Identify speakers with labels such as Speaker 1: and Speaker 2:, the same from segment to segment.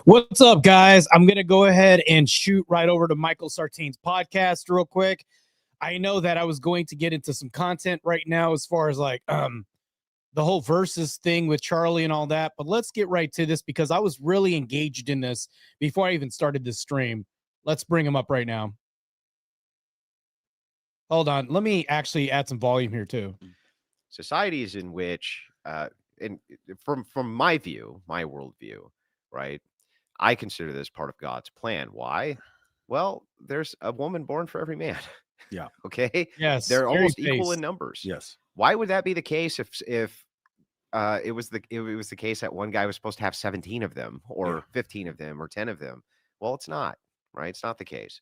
Speaker 1: What's up, guys? I'm going to go ahead and shoot right over to Michael Sartain's podcast real quick. I know that I was going to get into some content right now as far as like the whole versus thing with Charlie and all that, but let's get right to this because I was really engaged in this before I even started this stream. Let's bring him up right now. Hold on. Let me actually add some volume here too.
Speaker 2: Societies in which, and from my view, my worldview, right? I consider this part of God's plan. Why? Well, there's a woman born for every man.
Speaker 3: Yeah.
Speaker 2: Okay.
Speaker 1: Yes.
Speaker 2: They're almost equal in numbers.
Speaker 3: Yes.
Speaker 2: Why would that be the case if it was the case that one guy was supposed to have 17 of them or 15 of them or 10 of them? Well, it's not, right? It's not the case.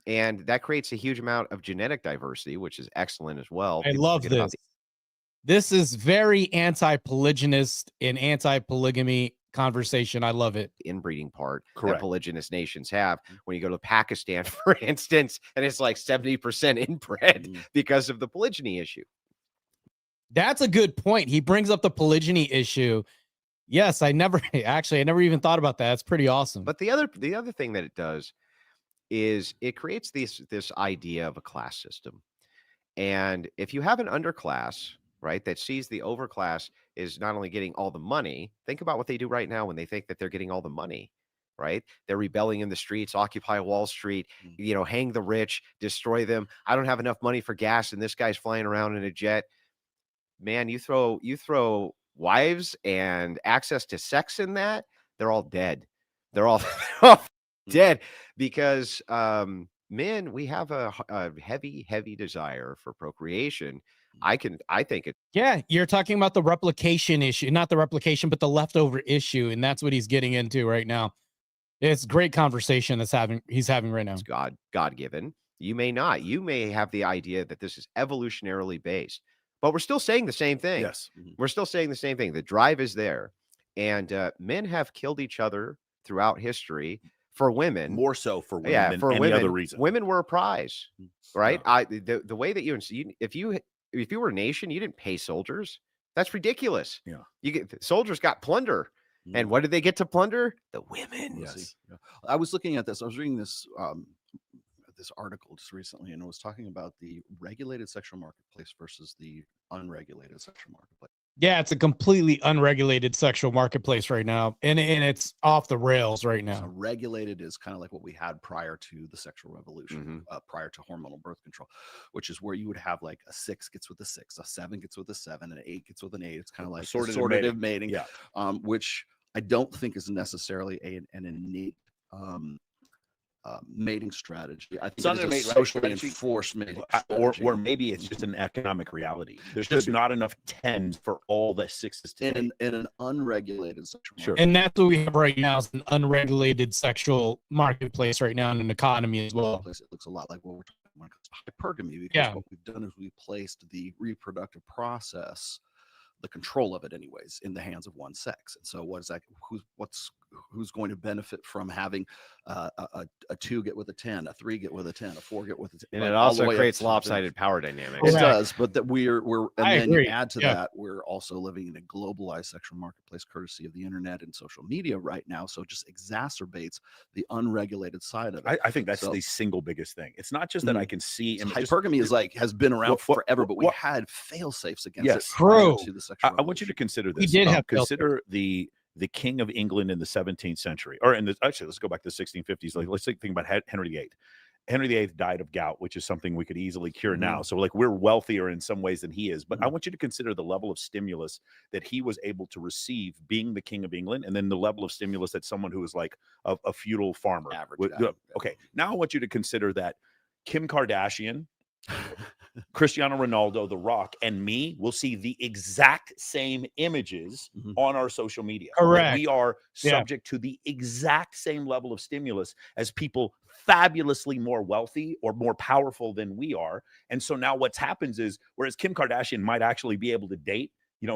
Speaker 2: And that creates a huge amount of genetic diversity, which is excellent as well.
Speaker 1: I love this. This is very anti-polygynist and anti-polygamy conversation. I love it.
Speaker 2: Inbreeding part
Speaker 3: Correct.
Speaker 2: that polygynous nations have. When you go to Pakistan, for instance, and it's like 70% inbred because of the polygyny issue.
Speaker 1: That's a good point. He brings up the polygyny issue. Yes, I never even thought about that. It's pretty awesome.
Speaker 2: But the other thing that it does is it creates this idea of a class system. And if you have an underclass, right, that sees the overclass is not only getting all the money, think about what they do right now when they think that they're getting all the money, right? They're rebelling in the streets, Occupy Wall Street, hang the rich, destroy them. I don't have enough money for gas, and this guy's flying around in a jet. Man, you throw wives and access to sex in that, they're all dead. They're all dead because men, we have a heavy desire for procreation. I think it.
Speaker 1: Yeah, you're talking about the replication issue, not the replication, but the leftover issue, and that's what he's getting into right now. It's great conversation he's having right now.
Speaker 2: It's God-given. You may not. You may have the idea that this is evolutionarily based, but we're still saying the same thing.
Speaker 3: Yes,
Speaker 2: we're still saying the same thing. The drive is there, and men have killed each other throughout history. For women,
Speaker 3: more so for women than any other reason.
Speaker 2: Women were a prize, right? The way that if you were a nation, you didn't pay soldiers. That's ridiculous.
Speaker 3: Yeah,
Speaker 2: soldiers got plunder, and what did they get to plunder? The women.
Speaker 3: Yes. Yeah. I was looking at this. I was reading this this article just recently, and it was talking about the regulated sexual marketplace versus the unregulated sexual marketplace.
Speaker 1: Yeah, it's a completely unregulated sexual marketplace right now, and it's off the rails right now.
Speaker 3: So regulated is kind of like what we had prior to the sexual revolution, prior to hormonal birth control, which is where you would have like a 6 gets with a 6, a 7 gets with a 7, an 8 gets with an 8. It's kind of like assortative mating, which I don't think is necessarily an innate mating strategy. I think it's a socially enforced mating strategy.
Speaker 4: Or maybe it's just an economic reality. There's just not enough 10s for all the 6s to
Speaker 3: in an unregulated sexual marketplace.
Speaker 1: And that's what we have right now is an unregulated sexual marketplace right now in an economy as well.
Speaker 3: It looks a lot like what we're talking about hypergamy, because what we've done is we placed the reproductive process, the control of it anyways, in the hands of one sex. And so what is that? Who's going to benefit from having a 2 get with a 10, a 3 get with a 10, a 4 get with a 10?
Speaker 2: And it also creates lopsided power dynamics.
Speaker 3: It does, but that we're and then
Speaker 1: agree.
Speaker 3: You add to that, we're also living in a globalized sexual marketplace courtesy of the internet and social media right now. So it just exacerbates the unregulated side of it.
Speaker 4: I think that's the single biggest thing. It's not just that I can see
Speaker 3: hypergamy has been around forever, but we had fail safes against it.
Speaker 1: True.
Speaker 3: To the sexual
Speaker 4: I want you to consider this.
Speaker 1: We did have
Speaker 4: consider the King of England in the 17th century, or actually, let's go back to the 1650s. Like, let's think about Henry VIII. Henry VIII died of gout, which is something we could easily cure now. So, like, we're wealthier in some ways than he is. But I want you to consider the level of stimulus that he was able to receive being the King of England, and then the level of stimulus that someone who is like a feudal farmer. Okay, now I want you to consider that Kim Kardashian, Cristiano Ronaldo, The Rock, and me will see the exact same images on our social media.
Speaker 1: Correct.
Speaker 4: We are subject to the exact same level of stimulus as people fabulously more wealthy or more powerful than we are. And so now what's happens is, whereas Kim Kardashian might actually be able to date,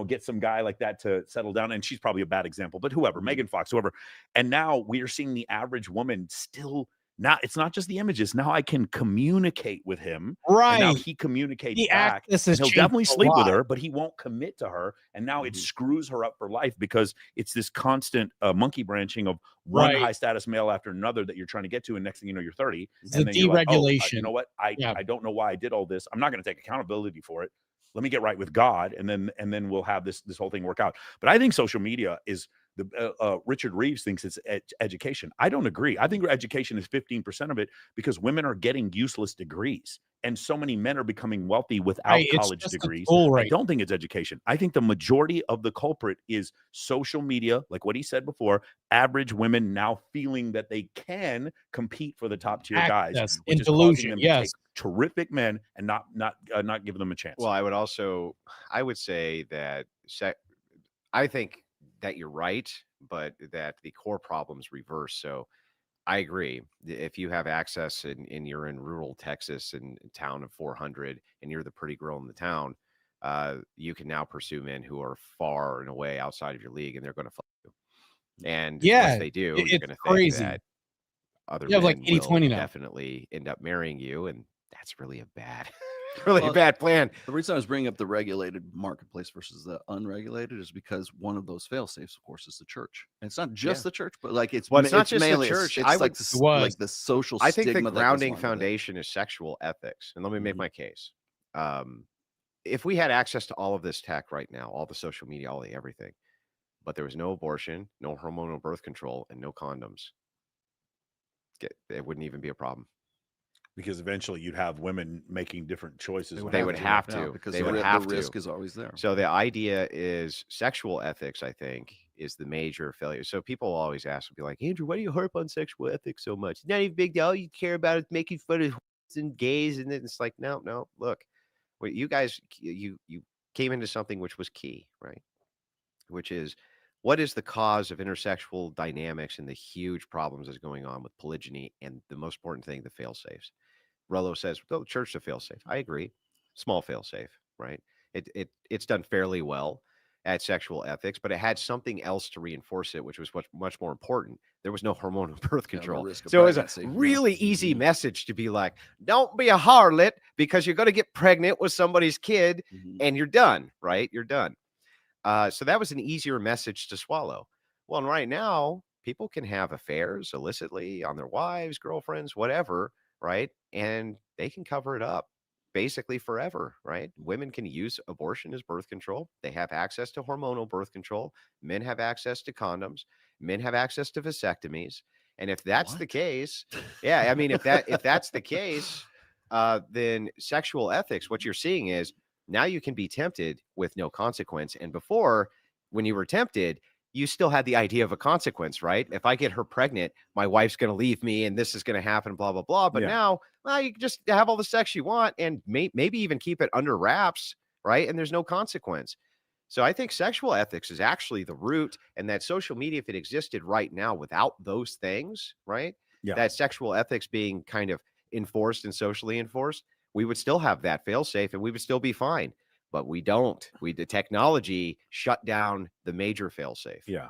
Speaker 4: get some guy like that to settle down, and she's probably a bad example, but whoever, Megan Fox, whoever. And now we are seeing the average woman still Now it's not just the images. Now I can communicate with him.
Speaker 1: Right.
Speaker 4: And now he communicates
Speaker 1: The
Speaker 4: back.
Speaker 1: access
Speaker 4: And
Speaker 1: has
Speaker 4: he'll definitely
Speaker 1: changed a
Speaker 4: sleep with
Speaker 1: lot.
Speaker 4: her, but he won't commit to her. And now it screws her up for life because it's this constant monkey branching of one high status male after another that you're trying to get to. And next thing you know, you're 30.
Speaker 1: It's
Speaker 4: and
Speaker 1: a
Speaker 4: then you're like,
Speaker 1: deregulation.
Speaker 4: you know what? I don't know why I did all this. I'm not going to take accountability for it. Let me get right with God, and then we'll have this whole thing work out. But I think social media is Richard Reeves thinks it's education. I don't agree. I think education is 15% of it because women are getting useless degrees, and so many men are becoming wealthy without college degrees. I don't think it's education. I think the majority of the culprit is social media, like what he said before. Average women now feeling that they can compete for the top tier guys, which is causing them to take terrific men and not give them a chance.
Speaker 2: Well, I would say that I think that you're right, but that the core problem's reverse. So I agree. If you have access and you're in rural Texas in a town of 400 and you're the pretty girl in the town, you can now pursue men who are far and away outside of your league, and they're going to fuck you. And once they do, you're going to think that other men
Speaker 1: like 80-20
Speaker 2: will
Speaker 1: now.
Speaker 2: definitely end up marrying you, and that's really a bad bad plan.
Speaker 3: The reason I was bringing up the regulated marketplace versus the unregulated is because one of those fail safes, of course, is the church. And it's not just the church, but like it's
Speaker 2: not just
Speaker 3: mainly,
Speaker 2: the church.
Speaker 3: It's like the social
Speaker 2: I think
Speaker 3: stigma
Speaker 2: the grounding foundation is sexual ethics. And let me make my case. If we had access to all of this tech right now, all the social media, all the everything, but there was no abortion, no hormonal birth control, and no condoms, it wouldn't even be a problem.
Speaker 4: Because eventually you'd have women making different choices.
Speaker 2: They would have to.
Speaker 3: Because
Speaker 2: they would have
Speaker 3: the risk is always there.
Speaker 2: So the idea is sexual ethics, I think, is the major failure. So people always ask, be like, Andrew, why do you harp on sexual ethics so much? It's not even a big deal. All you care about is making fun of and gays. And it's like, no, look, you guys, you came into something which was key, right? Which is, what is the cause of intersexual dynamics and the huge problems that's going on with polygyny? And the most important thing, the fail safes. Rollo says, "Go church to fail safe." I agree. Small fail safe, right? It's done fairly well at sexual ethics, but it had something else to reinforce it, which was much more important. There was no hormonal birth control. So it was a really easy message to be like, don't be a harlot because you're going to get pregnant with somebody's kid and you're done, right? You're done. So that was an easier message to swallow. Well, and right now, people can have affairs illicitly on their wives, girlfriends, whatever, right? And they can cover it up basically forever, right? Women can use abortion as birth control. They have access to hormonal birth control. Men have access to condoms. Men have access to vasectomies. And if that's the case, yeah, I mean, if that's the case, then sexual ethics, what you're seeing is now you can be tempted with no consequence. And before, when you were tempted, you still had the idea of a consequence, right? If I get her pregnant, my wife's going to leave me and this is going to happen, blah, blah, blah. But now, well, you can just have all the sex you want and maybe even keep it under wraps, right? And there's no consequence. So I think sexual ethics is actually the root, and that social media, if it existed right now without those things, right? That sexual ethics being kind of enforced and socially enforced, we would still have that fail safe and we would still be fine. But we don't. The technology shut down the major fail-safe.
Speaker 4: Yeah.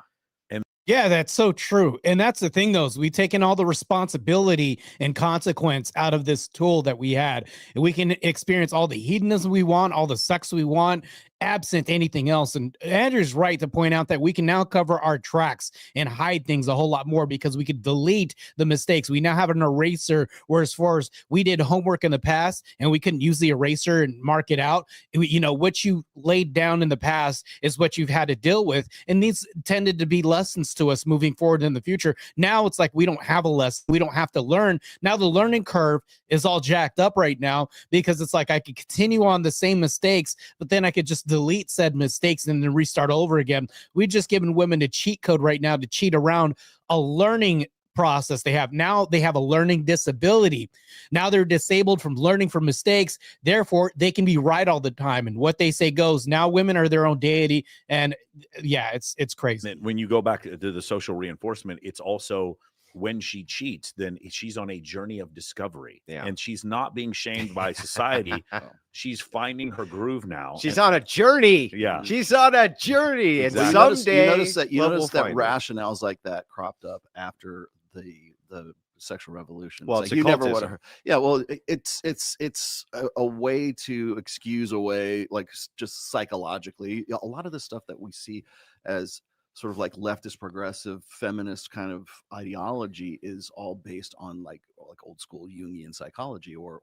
Speaker 1: Yeah, that's so true. And that's the thing, though, is we've taken all the responsibility and consequence out of this tool that we had. And we can experience all the hedonism we want, all the sex we want, absent anything else. And Andrew's right to point out that we can now cover our tracks and hide things a whole lot more because we could delete the mistakes. We now have an eraser, where as far as we did homework in the past and we couldn't use the eraser and mark it out. You know, what you laid down in the past is what you've had to deal with. And these tended to be lessons to us moving forward in the future. Now it's like we don't have a lesson. We don't have to learn. Now the learning curve is all jacked up right now because it's like I could continue on the same mistakes, but then I could just delete said mistakes and then restart over again. We've just given women a cheat code right now to cheat around a learning process they have. Now they have a learning disability. Now they're disabled from learning from mistakes. Therefore, they can be right all the time. And what they say goes. Now women are their own deity. And yeah, it's crazy.
Speaker 4: When you go back to the social reinforcement, it's also when she cheats, then she's on a journey of discovery. And she's not being shamed by society. She's finding her groove now.
Speaker 2: She's on a journey. She's on a journey.
Speaker 3: Exactly.
Speaker 2: And someday
Speaker 3: you notice that rationales like that cropped up after the sexual revolution.
Speaker 2: Well,
Speaker 3: it's
Speaker 2: it's
Speaker 3: like, you never would
Speaker 2: occultism.
Speaker 3: have. Yeah, well, it's a way to excuse away, like, just psychologically, a lot of the stuff that we see as sort of like leftist, progressive, feminist kind of ideology is all based on like old school Jungian psychology, or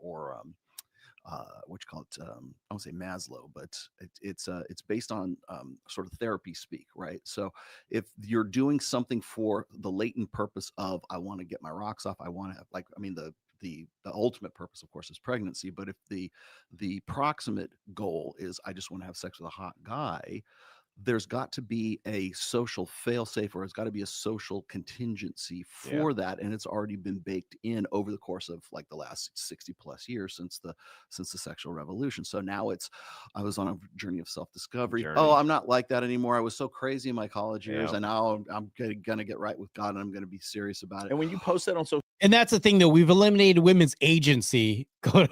Speaker 3: what you call it, I won't say Maslow, but it's based on sort of therapy speak, right? So if you're doing something for the latent purpose of, I want to get my rocks off, I want to have, like, I mean, the ultimate purpose, of course, is pregnancy, but if the proximate goal is, I just want to have sex with a hot guy, there's got to be a social fail-safe, or it's got to be a social contingency for that, and it's already been baked in over the course of like the last 60 plus years since the sexual revolution. So now I was on a journey of self-discovery. Oh, I'm not like that anymore. I was so crazy in my college years, and now I'm gonna get right with God, and I'm gonna be serious about it.
Speaker 4: And when you post that on social,
Speaker 1: and that's the thing, though, we've eliminated women's agency.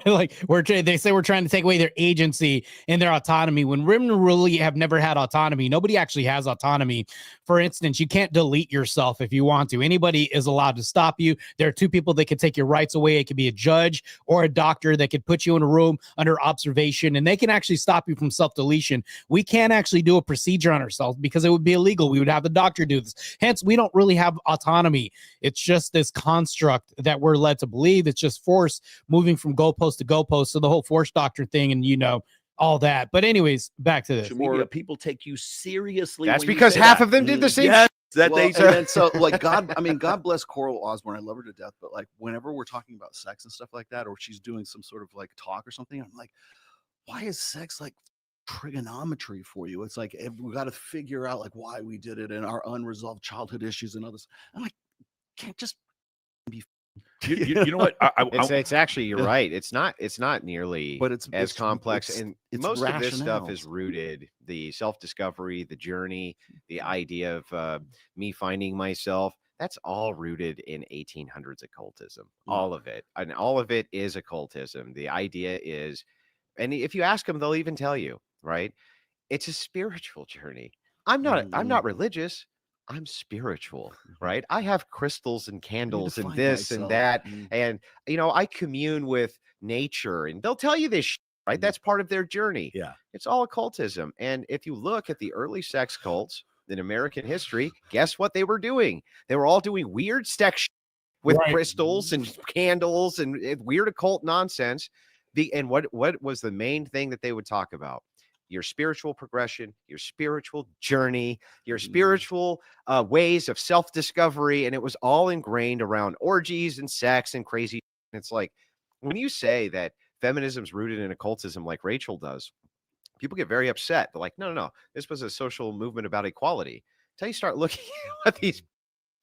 Speaker 1: Like, they say we're trying to take away their agency and their autonomy, when women really have never had autonomy. Nobody actually has autonomy. For instance, you can't delete yourself if you want to. Anybody is allowed to stop you. There are two people that can take your rights away. It could be a judge or a doctor that could put you in a room under observation, and they can actually stop you from self-deletion. We can't actually do a procedure on ourselves because it would be illegal. We would have the doctor do this. Hence, we don't really have autonomy. It's just this construct that we're led to believe. It's just force moving from goalpost to goalpost. So the whole force doctor thing, and all that. But anyways, back to this.
Speaker 4: media, people take you seriously.
Speaker 2: That's because half of them did the same.
Speaker 4: Yes, that
Speaker 3: Well,
Speaker 4: they
Speaker 3: and then, so like, God bless Coral Osborne. I love her to death. But like, whenever we're talking about sex and stuff like that, or she's doing some sort of like talk or something, I'm like, why is sex like trigonometry for you? It's like, we got to figure out like why we did it and our unresolved childhood issues and others. I'm like, can't just be.
Speaker 4: You know what?
Speaker 2: It's actually, you're right. It's not nearly
Speaker 3: but it's
Speaker 2: as complex,
Speaker 3: it's
Speaker 2: and
Speaker 3: it's
Speaker 2: most of this stuff
Speaker 3: rationales.
Speaker 2: is rooted, the self-discovery, the journey, the idea of me finding myself. That's all rooted in 1800s occultism. All of it, and all of it is occultism. The idea is, and if you ask them, they'll even tell you, right? It's a spiritual journey. I'm not religious. I'm spiritual, right? I have crystals and candles and this and that. And, I commune with nature, and they'll tell you this, right? That's part of their journey.
Speaker 4: Yeah.
Speaker 2: It's all occultism. And if you look at the early sex cults in American history, guess what they were doing? They were all doing weird sex with crystals and candles and weird occult nonsense. And what was the main thing that they would talk about? Your spiritual progression, your spiritual journey, your spiritual ways of self-discovery. And it was all ingrained around orgies and sex and crazy. It's like, when you say that feminism's rooted in occultism like Rachel does, people get very upset. They're like, no, this was a social movement about equality. Until you start looking at what these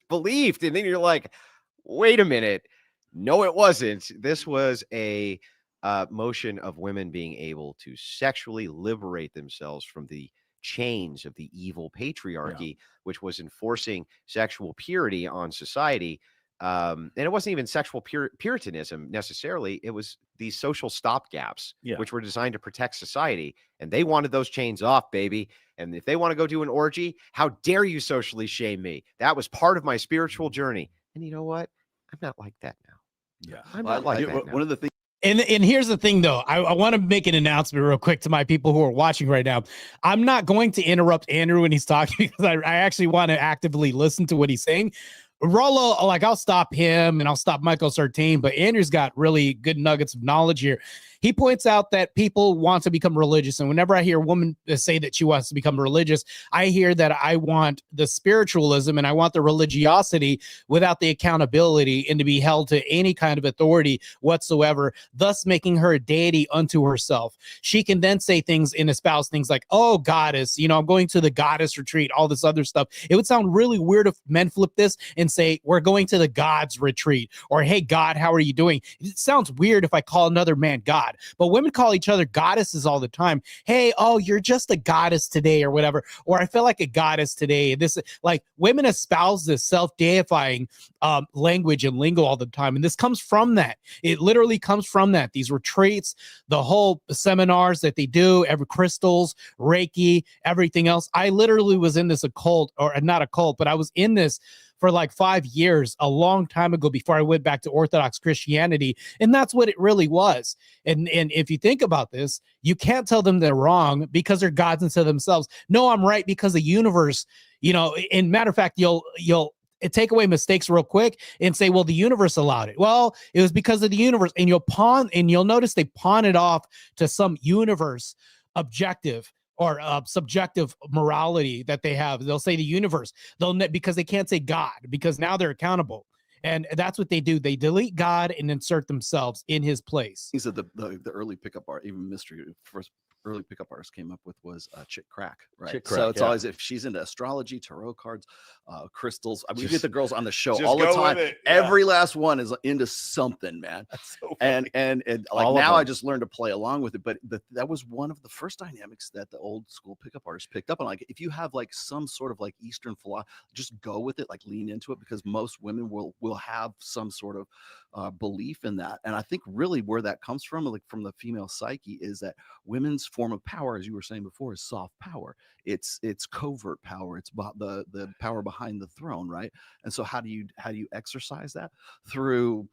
Speaker 2: believed. And then you're like, wait a minute. No, it wasn't. This was a motion of women being able to sexually liberate themselves from the chains of the evil patriarchy, which was enforcing sexual purity on society. And it wasn't even sexual puritanism necessarily. It was these social stopgaps, which were designed to protect society. And they wanted those chains off, baby. And if they want to go do an orgy, how dare you socially shame me? That was part of my spiritual journey. And you know what? I'm not like that now.
Speaker 4: Yeah.
Speaker 2: I'm not like that now.
Speaker 3: One of the things.
Speaker 1: And here's the thing, though. I want to make an announcement real quick to my people who are watching right now. I'm not going to interrupt Andrew when he's talking because I actually want to actively listen to what he's saying. Rollo, like, I'll stop him and I'll stop Michael Sartain, but Andrew's got really good nuggets of knowledge here. He points out that people want to become religious. And whenever I hear a woman say that she wants to become religious, I hear that I want the spiritualism and I want the religiosity without the accountability and to be held to any kind of authority whatsoever, thus making her a deity unto herself. She can then say things and espouse things like, oh, goddess, I'm going to the goddess retreat, all this other stuff. It would sound really weird if men flip this and say, we're going to the God's retreat, or, hey, God, how are you doing? It sounds weird if I call another man God. But women call each other goddesses all the time. Hey, oh, you're just a goddess today, or whatever. Or I feel like a goddess today. This, like, women espouse this self-deifying language and lingo all the time. And this comes from that. It literally comes from that. These retreats, the whole seminars that they do, every crystals, Reiki, everything else. I literally was in this occult, or not a cult, but I was in this for like 5 years, a long time ago, before I went back to Orthodox Christianity. And that's what it really was. And if you think about this, you can't tell them they're wrong because they're gods unto themselves. No, I'm right because the universe, in matter of fact, you'll take away mistakes real quick and say, well, the universe allowed it. Well, it was because of the universe. And you'll notice they pawn it off to some universe objective or subjective morality that they have. They'll say the universe, because they can't say God, because now they're accountable. And that's what they do. They delete God and insert themselves in his place.
Speaker 3: He said the early pickup art, even mystery, first early pickup artists came up with was Chick Crack, right?
Speaker 4: Chick Crack,
Speaker 3: so it's
Speaker 4: yeah.
Speaker 3: always, if she's into astrology, tarot cards, crystals. I mean, we
Speaker 4: Just-
Speaker 3: get the girls on the show
Speaker 4: just
Speaker 3: all the
Speaker 4: go
Speaker 3: time.
Speaker 4: with it, yeah.
Speaker 3: Every last one is into something, man.
Speaker 4: That's so
Speaker 3: And like
Speaker 2: All of
Speaker 3: now I
Speaker 2: them.
Speaker 3: just learned to play along with it. But that was one of the first dynamics that the old school pickup artists picked up on. Like, if you have like some sort of like Eastern philosophy, just go with it, like lean into it, because most women will have some sort of belief in that. And I think really where that comes from, like from the female psyche, is that women's form of power, as you were saying before, is soft power. It's covert power. It's the power behind the throne, right? And so how do you exercise that? Through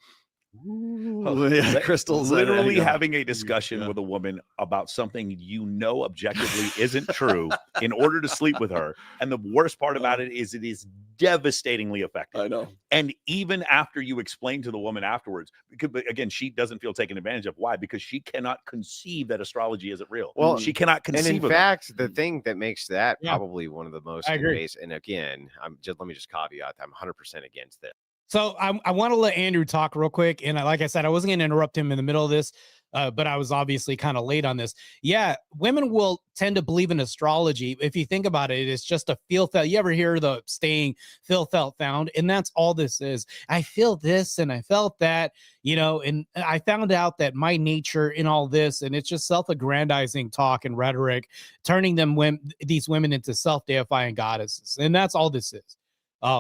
Speaker 3: crystals,
Speaker 4: literally
Speaker 3: and,
Speaker 4: having a discussion
Speaker 3: yeah.
Speaker 4: with a woman about something objectively isn't true in order to sleep with her. And the worst part about it is devastatingly effective.
Speaker 3: I know.
Speaker 4: And even after you explain to the woman afterwards, because again, she doesn't feel taken advantage of. Why? Because she cannot conceive that astrology isn't real.
Speaker 2: Well,
Speaker 4: she cannot
Speaker 2: And
Speaker 4: conceive
Speaker 2: in
Speaker 4: of it.
Speaker 2: fact, the thing that makes that
Speaker 1: Yeah.
Speaker 2: probably one of the most
Speaker 1: I agree.
Speaker 2: invasive, and again, let me just caveat, I'm 100% against this.
Speaker 1: So I want to let Andrew talk real quick. And like I said, I wasn't going to interrupt him in the middle of this, but I was obviously kind of late on this. Yeah, women will tend to believe in astrology. If you think about it, it's just a feel felt. You ever hear the saying feel felt found? And that's all this is. I feel this and I felt that, and I found out that my nature in all this, and it's just self-aggrandizing talk and rhetoric, turning these women into self-deifying goddesses. And that's all this is.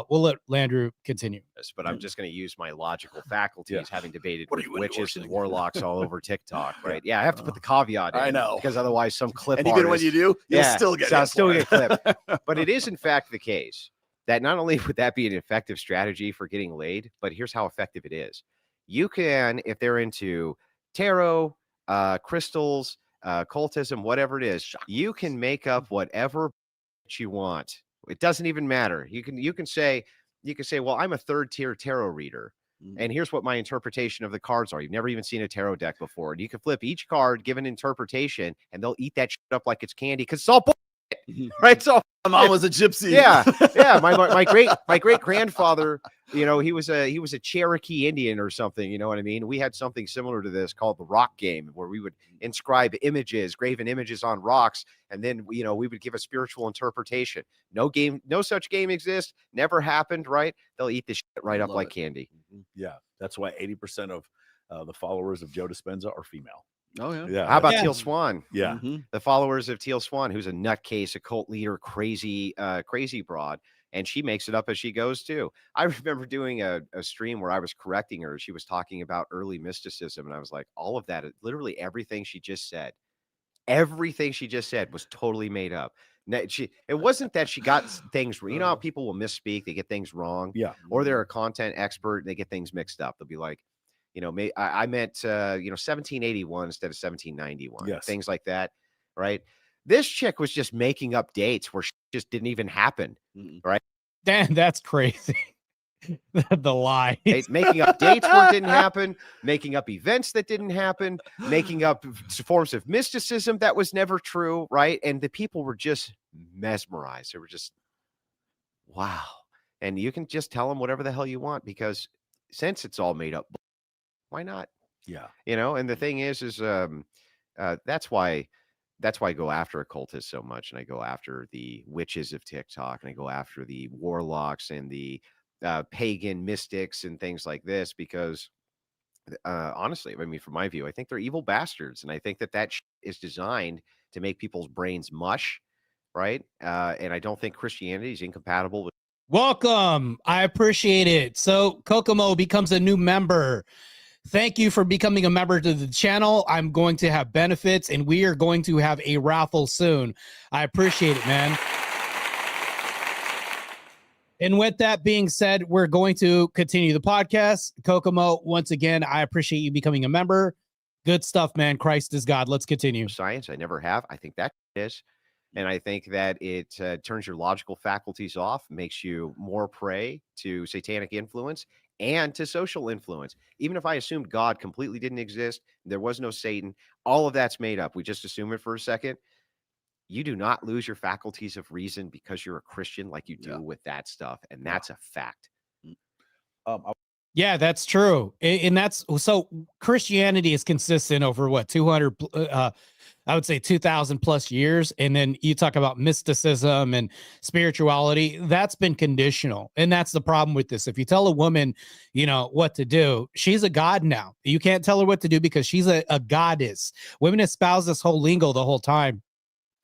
Speaker 1: We'll let Landrew continue.
Speaker 2: But I'm just going to use my logical faculties,
Speaker 4: Yeah.
Speaker 2: having debated
Speaker 3: What are
Speaker 2: with
Speaker 3: you
Speaker 2: witches
Speaker 3: endorsing?
Speaker 2: and warlocks all over TikTok, right? Yeah, I have to put the caveat in.
Speaker 3: I know.
Speaker 2: Because otherwise some clip
Speaker 3: And even when
Speaker 2: artist-
Speaker 3: you do, you'll
Speaker 2: Yeah,
Speaker 3: still get
Speaker 2: so I'll
Speaker 3: hit
Speaker 2: still
Speaker 3: for
Speaker 2: get
Speaker 3: it.
Speaker 2: clipped. But it is in fact the case that not only would that be an effective strategy for getting laid, but here's how effective it is. You can, if they're into tarot, crystals, cultism, whatever it is, you can make up whatever you want. It doesn't even matter. You can say, well, I'm a third tier tarot reader, and here's what my interpretation of the cards are. You've never even seen a tarot deck before, and you can flip each card, give an interpretation, and they'll eat that shit up like it's candy because it's all bullshit, right? So
Speaker 3: My mom was a gypsy.
Speaker 2: yeah. My great grandfather, he was a Cherokee Indian or something. You know what I mean? We had something similar to this called the rock game, where we would inscribe graven images on rocks, and then we would give a spiritual interpretation. No such game exists. Never happened. Right? They'll eat this shit right up
Speaker 3: Love
Speaker 2: like
Speaker 3: it.
Speaker 2: candy.
Speaker 4: Yeah, that's why 80% of the followers of Joe Dispenza are female.
Speaker 3: Oh yeah.
Speaker 4: Yeah,
Speaker 2: How about
Speaker 1: Yeah.
Speaker 2: Teal Swan?
Speaker 4: yeah.
Speaker 3: Mhm.
Speaker 2: The followers of Teal Swan, who's a nutcase, a cult leader, crazy broad, and she makes it up as she goes too. I remember doing a stream where I was correcting her. She was talking about early mysticism, and I was like, all of that, literally everything she just said was totally made up. It wasn't that she got things, how people will misspeak, they get things wrong,
Speaker 4: Yeah.
Speaker 2: or they're a content expert, and they get things mixed up. They'll be like, I meant 1781 instead of 1791.
Speaker 4: Yes.
Speaker 2: Things like that, right? This chick was just making up dates where shit just didn't even happen.
Speaker 1: Damn, that's crazy. The lie.
Speaker 2: Making up dates where it didn't happen, making up events that didn't happen, making up forms of mysticism that was never true, right? And the people were just mesmerized. They were just, wow. And you can just tell them whatever the hell you want, because since it's all made up, why not?
Speaker 4: Yeah.
Speaker 2: And the thing is that's why I go after occultists so much, and I go after the witches of TikTok, and I go after the warlocks and the pagan mystics and things like this, because honestly, I mean, from my view, I think they're evil bastards, and I think that is designed to make people's brains mush, right? And I don't think Christianity is incompatible with.
Speaker 1: Welcome. I appreciate it. So Kokomo becomes a new member. Thank you for becoming a member to the channel. I'm going to have benefits, and we are going to have a raffle soon. I appreciate it, man. And with that being said, we're going to continue the podcast. Kokomo, once again, I appreciate you becoming a member. Good stuff, man. Christ is God. Let's continue.
Speaker 2: Science, I never have. I think that is. And I think that it turns your logical faculties off, makes you more prey to satanic influence and to social influence. Even if I assumed God completely didn't exist, there was no Satan, all of that's made up. We just assume it for a second. You do not lose your faculties of reason because you're a Christian like you do with that stuff. And that's a fact.
Speaker 1: Yeah, that's true. And that's so Christianity is consistent over what, 200, I would say 2000 plus years. And then you talk about mysticism and spirituality. That's been conditional. And that's the problem with this. If you tell a woman, you know, what to do, she's a god now. You can't tell her what to do because she's a goddess. Women espouse this whole lingo the whole time.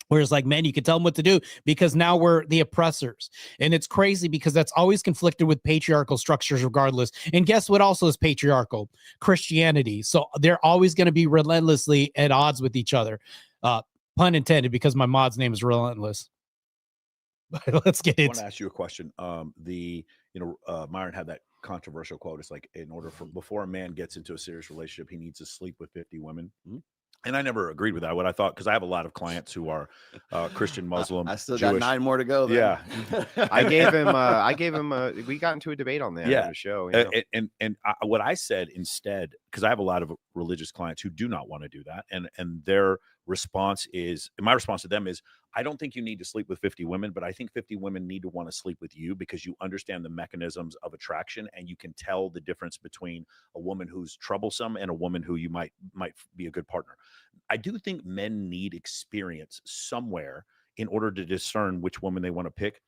Speaker 1: Whereas like men, you can tell them what to do because now we're the oppressors. And it's crazy because that's always conflicted with patriarchal structures regardless. And guess what also is patriarchal? Christianity. So they're always going to be relentlessly at odds with each other. Pun intended, because my mod's name is Relentless. But let's get
Speaker 4: I
Speaker 1: into
Speaker 4: want to ask you a question. Myron had that controversial quote. It's like, before a man gets into a serious relationship, he needs to sleep with 50 women. And I never agreed with that. What I thought, because I have a lot of clients who are Christian, Muslim,
Speaker 3: I still
Speaker 4: Jewish.
Speaker 3: got 9 more to go. Then.
Speaker 4: Yeah,
Speaker 2: I gave him. We got into a debate on that on the show. You know?
Speaker 4: And what I said instead, because I have a lot of religious clients who do not want to do that, and their response is, my response to them is, I don't think you need to sleep with 50 women, but I think 50 women need to want to sleep with you because you understand the mechanisms of attraction, and you can tell the difference between a woman who's troublesome and a woman who you might be a good partner. I do think men need experience somewhere in order to discern which woman they want to pick.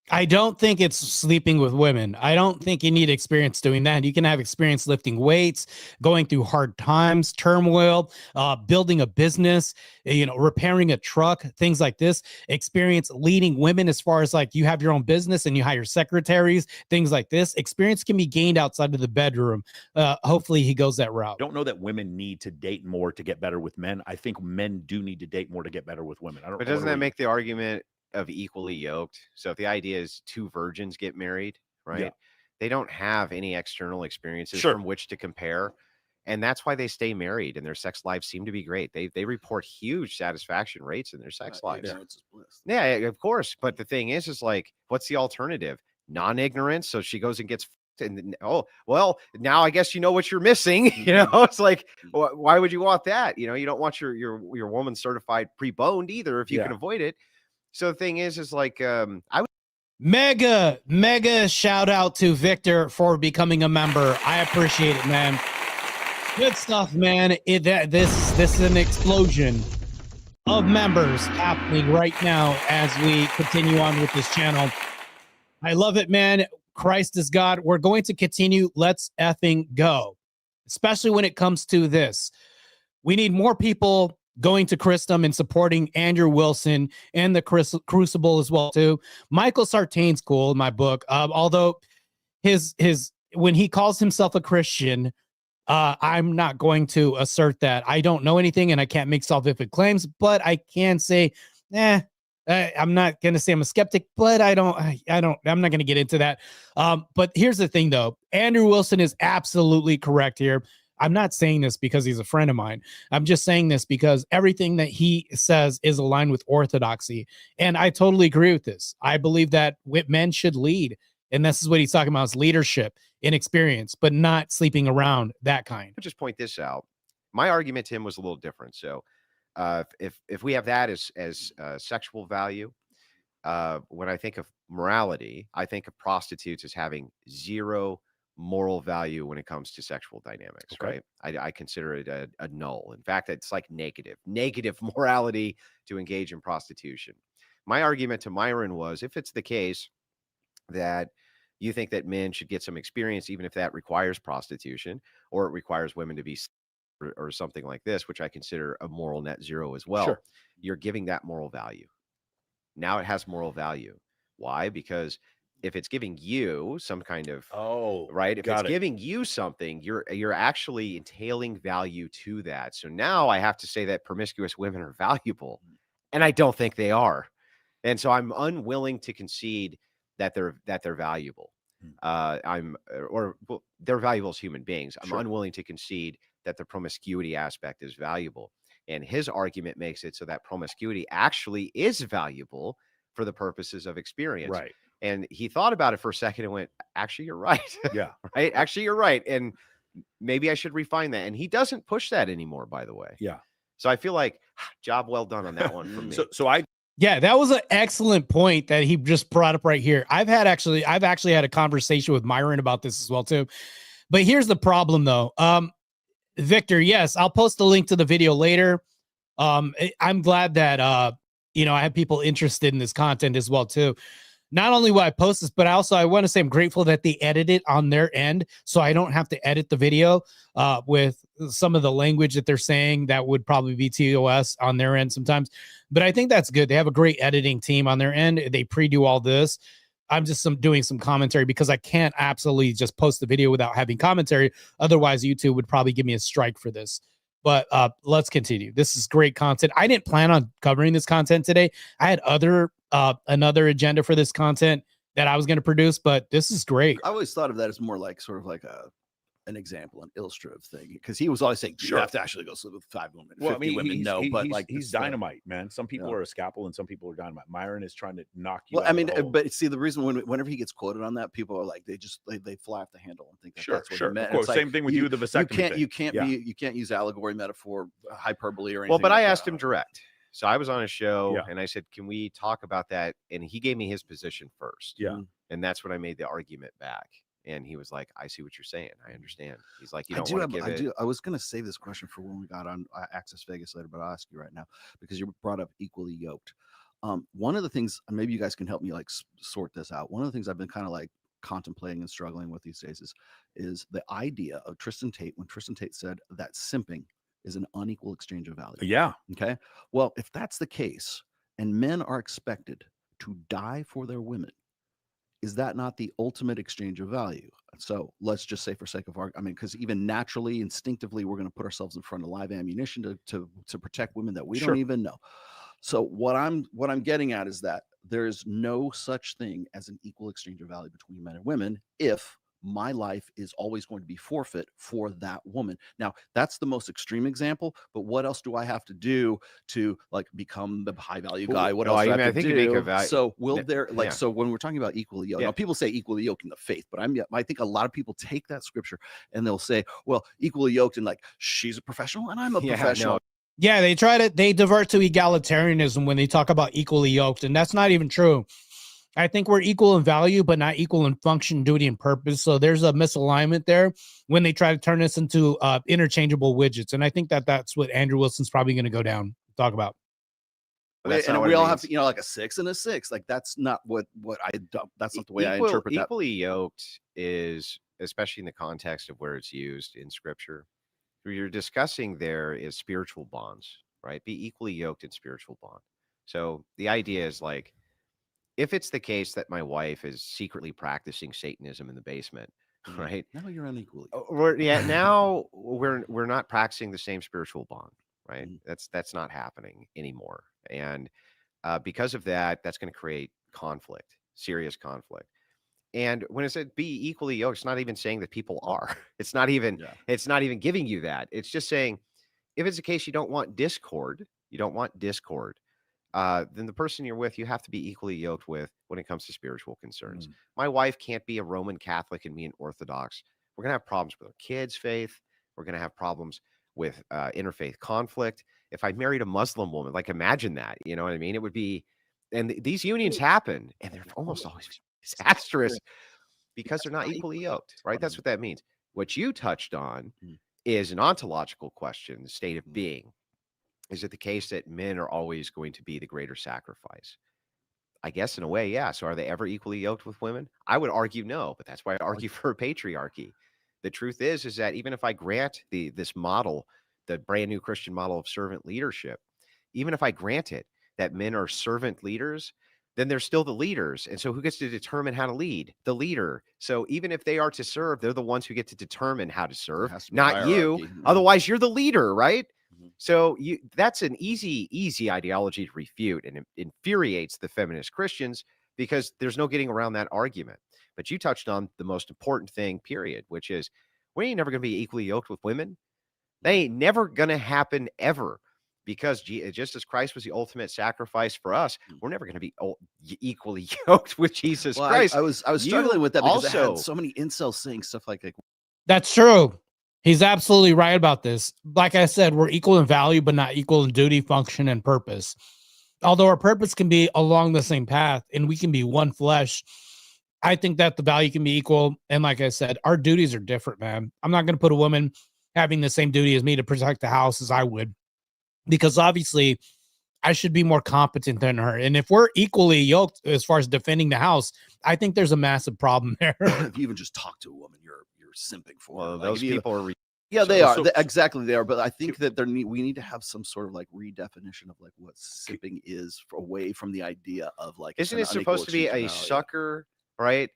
Speaker 1: I don't think it's sleeping with women. I don't think you need experience doing that. You can have experience lifting weights, going through hard times, turmoil, building a business, repairing a truck, things like this. Experience leading women as far as like you have your own business and you hire secretaries, things like this. Experience can be gained outside of the bedroom. Hopefully he goes that route.
Speaker 4: I don't know that women need to date more to get better with men. I think men do need to date more to get better with women.
Speaker 2: But doesn't that make the argument of equally yoked? So if the idea is 2 virgins get married, right? Yeah. They don't have any external experiences from which to compare. And that's why they stay married and their sex lives seem to be great. They report huge satisfaction rates in their sex lives. Yeah, of course. But the thing is like, what's the alternative? Non-ignorance. So she goes and gets, and oh, well, now I guess you know what you're missing. It's like, why would you want that? You don't want your woman certified pre-boned either if you can avoid it. So the thing is like, I would
Speaker 1: mega shout out to Victor for becoming a member. I appreciate it, man. Good stuff, man. This is an explosion of members happening right now as we continue on with this channel. I love it, man. Christ is God. We're going to continue. Let's effing go. Especially when it comes to this. We need more people going to Christum and supporting Andrew Wilson and the Crucible as well too. Michael Sartain's cool in my book. Although his when he calls himself a Christian, I'm not going to assert that. I don't know anything and I can't make salvific claims, but I can say, I'm not going to say I'm a skeptic, but I'm not going to get into that. But here's the thing though. Andrew Wilson is absolutely correct here. I'm not saying this because he's a friend of mine. I'm just saying this because everything that he says is aligned with orthodoxy. And I totally agree with this. I believe that men should lead. And this is what he's talking about, is leadership and experience, but not sleeping around, that kind.
Speaker 2: I'll just point this out. My argument to him was a little different. So if we have that as sexual value, when I think of morality, I think of prostitutes as having zero moral value when it comes to sexual dynamics, right? I consider it a null. In fact, it's like negative morality to engage in prostitution. My argument to Myron was, if it's the case that you think that men should get some experience, even if that requires prostitution or it requires women to be or something like this, which I consider a moral net zero as well, you're giving that moral value. Now it has moral value. Why? Because if it's giving you some kind of if it's giving you something, you're actually entailing value to that. So now I have to say that promiscuous women are valuable, and I don't think they are. And so I'm unwilling to concede that they're valuable. They're valuable as human beings. I'm
Speaker 3: Sure.
Speaker 2: unwilling to concede that the promiscuity aspect is valuable. And his argument makes it so that promiscuity actually is valuable for the purposes of experience.
Speaker 4: Right.
Speaker 2: And he thought about it for a second and went, actually, you're right.
Speaker 4: Yeah.
Speaker 2: Right. Actually, you're right. And maybe I should refine that. And he doesn't push that anymore, by the way.
Speaker 4: Yeah.
Speaker 2: So I feel like job well done on that one from me.
Speaker 1: Yeah, that was an excellent point that he just brought up right here. I've actually had a conversation with Myron about this as well too. But here's the problem though. Victor, yes, I'll post a link to the video later. I'm glad that I have people interested in this content as well too. Not only will I post this, but I want to say I'm grateful that they edit it on their end, so I don't have to edit the video with some of the language that they're saying that would probably be TOS on their end sometimes. But I think that's good. They have a great editing team on their end. They pre-do all this. I'm just doing some commentary because I can't absolutely just post the video without having commentary. Otherwise, YouTube would probably give me a strike for this. But let's continue. This is great content. I didn't plan on covering this content today. I had another agenda for this content that I was going to produce, but this is great.
Speaker 3: I always thought of that as more like sort of like an example, an illustrative thing, because he was always saying you have to actually go sleep with 5 women.
Speaker 4: Well, I mean,
Speaker 3: women, no, but like
Speaker 4: he's dynamite, man. Some people are a scalpel and some people are dynamite. Myron is trying to knock you.
Speaker 3: Well,
Speaker 4: out
Speaker 3: I mean,
Speaker 4: of the hole.
Speaker 3: but see, the reason whenever he gets quoted on that, people are like they fly off the handle and think that's what he meant.
Speaker 4: Of course,
Speaker 3: like,
Speaker 4: same thing with the vasectomy.
Speaker 3: You can't use allegory, metaphor, hyperbole, or anything.
Speaker 2: Well, but
Speaker 3: like
Speaker 2: I asked
Speaker 3: that.
Speaker 2: him direct. So I was on a show and I said, can we talk about that? And he gave me his position first.
Speaker 4: Yeah.
Speaker 2: And that's when I made the argument back. And he was like, I see what you're saying. I understand. He's like, you don't want to give it.
Speaker 3: I was going to save this question for when we got on Access Vegas later, but I'll ask you right now because you brought up equally yoked. One of the things, maybe you guys can help me like sort this out. One of the things I've been kind of like contemplating and struggling with these days is the idea of Tristan Tate, when Tristan Tate said that simping is an unequal exchange of value.
Speaker 4: Yeah.
Speaker 3: Okay. Well, if that's the case and men are expected to die for their women, is that not the ultimate exchange of value? So let's just say, for sake of argument, I mean, because even naturally, instinctively, we're going to put ourselves in front of live ammunition to protect women that we don't even know. So what I'm getting at is that there is no such thing as an equal exchange of value between men and women if my life is always going to be forfeit for that woman. Now, that's the most extreme example, but what else do I have to do to like become the high value guy? What else do I have to do? So will there so when we're talking about equally yoked, now people say equally yoked in the faith, but I think a lot of people take that scripture and they'll say, well, equally yoked and like she's a professional and I'm a professional.
Speaker 1: Yeah, they divert to egalitarianism when they talk about equally yoked, and that's not even true. I think we're equal in value, but not equal in function, duty, and purpose. So there's a misalignment there when they try to turn this into interchangeable widgets. And I think that's what Andrew Wilson's probably going to go down talk about.
Speaker 3: And we all have to, like a 6 and a 6. Like that's not that's not the way I interpret that.
Speaker 2: Equally yoked is, especially in the context of where it's used in Scripture, what you're discussing there is spiritual bonds, right? Be equally yoked in spiritual bond. So the idea is like, if it's the case that my wife is secretly practicing Satanism in the basement, right?
Speaker 3: Now you're unequally.
Speaker 2: Now we're not practicing the same spiritual bond, right? That's not happening anymore. And because of that, that's going to create conflict, serious conflict. And when it said be equally yoked, it's not even saying that people are. It's not even giving you that. It's just saying if it's the case you don't want discord, then the person you're with, you have to be equally yoked with when it comes to spiritual concerns. My wife can't be a Roman Catholic and me an Orthodox. We're going to have problems with our kids' faith. We're going to have problems with interfaith conflict. If I married a Muslim woman, like imagine that, you know what I mean? It would be, and these unions happen, and they're almost always disastrous because they're not equally yoked, right? That's what that means. What you touched on is an ontological question, the state of being. Is it the case that men are always going to be the greater sacrifice? I guess in a way, yeah. So are they ever equally yoked with women? I would argue no, but that's why I argue for patriarchy. The truth is that even if I grant this model, the brand new Christian model of servant leadership, even if I grant it that men are servant leaders, then they're still the leaders. And so who gets to determine how to lead? The leader. So even if they are to serve, they're the ones who get to determine how to serve, not you. Otherwise, you're the leader, right? So that's an easy ideology to refute, and it infuriates the feminist Christians because there's no getting around that argument. But you touched on the most important thing, period, which is we ain't never going to be equally yoked with women. They ain't never going to happen ever, because just as Christ was the ultimate sacrifice for us, we're never going to be equally yoked with Jesus Christ.
Speaker 3: I was struggling with that because I had so many incels saying stuff like
Speaker 1: that's true. He's absolutely right about this. Like I said, we're equal in value, but not equal in duty, function, and purpose. Although our purpose can be along the same path and we can be one flesh, I think that the value can be equal. And like I said, our duties are different, man. I'm not going to put a woman having the same duty as me to protect the house as I would, because obviously I should be more competent than her. And if we're equally yoked as far as defending the house, I think there's a massive problem there.
Speaker 3: if you even just talk to a woman, you're simping for her.
Speaker 2: Like, those people are
Speaker 3: yeah, they are. Exactly, they are. But I think that we need to have some sort of like redefinition of like what simping is away from the idea of like.
Speaker 2: Isn't it supposed to be a sucker, right?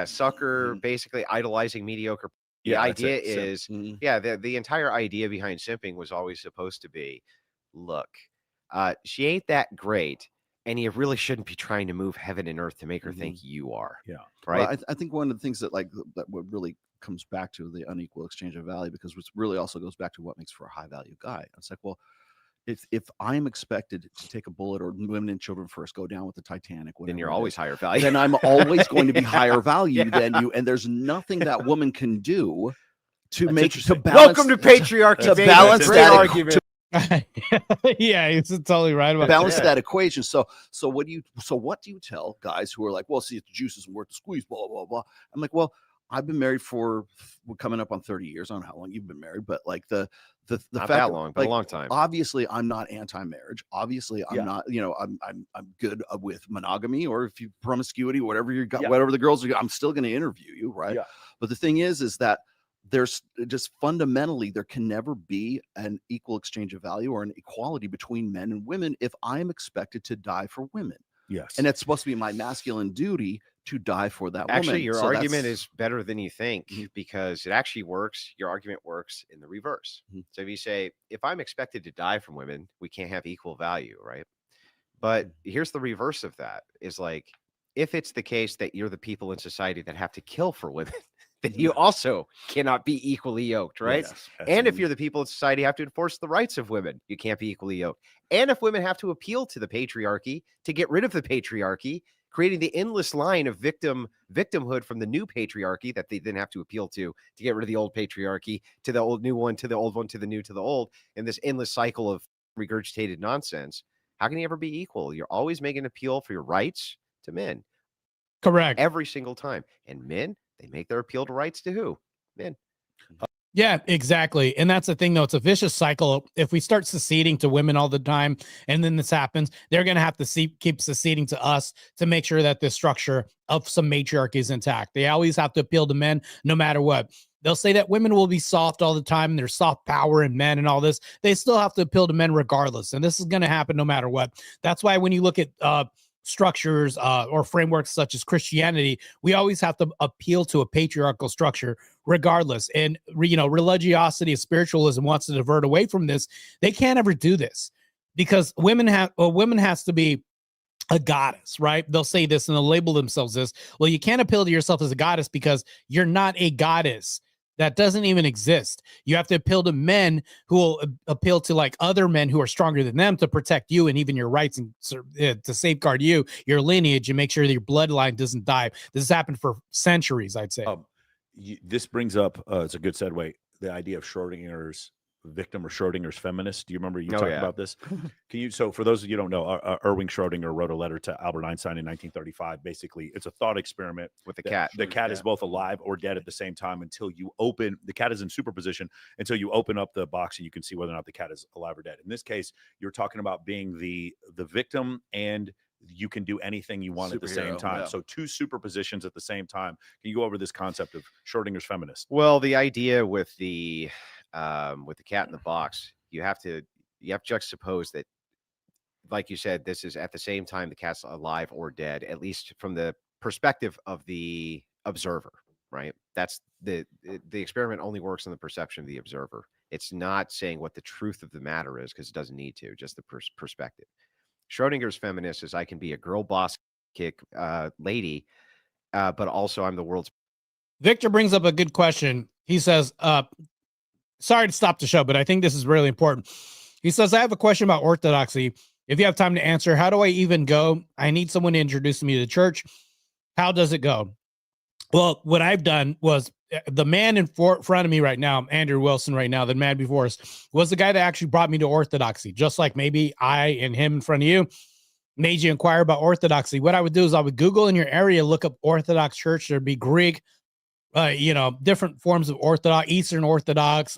Speaker 2: Sucker, basically idolizing mediocre. The idea is, the entire idea behind simping was always supposed to be, look, she ain't that great, and you really shouldn't be trying to move heaven and earth to make her think you are.
Speaker 4: Yeah,
Speaker 2: right.
Speaker 3: Well, I think one of the things that what really comes back to the unequal exchange of value, because which really also goes back to what makes for a high value guy. It's like, well, if I'm expected to take a bullet, or women and children first, go down with the Titanic,
Speaker 2: then you're always higher value.
Speaker 3: Then I'm always going to be higher value than you, and there's nothing that woman can do to balance.
Speaker 2: Welcome to patriarchy.
Speaker 3: To balance that argument.
Speaker 1: Yeah, he's totally right about
Speaker 3: balance that equation. So what do you tell guys who are like, well, see, if the juice isn't worth the squeeze, blah blah blah. I'm like, well, I've been married for coming up on 30 years. I don't know how long you've been married, but like the
Speaker 2: not
Speaker 3: fact
Speaker 2: that long, but
Speaker 3: like,
Speaker 2: a long time.
Speaker 3: Obviously, I'm not anti-marriage. Obviously, I'm not. I'm good with monogamy, or if you promiscuity, whatever you got, whatever the girls are. I'm still going to interview you, right? Yeah. But the thing is that there's just fundamentally there can never be an equal exchange of value or an equality between men and women if I'm expected to die for women.
Speaker 4: Yes,
Speaker 3: and it's supposed to be my masculine duty to die for that woman.
Speaker 2: Actually, your argument is better than you think, because it actually works. Your argument works in the reverse. So if you say, if I'm expected to die from women, we can't have equal value, right? But here's the reverse of that, is like, if it's the case that you're the people in society that have to kill for women, then you also cannot be equally yoked, right? Yes, and if you're the people in society who have to enforce the rights of women, you can't be equally yoked. And if women have to appeal to the patriarchy to get rid of the patriarchy, creating the endless line of victimhood from the new patriarchy that they then have to appeal to get rid of the old patriarchy, to the old new one, to the old one, to the new, to the old, in this endless cycle of regurgitated nonsense, how can you ever be equal? You're always making an appeal for your rights to men.
Speaker 1: Correct.
Speaker 2: Every single time. And men, they make their appeal to rights to who? Men.
Speaker 1: Yeah, exactly. And that's the thing, though. It's a vicious cycle. If we start seceding to women all the time, and then this happens, they're going to have to keep seceding to us to make sure that the structure of some matriarchy is intact. They always have to appeal to men no matter what. They'll say that women will be soft all the time, and there's soft power in men and all this. They still have to appeal to men regardless. And this is going to happen no matter what. That's why when you look at structures or frameworks such as Christianity, we always have to appeal to a patriarchal structure regardless. And religiosity, spiritualism wants to divert away from this. They can't ever do this, because women has to be a goddess, right? They'll say this and they'll label themselves this. Well, you can't appeal to yourself as a goddess because you're not a goddess. That doesn't even exist. You have to appeal to men who will appeal to like other men who are stronger than them to protect you and even your rights, and to safeguard you, your lineage, and make sure that your bloodline doesn't die. This has happened for centuries, I'd say.
Speaker 4: This brings up, it's a good segue, the idea of Schrodinger's victim or Schrodinger's feminist. Do you remember you talked about this? So for those of you who don't know, Erwin Schrödinger wrote a letter to Albert Einstein in 1935. Basically, it's a thought experiment
Speaker 2: with the cat.
Speaker 4: The cat is both alive or dead at the same time until you open, the cat is in superposition until you open up the box and you can see whether or not the cat is alive or dead. In this case, you're talking about being the victim, and you can do anything you want at the same time. So two superpositions at the same time. Can you go over this concept of Schrodinger's feminist?
Speaker 2: Well, the idea with the cat in the box, you have to juxtapose that, like you said, this is at the same time the cat's alive or dead, at least from the perspective of the observer, right? That's the experiment only works on the perception of the observer. It's not saying what the truth of the matter is, because it doesn't need to, just the perspective. Schrodinger's feminist is, I can be a girl boss sidekick lady, but also I'm the world's.
Speaker 1: Victor brings up a good question. He says, sorry to stop the show, but I think this is really important. He says, I have a question about orthodoxy. If you have time to answer, how do I even go? I need someone to introduce me to the church. How does it go? Well, what I've done was the man in front of me right now, Andrew Wilson right now, the man before us, was the guy that actually brought me to orthodoxy, just like maybe I and him in front of you made you inquire about orthodoxy. What I would do is I would Google in your area, look up Orthodox church. There'd be Greek, different forms of Orthodox, Eastern Orthodox.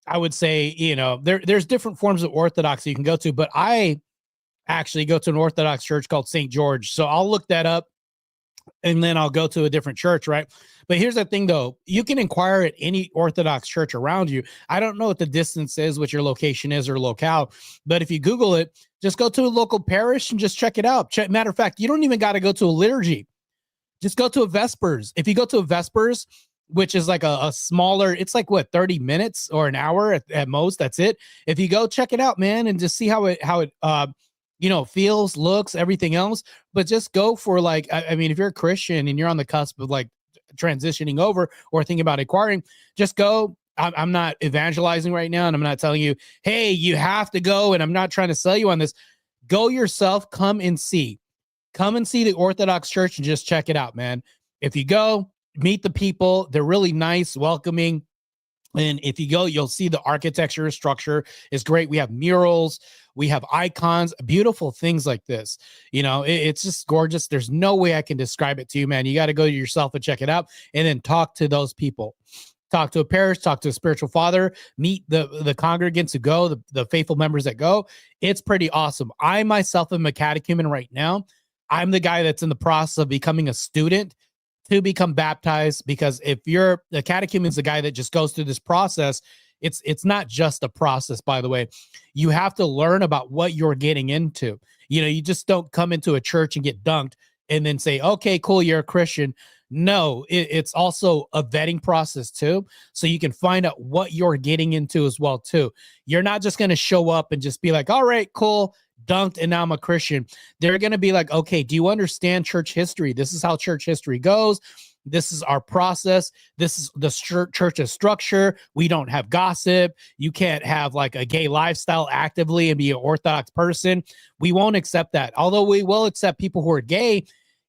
Speaker 1: I would say, there's different forms of Orthodoxy you can go to, but I actually go to an Orthodox church called St. George. So I'll look that up and then I'll go to a different church, right? But here's the thing, though. You can inquire at any Orthodox church around you. I don't know what the distance is, what your location is or locale, but if you Google it, just go to a local parish and just check it out. Matter of fact, you don't even got to go to a liturgy. Just go to a Vespers. If you go to a Vespers, which is like a smaller, it's like 30 minutes or an hour at most. That's it. If you go check it out, man, and just see how it feels, looks, everything else. But just go for I mean, if you're a Christian and you're on the cusp of transitioning over or thinking about inquiring, just go. I'm not evangelizing right now, and I'm not telling you, hey, you have to go, and I'm not trying to sell you on this. Go yourself. Come and see the Orthodox church and just check it out, man. If you go, meet the people. They're really nice, welcoming. And if you go, you'll see the architecture structure is great. We have murals, we have icons, beautiful things like this. It's just gorgeous. There's no way I can describe it to you, man. You got to go yourself and check it out and then talk to those people. Talk to a parish, talk to a spiritual father, meet the congregants who go, the faithful members that go. It's pretty awesome. I myself am a catechumen right now. I'm the guy that's in the process of becoming a student to become baptized, because if you're the catechumen is the guy that just goes through this process. It's not just a process, by the way. You have to learn about what you're getting into. You just don't come into a church and get dunked and then say, okay, cool, you're a Christian. No, it's also a vetting process too. So you can find out what you're getting into as well too. You're not just going to show up and just be like, all right, cool, dunked, and now I'm a Christian. They're going to be like, okay, do you understand church history? This is how church history goes. This is our process. This is the church's structure. We don't have gossip. You can't have a gay lifestyle actively and be an Orthodox person. We won't accept that. Although we will accept people who are gay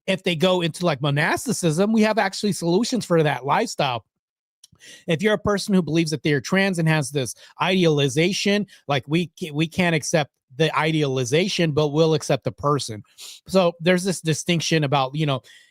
Speaker 1: if they go into monasticism. We have actually solutions for that lifestyle. If you're a person who believes that they're trans and has this idealization, we can't accept the idealization, but we'll accept the person. So there's this distinction about,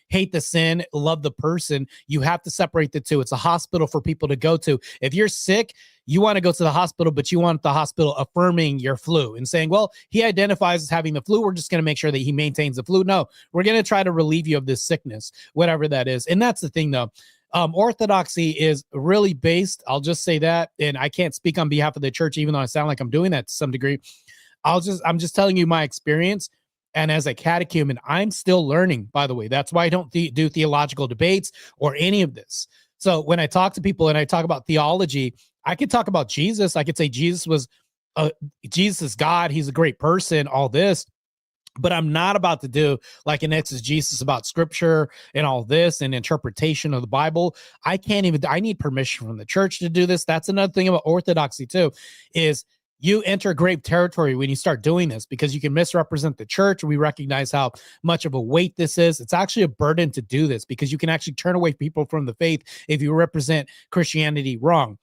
Speaker 1: hate the sin, love the person. You have to separate the two. It's a hospital for people to go to. If you're sick, you want to go to the hospital, but you want the hospital affirming your flu and saying, well, he identifies as having the flu. We're just going to make sure that he maintains the flu. No, we're going to try to relieve you of this sickness, whatever that is. And that's the thing, though. Orthodoxy is really based, I'll just say that, and I can't speak on behalf of the church, even though I sound like I'm doing that to some degree. I'm just telling you my experience. And as a catechumen, I'm still learning, by the way. That's why I don't do theological debates or any of this. So when I talk to people and I talk about theology, I could talk about Jesus. I could say Jesus is God. He's a great person, all this. But I'm not about to do an exegesis about scripture and all this and interpretation of the Bible. I need permission from the church to do this. That's another thing about orthodoxy too, is you enter grave territory when you start doing this, because you can misrepresent the church. We recognize how much of a weight this is. It's actually a burden to do this, because you can actually turn away people from the faith if you represent Christianity wrong.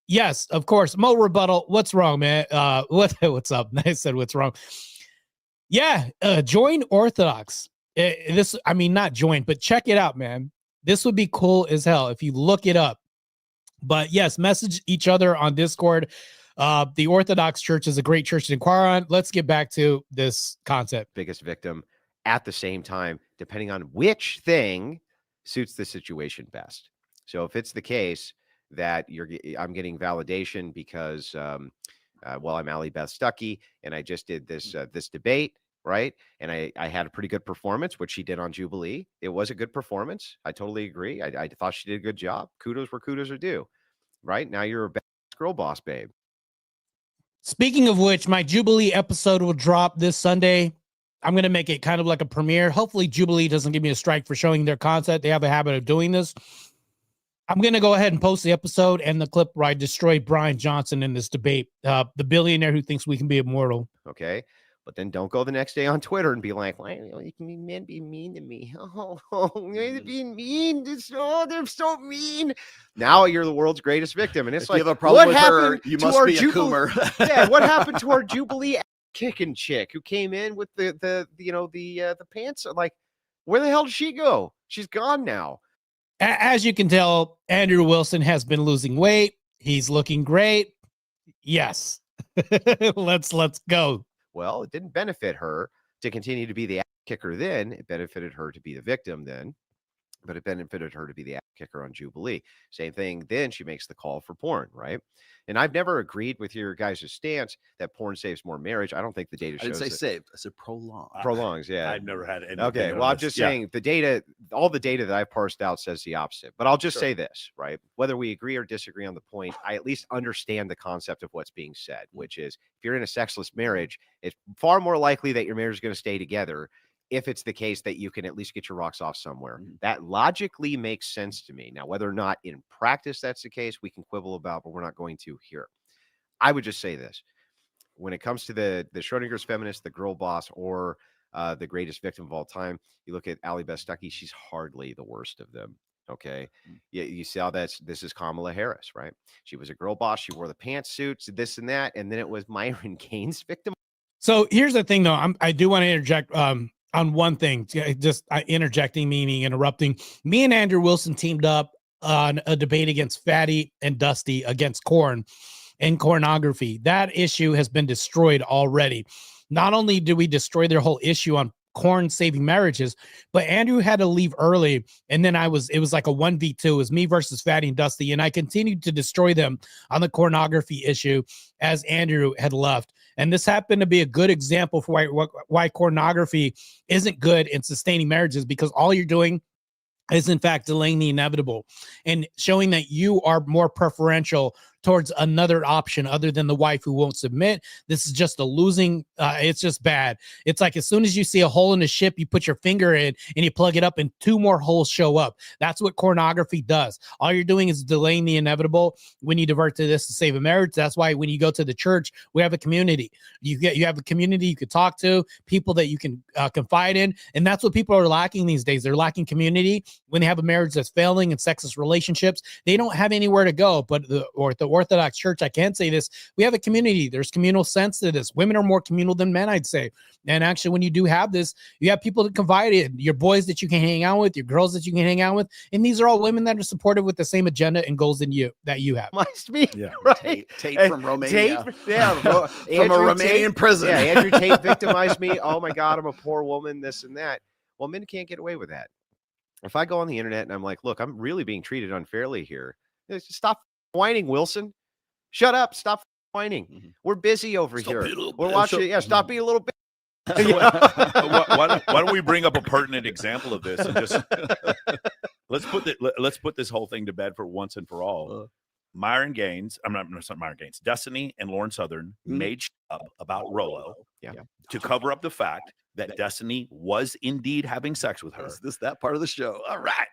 Speaker 1: Yes, of course. Mo Rebuttal. What's wrong, man? What's up? I said, what's wrong? Yeah, join Orthodox. Not join, but check it out, man. This would be cool as hell if you look it up. But yes, message each other on Discord. The Orthodox Church is a great church to inquire on. Let's get back to this concept.
Speaker 2: Biggest victim at the same time, depending on which thing suits the situation best. So if it's the case that I'm getting validation because, I'm Allie Beth Stuckey and I just did this debate, right? And I had a pretty good performance, which she did on Jubilee. It was a good performance. I totally agree. I thought she did a good job. Kudos where kudos are due, right? Now you're a girl boss, babe.
Speaker 1: Speaking of which, my Jubilee episode will drop this Sunday. I'm going to make it kind of like a premiere. Hopefully Jubilee doesn't give me a strike for showing their content. They have a habit of doing this. I'm going to go ahead and post the episode and the clip where I destroy Brian Johnson in this debate, the billionaire who thinks we can be immortal.
Speaker 2: Okay. But then don't go the next day on Twitter and be like, why can men be mean to me? Oh, they're being mean. They're so mean. Now you're the world's greatest victim. And it's
Speaker 3: If
Speaker 2: like,
Speaker 3: you have a problem
Speaker 2: what
Speaker 3: with
Speaker 2: happened
Speaker 3: her, you
Speaker 2: to
Speaker 3: must
Speaker 2: our
Speaker 3: be a
Speaker 2: Jubilee?
Speaker 3: coomer.
Speaker 2: Yeah, what happened to our Jubilee kicking chick who came in with the pants? Like, where the hell did she go? She's gone now.
Speaker 1: As you can tell, Andrew Wilson has been losing weight. He's looking great. Yes. Let's go.
Speaker 2: Well, it didn't benefit her to continue to be the kicker then. It benefited her to be the victim then, but it benefited her to be the kicker on Jubilee. Same thing. Then she makes the call for porn, right? And I've never agreed with your guys' stance that porn saves more marriage. I don't think the data
Speaker 3: I didn't
Speaker 2: shows
Speaker 3: say
Speaker 2: it
Speaker 3: saved. I said prolonged.
Speaker 2: prolongs. Yeah.
Speaker 4: I've never had any.
Speaker 2: Okay. Well, I'm just saying the data, all the data that I've parsed out says the opposite. But I'll just say this, right? Whether we agree or disagree on the point, I at least understand the concept of what's being said, which is if you're in a sexless marriage, it's far more likely that your marriage is going to stay together if it's the case that you can at least get your rocks off somewhere. That logically makes sense to me. Now, whether or not in practice that's the case, we can quibble about, but we're not going to here. I would just say this. When it comes to the Schrodinger's feminist, the girl boss, or the greatest victim of all time, you look at Allie Beth Stuckey, she's hardly the worst of them. Okay. Yeah, you see how this is Kamala Harris, right? She was a girl boss. She wore the pantsuits, this and that. And then it was Myron Gaines victim.
Speaker 1: So here's the thing, though. I do want to interject on one thing, just interjecting, meaning interrupting. Me and Andrew Wilson teamed up on a debate against Fatty and Dusty against Korn and pornography. That issue has been destroyed already. Not only did we destroy their whole issue on Korn saving marriages, but Andrew had to leave early, and then it was like a 1v2. It was me versus Fatty and Dusty, and I continued to destroy them on the pornography issue as Andrew had left. And this happened to be a good example for why pornography isn't good in sustaining marriages, because all you're doing is in fact delaying the inevitable and showing that you are more preferential towards another option other than the wife who won't submit. This is just a losing. It's just bad. It's like as soon as you see a hole in the ship, you put your finger in and you plug it up and two more holes show up. That's what pornography does. All you're doing is delaying the inevitable when you divert to this to save a marriage. That's why when you go to the church, we have a community. You have a community you can talk to, people that you can confide in. And that's what people are lacking these days. They're lacking community. When they have a marriage that's failing in sexist relationships, they don't have anywhere to go. But the Orthodox Church, I can't say this, we have a community. There's communal sense to this. Women are more communal than men, I'd say. And actually, when you do have this, you have people to confide in, your boys that you can hang out with, your girls that you can hang out with. And these are all women that are supportive with the same agenda and goals that you have.
Speaker 2: Must be,
Speaker 4: yeah.
Speaker 2: right?
Speaker 3: Tate from Romania.
Speaker 2: Yeah,
Speaker 3: from a Romanian prison.
Speaker 2: Yeah, Andrew Tate victimized me. Oh my God, I'm a poor woman, this and that. Well, men can't get away with that. If I go on the internet and I'm like, look, I'm really being treated unfairly here. Stop whining, Wilson. Shut up. Stop whining.
Speaker 3: Mm-hmm.
Speaker 2: We're busy over here. We're watching. Yeah, stop being a little bit.
Speaker 4: Why don't we bring up a pertinent example of this and just let's put this whole thing to bed for once and for all. Myron Gaines, not Myron Gaines, Destiny and Lauren Southern made up about Rollo to cover up the fact that Destiny was indeed having sex with her.
Speaker 3: Is this that part of the show? All right.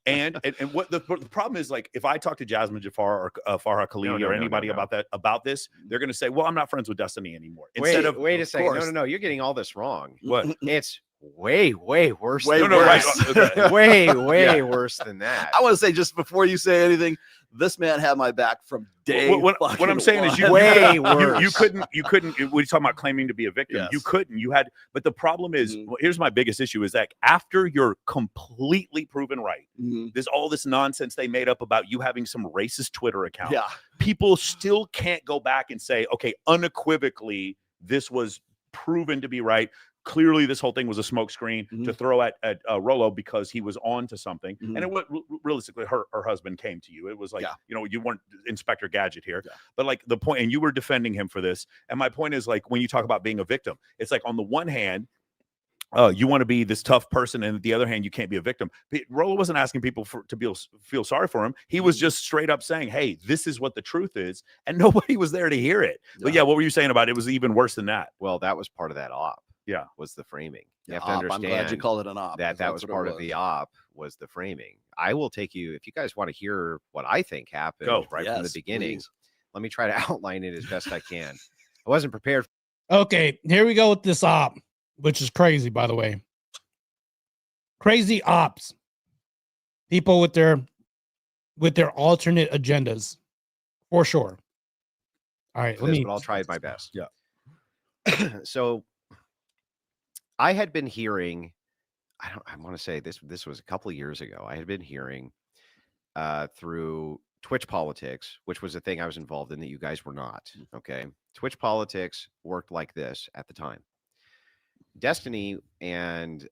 Speaker 4: and what the problem is, like, if I talk to Jasmine Jafar or Farha Khalidi or anybody about this, they're going to say, well, I'm not friends with Destiny anymore.
Speaker 2: Wait a second. No, you're getting all this wrong.
Speaker 4: What?
Speaker 2: It's way worse.
Speaker 3: Way
Speaker 2: worse than that.
Speaker 3: I want to say, just before you say anything, this man had my back from day.
Speaker 4: What I'm saying is,
Speaker 2: worse.
Speaker 4: You couldn't. We're talking about claiming to be a victim.
Speaker 3: Yes.
Speaker 4: You couldn't. You had. But the problem is, here's my biggest issue: is that after you're completely proven right, there's all this nonsense they made up about you having some racist Twitter account.
Speaker 3: Yeah,
Speaker 4: people still can't go back and say, okay, unequivocally, this was proven to be right. Clearly, this whole thing was a smokescreen to throw at Rollo because he was on to something. And it was realistically, her husband came to you. It was like, you weren't Inspector Gadget here. Yeah. But like the point, and you were defending him for this. And my point is, like, when you talk about being a victim, it's like on the one hand, you want to be this tough person, and the other hand, you can't be a victim. Rollo wasn't asking people to feel sorry for him. He was just straight up saying, hey, this is what the truth is. And nobody was there to hear it. But yeah, what were you saying about it? It was even worse than that.
Speaker 2: Well, that was part of that op.
Speaker 4: Yeah.
Speaker 2: was the framing. You
Speaker 3: Yeah,
Speaker 2: have to
Speaker 3: op. I'm glad you
Speaker 2: understand
Speaker 3: called it an op.
Speaker 2: that
Speaker 3: 'cause
Speaker 2: that
Speaker 3: that's
Speaker 2: was
Speaker 3: what it
Speaker 2: part of the op, was the framing. I will take you, if you guys want to hear what I think happened
Speaker 4: Go.
Speaker 2: right from the
Speaker 3: Yes,
Speaker 2: beginning.
Speaker 3: please.
Speaker 2: Let me try to outline it as best I can. I wasn't prepared.
Speaker 1: Okay, here we go with this op, which is crazy, by the way. Crazy ops. People with their alternate agendas, for sure. All right,
Speaker 2: for
Speaker 1: let
Speaker 2: this,
Speaker 1: me.
Speaker 2: but I'll try my best.
Speaker 4: Yeah.
Speaker 2: So I had been hearing, I want to say this was a couple of years ago. I had been hearing through Twitch politics, which was a thing I was involved in that you guys were not. Okay. Twitch politics worked like this at the time. Destiny and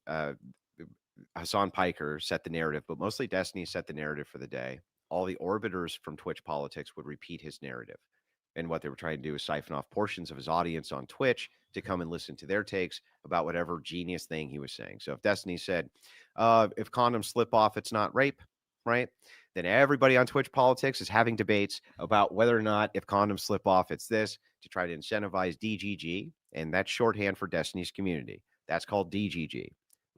Speaker 2: Hassan Piker set the narrative, but mostly Destiny set the narrative for the day. All the orbiters from Twitch politics would repeat his narrative. And what they were trying to do is siphon off portions of his audience on Twitch to come and listen to their takes about whatever genius thing he was saying. So if Destiny said, if condoms slip off, it's not rape, right? Then everybody on Twitch politics is having debates about whether or not if condoms slip off, it's this, to try to incentivize DGG. And that's shorthand for Destiny's community. That's called DGG.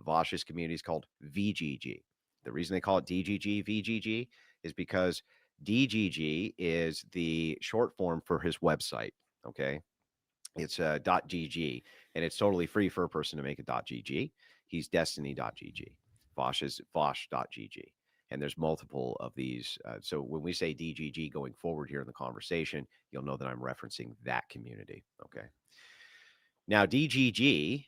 Speaker 2: Vosh's community is called VGG. The reason they call it DGG, VGG is because DGG is the short form for his website. Okay. It's .gg, and it's totally free for a person to make a .gg. He's destiny.gg. Vosh is vosh.gg. And there's multiple of these. So when we say DGG going forward here in the conversation, you'll know that I'm referencing that community. Okay. Now, DGG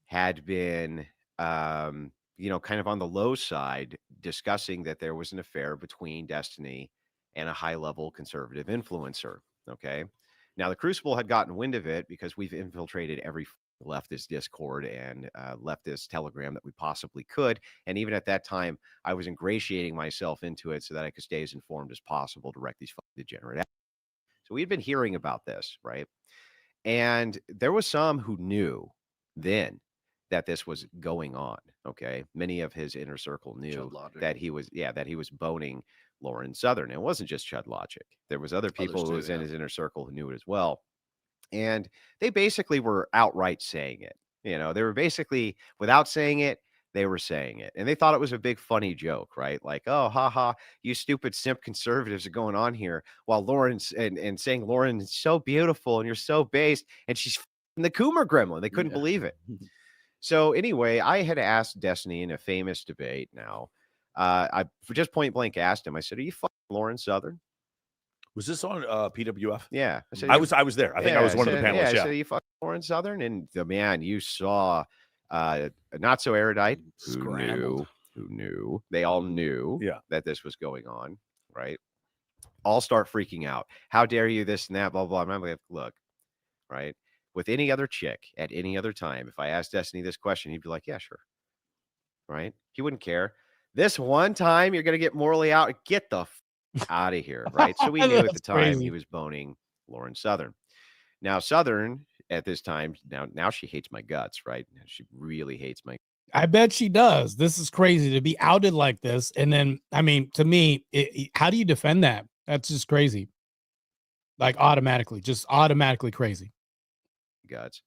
Speaker 2: had been, kind of on the low side, discussing that there was an affair between Destiny and a high-level conservative influencer. Okay. Now, the Crucible had gotten wind of it because we've infiltrated every leftist Discord and leftist Telegram that we possibly could. And even at that time, I was ingratiating myself into it so that I could stay as informed as possible to wreck these degenerate acts. So we'd been hearing about this, right? And there was some who knew then that this was going on. Okay. Many of his inner circle knew that he was boning Lauren Southern. It wasn't just Chud Logic. There was other people
Speaker 3: Others
Speaker 2: who
Speaker 3: too,
Speaker 2: was in
Speaker 3: yeah.
Speaker 2: his inner circle who knew it as well. And they basically were outright saying it. They were basically, without saying it, they were saying it. And they thought it was a big funny joke, right? Like, oh, haha, you stupid simp conservatives are going on here while Lauren's and saying Lauren is so beautiful and you're so based and she's in the Coomer gremlin. They couldn't believe it. So anyway, I had asked Destiny in a famous debate now. I just point blank asked him, I said, are you fucking Lauren Southern?
Speaker 4: Was this on PWF?
Speaker 2: Yeah. I said,
Speaker 4: I was there. I think I was one of the
Speaker 2: said,
Speaker 4: panelists.
Speaker 2: I
Speaker 4: Yeah.
Speaker 2: said, are you fucking Lauren Southern? And the man, you saw not so erudite
Speaker 3: Scrambled.
Speaker 2: who knew. They all knew
Speaker 4: Yeah.
Speaker 2: that this was going on, right? All start freaking out. How dare you, this and that, blah, blah. And I'm like, look, right? With any other chick at any other time, if I asked Destiny this question, he'd be like, yeah, sure. Right? He wouldn't care. This one time you're going to get morally out. Get the out of here, right? So we knew at the
Speaker 1: That's
Speaker 2: time
Speaker 1: crazy.
Speaker 2: he was boning Lauren Southern. Now, Southern at this time, now she hates my guts, right? She really hates my.
Speaker 1: I bet she does. This is crazy to be outed like this. And then, I mean, to me, how do you defend that? That's just crazy. Like just automatically crazy.
Speaker 2: Guts.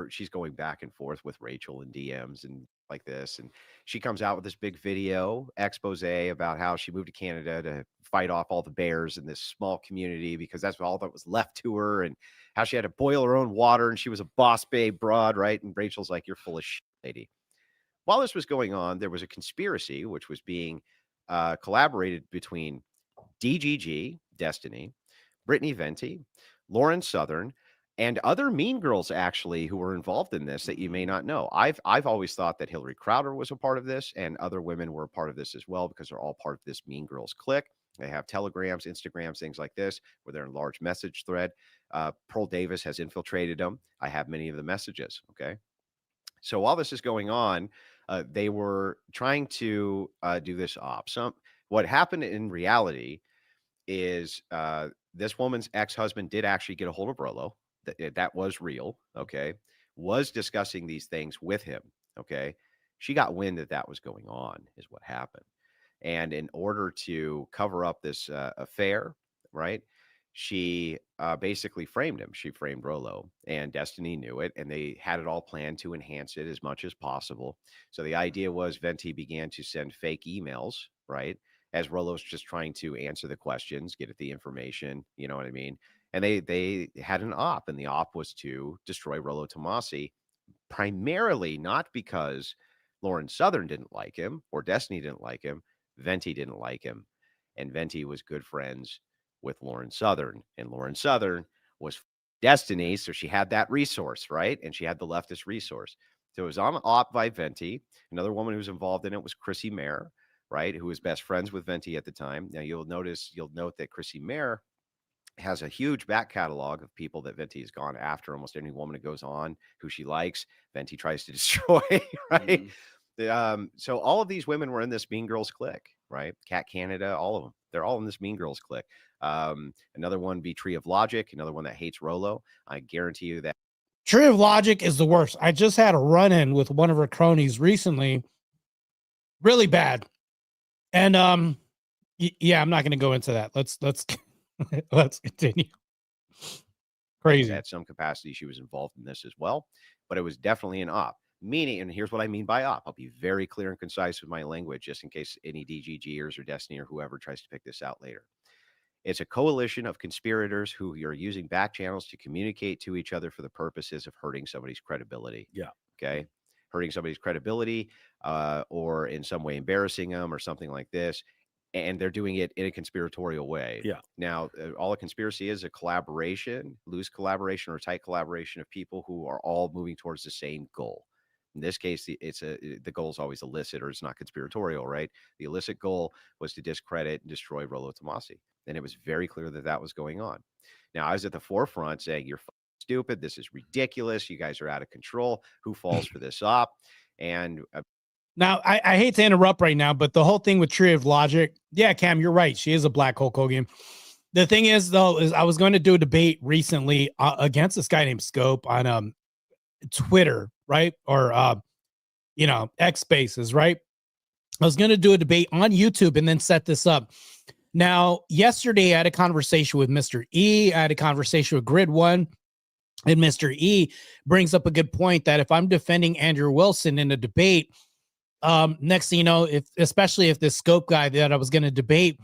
Speaker 2: She's going back and forth with Rachel in DMs and like this. And she comes out with this big video expose about how she moved to Canada to fight off all the bears in this small community because that's all that was left to her, and how she had to boil her own water and she was a boss babe broad, right? And Rachel's like, you're full of shit, lady. While this was going on, there was a conspiracy which was being collaborated between DGG, Destiny, Brittany Venti, Lauren Southern, and other Mean Girls actually who were involved in this that you may not know. I've always thought that Hillary Crowder was a part of this, and other women were a part of this as well because they're all part of this Mean Girls clique. They have telegrams, Instagrams, things like this, where they're in large message thread. Pearl Davis has infiltrated them. I have many of the messages. Okay. So while this is going on, they were trying to do this op. What happened in reality is this woman's ex-husband did actually get a hold of Rolo. That was real. Okay. Was discussing these things with him. Okay. She got wind that was going on is what happened. And in order to cover up this affair, right, she basically framed him. She framed Rollo, and Destiny knew it, and they had it all planned to enhance it as much as possible. So the idea was Venti began to send fake emails, right? As Rollo's just trying to answer the questions, get at the information, you know what I mean? And they had an op, and the op was to destroy Rollo Tomasi, primarily not because Lauren Southern didn't like him or Destiny didn't like him. Venti didn't like him. And Venti was good friends with Lauren Southern. And Lauren Southern was Destiny. So she had that resource, right? And she had the leftist resource. So it was on op by Venti. Another woman who was involved in it was Chrissy Mayer, right? Who was best friends with Venti at the time. Now you'll note that Chrissy Mayer has a huge back catalog of people that Venti has gone after. Almost any woman that goes on who she likes, Venti tries to destroy, right? So all of these women were in this Mean Girls clique, right? Cat Canada, all of them. They're all in this Mean Girls clique. Another one be Tree of Logic, another one that hates Rollo. I guarantee you that
Speaker 1: Tree of Logic is the worst. I just had a run-in with one of her cronies recently. Really bad. And yeah, I'm not going to go into that. Let's let's continue. Crazy.
Speaker 2: at some capacity she was involved in this as well, but it was definitely an op. Meaning, and here's what I mean by op. I'll be very clear and concise with my language, just in case any DGGers or Destiny or whoever tries to pick this out later. It's a coalition of conspirators who are using back channels to communicate to each other for the purposes of hurting somebody's credibility.
Speaker 4: Yeah.
Speaker 2: Okay. Hurting somebody's credibility, or in some way embarrassing them or something like this. And they're doing it in a conspiratorial way.
Speaker 4: Yeah.
Speaker 2: Now, all a conspiracy is a collaboration, loose collaboration or tight collaboration of people who are all moving towards the same goal. In this case, the goal is always illicit, or it's not conspiratorial, right? The illicit goal was to discredit and destroy Rollo Tomasi. And it was very clear that that was going on. Now, I was at the forefront saying, you're stupid. This is ridiculous. You guys are out of control. Who falls for this op? And
Speaker 1: now, I hate to interrupt right now, but the whole thing with Tree of Logic, yeah, Cam, you're right. She is a black Hulk Hogan. The thing is, though, is I was going to do a debate recently against this guy named Scope on Twitter, right? Or, X Spaces, right? I was going to do a debate on YouTube and then set this up. Now, yesterday, I had a conversation with Mr. E. I had a conversation with Grid One. And Mr. E brings up a good point that if I'm defending Andrew Wilson in a debate, next thing you know, especially if this Scope guy that I was going to debate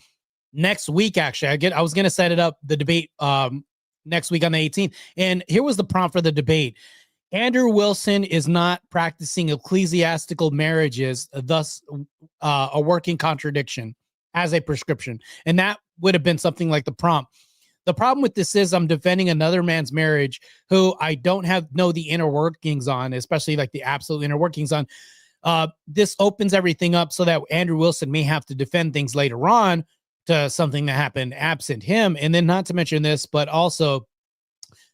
Speaker 1: next week, actually, I was going to set it up, the debate next week on the 18th. And here was the prompt for the debate. Andrew Wilson is not practicing ecclesiastical marriages, thus a working contradiction as a prescription. And that would have been something like the prompt. The problem with this is I'm defending another man's marriage who I don't know the inner workings on, especially like the absolute inner workings on. This opens everything up so that Andrew Wilson may have to defend things later on to something that happened absent him. And then not to mention this, but also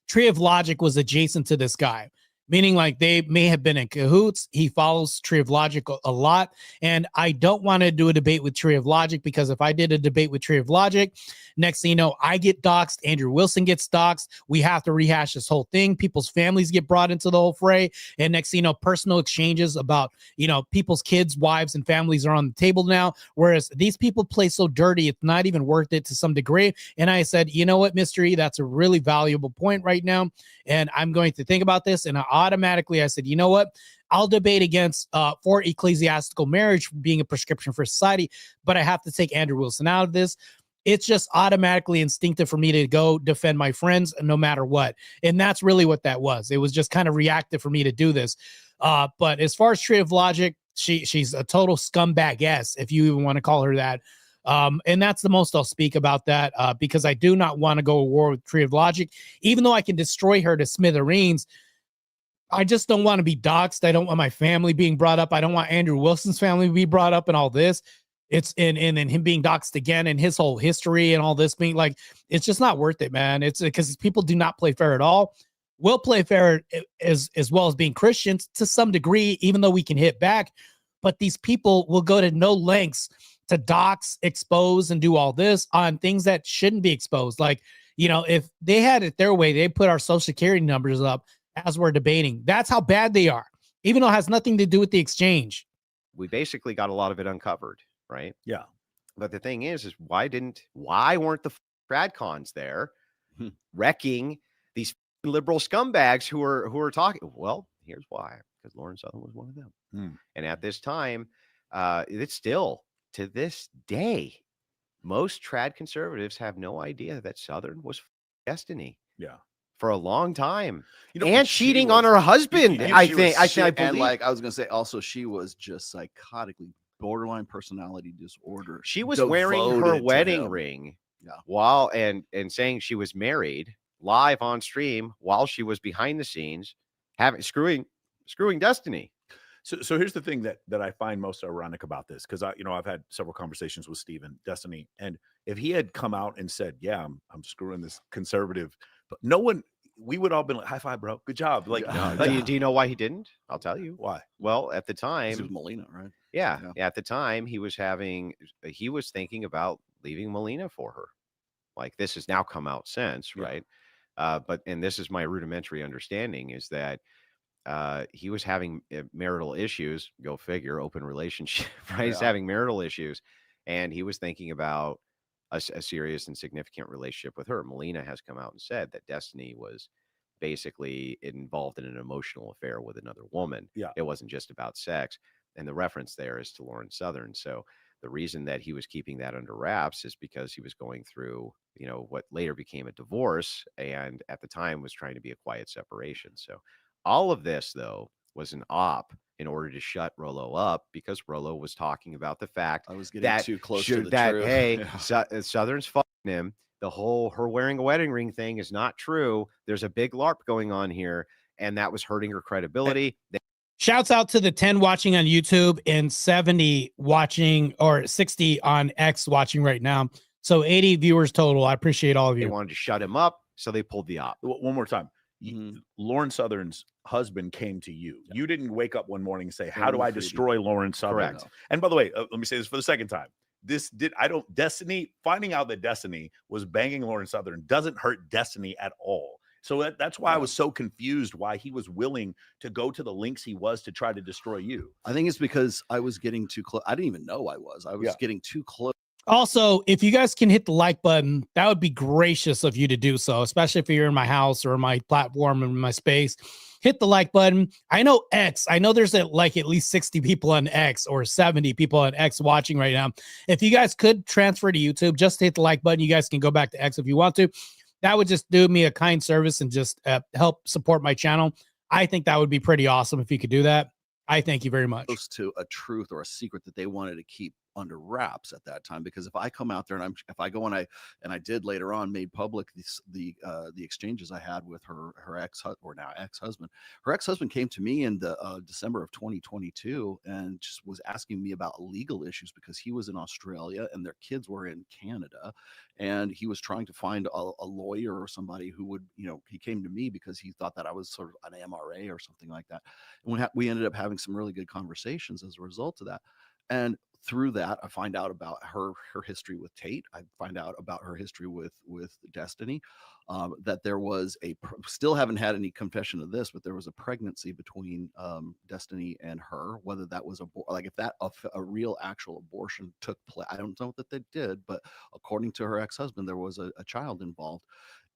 Speaker 1: Tree of Logic was adjacent to this guy, meaning like they may have been in cahoots. He follows Tree of Logic a lot. And I don't want to do a debate with Tree of Logic, because if I did a debate with Tree of Logic, next thing you know, I get doxxed, Andrew Wilson gets doxxed. We have to rehash this whole thing. People's families get brought into the whole fray. And next thing you know, personal exchanges about, people's kids, wives, and families are on the table now. Whereas these people play so dirty, it's not even worth it to some degree. And I said, you know what, Mr. E, that's a really valuable point right now. And I'm going to think about this. And automatically I said, you know what? I'll debate against for ecclesiastical marriage being a prescription for society, but I have to take Andrew Wilson out of this. It's just automatically instinctive for me to go defend my friends no matter what. And that's really what that was. It was just kind of reactive for me to do this. But as far as Tree of Logic, she's a total scumbag, if you even want to call her that. And that's the most I'll speak about that, because I do not want to go to war with Tree of Logic, even though I can destroy her to smithereens. I just don't want to be doxxed. I don't want my family being brought up. I don't want Andrew Wilson's family to be brought up and all this. It's and him being doxxed again and his whole history and all this being like, it's just not worth it, man. It's because people do not play fair at all. We'll play fair as well as being Christians to some degree, even though we can hit back. But these people will go to no lengths to dox, expose, and do all this on things that shouldn't be exposed. Like, if they had it their way, they put our social security numbers up as we're debating. That's how bad they are, even though it has nothing to do with the exchange.
Speaker 2: We basically got a lot of it uncovered, right?
Speaker 4: Yeah.
Speaker 2: But the thing is why weren't the TradCons there wrecking these liberal scumbags who are talking. Well, here's why, because Lauren Southern was one of them. And at this time, it's still to this day, most trad conservatives have no idea that Southern was Destiny.
Speaker 4: Yeah.
Speaker 2: For a long time,
Speaker 3: and
Speaker 2: cheating on her husband. I
Speaker 3: believe,
Speaker 2: and
Speaker 3: like I was gonna say, also she was just psychotically borderline personality disorder.
Speaker 2: She was wearing her wedding ring, while and saying she was married live on stream while she was behind the scenes, screwing Destiny.
Speaker 4: So here's the thing that I find most ironic about this, because I've had several conversations with Steven Destiny, and if he had come out and said, "Yeah, I'm screwing this conservative," but no one, we would all been like, "High five, bro, good job." Like,
Speaker 2: do you know why he didn't? I'll tell you
Speaker 4: why.
Speaker 2: Well, at the time,
Speaker 3: it was Melina, right?
Speaker 2: Yeah, at the time he was thinking about leaving Melina for her. Like, this has now come out since, right? And this is my rudimentary understanding, is that he was having marital issues. Go figure, open relationship, right? He's having marital issues, and he was thinking about a serious and significant relationship with her. Melina has come out and said that Destiny was basically involved in an emotional affair with another woman. It wasn't just about sex. And the reference there is to Lauren Southern. So the reason that he was keeping that under wraps is because he was going through, what later became a divorce, and at the time was trying to be a quiet separation. So all of this, though, was an op in order to shut Rollo up, because Rollo was talking about the fact
Speaker 3: I was getting too close to the truth.
Speaker 2: Hey, Southern's fucking him. The whole her wearing a wedding ring thing is not true. There's a big LARP going on here, and that was hurting her credibility.
Speaker 1: Shouts out to the 10 watching on YouTube and 70 watching, or 60 on X watching right now. So 80 viewers total. I appreciate all of you.
Speaker 2: They wanted to shut him up, so they pulled the op.
Speaker 4: One more time. Lauren Southern's husband came to you. You didn't wake up one morning and say, "How do I destroy Lauren Southern?"
Speaker 2: Correct.
Speaker 4: And by the way, let me say this for the second time. Destiny, finding out that Destiny was banging Lauren Southern doesn't hurt Destiny at all. So that's why I was so confused why he was willing to go to the lengths he was to try to destroy you.
Speaker 3: I think it's because I was getting too close. I didn't even know I was getting too close.
Speaker 1: Also, if you guys can hit the like button, that would be gracious of you to do so, especially if you're in my house or my platform and my space. Hit the like button. I know there's at least 60 people on X, or 70 people on X watching right now. If you guys could transfer to YouTube, just hit the like button. You guys can go back to X if you want to. That would just do me a kind service and just help support my channel. I think that would be pretty awesome if you could do that. I thank you very much.
Speaker 3: Close to a truth or a secret that they wanted to keep under wraps at that time, because if I come out there and if I go and I did later on made public the exchanges I had with her ex-husband. Her ex-husband came to me in the December of 2022 and just was asking me about legal issues, because he was in Australia and their kids were in Canada, and he was trying to find a lawyer or somebody who would, he came to me because he thought that I was sort of an MRA or something like that. And we ended up having some really good conversations as a result of that. And through that, I find out about her history with Tate. I find out about her history with Destiny, that there was still haven't had any confession of this, but there was a pregnancy between Destiny and her. Whether that was if that a real actual abortion took place, I don't know that they did, but according to her ex-husband, there was a child involved.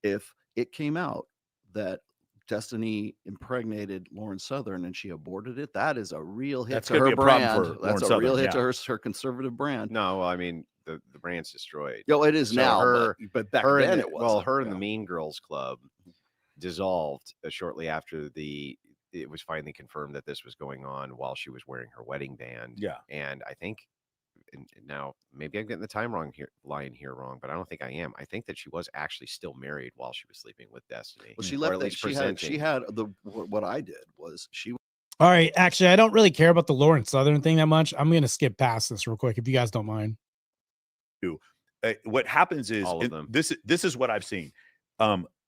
Speaker 3: If it came out that Destiny impregnated Lauren Southern and she aborted it, that is a real hit to her brand. That's a real hit to her conservative brand.
Speaker 2: No, I mean, the brand's destroyed.
Speaker 3: It is now, but back then it was.
Speaker 2: Well, her and the Mean Girls Club dissolved shortly after it was finally confirmed that this was going on while she was wearing her wedding band.
Speaker 4: Yeah.
Speaker 2: And I think, and now maybe I'm getting the timeline here wrong, but I don't think I am. I think that she was actually still married while she was sleeping with Destiny.
Speaker 3: Well, she left that. She had what I did was she.
Speaker 1: All right. Actually, I don't really care about the Lauren Southern thing that much. I'm going to skip past this real quick if you guys don't mind.
Speaker 4: What happens is
Speaker 2: all of them.
Speaker 4: This is what I've seen.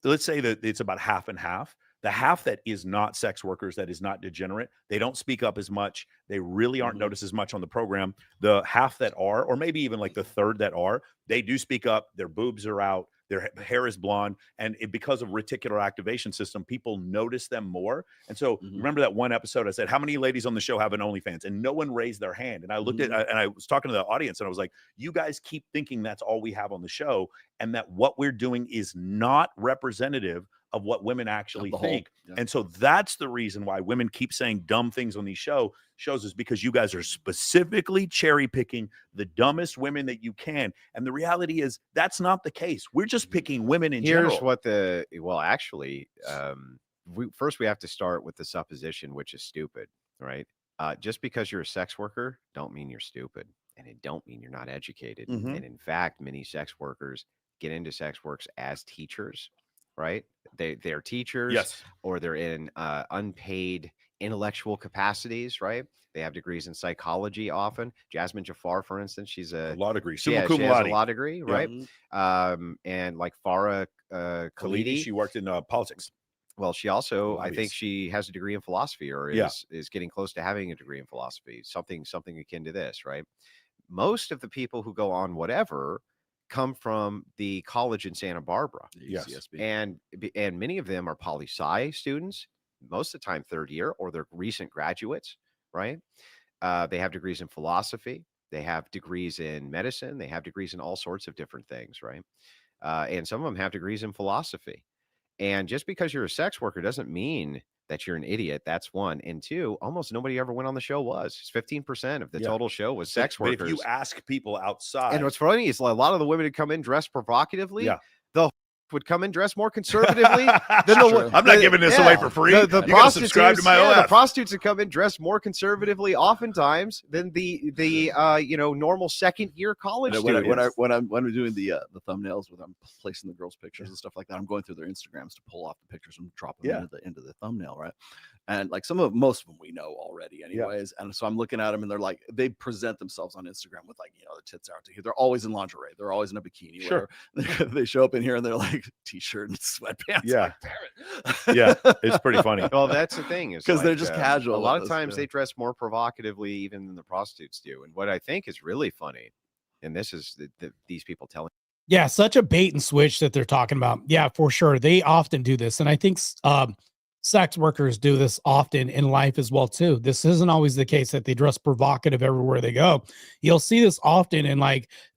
Speaker 4: Let's say that it's about half and half. The half that is not sex workers, that is not degenerate, they don't speak up as much. They really aren't noticed as much on the program. The half that are, or maybe even like the third that are, they do speak up. Their boobs are out. their hair is blonde, and because of reticular activation system, people notice them more. And so remember that one episode I said, how many ladies on the show have an OnlyFans? And no one raised their hand. And I looked at, and I was talking to the audience, and I was like, you guys keep thinking that's all we have on the show, and that what we're doing is not representative of what women actually think. And so that's the reason why women keep saying dumb things on these shows is because you guys are specifically cherry picking the dumbest women that you can. And the reality is that's not the case. We're just picking women in general.
Speaker 2: Here's what actually, we have to start with the supposition, which is stupid, right? Just because you're a sex worker, don't mean you're stupid. And it don't mean you're not educated. And in fact, many sex workers get into sex works as teachers, right? They're teachers, or they're in unpaid intellectual capacities, right? They have degrees in psychology often. Jasmine Jafar, for instance, she's a
Speaker 4: law degree,
Speaker 2: she has a law degree, right? And like Farah Khalidi,
Speaker 4: she worked in politics.
Speaker 2: Well, she also, I think she has a degree in philosophy, or is getting close to having a degree in philosophy, something akin to this, right? Most of the people who go on whatever come from the college in Santa Barbara. And many of them are poli-sci students, most of the time third year, or they're recent graduates, right? They have degrees in philosophy. They have degrees in medicine. They have degrees in all sorts of different things, right? And some of them have degrees in philosophy. And just because you're a sex worker doesn't mean that you're an idiot. That's one. And two, almost nobody ever went on the show was. 15% of the total show was sex workers.
Speaker 4: But if you ask people outside.
Speaker 2: And what's funny is a lot of the women who come in dressed provocatively, the would come in dressed more conservatively than
Speaker 4: I'm not giving this away for free.
Speaker 2: The prostitutes, subscribe to my the prostitutes that come in dressed more conservatively oftentimes than the normal second year college students.
Speaker 3: When I'm doing the thumbnails, when I'm placing the girls' pictures and stuff like that, I'm going through their Instagrams to pull off the pictures and drop them into the thumbnail, right? And like most of them we know already anyways. And so I'm looking at them and they're like, they present themselves on Instagram with like, their tits out to here. They're always in lingerie. They're always in a bikini.
Speaker 4: Sure.
Speaker 3: They show up in here and they're like t-shirt and sweatpants.
Speaker 4: Yeah. It's pretty funny.
Speaker 2: Well, that's the thing is
Speaker 3: because they're just casual.
Speaker 2: A lot of times they dress more provocatively even than the prostitutes do. And what I think is really funny, and this is these people telling.
Speaker 1: Yeah, such a bait and switch that they're talking about. Yeah, for sure. They often do this. And I think sex workers do this often in life as well, too. This isn't always the case that they dress provocative everywhere they go. You'll see this often in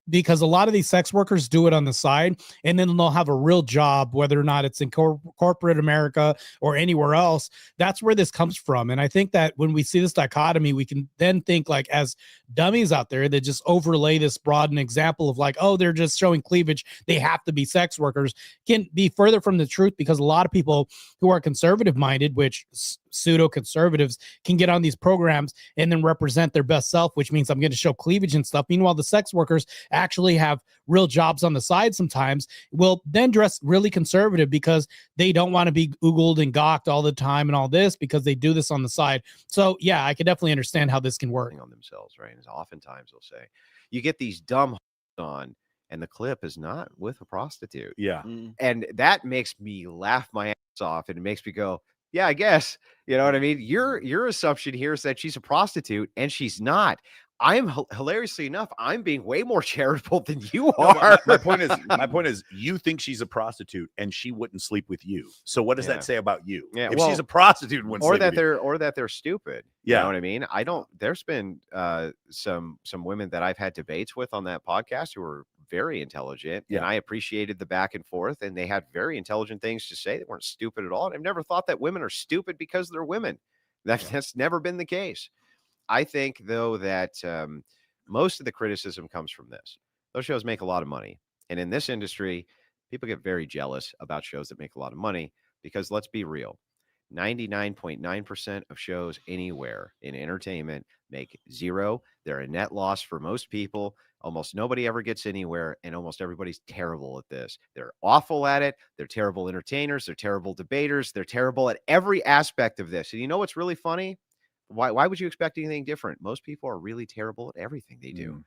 Speaker 1: because a lot of these sex workers do it on the side, and then they'll have a real job, whether or not it's in corporate America or anywhere else. That's where this comes from. And I think that when we see this dichotomy, we can then think as dummies out there that just overlay this broad example of they're just showing cleavage, they have to be sex workers, can be further from the truth, because a lot of people who are conservative minded, which pseudo conservatives, can get on these programs and then represent their best self, which means I'm going to show cleavage and stuff. Meanwhile, the sex workers actually have real jobs on the side sometimes, will then dress really conservative because they don't want to be oogled and gawked all the time and all this, because they do this on the side. So yeah, I can definitely understand how this can work
Speaker 2: on themselves, right? And oftentimes they'll say, you get these dumb on, and the clip is not with a prostitute.
Speaker 4: Yeah.
Speaker 2: And that makes me laugh my ass off, and it makes me go, yeah, I guess, you know what I mean? Your assumption here is that she's a prostitute, and she's not. I'm hilariously enough, I'm being way more charitable than you are.
Speaker 4: My point is, you think she's a prostitute, and she wouldn't sleep with you. So what does that say about you?
Speaker 2: Yeah,
Speaker 4: if she's a prostitute, wouldn't
Speaker 2: or
Speaker 4: sleep
Speaker 2: that
Speaker 4: with
Speaker 2: they're
Speaker 4: you.
Speaker 2: or that they're stupid. You know what I mean? There's been some women that I've had debates with on that podcast who were very intelligent, and I appreciated the back and forth, and they had very intelligent things to say. They weren't stupid at all. And I've never thought that women are stupid because they're women. That's never been the case. I think, though, that most of the criticism comes from this. Those shows make a lot of money. And in this industry, people get very jealous about shows that make a lot of money because, let's be real, 99.9% of shows anywhere in entertainment make zero. They're a net loss for most people. Almost nobody ever gets anywhere, and almost everybody's terrible at this. They're awful at it. They're terrible entertainers. They're terrible debaters. They're terrible at every aspect of this. And you know what's really funny? Why would you expect anything different? Most people are really terrible at everything they do,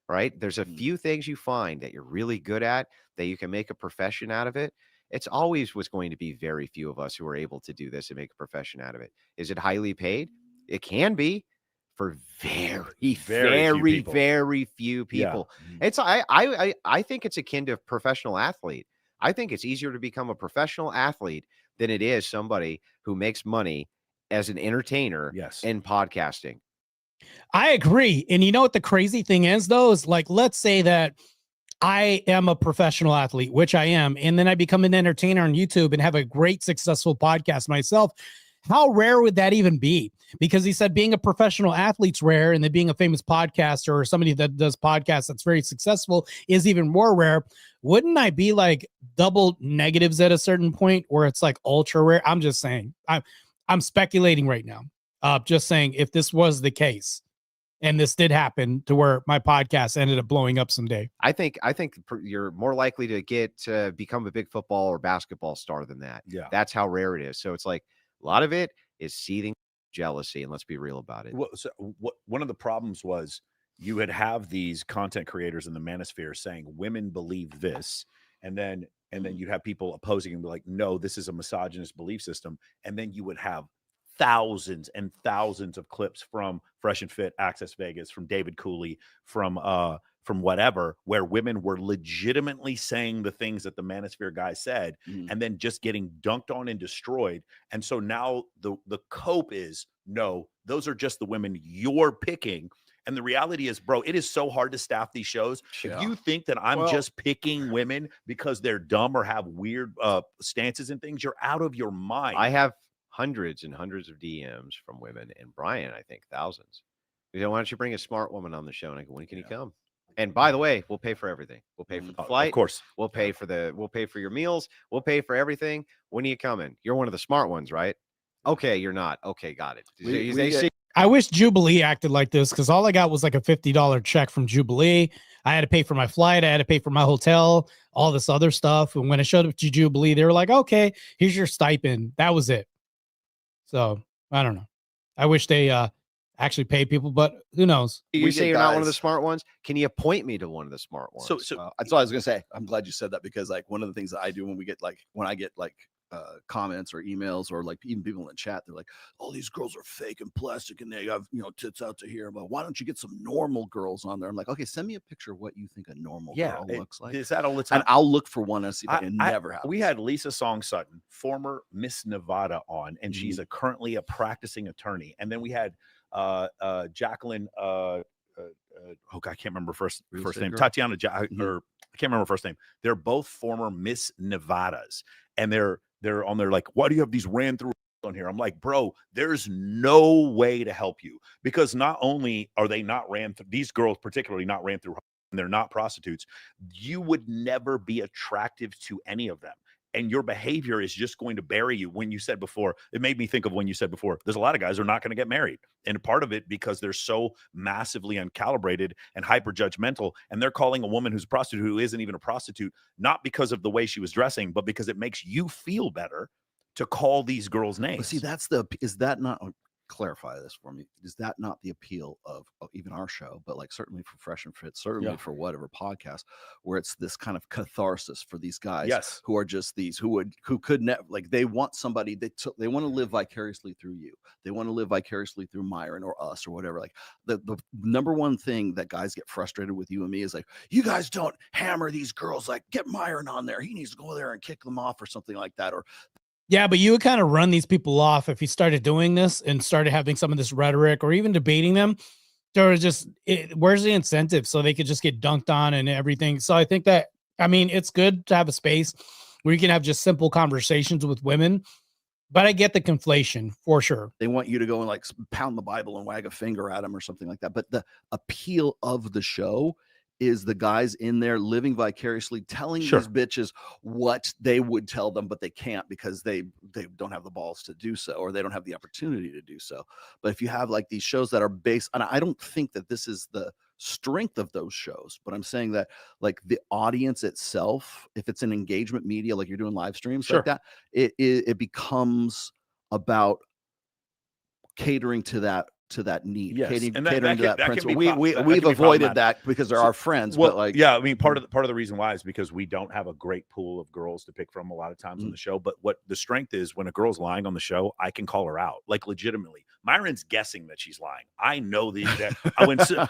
Speaker 2: right? There's a few things you find that you're really good at, that you can make a profession out of it. It's always was going to be very few of us who are able to do this and make a profession out of it. Is it highly paid? It can be for very few people.
Speaker 4: Yeah.
Speaker 2: It's I think it's akin to a professional athlete. I think it's easier to become a professional athlete than it is somebody who makes money as an entertainer
Speaker 4: Yes.
Speaker 2: in podcasting.
Speaker 1: I agree. And you know what the crazy thing is, though, is like, let's say that I am a professional athlete, which I am, and then I become an entertainer on YouTube and have a great, successful podcast myself. How rare would that even be? Because he said being a professional athlete's rare, and then being a famous podcaster or somebody that does podcasts that's very successful is even more rare. Wouldn't I be like double negatives at a certain point where it's like ultra rare? I'm just saying. I'm speculating right now. Just saying, if this was the case, and this did happen to where my podcast ended up blowing up someday.
Speaker 2: I think you're more likely to get to become a big football or basketball star than that.
Speaker 4: Yeah.
Speaker 2: That's how rare it is. So it's like a lot of it is seething jealousy, and let's be real about it.
Speaker 4: Well, so one of the problems was you would have these content creators in the manosphere saying women believe this, and then you'd have people opposing and be like, no, this is a misogynist belief system. And then you would have thousands and thousands of clips from Fresh and Fit, Access Vegas, from David Cooley, from whatever, where women were legitimately saying the things that the manosphere guy said, and then just getting dunked on and destroyed. And so now the cope is, no, those are just the women you're picking. And the reality is, bro, it is so hard to staff these shows.
Speaker 3: Yeah.
Speaker 4: If you think that I'm just picking women because they're dumb or have weird stances and things, you're out of your mind.
Speaker 2: I have hundreds and hundreds of DMs from women, and Brian, I think thousands. You know, why don't you bring a smart woman on the show? And I go, when can you come? And by the way, we'll pay for everything. We'll pay for the flight.
Speaker 4: Of course.
Speaker 2: We'll pay for your meals. We'll pay for everything. When are you coming? You're one of the smart ones, right? Okay, you're not. Okay, got it.
Speaker 1: I wish Jubilee acted like this, because all I got was like a $50 check from Jubilee. I had to pay for my flight. I had to pay for my hotel, all this other stuff. And when I showed up to Jubilee, they were like, okay, here's your stipend. That was it. So I don't know. I wish they actually pay people, but who knows?
Speaker 2: We say you're not one of the smart ones. Can you point me to one of the smart ones?
Speaker 3: So that's what I was gonna say. I'm glad you said that, because like one of the things that I do when I get comments or emails, or like even people in the chat, they're like, oh, these girls are fake and plastic and they have, tits out to here, but why don't you get some normal girls on there? I'm like, okay, send me a picture of what you think a normal girl looks like.
Speaker 4: Is that all the time?
Speaker 3: And I'll look for one and see if I can never have.
Speaker 4: We had Lisa Song Sutton, former Miss Nevada, on, and she's currently a practicing attorney. And then we had Jacqueline I can't remember first name.
Speaker 3: Girl?
Speaker 4: Tatiana, or I can't remember her first name. They're both former Miss Nevadas, and they're on there like, why do you have these ran through on here? I'm like, bro, there's no way to help you, because not only are they not ran through, these girls particularly not ran through, and they're not prostitutes, you would never be attractive to any of them. And your behavior is just going to bury you. When you said before, it made me think of when you said before, there's a lot of guys who are not going to get married. And part of it because they're so massively uncalibrated and hyper judgmental. And they're calling a woman who's a prostitute who isn't even a prostitute, not because of the way she was dressing, but because it makes you feel better to call these girls names.
Speaker 3: But see, is that not, clarify this for me, is that not the appeal of even our show, but like certainly for Fresh and Fit, certainly for whatever podcast, where it's this kind of catharsis for these guys who are just these who could never, like, they want somebody, they want to live vicariously through you, they want to live vicariously through Myron or us or whatever. Like the number one thing that guys get frustrated with you and me is like, you guys don't hammer these girls, like, get Myron on there, he needs to go there and kick them off or something like that. Or
Speaker 1: yeah, but you would kind of run these people off if you started doing this and started having some of this rhetoric or even debating them. There was just, where's the incentive? So they could just get dunked on and everything. So I think that, I mean, it's good to have a space where you can have just simple conversations with women, but I get the conflation for sure.
Speaker 3: They want you to go and like pound the Bible and wag a finger at them or something like that. But the appeal of the show is the guys in there living vicariously, telling these bitches what they would tell them, but they can't because they don't have the balls to do so, or they don't have the opportunity to do so. But if you have like these shows that are based, and I don't think that this is the strength of those shows, but I'm saying that like the audience itself, if it's an engagement media, like you're doing live streams like that, it becomes about catering to that need, catering to that principle. We've avoided that because they're our friends.
Speaker 4: Well,
Speaker 3: but like,
Speaker 4: yeah, I mean, part of the reason why is because we don't have a great pool of girls to pick from a lot of times on the show. But what the strength is, when a girl's lying on the show, I can call her out, like legitimately. Myron's guessing that she's lying. I know the exact.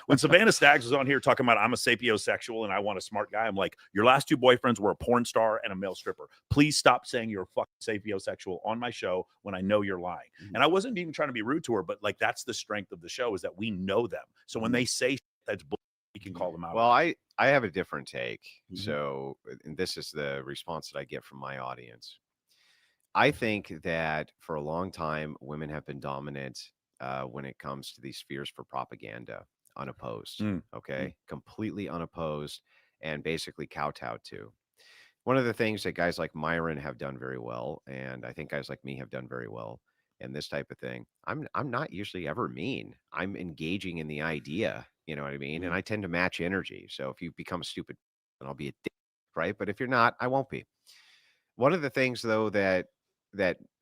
Speaker 4: When Savannah Staggs was on here talking about I'm a sapiosexual and I want a smart guy, I'm like, your last 2 boyfriends were a porn star and a male stripper. Please stop saying you're a fucking sapiosexual on my show when I know you're lying. And I wasn't even trying to be rude to her, but like that's the strength of the show is that we know them. So when they say that's bullshit, we can call them out.
Speaker 2: Well, I have a different take. So, and this is the response that I get from my audience. I think that for a long time, women have been dominant when it comes to these spheres for propaganda, unopposed. Okay, completely unopposed, and basically kowtowed to. One of the things that guys like Myron have done very well, and I think guys like me have done very well in this type of thing. I'm not usually ever mean. I'm engaging in the idea. You know what I mean? And I tend to match energy. So if you become a stupid, then I'll be a dick, right? But if you're not, I won't be. One of the things though that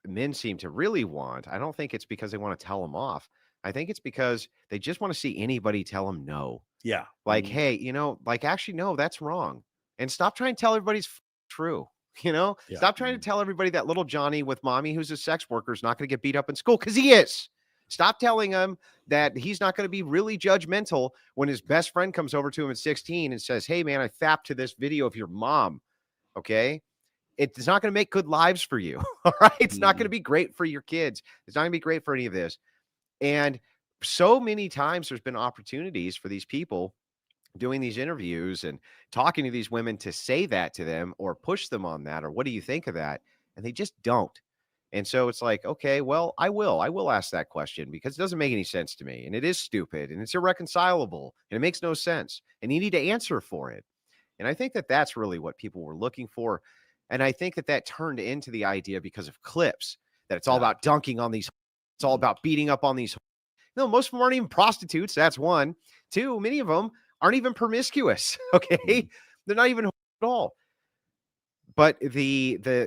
Speaker 2: men seem to really want, I don't think it's because they want to tell them off. I think it's because they just want to see anybody tell them no.
Speaker 4: Yeah.
Speaker 2: Like, hey, like actually, no, that's wrong. And stop trying to tell everybody's true. Stop trying to tell everybody that little Johnny with mommy who's a sex worker is not going to get beat up in school, because he is. Stop telling him that he's not going to be really judgmental when his best friend comes over to him at 16 and says, hey, man, I fapped to this video of your mom. Okay. It's not going to make good lives for you. All right. It's not going to be great for your kids. It's not going to be great for any of this. And so many times there's been opportunities for these people doing these interviews and talking to these women to say that to them or push them on that, or what do you think of that? And they just don't. And so it's like, okay, well, I will ask that question because it doesn't make any sense to me. And it is stupid and it's irreconcilable and it makes no sense. And you need to answer for it. And I think that that's really what people were looking for. And I think that that turned into the idea because of clips, that it's all about dunking on these. It's all about beating up on these. No, most of them aren't even prostitutes. That's one. Two, many of them aren't even promiscuous. Okay. They're not even at all. But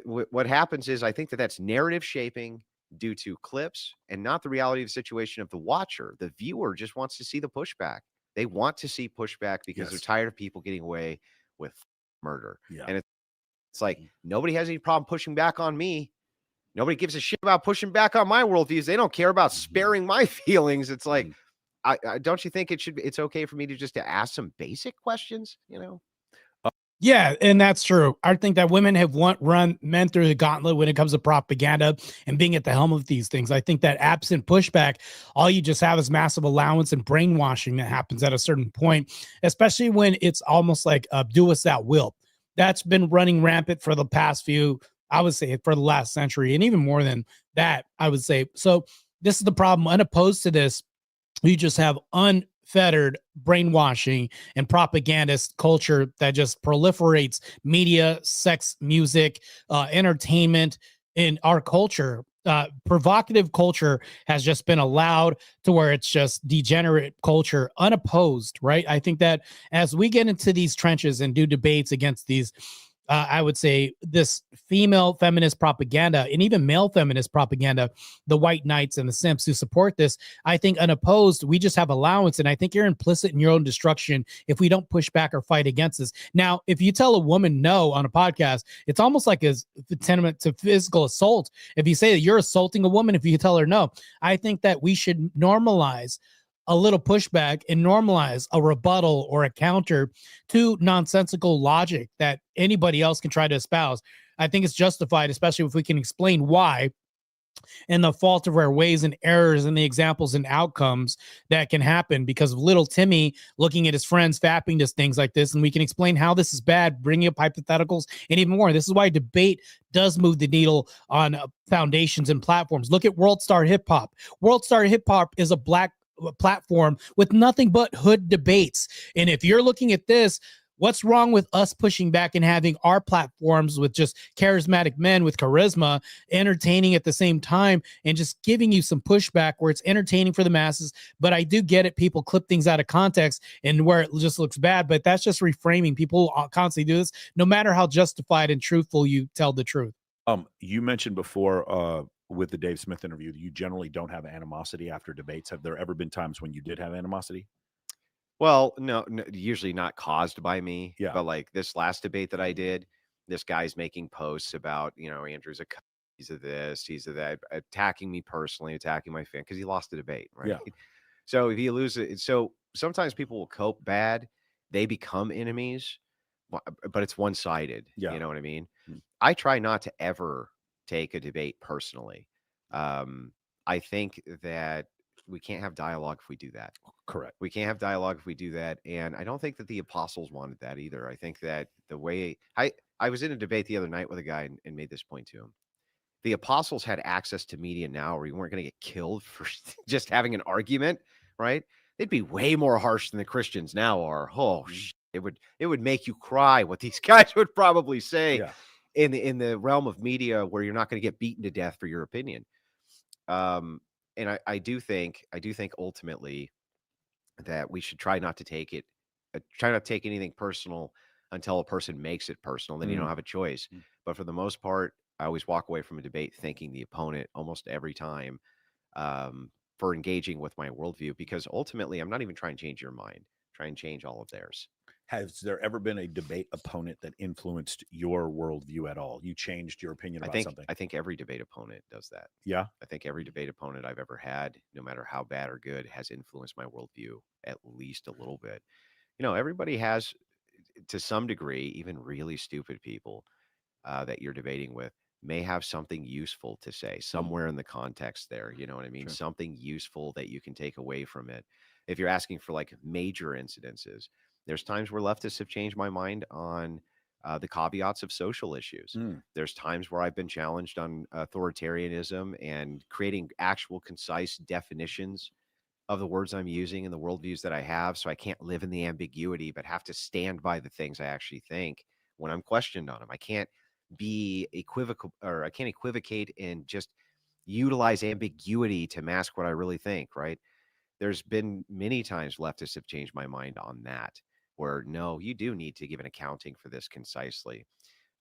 Speaker 2: what happens is I think that that's narrative shaping due to clips and not the reality of the situation of the watcher. The viewer just wants to see the pushback. They want to see pushback because they're tired of people getting away with murder. Yeah. And it's like, nobody has any problem pushing back on me. Nobody gives a shit about pushing back on my worldviews. They don't care about sparing my feelings. It's like, I don't you think it's okay for me to ask some basic questions,
Speaker 1: Yeah, and that's true. I think that women have run men through the gauntlet when it comes to propaganda and being at the helm of these things. I think that absent pushback, all you just have is massive allowance and brainwashing that happens at a certain point, especially when it's almost like do as thou wilt. That's been running rampant for the past few, I would say, for the last century, and even more than that, I would say. So this is the problem. Unopposed to this, you just have unfettered brainwashing and propagandist culture that just proliferates media, sex, music, entertainment in our culture. Provocative culture has just been allowed to where it's just degenerate culture, unopposed, right? I think that as we get into these trenches and do debates against these, I would say this female feminist propaganda and even male feminist propaganda, the white knights and the simps who support this, I think unopposed, we just have allowance. And I think you're implicit in your own destruction if we don't push back or fight against this. Now, if you tell a woman no on a podcast, it's almost like a tenement to physical assault. If you say that you're assaulting a woman, if you tell her no, I think that we should normalize a little pushback and normalize a rebuttal or a counter to nonsensical logic that anybody else can try to espouse. I think it's justified, especially if we can explain why and the fault of our ways and errors and the examples and outcomes that can happen because of little Timmy looking at his friends fapping to things like this. And we can explain how this is bad, bringing up hypotheticals and even more. This is why debate does move the needle on foundations and platforms. Look at World Star Hip Hop. World Star Hip Hop is a black platform with nothing but hood debates. And if you're looking at this, what's wrong with us pushing back and having our platforms with just charismatic men with charisma, entertaining at the same time, and just giving you some pushback where it's entertaining for the masses? But I do get it. People clip things out of context and where it just looks bad, but that's just reframing. People constantly do this, no matter how justified and truthful you tell the truth.
Speaker 4: You mentioned before, with the Dave Smith interview, you generally don't have animosity after debates. Have there ever been times when you did have animosity?
Speaker 2: Well, no, usually not caused by me.
Speaker 4: Yeah.
Speaker 2: But like this last debate that I did, this guy's making posts about, Andrew's a he's a this, he's a that, attacking me personally, attacking my fan because he lost the debate, right?
Speaker 4: Yeah.
Speaker 2: So if you lose it, so sometimes people will cope bad, they become enemies, but it's one sided.
Speaker 4: Yeah.
Speaker 2: You know what I mean?
Speaker 4: Mm.
Speaker 2: I try not to ever take a debate personally. I think that we can't have dialogue if we do that.
Speaker 4: Correct.
Speaker 2: We can't have dialogue if we do that. And I don't think that the apostles wanted that either. I think that the way I was in a debate the other night with a guy and made this point to him. The apostles had access to media now where you weren't going to get killed for just having an argument, right? They'd be way more harsh than the Christians now are. Oh, it would make you cry what these guys would probably say
Speaker 4: Yeah.
Speaker 2: in the realm of media where you're not going to get beaten to death for your opinion. And I do think ultimately that we should try not to take it, try not to take anything personal until a person makes it personal. Then you don't have a choice. But for the most part, I always walk away from a debate thanking the opponent almost every time for engaging with my worldview, because ultimately I'm not even trying to change your mind, try and change all of theirs.
Speaker 4: Has there ever been a debate opponent that influenced your worldview at all? You changed your opinion about something?
Speaker 2: I think every debate opponent does that.
Speaker 4: Yeah.
Speaker 2: I think every debate opponent I've ever had, no matter how bad or good, has influenced my worldview at least a little bit. You know, everybody has, to some degree, even really stupid people that you're debating with may have something useful to say somewhere in the context there. You know what I mean?
Speaker 4: Sure.
Speaker 2: Something useful that you can take away from it. If you're asking for like major incidences, there's times where leftists have changed my mind on the caveats of social issues. There's times where I've been challenged on authoritarianism and creating actual concise definitions of the words I'm using and the worldviews that I have. So I can't live in the ambiguity, but have to stand by the things I actually think when I'm questioned on them. I can't be equivocal, or I can't equivocate and just utilize ambiguity to mask what I really think, right? There's been many times leftists have changed my mind on that, where no, you do need to give an accounting for this concisely.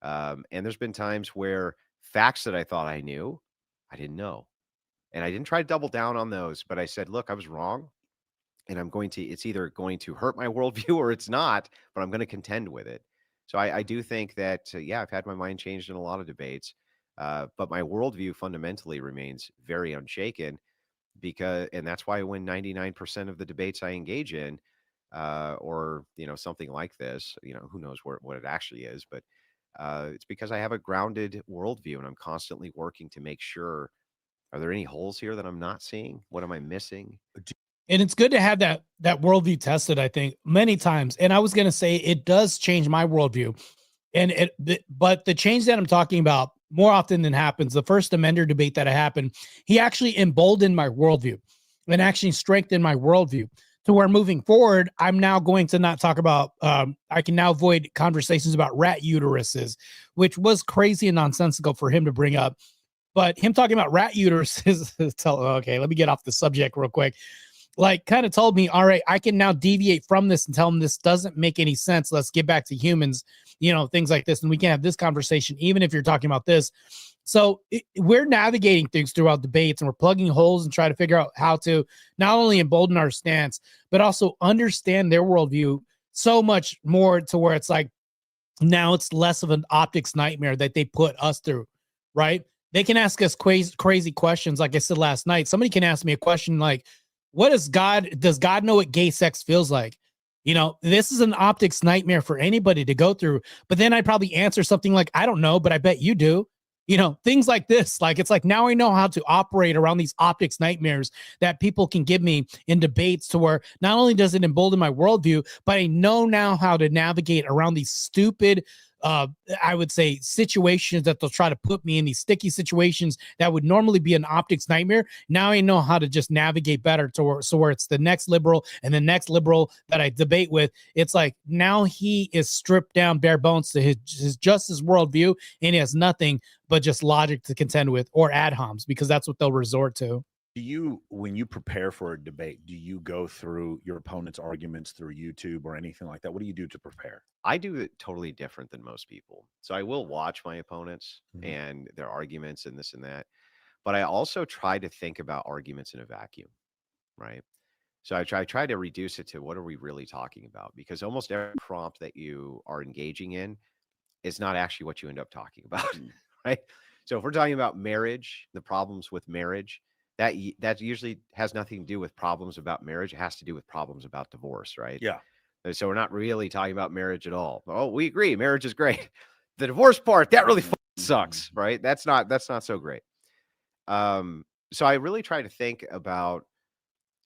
Speaker 2: And there's been times where facts that I thought I knew, I didn't know. And I didn't try to double down on those, but I said, look, I was wrong. And it's either going to hurt my worldview or it's not, but I'm going to contend with it. So I do think that, yeah, I've had my mind changed in a lot of debates, but my worldview fundamentally remains very unshaken and that's why I win 99% of the debates I engage in, or, something like this, who knows what it actually is, but it's because I have a grounded worldview and I'm constantly working to make sure, are there any holes here that I'm not seeing? What am I missing?
Speaker 1: And it's good to have that worldview tested, I think, many times. And I was going to say it does change my worldview. But the change that I'm talking about more often than happens, the first amender debate that happened, he actually emboldened my worldview and actually strengthened my worldview to where moving forward, I'm now going to not talk about, I can now avoid conversations about rat uteruses, which was crazy and nonsensical for him to bring up. But him talking about rat uteruses, okay, let me get off the subject real quick. Like, kind of told me, all right, I can now deviate from this and tell them this doesn't make any sense. Let's get back to humans, things like this. And we can have this conversation, even if you're talking about this. So we're navigating things throughout debates and we're plugging holes and try to figure out how to not only embolden our stance, but also understand their worldview so much more to where it's like, now it's less of an optics nightmare that they put us through, right? They can ask us crazy questions. Like I said last night, somebody can ask me a question like, does God know what gay sex feels like? This is an optics nightmare for anybody to go through. But then I'd probably answer something like, I don't know, but I bet you do. Things like this. Like, it's like, now I know how to operate around these optics nightmares that people can give me in debates, to where not only does it embolden my worldview, but I know now how to navigate around these stupid, I would say, situations that they'll try to put me in, these sticky situations that would normally be an optics nightmare. Now I know how to just navigate better so where it's the next liberal and the next liberal that I debate with. It's like, now he is stripped down bare bones to his worldview, and he has nothing but just logic to contend with, or ad homs, because that's what they'll resort to.
Speaker 4: When you prepare for a debate, do you go through your opponent's arguments through YouTube or anything like that? What do you do to prepare?
Speaker 2: I do it totally different than most people. So I will watch my opponents and their arguments and this and that, but I also try to think about arguments in a vacuum, right? So I try to reduce it to, what are we really talking about? Because almost every prompt that you are engaging in is not actually what you end up talking about, right? So if we're talking about marriage, the problems with marriage, that usually has nothing to do with problems about marriage. It has to do with problems about divorce, right?
Speaker 4: Yeah.
Speaker 2: And so we're not really talking about marriage at all. Oh, we agree, marriage is great. The divorce part, that really sucks, right? That's not so great. So I really try to think about,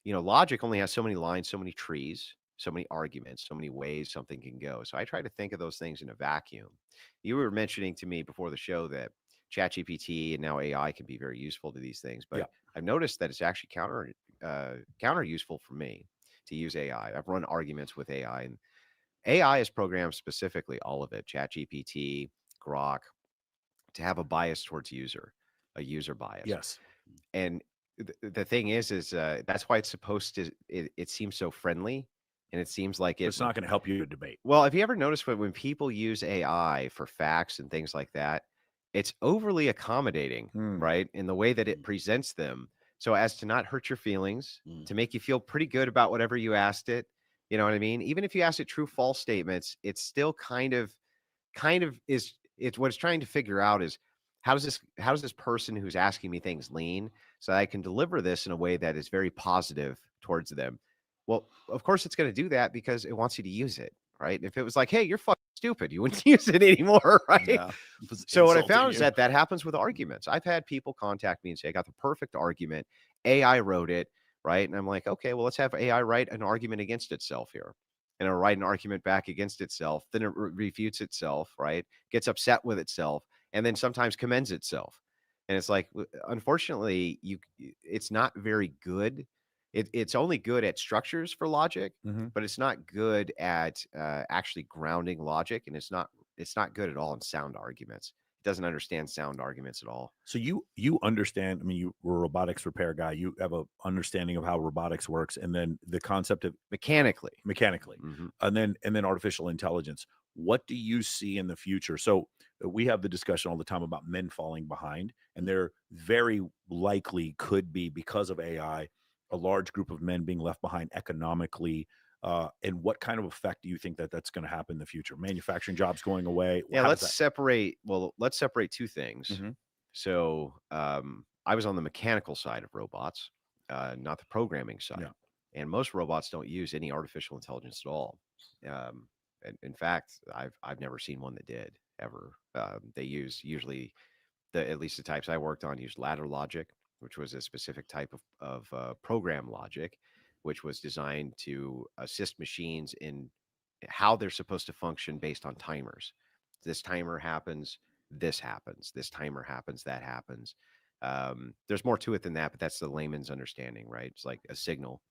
Speaker 2: logic only has so many lines, so many trees, so many arguments, so many ways something can go. So I try to think of those things in a vacuum. You were mentioning to me before the show that ChatGPT and now AI can be very useful to these things, but
Speaker 4: Yeah.
Speaker 2: I've noticed that it's actually counter useful for me to use AI. I've run arguments with AI, and AI is programmed specifically, all of it, ChatGPT, Grok, to have a bias towards a user bias.
Speaker 4: Yes.
Speaker 2: And the thing is that's why it's supposed to. It seems so friendly, and it seems like
Speaker 4: It's not going to help you to debate.
Speaker 2: Well, have you ever noticed when people use AI for facts and things like that, it's overly accommodating, right, in the way that it presents them, so as to not hurt your feelings, to make you feel pretty good about whatever you asked it. You know what I mean? Even if you asked it true, false statements, it's still kind of is it's what it's trying to figure out is how does this person who's asking me things lean so I can deliver this in a way that is very positive towards them. Well, of course it's going to do that because it wants you to use it, right? If it was like, hey, you're fucking stupid, you wouldn't use it anymore, right?
Speaker 3: Yeah.
Speaker 2: So what I found is that happens with arguments. I've had people contact me and say, I got the perfect argument. AI wrote it, right? And I'm like, okay, well, let's have AI write an argument against itself here. And it'll write an argument back against itself. Then it refutes itself, right? Gets upset with itself, and then sometimes commends itself. And it's like, unfortunately, it's not very good. It's only good at structures for logic, but it's not good at actually grounding logic, and it's not good at all in sound arguments. It doesn't understand sound arguments at all.
Speaker 4: So you understand, I mean, you were a robotics repair guy. You have a understanding of how robotics works, and then the concept of mechanically, and then artificial intelligence. What do you see in the future? So we have the discussion all the time about men falling behind, and there very likely could be, because of AI, a large group of men being left behind economically. And what kind of effect do you think that's going to happen in the future? Manufacturing jobs going away?
Speaker 2: Yeah, let's separate two things. So I was on the mechanical side of robots, not the programming side.
Speaker 4: Yeah.
Speaker 2: And most robots don't use any artificial intelligence at all. In fact, I've never seen one that did ever. They use usually at least the types I worked on used ladder logic, which was a specific type of program logic, which was designed to assist machines in how they're supposed to function based on timers. This timer happens, this happens. This timer happens, that happens. There's more to it than that, but that's the layman's understanding, right? It's like a signal.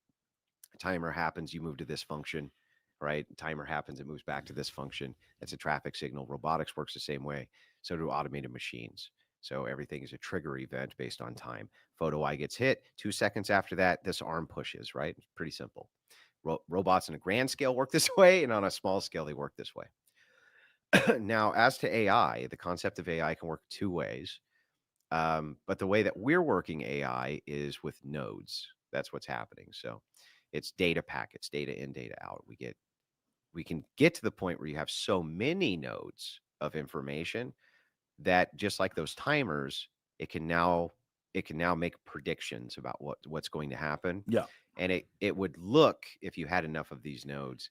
Speaker 2: A timer happens, you move to this function, right? Timer happens, it moves back to this function. That's a traffic signal. Robotics works the same way. So do automated machines. So everything is a trigger event based on time. Photo eye gets hit. 2 seconds after that, this arm pushes, right? It's pretty simple. Robots on a grand scale work this way, and on a small scale, they work this way. Now, as to AI, the concept of AI can work two ways. But the way that we're working AI is with nodes. That's what's happening. So it's data packets, data in, data out. We can get to the point where you have so many nodes of information that, just like those timers, it can now make predictions about what's going to happen.
Speaker 4: Yeah.
Speaker 2: And it would look, if you had enough of these nodes,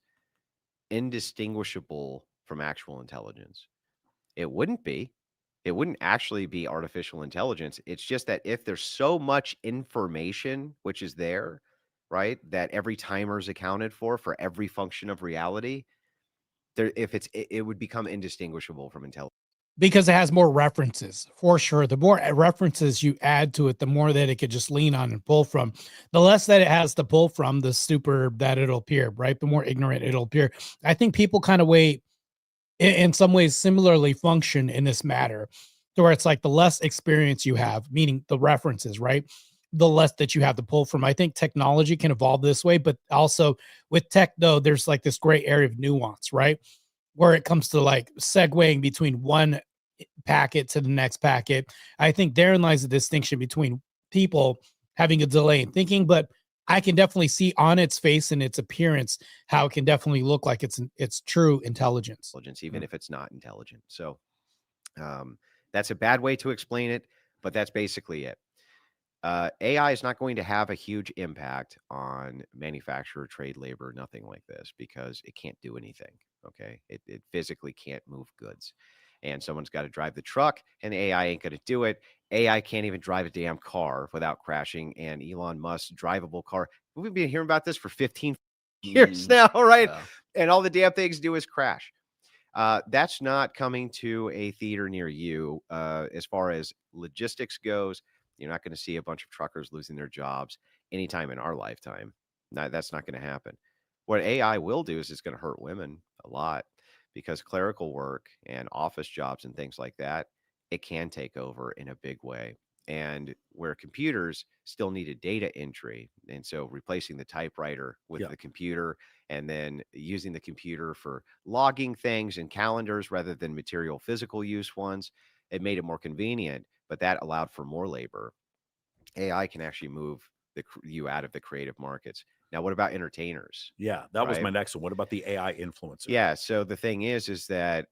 Speaker 2: indistinguishable from actual intelligence. It wouldn't be. It wouldn't actually be artificial intelligence. It's just that if there's so much information which is there, right, that every timer is accounted for every function of reality, it would become indistinguishable from intelligence.
Speaker 1: Because it has more references, for sure. The more references you add to it, the more that it could just lean on and pull from. The less that it has to pull from, the stupider that it'll appear, right? The more ignorant it'll appear. I think people kind of in some ways similarly function in this matter, to where it's like the less experience you have, meaning the references, right? The less that you have to pull from. I think technology can evolve this way, but also with tech, though, there's like this gray area of nuance, right? Where it comes to like segueing between one packet to the next packet. I think therein lies the distinction between people having a delay in thinking, but I can definitely see on its face and its appearance how it can definitely look like it's true intelligence.
Speaker 2: Even if it's not intelligent. So That's a bad way to explain it, but that's basically it. AI is not going to have a huge impact on manufacturer, trade labor, nothing like this, because it can't do anything. Okay. It physically can't move goods. And someone's got to drive the truck, and AI ain't going to do it. AI can't even drive a damn car without crashing. And Elon Musk's drivable car, we've been hearing about this for 15 years now, right?
Speaker 3: Yeah.
Speaker 2: And all the damn things do is crash. That's not coming to a theater near you. As far as logistics goes, you're not going to see a bunch of truckers losing their jobs anytime in our lifetime. No, that's not going to happen. What AI will do is it's going to hurt women a lot, because clerical work and office jobs and things like that, it can take over in a big way. And where computers still needed data entry, and so replacing the typewriter with
Speaker 4: Yeah.
Speaker 2: the computer, and then using the computer for logging things and calendars rather than material physical use ones, it made it more convenient, but that allowed for more labor. AI can actually move you out of the creative markets. Now, what about entertainers?
Speaker 4: Yeah, that was
Speaker 2: Right.
Speaker 4: my next one. What about the AI influencer?
Speaker 2: Yeah. So the thing is that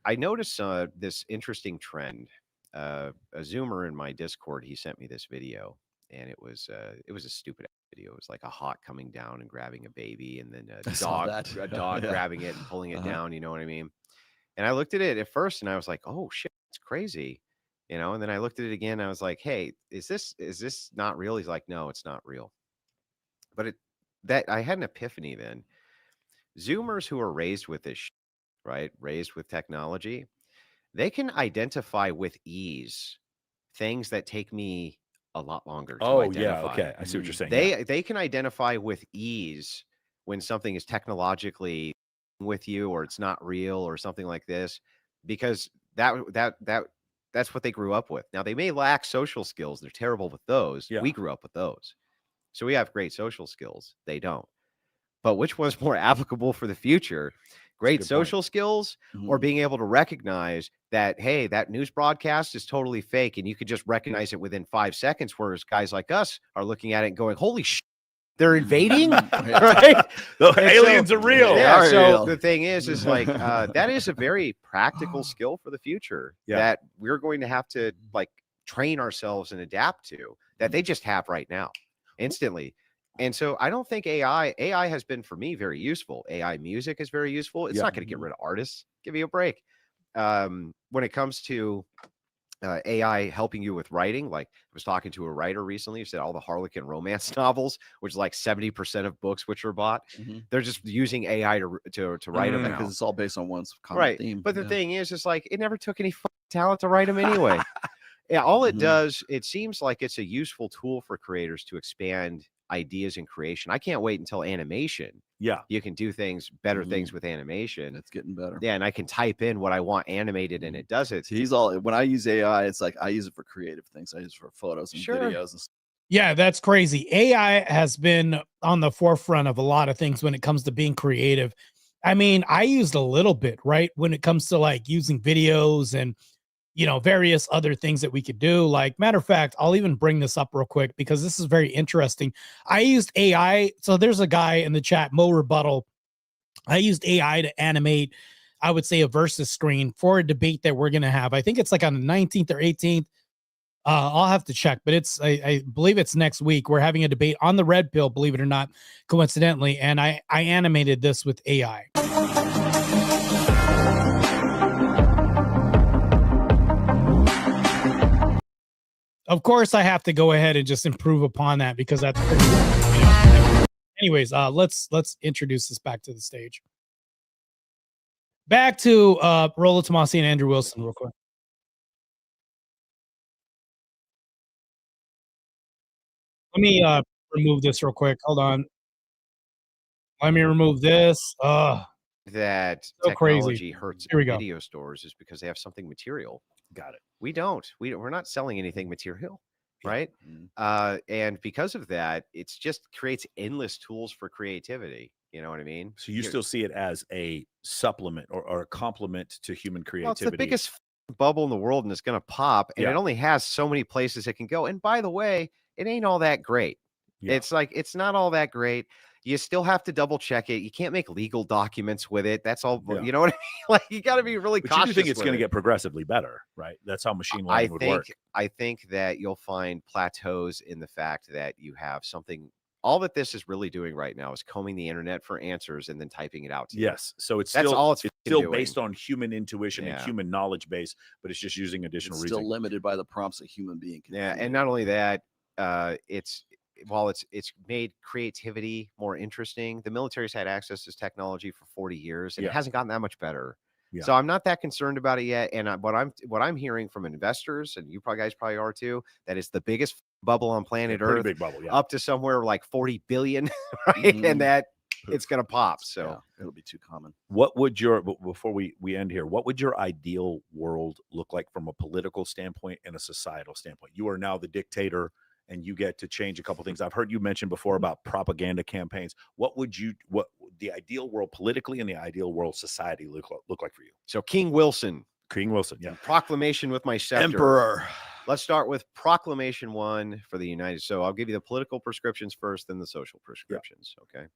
Speaker 2: I noticed this interesting trend. A Zoomer in my Discord, he sent me this video, and it was a stupid video. It was like a hawk coming down and grabbing a baby, and then
Speaker 3: I saw
Speaker 2: a
Speaker 3: that.
Speaker 2: dog
Speaker 3: Yeah.
Speaker 2: grabbing it and pulling it
Speaker 3: Uh-huh.
Speaker 2: down. You know what I mean? And I looked at it at first, and I was like, "Oh shit, it's crazy," you know. And then I looked at it again. And I was like, "Hey, is this not real?" He's like, "No, it's not real." But that I had an epiphany then. Zoomers who are raised with this, right, raised with technology, they can identify with ease things that take me a lot longer to
Speaker 4: Oh, yeah.
Speaker 2: identify.
Speaker 4: Okay. I see what you're saying. Yeah.
Speaker 2: They can identify with ease when something is technologically with you, or it's not real, or something like this, because that's what they grew up with. Now, they may lack social skills. They're terrible with those.
Speaker 4: Yeah.
Speaker 2: We grew up with those. So we have great social skills. They don't. But which one's more applicable for the future? Great
Speaker 4: good point.
Speaker 2: social skills, or
Speaker 3: Mhm.
Speaker 2: being able to recognize that, hey, that news broadcast is totally fake, and you could just recognize it within 5 seconds, whereas guys like us are looking at it and going, holy shit, they're invading,
Speaker 3: Yeah.
Speaker 2: right?
Speaker 4: The
Speaker 2: And
Speaker 4: aliens
Speaker 2: so-
Speaker 4: are real.
Speaker 3: They
Speaker 2: Yeah.
Speaker 3: are
Speaker 2: So
Speaker 3: real.
Speaker 2: the thing is like that is a very practical skill for the future
Speaker 4: Yeah.
Speaker 2: that we're going to have to like train ourselves and adapt to, that they just have right now, instantly. And so I don't think AI has been for me very useful. AI music is very useful. It's
Speaker 4: Yeah.
Speaker 2: not going to get rid of artists. Give me a break. When it comes to AI helping you with writing, like I was talking to a writer recently who said all the Harlequin romance novels, which is like 70% of books which are bought,
Speaker 3: Mhm.
Speaker 2: they're just using AI to write them
Speaker 3: Yeah,
Speaker 2: now.
Speaker 3: because it's all based on one common
Speaker 2: Right.
Speaker 3: theme.
Speaker 2: But the
Speaker 3: Yeah.
Speaker 2: thing is like it never took any talent to write them anyway. Yeah, all it
Speaker 3: Mhm.
Speaker 2: does, it seems like it's a useful tool for creators to expand ideas and creation. I can't wait until animation.
Speaker 4: Yeah.
Speaker 2: You can do better things with animation.
Speaker 3: It's getting better.
Speaker 2: Yeah, and I can type in what I want animated, and it does it.
Speaker 3: See, when I use AI, it's like I use it for creative things. I use it for photos and
Speaker 2: Sure.
Speaker 3: videos and stuff.
Speaker 1: Yeah, that's crazy. AI has been on the forefront of a lot of things when it comes to being creative. I mean, I used a little bit, right? When it comes to like using videos and, various other things that we could do. Like, matter of fact, I'll even bring this up real quick because this is very interesting. I used AI. So there's a guy in the chat, Mo Rebuttal. I used AI to animate, I would say, a versus screen for a debate that we're going to have. I think it's like on the 19th or 18th. I'll have to check, but I believe it's next week. We're having a debate on the red pill, believe it or not, coincidentally. And I animated this with AI. Of course, I have to go ahead and just improve upon that because that's pretty good. Anyways, let's introduce this back to the stage. Back to Rollo Tomasi and Andrew Wilson real quick. Let me remove this real quick. Hold on. Let me remove this.
Speaker 2: That
Speaker 1: So crazy.
Speaker 2: technology hurts
Speaker 1: Here we go.
Speaker 2: video stores is because they have something material.
Speaker 4: Got it.
Speaker 2: We don't. We're not selling anything material,
Speaker 4: Yeah.
Speaker 2: right?
Speaker 3: Mhm.
Speaker 2: And because of that, it's just creates endless tools for creativity. You know what I mean?
Speaker 4: So you
Speaker 2: You're-
Speaker 4: still see it as a supplement or a complement to human
Speaker 2: Well, it's the
Speaker 4: creativity.
Speaker 2: biggest bubble in the world, and it's going to pop, and
Speaker 4: Yeah.
Speaker 2: it only has so many places it can go. And by the way, it ain't all that great.
Speaker 4: Yeah.
Speaker 2: It's like it's not all that great. you still have to double check it. You can't make legal documents with it. That's all.
Speaker 4: Yeah.
Speaker 2: You know what I mean? Like, you got to be really
Speaker 4: But
Speaker 2: cautious.
Speaker 4: you do think it's
Speaker 2: with
Speaker 4: going to
Speaker 2: it.
Speaker 4: get progressively better, right? That's how machine
Speaker 2: I
Speaker 4: learning would work.
Speaker 2: think that you'll find plateaus in the fact that you have something. All that this is really doing right now is combing the internet for answers and then typing it out to you.
Speaker 4: Yes. So it's
Speaker 2: That's
Speaker 4: still
Speaker 2: all it's
Speaker 4: still
Speaker 2: doing.
Speaker 4: based on human intuition and
Speaker 2: Yeah.
Speaker 4: human knowledge base, but it's just using additional
Speaker 3: It's
Speaker 4: reasoning.
Speaker 3: still limited by the prompts a human being can
Speaker 2: Yeah,
Speaker 3: create.
Speaker 2: and not only that, it's while it's made creativity more interesting. The military's had access to this technology for 40 years, and
Speaker 4: Yeah.
Speaker 2: it hasn't gotten that much better.
Speaker 4: Yeah.
Speaker 2: So I'm not that concerned about it yet. And what I'm hearing from investors, and you guys probably are too, that it's the biggest bubble on planet
Speaker 4: Pretty
Speaker 2: Earth,
Speaker 4: big bubble, yeah.
Speaker 2: up to somewhere like 40 billion, right? And that it's going to pop. So
Speaker 3: Yeah, it'll be too common.
Speaker 4: What would your before we end here, what would your ideal world look like from a political standpoint and a societal standpoint? You are now the dictator and you get to change a couple things. I've heard you mention before about propaganda campaigns. What the ideal world politically and the ideal world society look like for you?
Speaker 2: So King Wilson,
Speaker 4: yeah.
Speaker 2: proclamation with my scepter.
Speaker 3: Emperor.
Speaker 2: Let's start with proclamation 1 for the United. So I'll give you the political prescriptions first, then the social prescriptions. Yeah. Okay.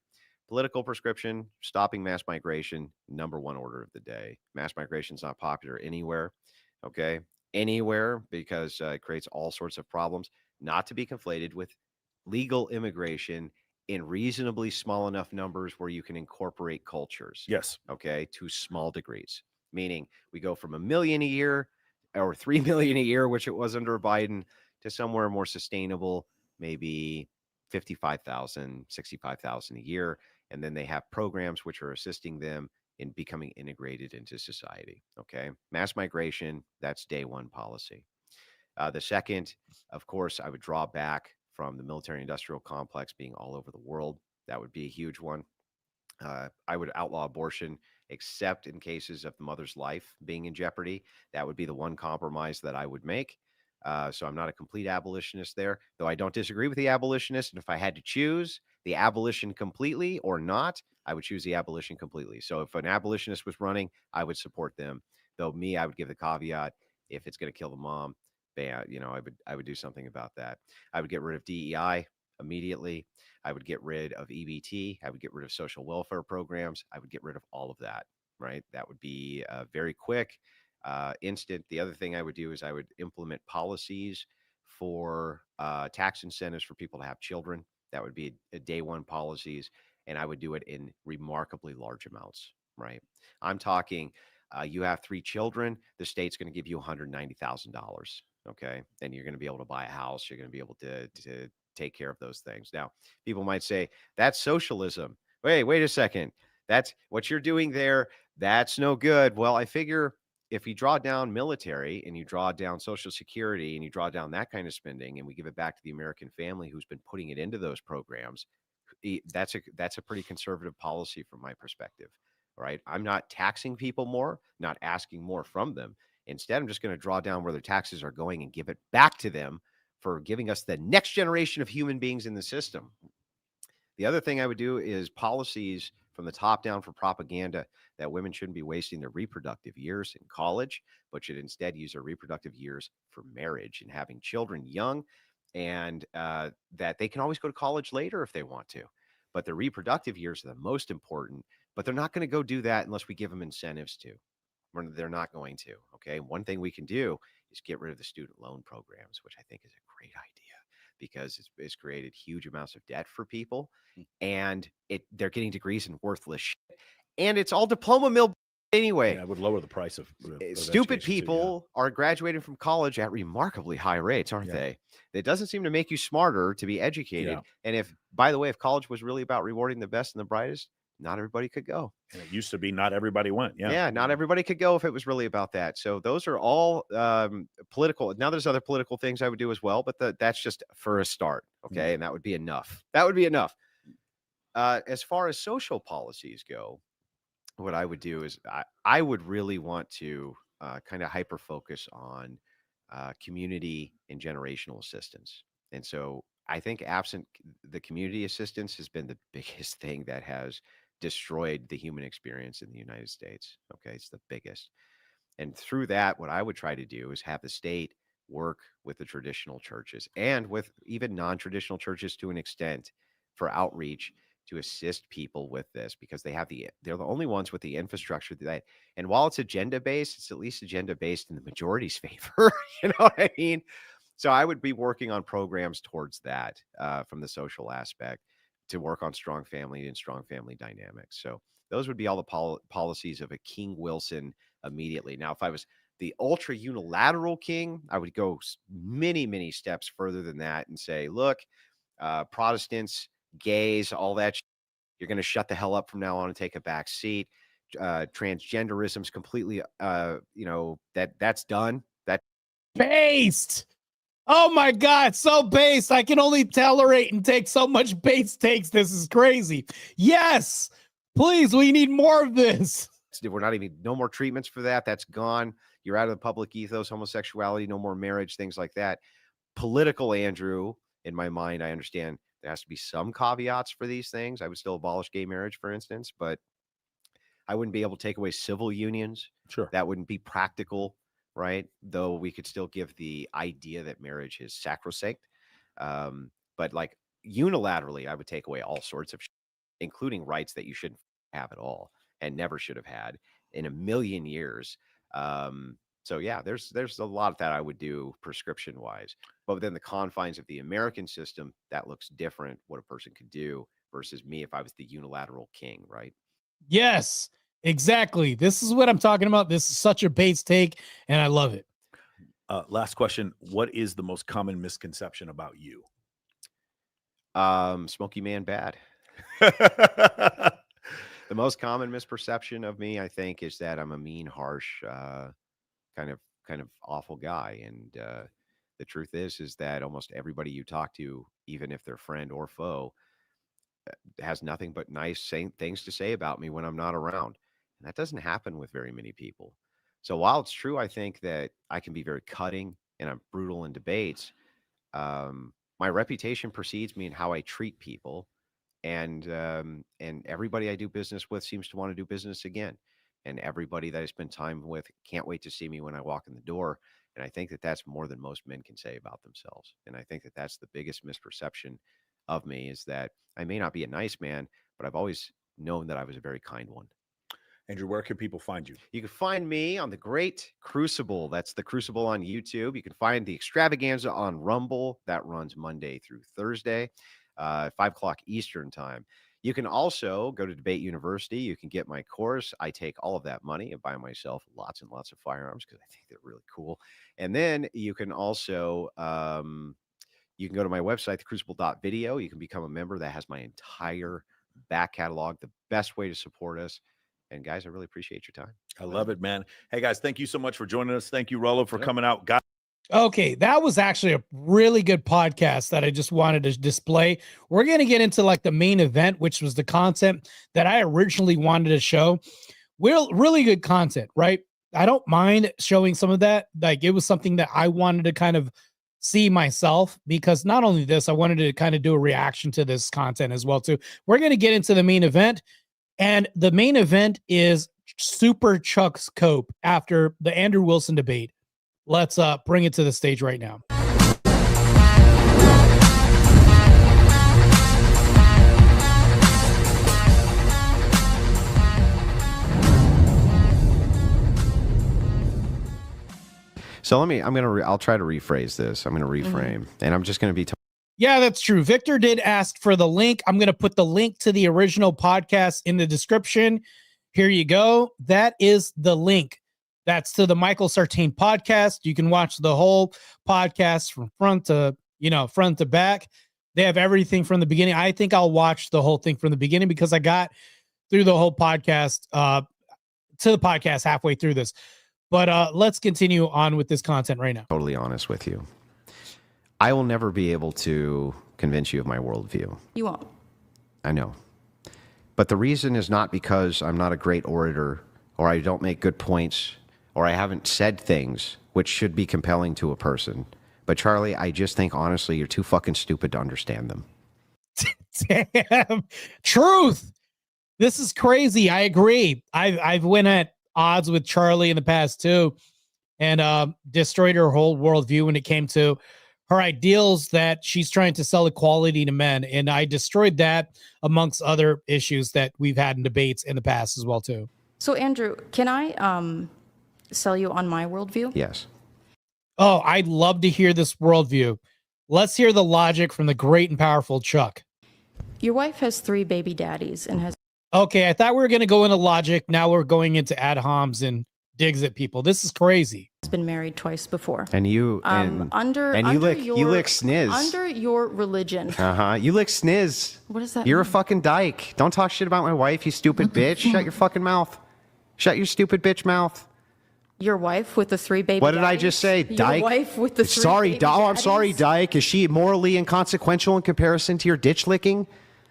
Speaker 2: Political prescription, stopping mass migration, #1 order of the day. Mass migration is not popular anywhere. Okay. Anywhere, because it creates all sorts of problems, not to be conflated with legal immigration in reasonably small enough numbers where you can incorporate cultures.
Speaker 4: Yes.
Speaker 2: Okay. To small degrees, meaning we go from 1 million a year or 3 million a year, which it was under Biden, to somewhere more sustainable, maybe 55,000, 65,000 a year. And then they have programs which are assisting them in becoming integrated into society. Okay. Mass migration, that's day 1 policy. The second, of course, I would draw back from the military industrial complex being all over the world. That would be a huge one. I would outlaw abortion, except in cases of the mother's life being in jeopardy. That would be the one compromise that I would make. So I'm not a complete abolitionist there, though I don't disagree with the abolitionist. And if I had to choose the abolition completely or not, I would choose the abolition completely. So if an abolitionist was running, I would support them. Though I would give the caveat, if it's going to kill the mom, I would do something about that. I would get rid of DEI immediately. I would get rid of EBT. I would get rid of social welfare programs. I would get rid of all of that, right? That would be very quick, instant. The other thing I would do is I would implement policies for tax incentives for people to have children. That would be a day 1 policies, and I would do it in remarkably large amounts, right? I'm talking, you have 3 children, the state's going to give you $190,000. Okay. And you're going to be able to buy a house. You're going to be able to take care of those things. Now, people might say that's socialism. Wait a second. That's what you're doing there. That's no good. Well, I figure if you draw down military and you draw down Social Security and you draw down that kind of spending and we give it back to the American family who's been putting it into those programs, that's a pretty conservative policy from my perspective. Right. I'm not taxing people more, not asking more from them. Instead, I'm just going to draw down where their taxes are going and give it back to them for giving us the next generation of human beings in the system. The other thing I would do is policies from the top down for propaganda that women shouldn't be wasting their reproductive years in college, but should instead use their reproductive years for marriage and having children young, and that they can always go to college later if they want to. But their reproductive years are the most important, but they're not going to go do that unless we give them incentives to. They're not going to. Okay. One thing we can do is get rid of the student loan programs, which I think is a great idea because it's created huge amounts of debt for people, and they're getting degrees in worthless shit, and it's all diploma mill anyway.
Speaker 4: Yeah, it would lower the price of
Speaker 2: stupid people are graduating from college at remarkably high rates, aren't they? It doesn't seem to make you smarter to be educated. Yeah. And if, by the way, if college was really about rewarding the best and the brightest, not everybody could go.
Speaker 4: And it used to be not everybody went.
Speaker 2: Yeah, not everybody could go if it was really about that. So those are all political. Now there's other political things I would do as well, but that's just for a start. Okay. And that would be enough. As far as social policies go, what I would do is I would really want to kind of hyper focus on community and generational assistance. And so I think absent the community assistance has been the biggest thing that has destroyed the human experience in the United States. Okay. It's the biggest. And through that, what I would try to do is have the state work with the traditional churches and with even non-traditional churches to an extent for outreach to assist people with this because they're the only ones with the infrastructure that, and while it's agenda based, it's at least agenda based in the majority's favor. You know what I mean? So I would be working on programs towards that from the social aspect to work on strong family and strong family dynamics. So those would be all the policies of a King Wilson immediately. Now, if I was the ultra unilateral king, I would go many, many steps further than that and say, look, Protestants, gays, all that, you're going to shut the hell up from now on and take a back seat. Transgenderism's completely, that's done. That
Speaker 1: Based. Oh my God, so based. I can only tolerate and take so much base takes. This is crazy. Yes, please, we need more of this.
Speaker 2: We're not even, no more treatments for that. That's gone. You're out of the public ethos, homosexuality, no more marriage, things like that. Political, Andrew, in my mind, I understand there has to be some caveats for these things. I would still abolish gay marriage, for instance, but I wouldn't be able to take away civil unions.
Speaker 4: Sure.
Speaker 2: That wouldn't be practical, right? Though we could still give the idea that marriage is sacrosanct. But like unilaterally, I would take away all sorts of including rights that you shouldn't have at all and never should have had in a million years. So yeah, there's a lot that I would do prescription wise, but within the confines of the American system, that looks different what a person could do versus me if I was the unilateral king, right?
Speaker 1: Yes, exactly. This is what I'm talking about. This is such a base take, and I love it.
Speaker 4: Last question. What is the most common misconception about you?
Speaker 2: Smoky man bad. The most common misperception of me, I think, is that I'm a mean, harsh, kind of awful guy. And the truth is that almost everybody you talk to, even if they're friend or foe, has nothing but nice things to say about me when I'm not around. And that doesn't happen with very many people. So while it's true, I think that I can be very cutting and I'm brutal in debates, my reputation precedes me in how I treat people. And everybody I do business with seems to want to do business again. And everybody that I spend time with can't wait to see me when I walk in the door. And I think that that's more than most men can say about themselves. And I think that that's the biggest misperception of me is that I may not be a nice man, but I've always known that I was a very kind one.
Speaker 4: Andrew, where can people find you?
Speaker 2: You can find me on the Great Crucible. That's the Crucible on YouTube. You can find the Extravaganza on Rumble. That runs Monday through Thursday, 5 o'clock Eastern time. You can also go to Debate University. You can get my course. I take all of that money and buy myself lots and lots of firearms because I think they're really cool. And then you can also you can go to my website, thecrucible.video. You can become a member. That has my entire back catalog, the best way to support us. And guys, I really appreciate your time.
Speaker 4: I love it, man. Hey, guys, thank you so much for joining us. Thank you, Rollo, for coming out. Guys.
Speaker 1: Okay, that was actually a really good podcast that I just wanted to display. We're going to get into like the main event, which was the content that I originally wanted to show. Really good content, right? I don't mind showing some of that. Like it was something that I wanted to kind of see myself because not only this, I wanted to kind of do a reaction to this content as well too. We're going to get into the main event. And the main event is Super Chuck's Cope after the Andrew Wilson debate. Let's bring it to the stage right now.
Speaker 2: So I'll try to rephrase this. I'm going to reframe and I'm just going to be
Speaker 1: Yeah, that's true. Victor did ask for the link. I'm going to put the link to the original podcast in the description. Here you go. That is the link. That's to the Michael Sartain podcast. You can watch the whole podcast from front to back. They have everything from the beginning. I think I'll watch the whole thing from the beginning because I got through the whole podcast to the podcast halfway through this. But let's continue on with this content right now.
Speaker 2: Totally honest with you. I will never be able to convince you of my worldview.
Speaker 5: You won't.
Speaker 2: I know. But the reason is not because I'm not a great orator or I don't make good points or I haven't said things which should be compelling to a person. But Charlie, I just think honestly, you're too fucking stupid to understand them.
Speaker 1: Damn. Truth. This is crazy. I agree. I've went at odds with Charlie in the past too and destroyed her whole worldview when it came to her ideals that she's trying to sell equality to men. And I destroyed that amongst other issues that we've had in debates in the past as well, too.
Speaker 5: So, Andrew, can I sell you on my worldview?
Speaker 2: Yes.
Speaker 1: Oh, I'd love to hear this worldview. Let's hear the logic from the great and powerful Chuck.
Speaker 5: Your wife has 3 baby daddies and has
Speaker 1: Okay, I thought we were going to go into logic. Now we're going into ad homs and digs at people. This is crazy.
Speaker 5: been married twice before.
Speaker 2: And you
Speaker 5: Under
Speaker 2: you lick sniz.
Speaker 5: Under your religion.
Speaker 2: You lick sniz.
Speaker 5: What does that
Speaker 2: You're a
Speaker 5: mean?
Speaker 2: fucking dyke. Don't talk shit about my wife, you stupid bitch. Shut your fucking mouth. Shut your stupid bitch mouth.
Speaker 5: Your wife with the 3 baby
Speaker 2: What did I
Speaker 5: daddies?
Speaker 2: just say? Dyke?
Speaker 5: Your wife with the 3
Speaker 2: Sorry,
Speaker 5: baby
Speaker 2: I'm sorry,
Speaker 5: daddies?
Speaker 2: dyke. Is she morally inconsequential in comparison to your ditch licking?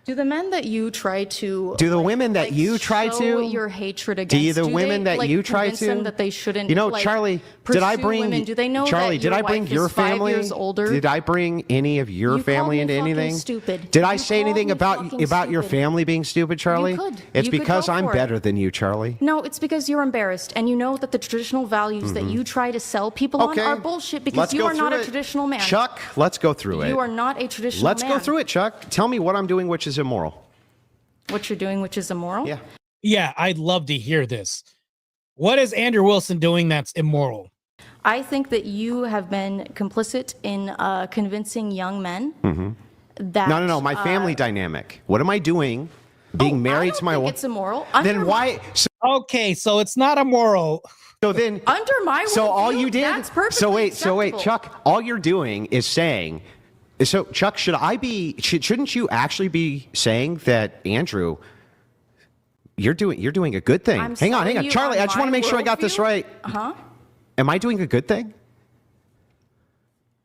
Speaker 5: Do the men that you try to
Speaker 2: Do the women that you try
Speaker 5: show
Speaker 2: to
Speaker 5: your hatred against?
Speaker 2: Do you the women
Speaker 5: they,
Speaker 2: that you try
Speaker 5: convince them
Speaker 2: to
Speaker 5: that they shouldn't?
Speaker 2: You know,
Speaker 5: like,
Speaker 2: Charlie, did I
Speaker 5: pursue
Speaker 2: bring
Speaker 5: women? Do they know
Speaker 2: Charlie,
Speaker 5: that
Speaker 2: did I bring
Speaker 5: wife
Speaker 2: your
Speaker 5: is 5
Speaker 2: family?
Speaker 5: years older?
Speaker 2: Did I bring any of your
Speaker 5: You
Speaker 2: family
Speaker 5: called
Speaker 2: into
Speaker 5: me fucking
Speaker 2: anything?
Speaker 5: stupid.
Speaker 2: Did I
Speaker 5: You
Speaker 2: say
Speaker 5: called
Speaker 2: anything
Speaker 5: me
Speaker 2: about
Speaker 5: fucking
Speaker 2: your
Speaker 5: stupid.
Speaker 2: family being stupid, Charlie?
Speaker 5: could.
Speaker 2: It's
Speaker 5: You could
Speaker 2: because
Speaker 5: go
Speaker 2: I'm
Speaker 5: for it.
Speaker 2: better than you, Charlie.
Speaker 5: No, it's because you're embarrassed, and you know that the traditional values that you try to sell people
Speaker 2: Okay.
Speaker 5: on are bullshit because
Speaker 2: Let's
Speaker 5: you
Speaker 2: go
Speaker 5: are not
Speaker 2: through
Speaker 5: a
Speaker 2: it.
Speaker 5: traditional man.
Speaker 2: Chuck, let's go through it.
Speaker 5: You are not a traditional
Speaker 2: Let's
Speaker 5: man.
Speaker 2: go through it, Chuck. Tell me what I'm doing which is immoral.
Speaker 5: What you're doing, which is immoral.
Speaker 2: Yeah.
Speaker 1: Yeah, I'd love to hear this. What is Andrew Wilson doing that's immoral?
Speaker 5: I think that you have been complicit in convincing young men that.
Speaker 2: No. My family dynamic. What am I doing? Being married to my
Speaker 5: wife.
Speaker 2: wife.
Speaker 5: It's immoral.
Speaker 2: Then why?
Speaker 1: Okay, so it's not immoral.
Speaker 2: So then.
Speaker 5: Under my
Speaker 2: So all
Speaker 5: worldview,
Speaker 2: you did.
Speaker 5: That's perfectly
Speaker 2: So wait,
Speaker 5: acceptable.
Speaker 2: Chuck. All you're doing is saying. So Chuck, shouldn't you actually be saying that Andrew? You're doing a good thing.
Speaker 5: I'm
Speaker 2: Hang on,
Speaker 5: selling you
Speaker 2: Charlie.
Speaker 5: on
Speaker 2: I just want to
Speaker 5: my
Speaker 2: make sure I got this
Speaker 5: worldview?
Speaker 2: right. Am I doing a good thing?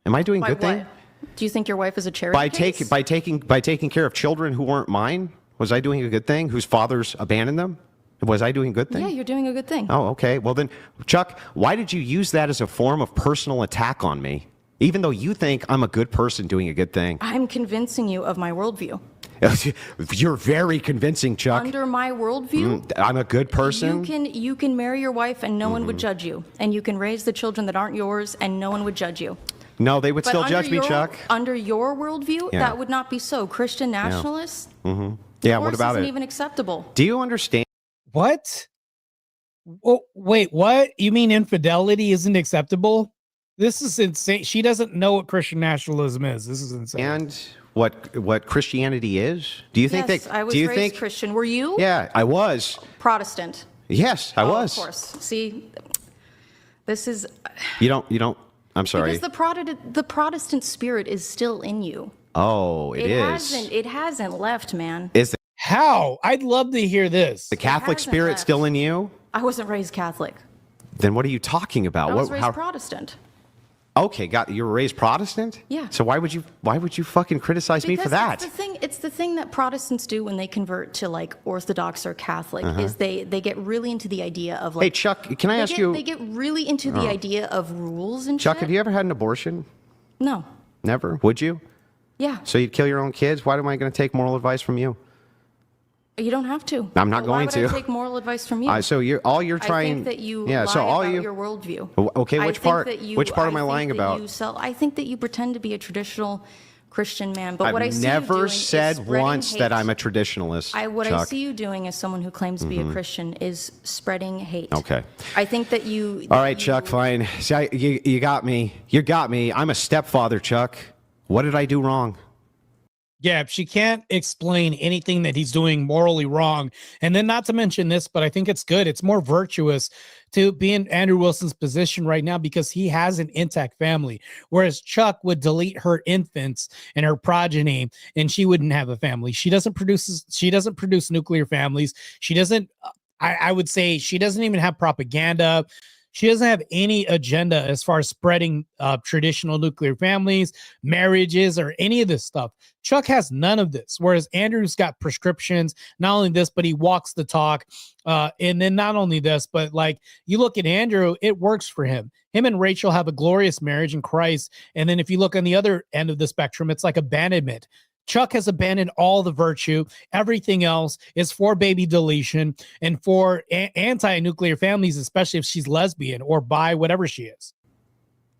Speaker 2: Am I doing a
Speaker 5: By
Speaker 2: good thing?
Speaker 5: what? Do you think your wife is a charity case?
Speaker 2: By taking care of children who weren't mine? Was I doing a good thing? Whose fathers abandoned them? Was I doing a good thing?
Speaker 5: Yeah, you're doing a good thing.
Speaker 2: Oh, okay. Well then, Chuck, why did you use that as a form of personal attack on me? Even though you think I'm a good person doing a good thing.
Speaker 5: I'm convincing you of my worldview.
Speaker 2: You're very convincing, Chuck.
Speaker 5: Under my worldview,
Speaker 2: I'm a good person.
Speaker 5: you can marry your wife and no one would judge you, and you can raise the children that aren't yours and no one would judge you.
Speaker 2: No, they would
Speaker 5: But
Speaker 2: still
Speaker 5: under
Speaker 2: judge me,
Speaker 5: your-
Speaker 2: Chuck.
Speaker 5: Under your worldview,
Speaker 2: Yeah.
Speaker 5: that would not be so. Christian nationalists,
Speaker 2: Yeah, what
Speaker 5: divorce
Speaker 2: about
Speaker 5: isn't
Speaker 2: it?
Speaker 5: even acceptable.
Speaker 2: Do you understand?
Speaker 1: What? Oh, wait, what? You mean infidelity isn't acceptable? This is insane. She doesn't know what Christian nationalism is. This is insane.
Speaker 2: And what Christianity is? Do you think
Speaker 5: Yes,
Speaker 2: that?
Speaker 5: I was
Speaker 2: do you
Speaker 5: raised
Speaker 2: think?
Speaker 5: Christian. Were you?
Speaker 2: Yeah, I was.
Speaker 5: Protestant.
Speaker 2: Yes, I
Speaker 5: Oh,
Speaker 2: was.
Speaker 5: Of course. See, this is
Speaker 2: You don't. I'm sorry.
Speaker 5: because the Protestant spirit is still in you.
Speaker 2: Oh, it is.
Speaker 5: It hasn't left, man.
Speaker 2: Is
Speaker 1: How? I'd love to hear this.
Speaker 2: the Catholic
Speaker 5: hasn't
Speaker 2: spirit
Speaker 5: left.
Speaker 2: still in you?
Speaker 5: I wasn't raised Catholic.
Speaker 2: Then what are you talking about?
Speaker 5: I was
Speaker 2: What?
Speaker 5: raised Protestant.
Speaker 2: Okay, you were raised Protestant?
Speaker 5: Yeah.
Speaker 2: So why would you fucking criticize me for that?
Speaker 5: It's the thing that Protestants do when they convert to like Orthodox or Catholic is they get really into the idea of like.
Speaker 2: Hey, Chuck, can I ask you?
Speaker 5: They get really into the idea of rules and
Speaker 2: Chuck,
Speaker 5: shit.
Speaker 2: have you ever had an abortion?
Speaker 5: No.
Speaker 2: Never. Would you?
Speaker 5: Yeah.
Speaker 2: So you'd kill your own kids? Why am I going to take moral advice from you?
Speaker 5: You don't have to.
Speaker 2: I'm not
Speaker 5: But why
Speaker 2: going
Speaker 5: would
Speaker 2: to.
Speaker 5: I take moral advice from you.
Speaker 2: So all you're
Speaker 5: I
Speaker 2: trying.
Speaker 5: think that you
Speaker 2: yeah.
Speaker 5: lie
Speaker 2: So all
Speaker 5: about
Speaker 2: you.
Speaker 5: your worldview.
Speaker 2: Okay,
Speaker 5: I
Speaker 2: which
Speaker 5: think
Speaker 2: part?
Speaker 5: that you-
Speaker 2: Which part am I
Speaker 5: think
Speaker 2: lying
Speaker 5: that
Speaker 2: about?
Speaker 5: I think that you pretend to be a traditional Christian man, but what I
Speaker 2: I've
Speaker 5: see you
Speaker 2: never
Speaker 5: doing is
Speaker 2: said
Speaker 5: spreading
Speaker 2: once
Speaker 5: hate.
Speaker 2: that I'm a traditionalist.
Speaker 5: What I
Speaker 2: Chuck.
Speaker 5: see you doing as someone who claims to be a Christian is spreading hate.
Speaker 2: Okay.
Speaker 5: I think that you.
Speaker 2: All right, Chuck, fine. See, you got me. You got me. I'm a stepfather, Chuck. What did I do wrong?
Speaker 1: Yeah, she can't explain anything that he's doing morally wrong. And then not to mention this, but I think it's good. It's more virtuous to be in Andrew Wilson's position right now because he has an intact family, whereas Chuck would delete her infants and her progeny and she wouldn't have a family. She doesn't produce nuclear families. She doesn't, I would say she doesn't even have propaganda. She doesn't have any agenda as far as spreading traditional nuclear families, marriages, or any of this stuff. Chuck has none of this, whereas Andrew's got prescriptions. Not only this, but he walks the talk. And then not only this, but like you look at Andrew, it works for him. Him and Rachel have a glorious marriage in Christ. And then if you look on the other end of the spectrum, it's like abandonment. Chuck has abandoned all the virtue. Everything else is for baby deletion and for anti-nuclear families, especially if she's lesbian or bi, whatever she is.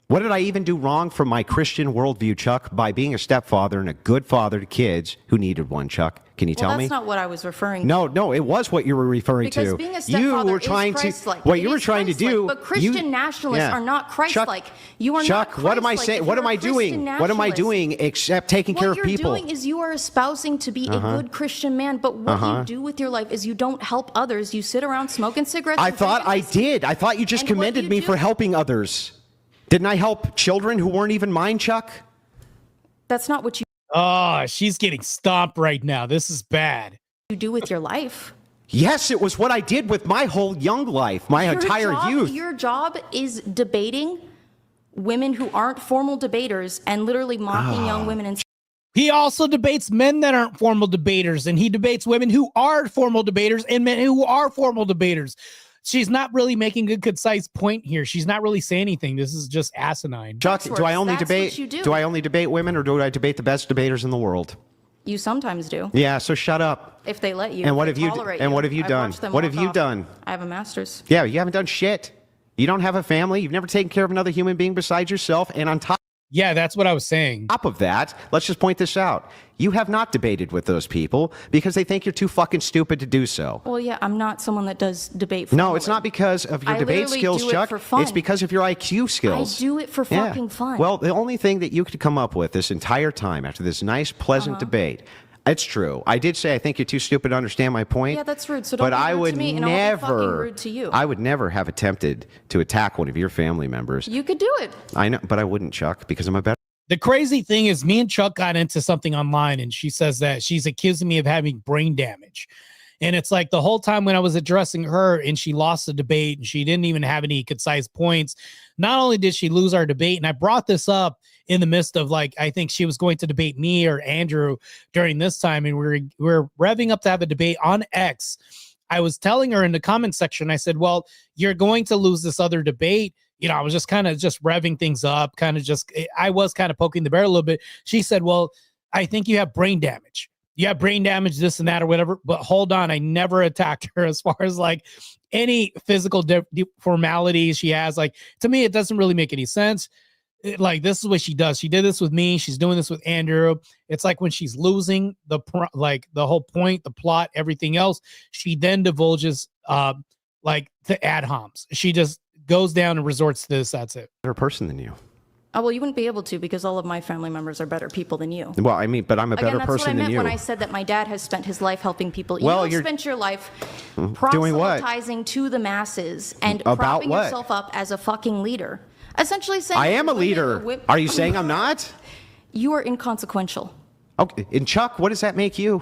Speaker 2: What did I even do wrong from my Christian worldview, Chuck, by being a stepfather and a good father to kids who needed one, Chuck? Can you tell me?
Speaker 5: That's not what I was referring to.
Speaker 2: No, it was what you were referring
Speaker 5: Because
Speaker 2: to.
Speaker 5: being a stepfather
Speaker 2: you were trying
Speaker 5: is Christ-like.
Speaker 2: to what
Speaker 5: It
Speaker 2: you were
Speaker 5: is
Speaker 2: trying to
Speaker 5: Christ-like,
Speaker 2: do.
Speaker 5: But Christian nationalists are not Christ-like. You are
Speaker 2: Chuck,
Speaker 5: not
Speaker 2: what am I
Speaker 5: Christ-like
Speaker 2: saying?
Speaker 5: if
Speaker 2: What
Speaker 5: you're
Speaker 2: am
Speaker 5: a
Speaker 2: I
Speaker 5: Christian
Speaker 2: doing? What am I
Speaker 5: nationalist.
Speaker 2: doing except taking care of people?
Speaker 5: What you're doing is you are espousing to be a good Christian man, but what you do with your life is you don't help others. You sit around smoking cigarettes.
Speaker 2: I
Speaker 5: and
Speaker 2: thought I
Speaker 5: drinking whiskey.
Speaker 2: did. I thought you just
Speaker 5: And what
Speaker 2: commended
Speaker 5: you
Speaker 2: me
Speaker 5: do-
Speaker 2: for helping others. Didn't I help children who weren't even mine, Chuck?
Speaker 5: That's not what you
Speaker 1: Oh, she's getting stomped right now. This is bad.
Speaker 5: do with your life.
Speaker 2: Yes, it was what I did with my whole young life, my entire youth.
Speaker 5: Your job is debating women who aren't formal debaters and literally mocking young women and
Speaker 1: He also debates men that aren't formal debaters, and he debates women who are formal debaters and men who are formal debaters. She's not really making a concise point here. She's not really saying anything. This is just asinine.
Speaker 2: Chuck,
Speaker 5: That's
Speaker 2: do I
Speaker 5: what-
Speaker 2: only
Speaker 5: that's
Speaker 2: debate?
Speaker 5: what you do.
Speaker 2: Do I only debate women, or do I debate the best debaters in the world?
Speaker 5: You sometimes do,
Speaker 2: Yeah, so shut up.
Speaker 5: if they let you.
Speaker 2: And what
Speaker 5: if
Speaker 2: have you-
Speaker 5: they tolerate
Speaker 2: and what have you
Speaker 5: I've
Speaker 2: done?
Speaker 5: watched them
Speaker 2: What
Speaker 5: walk
Speaker 2: have you
Speaker 5: off.
Speaker 2: done?
Speaker 5: I have a master's.
Speaker 2: Yeah, you haven't done shit. You don't have a family. You've never taken care of another human being besides yourself. And on top
Speaker 1: Yeah, that's what I was saying.
Speaker 2: of that, let's just point this out. You have not debated with those people because they think you're too fucking stupid to do so.
Speaker 5: Well, yeah, I'm not someone that does debate.
Speaker 2: No, it's
Speaker 5: formally.
Speaker 2: not because of your
Speaker 5: I
Speaker 2: debate
Speaker 5: literally
Speaker 2: skills,
Speaker 5: do it
Speaker 2: Chuck.
Speaker 5: for fun.
Speaker 2: It's because of your IQ skills.
Speaker 5: I do it for
Speaker 2: Yeah.
Speaker 5: fucking fun.
Speaker 2: Well, the only thing that you could come up with this entire time after this nice, pleasant debate, it's true. I did say I think you're too stupid to understand my point.
Speaker 5: Yeah, that's rude. So don't
Speaker 2: but
Speaker 5: be
Speaker 2: I
Speaker 5: rude
Speaker 2: would
Speaker 5: to me, and I won't be fucking
Speaker 2: never,
Speaker 5: rude to you.
Speaker 2: I would never have attempted to attack one of your family members.
Speaker 5: You could do it.
Speaker 2: I know, but I wouldn't, Chuck, because I'm a better.
Speaker 1: The crazy thing is me and Chuck got into something online, and she says that she's accusing me of having brain damage. And it's like the whole time when I was addressing her and she lost the debate and she didn't even have any concise points, not only did she lose our debate, and I brought this up in the midst of, like, I think she was going to debate me or Andrew during this time, and we were revving up to have a debate on X. I was telling her in the comment section, I said, well, you're going to lose this other debate. You know, I was just kind of just revving things up, I was kind of poking the bear a little bit. She said, well, I think you have brain damage. You have brain damage, this and that, or whatever. But hold on, I never attacked her as far as like any physical formalities she has. Like, to me, it doesn't really make any sense. Like, this is what she does. She did this with me. She's doing this with Andrew. It's like when she's losing the whole point, the plot, everything else, she then divulges like the ad homs. She just goes down and resorts to this. That's it.
Speaker 2: Better person than you.
Speaker 5: Oh, well, you wouldn't be able to because all of my family members are better people than you.
Speaker 2: Well, I mean, but I'm a better
Speaker 5: Again, that's what I
Speaker 2: person than
Speaker 5: meant
Speaker 2: you.
Speaker 5: when I said that my dad has spent his life helping people.
Speaker 2: Well,
Speaker 5: you
Speaker 2: you're-
Speaker 5: have spent your life
Speaker 2: Doing what?
Speaker 5: proselytizing to the masses and
Speaker 2: About
Speaker 5: propping
Speaker 2: what?
Speaker 5: yourself up as a fucking leader. Essentially saying
Speaker 2: I am a
Speaker 5: women
Speaker 2: leader.
Speaker 5: whip-
Speaker 2: Are you saying I'm not?
Speaker 5: You are inconsequential.
Speaker 2: Okay. And Chuck, what does that make you?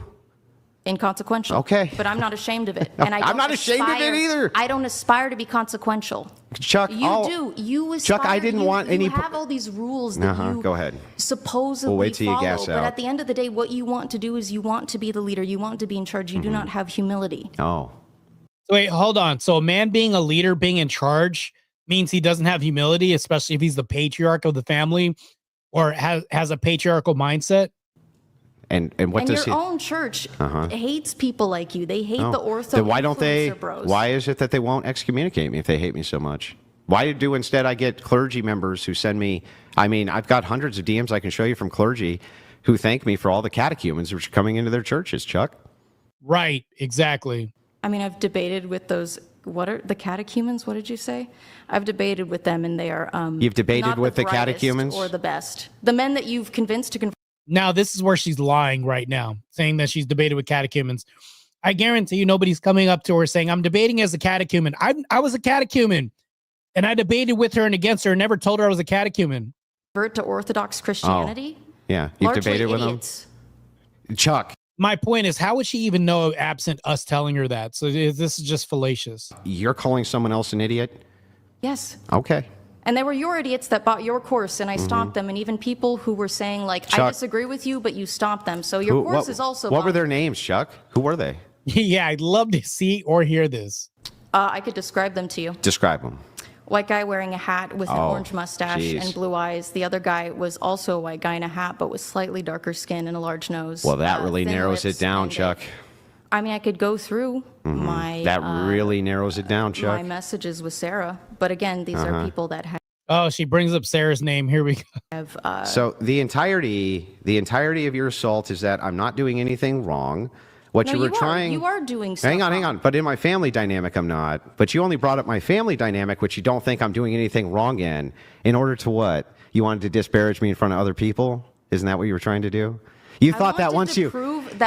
Speaker 5: Inconsequential.
Speaker 2: Okay.
Speaker 5: But I'm not ashamed of it. And I
Speaker 2: I'm
Speaker 5: don't
Speaker 2: not ashamed of it either.
Speaker 5: I don't aspire to be consequential.
Speaker 2: Chuck,
Speaker 5: You do. You aspire.
Speaker 2: Chuck, I didn't want any.
Speaker 5: You have all these rules that you
Speaker 2: Go ahead.
Speaker 5: supposedly
Speaker 2: We'll wait till you
Speaker 5: follow.
Speaker 2: gas
Speaker 5: But
Speaker 2: out.
Speaker 5: at the end of the day, what you want to do is you want to be the leader. You want to be in charge. You do not have humility.
Speaker 2: Oh.
Speaker 1: So wait, hold on. So a man being a leader, being in charge, means he doesn't have humility, especially if he's the patriarch of the family or has a patriarchal mindset.
Speaker 2: And what
Speaker 5: And
Speaker 2: does
Speaker 5: your
Speaker 2: he?
Speaker 5: own church hates people like you. They hate
Speaker 2: Oh.
Speaker 5: the ortho.
Speaker 2: Then why don't they?
Speaker 5: influencer bros.
Speaker 2: Why is it that they won't excommunicate me if they hate me so much? Why do instead I get clergy members who send me? I mean, I've got hundreds of DMs I can show you from clergy who thank me for all the catechumens which are coming into their churches. Chuck.
Speaker 1: Right. Exactly.
Speaker 5: I mean, I've debated with those. What are the catechumens? What did you say? I've debated with them, and they are.
Speaker 2: You've debated
Speaker 5: not
Speaker 2: with the
Speaker 5: brightest
Speaker 2: catechumens?
Speaker 5: or the best. The men that you've convinced to convert.
Speaker 1: Now, this is where she's lying right now, saying that she's debated with catechumens. I guarantee you nobody's coming up to her saying, I'm debating as a catechumen. I was a catechumen, and I debated with her and against her and never told her I was a catechumen.
Speaker 5: To Orthodox Christianity.
Speaker 2: Yeah, you've
Speaker 5: Largely
Speaker 2: debated with
Speaker 5: idiots.
Speaker 2: them. Chuck,
Speaker 1: My point is, how would she even know absent us telling her that? So this is just fallacious.
Speaker 2: you're calling someone else an idiot?
Speaker 5: Yes.
Speaker 2: Okay.
Speaker 5: And they were your idiots that bought your course, and I stopped them. And even people who were saying, like, I
Speaker 2: Chuck.
Speaker 5: disagree with you, but you stopped them. So your course is also
Speaker 2: What were
Speaker 5: bought.
Speaker 2: their names, Chuck? Who were they?
Speaker 1: Yeah, I'd love to see or hear this.
Speaker 5: I could describe them to you.
Speaker 2: Describe them.
Speaker 5: White guy wearing a hat with an orange mustache
Speaker 2: geez.
Speaker 5: and blue eyes. The other guy was also a white guy in a hat, but with slightly darker skin and a large nose.
Speaker 2: Well, that really
Speaker 5: thin
Speaker 2: narrows
Speaker 5: lips
Speaker 2: it down,
Speaker 5: and
Speaker 2: Chuck.
Speaker 5: I mean, I could go through my
Speaker 2: That really narrows it down, Chuck.
Speaker 5: my messages with Sarah, but again, these are people that have.
Speaker 1: Oh, she brings up Sarah's name. Here we go.
Speaker 2: So the entirety of your assault is that I'm not doing anything wrong. What
Speaker 5: No,
Speaker 2: you were
Speaker 5: you
Speaker 2: trying.
Speaker 5: You are doing stuff
Speaker 2: Hang on.
Speaker 5: wrong.
Speaker 2: But in my family dynamic, I'm not. But you only brought up my family dynamic, which you don't think I'm doing anything wrong in order to what? You wanted to disparage me in front of other people? Isn't that what you were trying to do? You thought that once you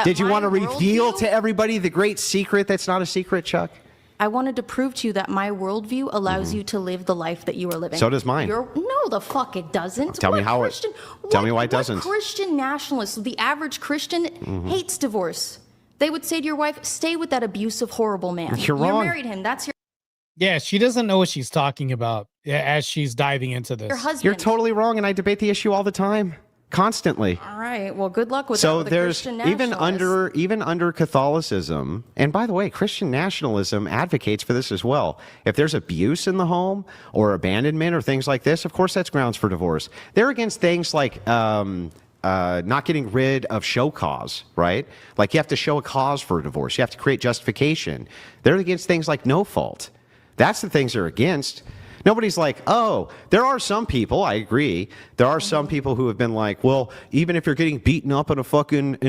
Speaker 2: did you want to reveal to everybody the great secret that's not a secret, Chuck?
Speaker 5: I wanted to prove to you that my worldview allows you to live the life that you are living.
Speaker 2: So does mine.
Speaker 5: No, the fuck it doesn't.
Speaker 2: Tell me how it. Tell me why it doesn't.
Speaker 5: Christian nationalist, the average Christian, hates divorce. They would say to your wife, "Stay with that abusive, horrible man.
Speaker 2: You're wrong.
Speaker 5: You married him. That's your
Speaker 1: Yeah, she doesn't know what she's talking about as she's diving into this.
Speaker 5: husband."
Speaker 2: You're totally wrong, and I debate the issue all the time, constantly.
Speaker 5: All right. Well, good luck with that.
Speaker 2: So
Speaker 5: with a
Speaker 2: there's
Speaker 5: Christian
Speaker 2: even
Speaker 5: nationalist.
Speaker 2: under Catholicism, and by the way, Christian nationalism advocates for this as well. If there's abuse in the home or abandonment or things like this, of course that's grounds for divorce. They're against things like not getting rid of show cause, right? Like you have to show a cause for a divorce. You have to create justification. They're against things like no fault. That's the things they're against. Nobody's like, oh, there are some people, I agree. There are some people who have been like, well, even if you're getting beaten up in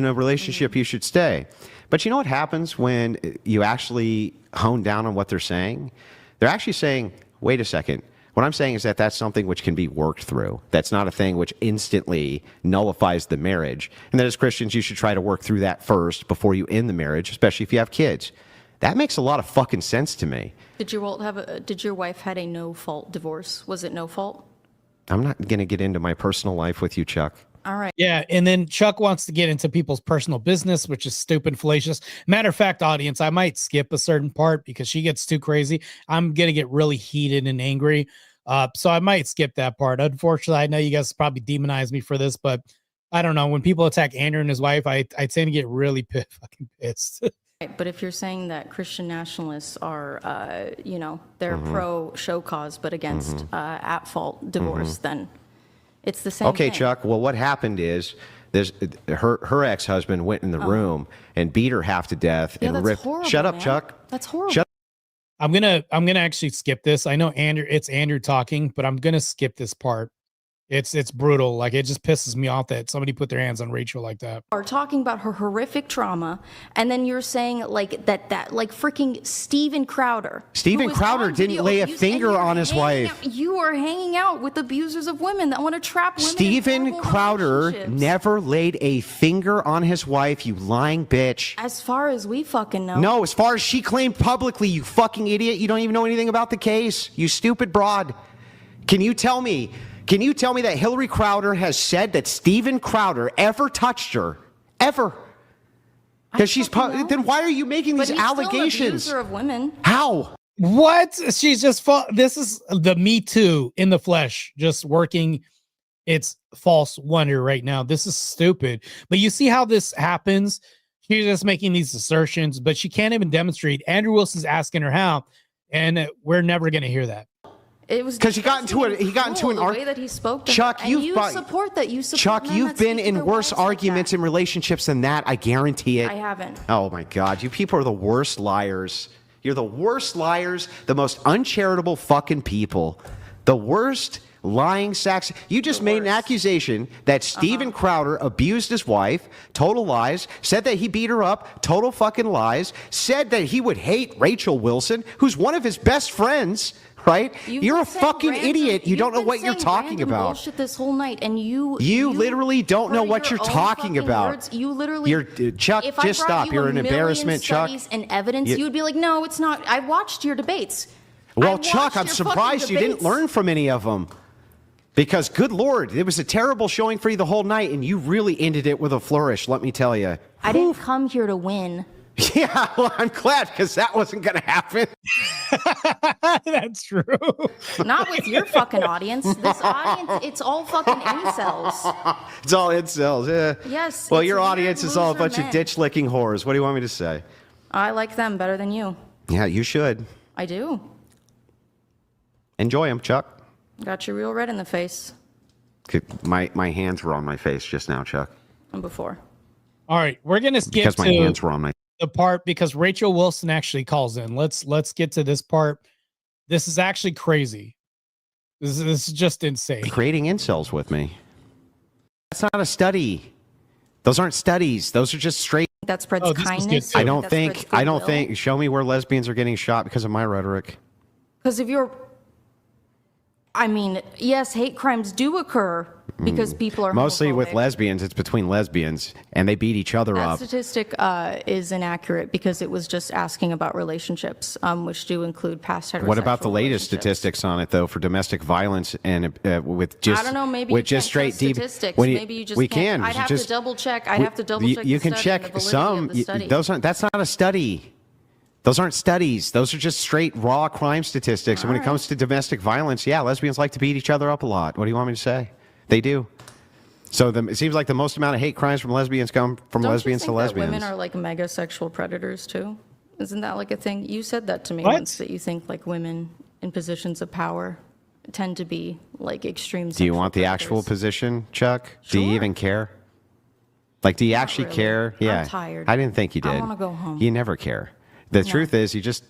Speaker 2: a relationship, you should stay. But you know what happens when you actually hone down on what they're saying? They're actually saying, wait a second. What I'm saying is that that's something which can be worked through. That's not a thing which instantly nullifies the marriage. And that as Christians, you should try to work through that first before you end the marriage, especially if you have kids. That makes a lot of fucking sense to me.
Speaker 5: Did your wife had a no fault divorce? Was it no fault?
Speaker 2: I'm not going to get into my personal life with you, Chuck.
Speaker 5: All right.
Speaker 1: Yeah, and then Chuck wants to get into people's personal business, which is stupid and fallacious. Matter of fact, audience, I might skip a certain part because she gets too crazy. I'm going to get really heated and angry. So I might skip that part. Unfortunately, I know you guys probably demonize me for this, but I don't know. When people attack Andrew and his wife, I tend to get really fucking pissed.
Speaker 5: Right, but if you're saying that Christian nationalists are, they're pro show cause but against at fault divorce, then it's the same
Speaker 2: Okay,
Speaker 5: thing.
Speaker 2: Chuck. Well, what happened is her ex-husband went in the room and beat her half to death
Speaker 5: Yeah,
Speaker 2: and
Speaker 5: that's
Speaker 2: ripped.
Speaker 5: horrible,
Speaker 2: Shut up,
Speaker 5: man.
Speaker 2: Chuck.
Speaker 5: That's horrible.
Speaker 2: Shut
Speaker 1: I'm gonna actually skip this. I know it's Andrew talking, but I'm gonna skip this part. It's brutal. Like it just pisses me off that somebody put their hands on Rachel like that.
Speaker 5: Are talking about her horrific trauma, and then you're saying like that like freaking Steven Crowder.
Speaker 2: Steven
Speaker 5: who was
Speaker 2: Crowder
Speaker 5: on
Speaker 2: didn't
Speaker 5: video
Speaker 2: lay a
Speaker 5: abuse,
Speaker 2: finger
Speaker 5: and you're
Speaker 2: on his
Speaker 5: hanging
Speaker 2: wife.
Speaker 5: You are hanging out with abusers of women that want to trap women. in
Speaker 2: Steven
Speaker 5: horrible
Speaker 2: Crowder
Speaker 5: relationships.
Speaker 2: never laid a finger on his wife, you lying bitch.
Speaker 5: As far as we fucking know.
Speaker 2: No, as far as she claimed publicly, you fucking idiot. You don't even know anything about the case. You stupid broad. Can you tell me that Hillary Crowder has said that Steven Crowder ever touched her? Ever? Because she's then why are you making
Speaker 5: But
Speaker 2: these
Speaker 5: he's still an
Speaker 2: allegations?
Speaker 5: abuser of women.
Speaker 2: How?
Speaker 1: What? She's just this is the Me Too in the flesh, just working its false wonder right now. This is stupid. But you see how this happens? She's just making these assertions, but she can't even demonstrate. Andrew Wilson's asking her how, and we're never going to hear that.
Speaker 5: It was
Speaker 2: Because he got into an
Speaker 5: the way that he spoke to
Speaker 2: Chuck,
Speaker 5: her. And you support that. You support
Speaker 2: Chuck,
Speaker 5: men
Speaker 2: you've
Speaker 5: that
Speaker 2: been
Speaker 5: speak to
Speaker 2: in
Speaker 5: their
Speaker 2: worse
Speaker 5: wives like
Speaker 2: arguments
Speaker 5: that.
Speaker 2: in relationships than that. I guarantee it.
Speaker 5: I haven't.
Speaker 2: Oh my God, you people are the worst liars. You're the worst liars, the most uncharitable fucking people, the worst lying sacks. You just made an accusation that Steven Crowder abused his wife, total lies, said that he beat her up, total fucking lies, said that he would hate Rachel Wilson, who's one of his best friends. Right? You're a fucking idiot. You don't know what you're talking about.
Speaker 5: Bullshit this whole night, and you
Speaker 2: literally don't know what you're
Speaker 5: own
Speaker 2: talking
Speaker 5: fucking
Speaker 2: about.
Speaker 5: Words, you literally.
Speaker 2: You're Chuck.
Speaker 5: If I
Speaker 2: Just
Speaker 5: brought
Speaker 2: stop.
Speaker 5: you
Speaker 2: You're
Speaker 5: a
Speaker 2: an
Speaker 5: million
Speaker 2: embarrassment, Chuck.
Speaker 5: studies and evidence, you would be like, no, it's not. I watched your debates.
Speaker 2: Well,
Speaker 5: I
Speaker 2: Chuck,
Speaker 5: watched
Speaker 2: I'm
Speaker 5: your
Speaker 2: surprised
Speaker 5: fucking
Speaker 2: you didn't
Speaker 5: debates.
Speaker 2: learn from any of them. Because, good Lord, it was a terrible showing for you the whole night, and you really ended it with a flourish, let me tell you.
Speaker 5: I didn't come here to win.
Speaker 2: Yeah, well, I'm glad, because that wasn't going to happen.
Speaker 1: That's true.
Speaker 5: Not with your fucking audience. This audience, it's all fucking incels.
Speaker 2: It's all incels, yeah.
Speaker 5: Yes.
Speaker 2: Well,
Speaker 5: it's
Speaker 2: your
Speaker 5: weird
Speaker 2: audience is all a
Speaker 5: loser
Speaker 2: bunch of
Speaker 5: men.
Speaker 2: ditch-licking whores. What do you want me to say?
Speaker 5: I like them better than you.
Speaker 2: Yeah, you should.
Speaker 5: I do.
Speaker 2: Enjoy them, Chuck.
Speaker 5: Got you real red in the face.
Speaker 2: My hands were on my face just now, Chuck.
Speaker 5: And before.
Speaker 1: All right, we're going to skip
Speaker 2: Because my
Speaker 1: to
Speaker 2: hands were on my
Speaker 1: the part because Rachel Wilson actually calls in. Let's get to this part. This is actually crazy. This is just insane.
Speaker 2: Creating incels with me. That's not a study. Those aren't studies. Those are just straight.
Speaker 5: That spreads
Speaker 1: Oh, this is good
Speaker 5: kindness.
Speaker 1: too.
Speaker 2: I don't
Speaker 5: that
Speaker 2: think.
Speaker 5: spreads
Speaker 2: I don't
Speaker 5: goodwill.
Speaker 2: think. Show me where lesbians are getting shot because of my rhetoric.
Speaker 5: Because if you're, I mean, yes, hate crimes do occur because people are
Speaker 2: Mostly with
Speaker 5: homophobic.
Speaker 2: lesbians, it's between lesbians, and they beat each other
Speaker 5: That
Speaker 2: up.
Speaker 5: statistic is inaccurate because it was just asking about relationships, which do include past heterosexual
Speaker 2: What about the latest
Speaker 5: relationships.
Speaker 2: statistics on it, though, for domestic violence and with just?
Speaker 5: I don't know. Maybe
Speaker 2: with
Speaker 5: you
Speaker 2: just
Speaker 5: can't
Speaker 2: straight
Speaker 5: trust statistics.
Speaker 2: when
Speaker 5: Maybe you just
Speaker 2: we
Speaker 5: can't.
Speaker 2: can.
Speaker 5: I'd have
Speaker 2: just,
Speaker 5: to double check. I'd have to double check.
Speaker 2: You
Speaker 5: the
Speaker 2: can
Speaker 5: study
Speaker 2: check
Speaker 5: and the validity
Speaker 2: some.
Speaker 5: of the study.
Speaker 2: Those aren't. That's not a study. Those aren't studies. Those are just straight raw crime statistics. And when it comes to domestic violence, yeah, lesbians like to beat each other up a lot. What do you want me to say? They do. So it seems like the most amount of hate crimes from lesbians come from
Speaker 5: Don't
Speaker 2: lesbians
Speaker 5: you
Speaker 2: to
Speaker 5: think
Speaker 2: lesbians.
Speaker 5: that women are like mega sexual predators too? Isn't that like a thing? You said that to me
Speaker 1: What?
Speaker 5: once, that you think like women in positions of power tend to be like extreme.
Speaker 2: Do you
Speaker 5: sexual
Speaker 2: want the actual
Speaker 5: predators.
Speaker 2: position, Chuck? Do you
Speaker 5: Sure.
Speaker 2: even care? Like, do you actually
Speaker 5: really.
Speaker 2: care?
Speaker 5: I'm
Speaker 2: Yeah.
Speaker 5: tired.
Speaker 2: I didn't think you did.
Speaker 5: I wanna go home.
Speaker 2: You never care. The truth is, you just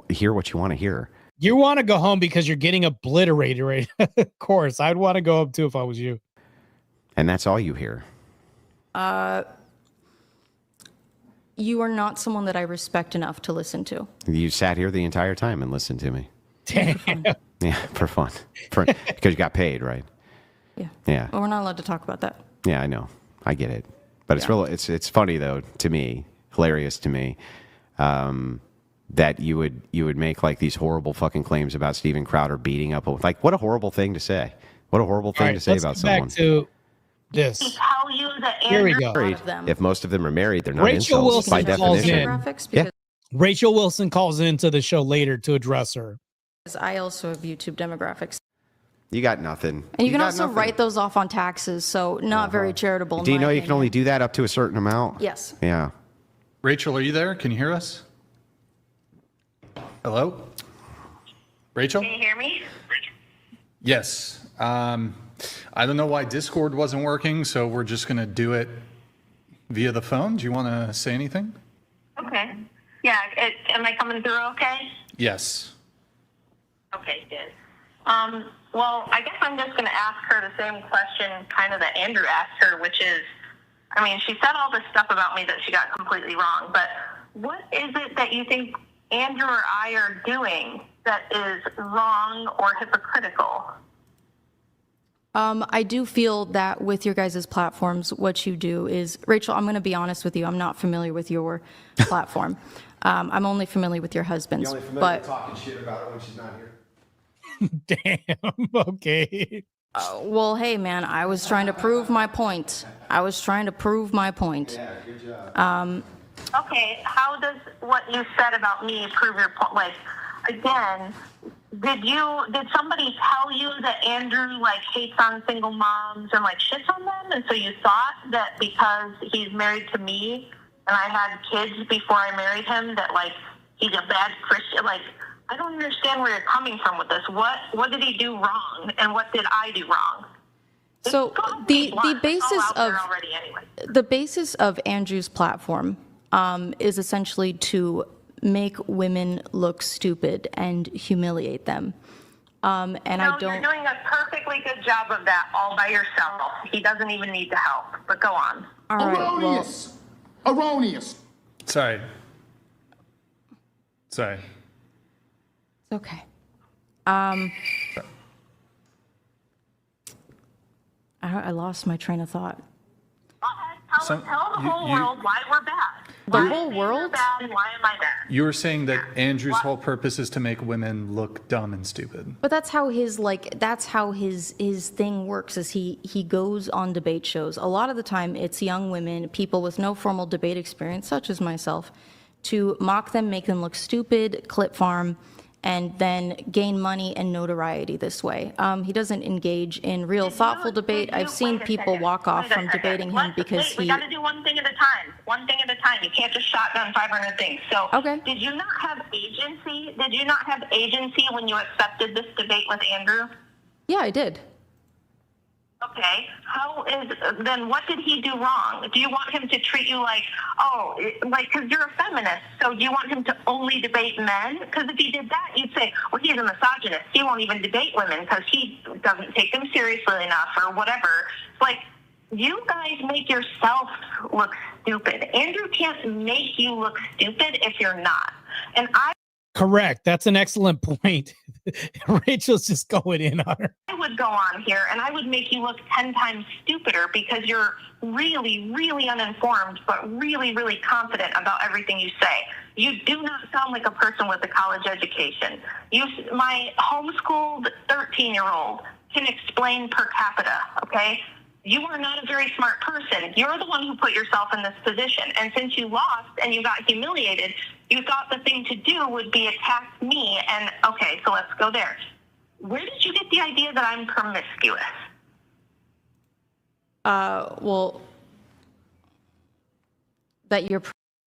Speaker 2: hear what you want to hear.
Speaker 1: You want to go home because you're getting obliterated, right? Of course, I'd want to go home too if I was you.
Speaker 2: And that's all you hear.
Speaker 5: You are not someone that I respect enough to listen to.
Speaker 2: You sat here the entire time and listened to me.
Speaker 1: Damn.
Speaker 2: Yeah, for fun. Because you got paid, right?
Speaker 5: Yeah.
Speaker 2: Yeah.
Speaker 5: Well, we're not allowed to talk about that.
Speaker 2: Yeah, I know. I get it. But it's real. It's funny though to me, hilarious to me, that you would make like these horrible fucking claims about Steven Crowder beating up. Like, what a horrible thing to say. What a horrible thing
Speaker 1: All right,
Speaker 2: to say
Speaker 1: let's
Speaker 2: about
Speaker 1: get
Speaker 2: someone.
Speaker 1: back to this.
Speaker 6: Tell you that
Speaker 1: Here we
Speaker 6: Andrew
Speaker 1: go.
Speaker 2: Married.
Speaker 5: of them.
Speaker 2: If most of them are married, they're not
Speaker 1: Rachel
Speaker 2: incels
Speaker 1: Wilson
Speaker 2: by
Speaker 1: calls
Speaker 2: definition.
Speaker 1: in.
Speaker 5: Demographics,
Speaker 2: Yeah.
Speaker 5: because
Speaker 1: Rachel Wilson calls into the show later to address her.
Speaker 5: I also have YouTube demographics.
Speaker 2: You got nothing.
Speaker 5: And you can
Speaker 2: got
Speaker 5: also
Speaker 2: nothing.
Speaker 5: write those off on taxes, so not very charitable. in
Speaker 2: Do you
Speaker 5: my
Speaker 2: know you can
Speaker 5: opinion.
Speaker 2: only do that up to a certain amount?
Speaker 5: Yes.
Speaker 2: Yeah.
Speaker 7: Rachel, are you there? Can you hear us? Hello? Rachel?
Speaker 6: Can you hear me?
Speaker 7: Yes. I don't know why Discord wasn't working, so we're just going to do it via the phone. Do you want to say anything?
Speaker 6: Okay. Yeah, am I coming through okay?
Speaker 7: Yes.
Speaker 6: Okay, good. Well, I guess I'm just going to ask her the same question kind of that Andrew asked her, which is, I mean, she said all this stuff about me that she got completely wrong, but what is it that you think Andrew or I are doing that is wrong or hypocritical?
Speaker 5: I do feel that with your guys' platforms, what you do is, Rachel, I'm going to be honest with you. I'm not familiar with your platform. I'm only familiar with your husband's. But
Speaker 2: talking shit about it when she's not here.
Speaker 1: Damn. Okay.
Speaker 5: well, hey, man, I was trying to prove my point. Yeah, good job.
Speaker 6: Okay, how does what you said about me prove your point? Like, again, did somebody tell you that Andrew like hates on single moms and like shits on them, and so you thought that because he's married to me and I had kids before I married him that like he's a bad Christian? Like, I don't understand where you're coming from with this. What did he do wrong, and what did I do wrong?
Speaker 5: So the basis of Andrew's platform is essentially to make women look stupid and humiliate them. And
Speaker 6: No,
Speaker 5: I don't.
Speaker 6: you're doing a perfectly good job of that all by yourself. He doesn't even need the help. But go on.
Speaker 5: All right. Well,
Speaker 8: Erroneous. Erroneous.
Speaker 7: Sorry.
Speaker 5: it's okay. I lost my train of thought.
Speaker 6: Go ahead. Tell the
Speaker 7: you-
Speaker 6: whole
Speaker 7: you-
Speaker 6: world why we're bad.
Speaker 5: The
Speaker 6: Why
Speaker 5: whole
Speaker 6: is
Speaker 5: world?
Speaker 6: Andrew bad and why am I bad?
Speaker 7: You were saying that Andrew's whole purpose is to make women look dumb and stupid.
Speaker 5: But that's how his thing works, is he goes on debate shows. A lot of the time it's young women, people with no formal debate experience, such as myself, to mock them, make them look stupid, clip farm, and then gain money and notoriety this way. He doesn't engage in real thoughtful debate. I've seen
Speaker 6: Wait a
Speaker 5: people
Speaker 6: second.
Speaker 5: walk off
Speaker 6: Wait a
Speaker 5: from
Speaker 6: second.
Speaker 5: debating him
Speaker 6: Wait,
Speaker 5: because
Speaker 6: we
Speaker 5: he.
Speaker 6: got to do one thing at a time. One thing at a time. You can't just shotgun 500 things. So,
Speaker 5: Okay.
Speaker 6: Did you not have agency? Did you not have agency when you accepted this debate with Andrew?
Speaker 5: Yeah, I did.
Speaker 6: Okay, then what did he do wrong? Do you want him to treat you like, because you're a feminist, so do you want him to only debate men? Because if he did that, you'd say, well, he's a misogynist. He won't even debate women because he doesn't take them seriously enough or whatever. Like, you guys make yourself look stupid. Andrew can't make you look stupid if you're not. And
Speaker 1: Correct. That's an excellent point. Rachel's just going in on her.
Speaker 6: I would go on here and I would make you look 10 times stupider because you're really, really uninformed, but really, really confident about everything you say. You do not sound like a person with a college education. My homeschooled 13-year-old can explain per capita, okay? You are not a very smart person. You're the one who put yourself in this position. And since you lost and you got humiliated, you thought the thing to do would be attack me. And okay, so let's go there. Where did you get the idea that I'm promiscuous?
Speaker 5: Well, that you're.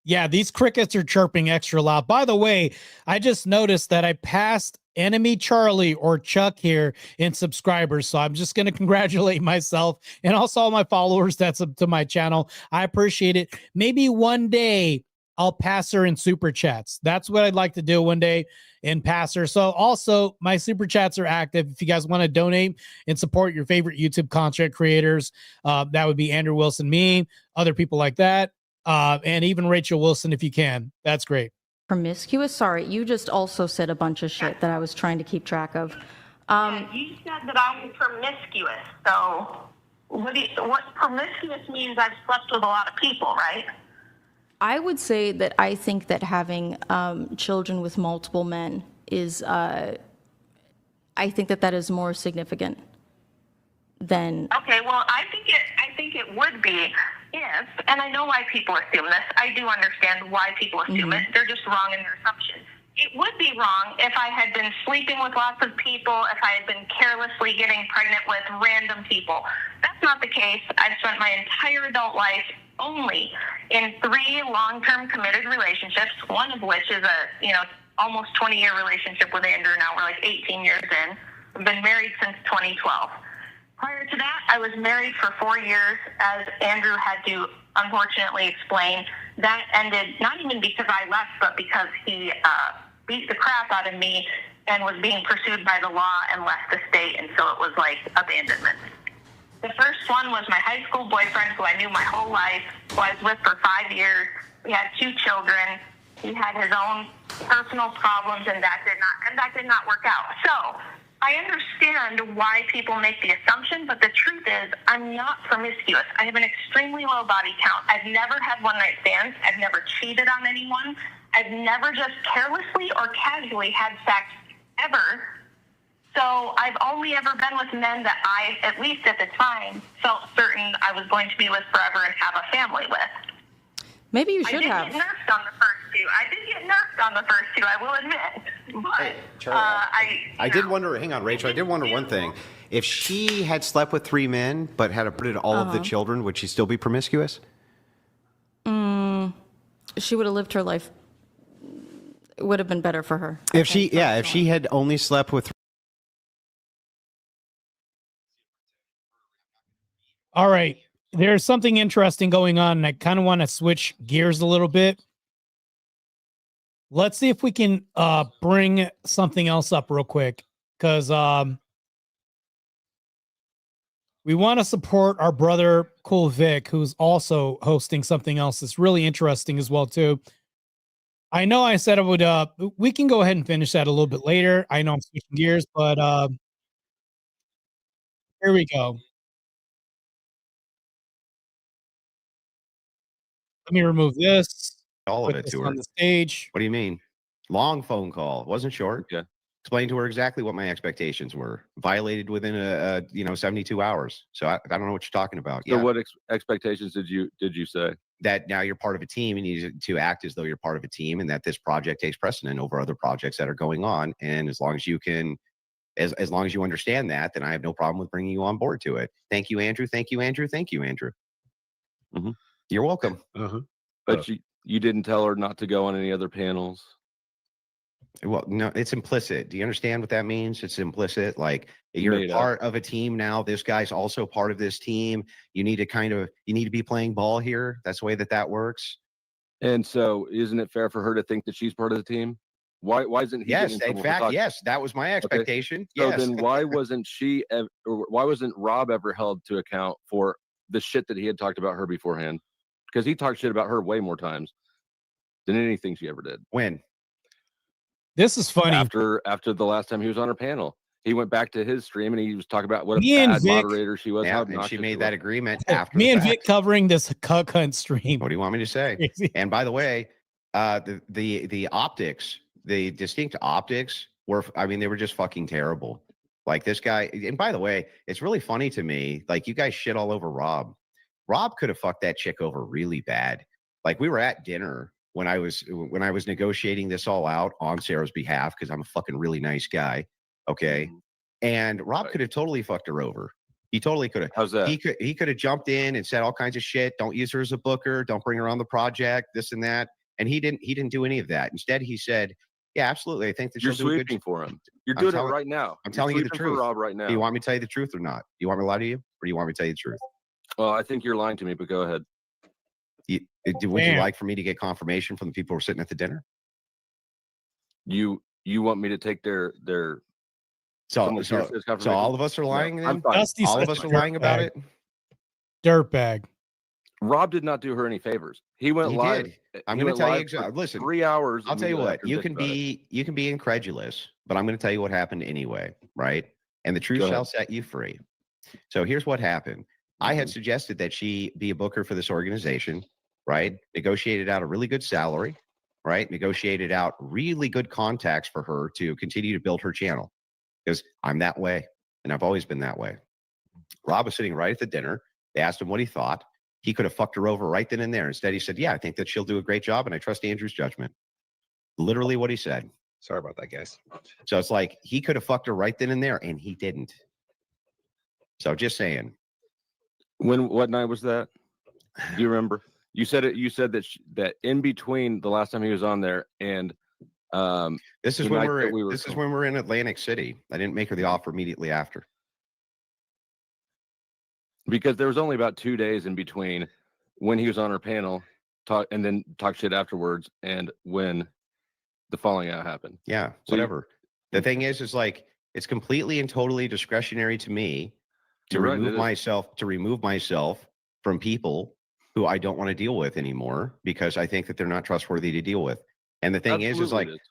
Speaker 1: Yeah, these crickets are chirping extra loud. By the way, I just noticed that I passed Enemy Charlie or Chuck here in subscribers. So I'm just going to congratulate myself and also all my followers that's up to my channel. I appreciate it. Maybe one day I'll pass her in super chats. That's what I'd like to do one day and pass her. So also my super chats are active. If you guys want to donate and support your favorite YouTube content creators, that would be Andrew Wilson, me, other people like that. And even Rachel Wilson, if you can. That's great.
Speaker 5: Promiscuous? Sorry, you just also said a bunch of shit that I was trying to keep track of.
Speaker 6: You said that I'm promiscuous. So what promiscuous means? I've slept with a lot of people, right?
Speaker 5: I would say that I think that having children with multiple men is, I think that is more significant than.
Speaker 6: Okay, well, I think it would be if, and I know why people assume this. I do understand why people assume it. They're just wrong in their assumption. It would be wrong if I had been sleeping with lots of people, if I had been carelessly getting pregnant with random people. That's not the case. I've spent my entire adult life only in 3 long-term committed relationships, one of which is a, almost 20-year relationship with Andrew now. We're like 18 years in. I've been married since 2012. Prior to that, I was married for 4 years, as Andrew had to unfortunately explain. That ended not even because I left, but because he beat the crap out of me and was being pursued by the law and left the state, and so it was like abandonment. The first one was my high school boyfriend, who I knew my whole life, who I was with for 5 years. We had 2 children. He had his own personal problems, and that did not work out. So I understand why people make the assumption, but the truth is I'm not promiscuous. I have an extremely low body count. I've never had one-night stands. I've never cheated on anyone. I've never just carelessly or casually had sex ever. So I've only ever been with men that I, at least at the time, felt certain I was going to be with forever and have a family with.
Speaker 5: Maybe you should have.
Speaker 6: I did get nerfed on the first two. I will admit. But
Speaker 2: Hey, Charlie, I did wonder, hang on, Rachel, I did wonder one thing. If she had slept with 3 men, but had aborted all of the children, would she still be promiscuous?
Speaker 5: She would have lived her life. It would have been better for her.
Speaker 2: If she had only slept with.
Speaker 1: All right. There's something interesting going on, and I kind of want to switch gears a little bit. Let's see if we can bring something else up real quick, because we want to support our brother Cool Vic, who's also hosting something else that's really interesting as well too. I know I said I would. We can go ahead and finish that a little bit later. I know I'm switching gears, but here we go. Let me remove this.
Speaker 2: All of
Speaker 1: Put
Speaker 2: it
Speaker 1: this
Speaker 2: to her.
Speaker 1: on the stage.
Speaker 2: What do you mean? Long phone call. It wasn't short.
Speaker 9: Yeah.
Speaker 2: Explain to her exactly what my expectations were. Violated within a 72 hours. So I don't know what you're talking about.
Speaker 9: So what expectations did you say?
Speaker 2: That now you're part of a team and you need to act as though you're part of a team, and that this project takes precedent over other projects that are going on. And as long as you can, as long as you understand that, then I have no problem with bringing you on board to it. Thank you, Andrew. Thank you, Andrew. Thank you, Andrew.
Speaker 9: Mm-hmm.
Speaker 2: You're welcome.
Speaker 9: But you didn't tell her not to go on any other panels.
Speaker 2: Well, no, it's implicit. Do you understand what that means? It's implicit. Like you're
Speaker 9: Made up.
Speaker 2: part of a team now. This guy's also part of this team. You need to be playing ball here. That's the way that works.
Speaker 9: And so, isn't it fair for her to think that she's part of the team? Why isn't he getting
Speaker 2: Yes,
Speaker 9: in
Speaker 2: in
Speaker 9: trouble for
Speaker 2: fact,
Speaker 9: talking?
Speaker 2: yes, that was my expectation.
Speaker 9: So
Speaker 2: Yes.
Speaker 9: then why wasn't or why wasn't Rob ever held to account for the shit that he had talked about her beforehand? Because he talked shit about her way more times than anything she ever did.
Speaker 2: When?
Speaker 1: This is funny.
Speaker 9: After the last time he was on her panel, he went back to his stream and he was talking about what
Speaker 1: Me
Speaker 9: a
Speaker 1: and
Speaker 9: bad
Speaker 1: Vic-
Speaker 9: moderator she was.
Speaker 2: Yeah,
Speaker 9: how
Speaker 2: and she
Speaker 9: obnoxious
Speaker 2: made
Speaker 9: she
Speaker 2: that
Speaker 9: was.
Speaker 2: agreement after
Speaker 1: Me
Speaker 2: the
Speaker 1: and
Speaker 2: fact.
Speaker 1: Vic covering this cuck hunt stream.
Speaker 2: What do you want me to say?
Speaker 1: Crazy.
Speaker 2: And by the way, the optics, the distinct optics were, I mean, they were just fucking terrible. Like this guy, and by the way, it's really funny to me. Like you guys shit all over Rob. Rob could have fucked that chick over really bad. Like we were at dinner when I was negotiating this all out on Sarah's behalf because I'm a fucking really nice guy. Okay. And Rob could have totally fucked her over. He totally could have.
Speaker 9: How's that?
Speaker 2: He could have jumped in and said all kinds of shit. Don't use her as a booker. Don't bring her on the project. This and that. And he didn't do any of that. Instead, he said, "Yeah, absolutely. I think that
Speaker 9: You're
Speaker 2: she'll do a good
Speaker 9: sweeping
Speaker 2: job."
Speaker 9: for him. You're
Speaker 2: I'm
Speaker 9: doing
Speaker 2: telling-
Speaker 9: it right now.
Speaker 2: I'm
Speaker 9: You're
Speaker 2: telling you the
Speaker 9: sweeping
Speaker 2: truth.
Speaker 9: for Rob right now.
Speaker 2: Do you want me to tell you the truth or not? Do you want me to lie to you, or do you want me to tell you the truth?
Speaker 9: Well, I think you're lying to me, but go ahead.
Speaker 2: Would you
Speaker 1: Damn.
Speaker 2: like for me to get confirmation from the people who are sitting at the dinner?
Speaker 9: You want me to take their
Speaker 2: So
Speaker 9: someone here says confirmation?
Speaker 2: all of us are lying
Speaker 9: I'm
Speaker 2: then?
Speaker 9: fine.
Speaker 1: Dusty
Speaker 2: All of
Speaker 1: says
Speaker 2: us are lying about it?
Speaker 1: Dirtbag.
Speaker 9: Rob did not do her any favors. He went
Speaker 2: He
Speaker 9: live.
Speaker 2: did. I'm
Speaker 9: he
Speaker 2: going to
Speaker 9: went
Speaker 2: tell you
Speaker 9: live
Speaker 2: exactly.
Speaker 9: for
Speaker 2: Listen,
Speaker 9: 3 hours.
Speaker 2: I'll tell you
Speaker 9: immediately
Speaker 2: what,
Speaker 9: after
Speaker 2: you
Speaker 9: Vic
Speaker 2: can
Speaker 9: about it.
Speaker 2: you can be incredulous, but I'm going to tell you what happened anyway, right? And the truth
Speaker 9: Go
Speaker 2: shall
Speaker 9: ahead.
Speaker 2: set you free. So here's what happened. I had
Speaker 9: Mhm.
Speaker 2: suggested that she be a booker for this organization, right? Negotiated out a really good salary, right? Negotiated out really good contacts for her to continue to build her channel because I'm that way and I've always been that way. Rob was sitting right at the dinner. They asked him what he thought. He could have fucked her over right then and there. Instead, he said, "Yeah, I think that she'll do a great job and I trust Andrew's judgment." Literally what he said.
Speaker 10: Sorry about that, guys.
Speaker 2: So it's like he could have fucked her right then and there, and he didn't. So just saying.
Speaker 9: What night was that? Do you remember? You said it. You said that in between the last time he was on there and
Speaker 2: This is
Speaker 9: the
Speaker 2: when
Speaker 9: night that we were
Speaker 2: this is when we're in Atlantic City. I didn't make her the offer immediately after.
Speaker 9: because there was only about 2 days in between when he was on her panel and then talk shit afterwards and when the falling out happened.
Speaker 2: Yeah,
Speaker 9: So you-
Speaker 2: whatever. The thing is like it's completely and totally discretionary to me to
Speaker 9: You're right,
Speaker 2: remove
Speaker 9: it is.
Speaker 2: myself from people who I don't want to deal with anymore because I think that they're not trustworthy to deal with. And the thing is
Speaker 9: Absolutely
Speaker 2: like
Speaker 9: it is.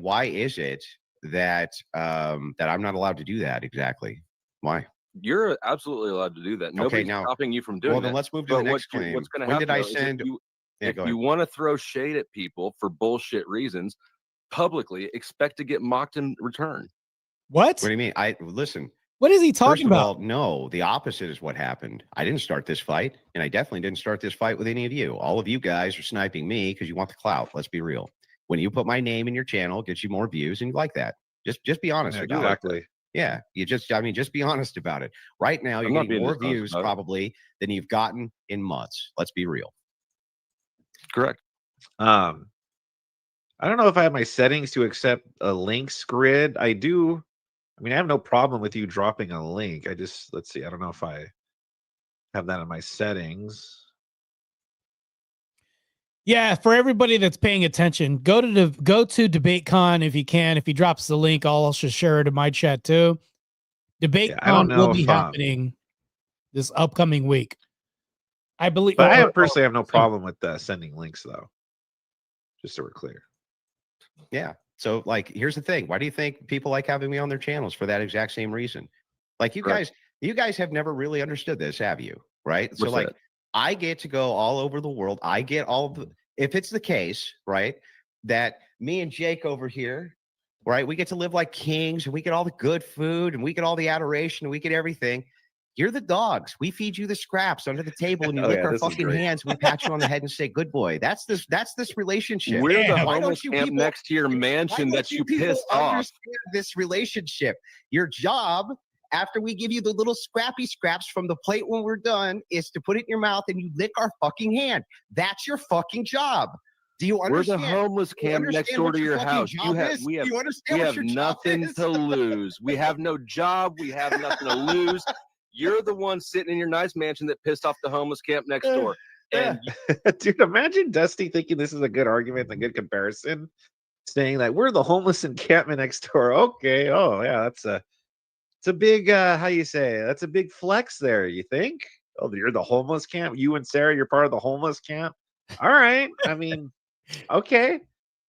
Speaker 2: why is it that that I'm not allowed to do that exactly? Why?
Speaker 9: You're absolutely allowed to do that. Nobody's
Speaker 2: now-
Speaker 9: stopping you from doing
Speaker 2: Well,
Speaker 9: that.
Speaker 2: then let's move to
Speaker 9: But
Speaker 2: the next
Speaker 9: what's
Speaker 2: claim.
Speaker 9: going to
Speaker 2: When
Speaker 9: happen
Speaker 2: did I
Speaker 9: though, is
Speaker 2: send? Yeah,
Speaker 9: if
Speaker 2: go
Speaker 9: you
Speaker 2: ahead.
Speaker 9: want to throw shade at people for bullshit reasons publicly, expect to get mocked in return.
Speaker 1: What?
Speaker 2: What do you mean? Listen.
Speaker 1: What is he
Speaker 2: First
Speaker 1: talking
Speaker 2: of
Speaker 1: about?
Speaker 2: all, no, the opposite is what happened. I didn't start this fight, and I definitely didn't start this fight with any of you. All of you guys are sniping me because you want the clout. Let's be real. When you put my name in your channel, it gets you more views, and you like that. Just be honest
Speaker 10: Yeah,
Speaker 2: about it.
Speaker 10: exactly.
Speaker 2: Yeah, just be honest about it. Right now, you're
Speaker 9: I'm not
Speaker 2: getting
Speaker 9: being
Speaker 2: more
Speaker 9: dishonest
Speaker 2: views
Speaker 9: about it.
Speaker 2: probably than you've gotten in months. Let's be real.
Speaker 9: Correct.
Speaker 10: I don't know if I have my settings to accept a links grid. I do. I mean, I have no problem with you dropping a link. Let's see. I don't know if I have that in my settings.
Speaker 1: Yeah, for everybody that's paying attention, go to DebateCon if you can. If he drops the link, I'll also share it in my chat too. DebateCon
Speaker 10: I don't know
Speaker 1: will be
Speaker 10: if,
Speaker 1: happening this upcoming week. I believe.
Speaker 10: But I personally have no problem with sending links, though. Just so we're clear.
Speaker 2: Yeah. So, like, here's the thing. Why do you think people like having me on their channels? For that exact same reason. Like, you
Speaker 9: Correct.
Speaker 2: guys have never really understood this, have you? Right? So,
Speaker 9: What's
Speaker 2: like,
Speaker 9: that?
Speaker 2: I get to go all over the world. I get all the, if it's the case, right, that me and Jake over here, right, we get to live like kings and we get all the good food and we get all the adoration and we get everything. You're the dogs. We feed you the scraps under the table and you
Speaker 10: Oh,
Speaker 2: lick
Speaker 10: yeah,
Speaker 2: our
Speaker 10: this is
Speaker 2: fucking
Speaker 10: great.
Speaker 2: hands. And we pat you on the head and say, "Good boy." That's this relationship.
Speaker 9: We're the
Speaker 1: Damn.
Speaker 2: Why don't
Speaker 9: homeless
Speaker 2: you
Speaker 9: camp
Speaker 2: people-
Speaker 9: next to your
Speaker 2: Why
Speaker 9: mansion
Speaker 2: don't
Speaker 9: that you
Speaker 2: people
Speaker 9: pissed off.
Speaker 2: understand this relationship? Your job, after we give you the little scrappy scraps from the plate when we're done, is to put it in your mouth and you lick our fucking hand. That's your fucking job. Do you
Speaker 9: We're the
Speaker 2: understand?
Speaker 9: homeless
Speaker 2: Do you
Speaker 9: camp next
Speaker 2: understand
Speaker 9: door
Speaker 2: what
Speaker 9: to your
Speaker 2: fucking
Speaker 9: house.
Speaker 2: job is?
Speaker 9: We
Speaker 2: Do you understand what
Speaker 9: have
Speaker 2: your job
Speaker 9: nothing
Speaker 2: is?
Speaker 9: to lose. We have no job. We have nothing to lose. You're the one sitting in your nice mansion that pissed off the homeless camp next door. And
Speaker 10: Dude, imagine Dusty thinking this is a good argument and a good comparison, saying that we're the homeless encampment next door. Okay, oh yeah, it's a big how you say, that's a big flex there, you think? Oh, you're the homeless camp. You and Sarah, you're part of the homeless camp. All right. I mean, okay.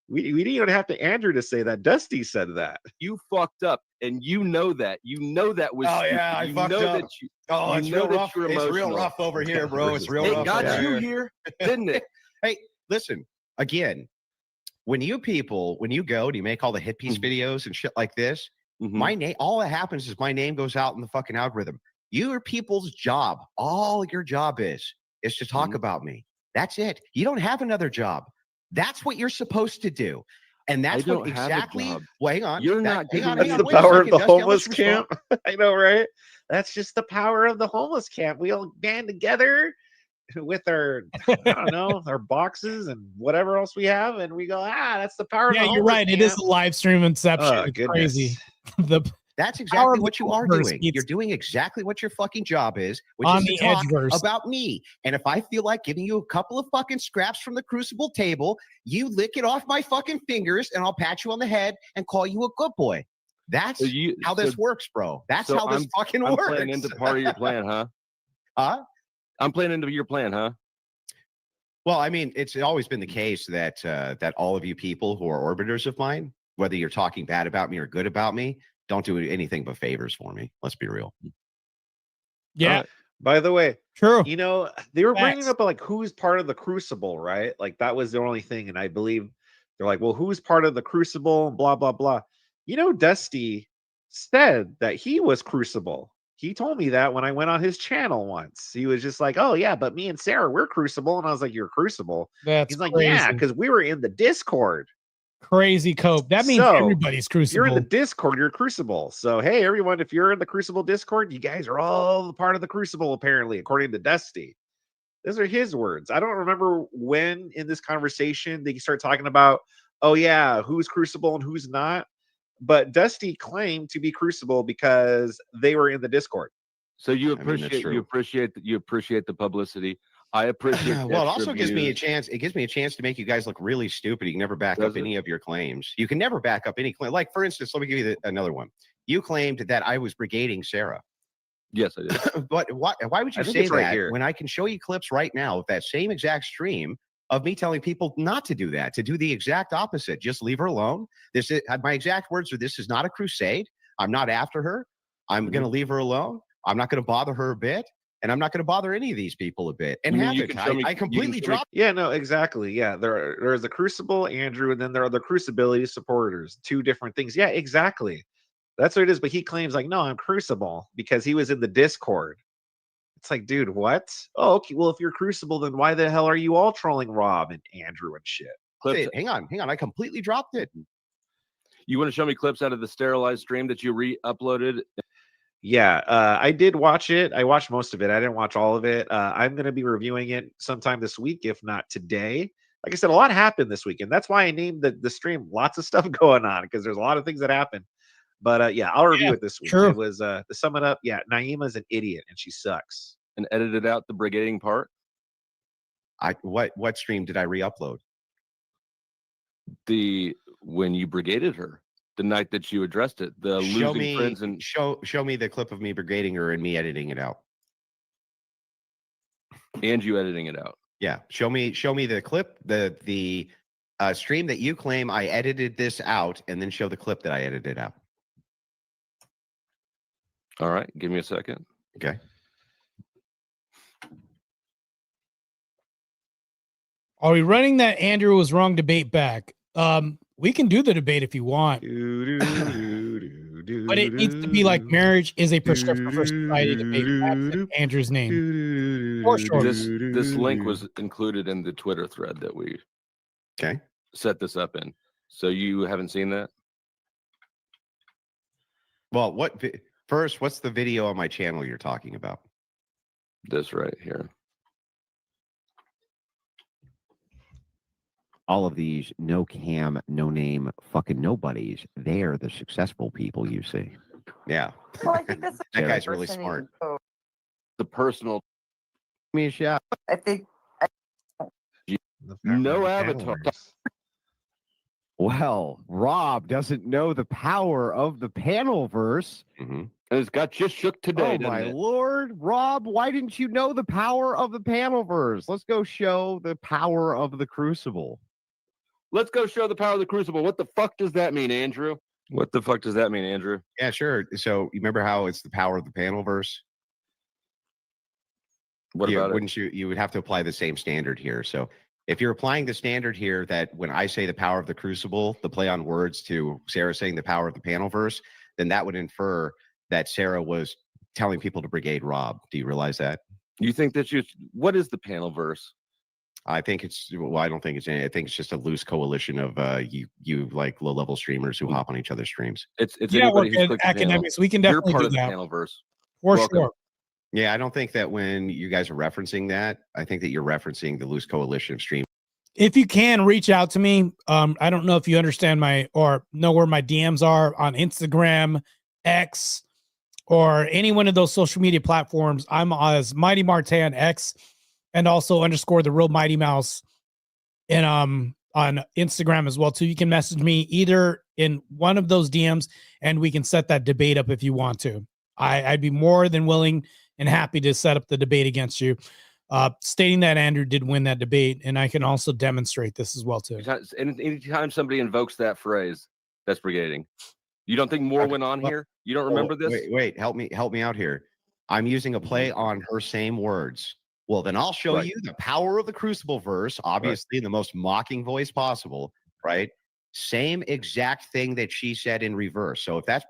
Speaker 10: We didn't even have to Andrew to say that. Dusty said that.
Speaker 9: you fucked up, and you know that. You know that was.
Speaker 11: Oh,
Speaker 9: stupid.
Speaker 11: yeah, I
Speaker 9: you
Speaker 11: fucked
Speaker 9: know
Speaker 11: up.
Speaker 9: That you,
Speaker 11: Oh,
Speaker 9: you
Speaker 11: it's
Speaker 9: know
Speaker 11: real
Speaker 9: that
Speaker 11: rough.
Speaker 9: you're
Speaker 11: It's real
Speaker 9: emotional.
Speaker 11: rough over here, bro. It's real
Speaker 9: It
Speaker 11: rough
Speaker 9: got
Speaker 11: over
Speaker 9: you
Speaker 11: here.
Speaker 9: here, didn't it?
Speaker 2: Hey, listen, again, when you go and you make all the hit piece videos and shit like this, my name, all that happens is my name goes out in the fucking algorithm. Your people's job, all your job is to talk about me. That's it. You don't have another job. That's what you're supposed to do. And that's
Speaker 9: I don't
Speaker 2: what
Speaker 9: have a
Speaker 2: exactly.
Speaker 9: job.
Speaker 2: Well, hang on.
Speaker 9: You're not
Speaker 2: Hang on.
Speaker 10: That's
Speaker 2: Hang
Speaker 10: the
Speaker 2: on. Wait a
Speaker 10: power of
Speaker 2: second,
Speaker 10: the
Speaker 2: Dusty, I'll let
Speaker 10: homeless
Speaker 2: you respond.
Speaker 10: camp. I know, right? That's just the power of the homeless camp. We all band together with our, I don't know, our boxes and whatever else we have, and we go, that's the power of the
Speaker 1: Yeah,
Speaker 10: homeless
Speaker 1: you're right. It
Speaker 10: camp.
Speaker 1: is a live stream inception.
Speaker 10: Oh,
Speaker 1: It's
Speaker 10: goodness.
Speaker 1: crazy. The
Speaker 2: That's
Speaker 1: power
Speaker 2: exactly
Speaker 1: of
Speaker 2: what
Speaker 1: the
Speaker 2: you are
Speaker 1: Ultraverse
Speaker 2: doing.
Speaker 1: meets-
Speaker 2: You're doing exactly what your fucking job is, which
Speaker 1: On
Speaker 2: is
Speaker 1: the
Speaker 2: to talk
Speaker 1: Edgeverse.
Speaker 2: about me. And if I feel like giving you a couple of fucking scraps from the Crucible table, you lick it off my fucking fingers and I'll pat you on the head and call you a good boy. That's how this works, bro. That's how this fucking
Speaker 9: I'm
Speaker 2: works.
Speaker 9: playing into part of your plan, huh?
Speaker 2: Huh?
Speaker 9: I'm playing into your plan, huh?
Speaker 2: Well, I mean, it's always been the case that that all of you people who are orbiters of mine, whether you're talking bad about me or good about me, don't do anything but favors for me. Let's be real.
Speaker 1: Yeah.
Speaker 10: By the way,
Speaker 1: true.
Speaker 10: You know, they were bringing
Speaker 1: Facts.
Speaker 10: up like who's part of the Crucible, right? Like that was the only thing, and I believe they're like, well, who's part of the Crucible? Blah blah blah. You know, Dusty said that he was Crucible. He told me that when I went on his channel once. He was just like, "Oh yeah, but me and Sarah, we're Crucible," and I was like, "You're Crucible?"
Speaker 1: That's
Speaker 10: He's like,
Speaker 1: crazy.
Speaker 10: "Yeah, because we were in the Discord."
Speaker 1: Crazy cope. That means
Speaker 10: So,
Speaker 1: everybody's
Speaker 10: if you're in
Speaker 1: crucible.
Speaker 10: the Discord, you're Crucible. So hey, everyone, if you're in the Crucible Discord, you guys are all part of the Crucible, apparently, according to Dusty. Those are his words. I don't remember when in this conversation they start talking about, oh yeah, who's Crucible and who's not. But Dusty claimed to be Crucible because they were in the Discord.
Speaker 9: So you
Speaker 2: I mean, that's
Speaker 9: appreciate
Speaker 2: true.
Speaker 9: you appreciate the publicity. I appreciate the
Speaker 2: Well, it
Speaker 9: extra
Speaker 2: also gives me a
Speaker 9: views.
Speaker 2: chance. It gives me a chance to make you guys look really stupid. You can never back
Speaker 9: Does
Speaker 2: up
Speaker 9: it?
Speaker 2: any of your claims. You can never back up any claim. Like, for instance, let me give you another one. You claimed that I was brigading Sarah.
Speaker 9: Yes, I did.
Speaker 2: But why would
Speaker 10: I
Speaker 2: you
Speaker 10: think
Speaker 2: say
Speaker 10: it's right
Speaker 2: that
Speaker 10: here.
Speaker 2: when I can show you clips right now of that same exact stream of me telling people not to do that, to do the exact opposite? Just leave her alone. This is my exact words are, this is not a crusade. I'm not after her. I'm going to leave her alone. I'm not going to bother her a bit. And I'm not going to bother any of these people a bit. And
Speaker 9: You mean
Speaker 2: have
Speaker 9: you
Speaker 2: it.
Speaker 9: can show me-
Speaker 2: I
Speaker 9: you can
Speaker 2: completely
Speaker 9: show me-
Speaker 2: dropped.
Speaker 10: Yeah, no, exactly. Yeah, there's the Crucible, Andrew, and then there are the Crucibility supporters. Two different things. Yeah, exactly. That's what it is. But he claims like, no, I'm Crucible because he was in the Discord. It's like, dude, what? Oh, okay. Well, if you're Crucible, then why the hell are you all trolling Rob and Andrew and shit?
Speaker 9: Clips.
Speaker 2: Hang on. I completely dropped it.
Speaker 9: You want to show me clips out of the sterilized stream that you re-uploaded?
Speaker 10: Yeah, I did watch it. I watched most of it. I didn't watch all of it. I'm going to be reviewing it sometime this week, if not today. Like I said, a lot happened this week, and that's why I named the stream. Lots of stuff going on because there's a lot of things that happen. But yeah, I'll review it this week.
Speaker 1: true.
Speaker 10: It was to sum it up. Yeah, Naima's an idiot and she sucks.
Speaker 9: And edited out the brigading part?
Speaker 2: What stream did I re-upload?
Speaker 9: When you brigaded her, the night that you addressed it, the
Speaker 2: Show
Speaker 9: losing
Speaker 2: me
Speaker 9: friends and
Speaker 2: show me the clip of me brigading her and me editing it out.
Speaker 9: and you editing it out.
Speaker 2: Yeah, show me the clip, the stream that you claim I edited this out, and then show the clip that I edited out.
Speaker 9: All right, give me a second.
Speaker 2: Okay.
Speaker 1: Are we running that Andrew was wrong debate back? We can do the debate if you want, but it needs to be like marriage is a prescription for society debate. That's in Andrew's name. For sure.
Speaker 9: This link was included in the Twitter thread that we set this up in. So you haven't seen that?
Speaker 2: Well, first, what's the video on my channel you're talking about?
Speaker 9: This right here.
Speaker 2: all of these no cam, no name, fucking nobodies, they're the successful people you see. Yeah.
Speaker 11: Well, I think that's
Speaker 2: That guy's really smart.
Speaker 9: The personal.
Speaker 2: Give me a shot.
Speaker 11: I think
Speaker 9: No avatar.
Speaker 2: Well, Rob doesn't know the power of the panel verse.
Speaker 9: And it's got just shook today.
Speaker 2: Oh my lord, Rob, why didn't you know the power of the panel verse? Let's go show the power of the crucible.
Speaker 9: Let's go show the power of the crucible. What the fuck does that mean, Andrew? What the fuck does that mean, Andrew?
Speaker 2: Yeah, sure. So you remember how it's the power of the panel verse?
Speaker 9: What about
Speaker 2: wouldn't you would have to apply the same standard here. So if you're applying the standard here that when I say the power of the crucible, the play on words to Sarah saying the power of the panel verse, then that would infer that Sarah was telling people to brigade Rob. Do you realize that?
Speaker 9: You think that what is the panel verse?
Speaker 2: I think I don't think it's any. I think it's just a loose coalition of you like low level streamers who hop on each other's streams.
Speaker 9: It's
Speaker 1: yeah, we're good academics. We can definitely
Speaker 9: You're part
Speaker 1: do
Speaker 9: of the
Speaker 1: that.
Speaker 9: panel verse.
Speaker 1: For sure.
Speaker 2: Yeah, I don't think that when you guys are referencing that, I think that you're referencing the loose coalition of streamers.
Speaker 1: If you can reach out to me, I don't know if you understand or know where my DMs are on Instagram, X, or any one of those social media platforms. I'm as Mighty Marte on X, and also _ the real Mighty Mouse, and on Instagram as well too. You can message me either in one of those DMs, and we can set that debate up if you want to. I'd be more than willing and happy to set up the debate against you, stating that Andrew did win that debate, and I can also demonstrate this as well too.
Speaker 9: Anytime somebody invokes that phrase, that's brigading. You don't think more went on here? You don't remember this?
Speaker 2: Wait, help me out here. I'm using a play on her same words. Well, then I'll show you the power of the crucible verse, obviously in the most mocking voice possible, right? Same exact thing that she said in reverse. So if that's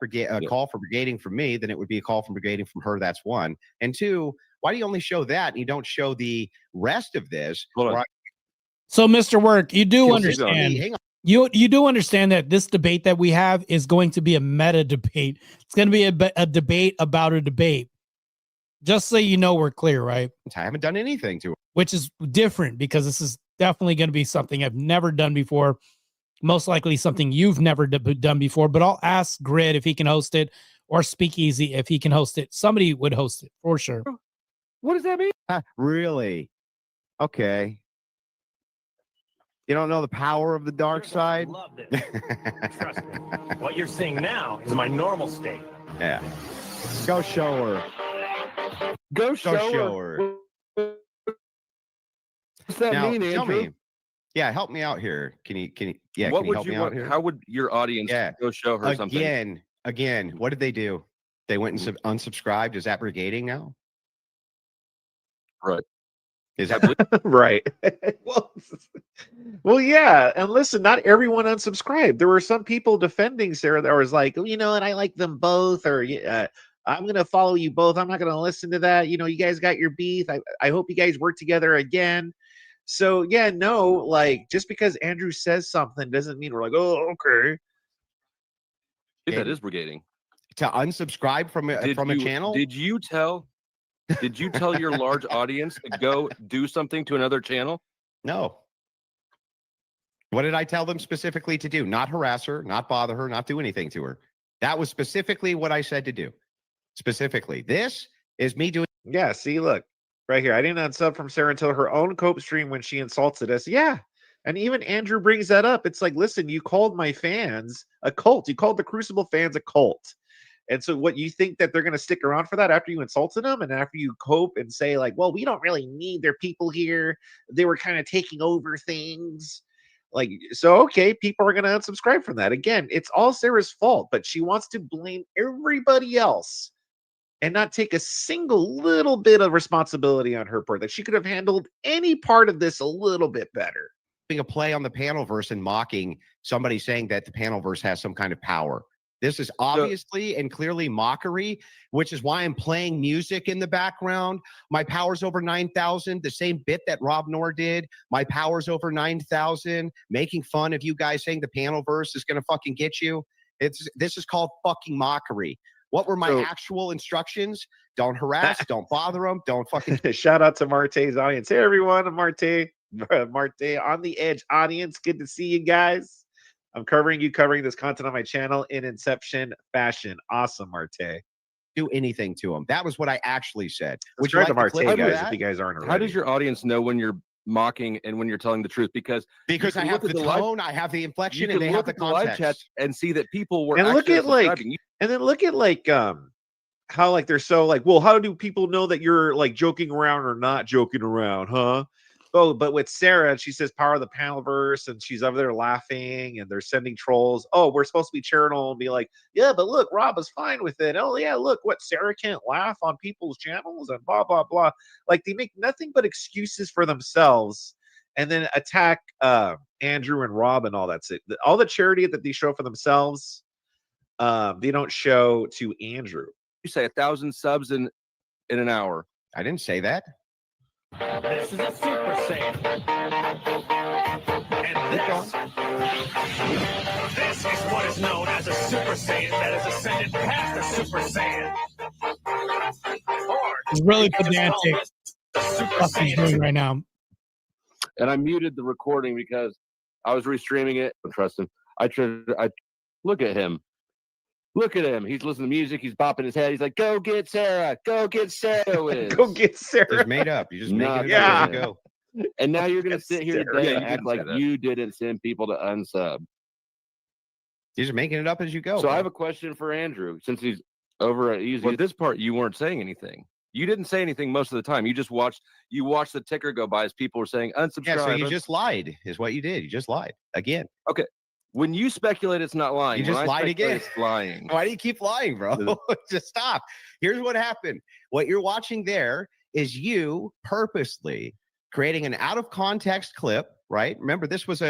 Speaker 2: call for brigading from me, then it would be a call for brigading from her. That's one. And two, why do you only show that and you don't show the rest of this?
Speaker 1: So, Mr. Work, you do understand. You do understand that this debate that we have is going to be a meta debate. It's going to be a debate about a debate. Just so you know, we're clear, right?
Speaker 2: I haven't done anything to her.
Speaker 1: Which is different because this is definitely going to be something I've never done before. Most likely something you've never done before, but I'll ask Grid if he can host it, or Speakeasy if he can host it. Somebody would host it for sure.
Speaker 9: What does that mean?
Speaker 2: Really? Okay. You don't know the power of the dark side?
Speaker 12: Loved it. Trust me. What you're seeing now is my normal state.
Speaker 2: Yeah. Go show her.
Speaker 9: Go show her. What's that mean, Andrew?
Speaker 2: Tell me. Yeah, help me out here. Can you help me out here?
Speaker 9: How would your audience go show her something?
Speaker 2: Again, what did they do? They went and unsubscribed. Is that brigading now?
Speaker 9: Right.
Speaker 2: Is that
Speaker 10: right? well, yeah. And listen, not everyone unsubscribed. There were some people defending Sarah that was like, you know, and I like them both, or I'm going to follow you both. I'm not going to listen to that. You know, you guys got your beef. I hope you guys work together again. So, yeah, no, like, just because Andrew says something doesn't mean we're like, oh, okay.
Speaker 9: That is brigading.
Speaker 2: To unsubscribe from a channel?
Speaker 9: Did you tell your large audience to go do something to another channel?
Speaker 2: No. What did I tell them specifically to do? Not harass her, not bother her, not do anything to her. That was specifically what I said to do. Specifically. This is me doing.
Speaker 10: Yeah, see, look. Right here. I didn't unsub from Sarah until her own cope stream when she insulted us. Yeah. And even Andrew brings that up. It's like, listen, you called my fans a cult. You called the Crucible fans a cult. And so what, you think that they're going to stick around for that after you insulted them and after you cope and say like, well, we don't really need their people here. They were kind of taking over things. Like, so, okay, people are going to unsubscribe from that. Again, it's all Sarah's fault, but she wants to blame everybody else and not take a single little bit of responsibility on her part, that she could have handled any part of this a little bit better.
Speaker 2: A play on the panel verse and mocking somebody saying that the panel verse has some kind of power. This is obviously and clearly mockery, which is why I'm playing music in the background. My power's over 9,000, the same bit that Rob Noor did. My power's over 9,000, making fun of you guys saying the panel verse is going to fucking get you. This is called fucking mockery. What were my actual instructions? Don't harass, don't bother them, don't fucking.
Speaker 10: Shout out to Marte's audience. Hey, everyone, I'm Marte. Marte on the Edge audience. Good to see you guys. I'm covering this content on my channel in Inception fashion. Awesome, Marte.
Speaker 2: Do anything to him. That was what I actually said. Would you
Speaker 10: Subscribe
Speaker 2: like
Speaker 10: to
Speaker 2: the
Speaker 10: Marte,
Speaker 2: clip of
Speaker 10: guys,
Speaker 2: that?
Speaker 10: if you guys aren't already.
Speaker 9: How does your audience know when you're mocking and when you're telling the truth? Because
Speaker 2: Because
Speaker 9: you
Speaker 2: I
Speaker 9: can
Speaker 2: have
Speaker 9: look
Speaker 2: the
Speaker 9: at the live-
Speaker 2: tone, I have the
Speaker 9: you
Speaker 2: inflection,
Speaker 9: can
Speaker 2: and they have
Speaker 9: look
Speaker 2: the
Speaker 9: at the live chat
Speaker 2: context.
Speaker 9: and see that people were
Speaker 10: And look
Speaker 9: actually
Speaker 10: at like,
Speaker 9: subscribing.
Speaker 10: and then look at like how like they're so like, well, how do people know that you're like joking around or not joking around, huh? Oh, but with Sarah, she says power of the panelverse, and she's over there laughing, and they're sending trolls. Oh, we're supposed to be charitable and be like, yeah, but look, Rob is fine with it. Oh, yeah, look, what, Sarah can't laugh on people's channels and blah, blah, blah. Like, they make nothing but excuses for themselves and then attack Andrew and Rob and all that. All the charity that they show for themselves, they don't show to Andrew.
Speaker 9: You say 1,000 subs in an hour.
Speaker 2: I didn't say that.
Speaker 12: This is a Super Saiyan. And this is what is known as a Super Saiyan that has ascended past a Super Saiyan. Or
Speaker 1: It's really
Speaker 12: you can just call
Speaker 1: pedantic
Speaker 12: this the Super
Speaker 1: stuff he's
Speaker 12: Saiyan.
Speaker 1: doing right now.
Speaker 9: And I muted the recording because I was restreaming it. I don't trust him. I look at him. Look at him. He's listening to music. He's bopping his head. He's like, "Go get Sarah. Go get Sarah." Wiz."
Speaker 10: Go get Sarah.
Speaker 2: Just made up. You just make
Speaker 9: Not
Speaker 2: it up as you
Speaker 9: good.
Speaker 2: go.
Speaker 9: And now you're gonna
Speaker 10: Get
Speaker 9: sit here
Speaker 10: Sarah.
Speaker 9: today
Speaker 10: Yeah,
Speaker 9: and
Speaker 10: you
Speaker 9: act
Speaker 10: didn't
Speaker 9: like
Speaker 10: say that.
Speaker 9: you didn't send people to unsub.
Speaker 2: You're just making it up as you go.
Speaker 9: So I have a question for Andrew, since he's over at Easy. Well, this part you weren't saying anything. You didn't say anything most of the time. You just watched the ticker go by as people were saying unsubscribe.
Speaker 2: Yeah, so you just lied, is what you did. You just lied again.
Speaker 9: Okay. When you speculate, it's not lying.
Speaker 2: You just
Speaker 9: When I
Speaker 2: lied
Speaker 9: speculate,
Speaker 2: again.
Speaker 9: It's lying.
Speaker 2: Why do you keep lying, bro? Just stop. Here's what happened. What you're watching there is you purposely creating an out of context clip, right? Remember, this was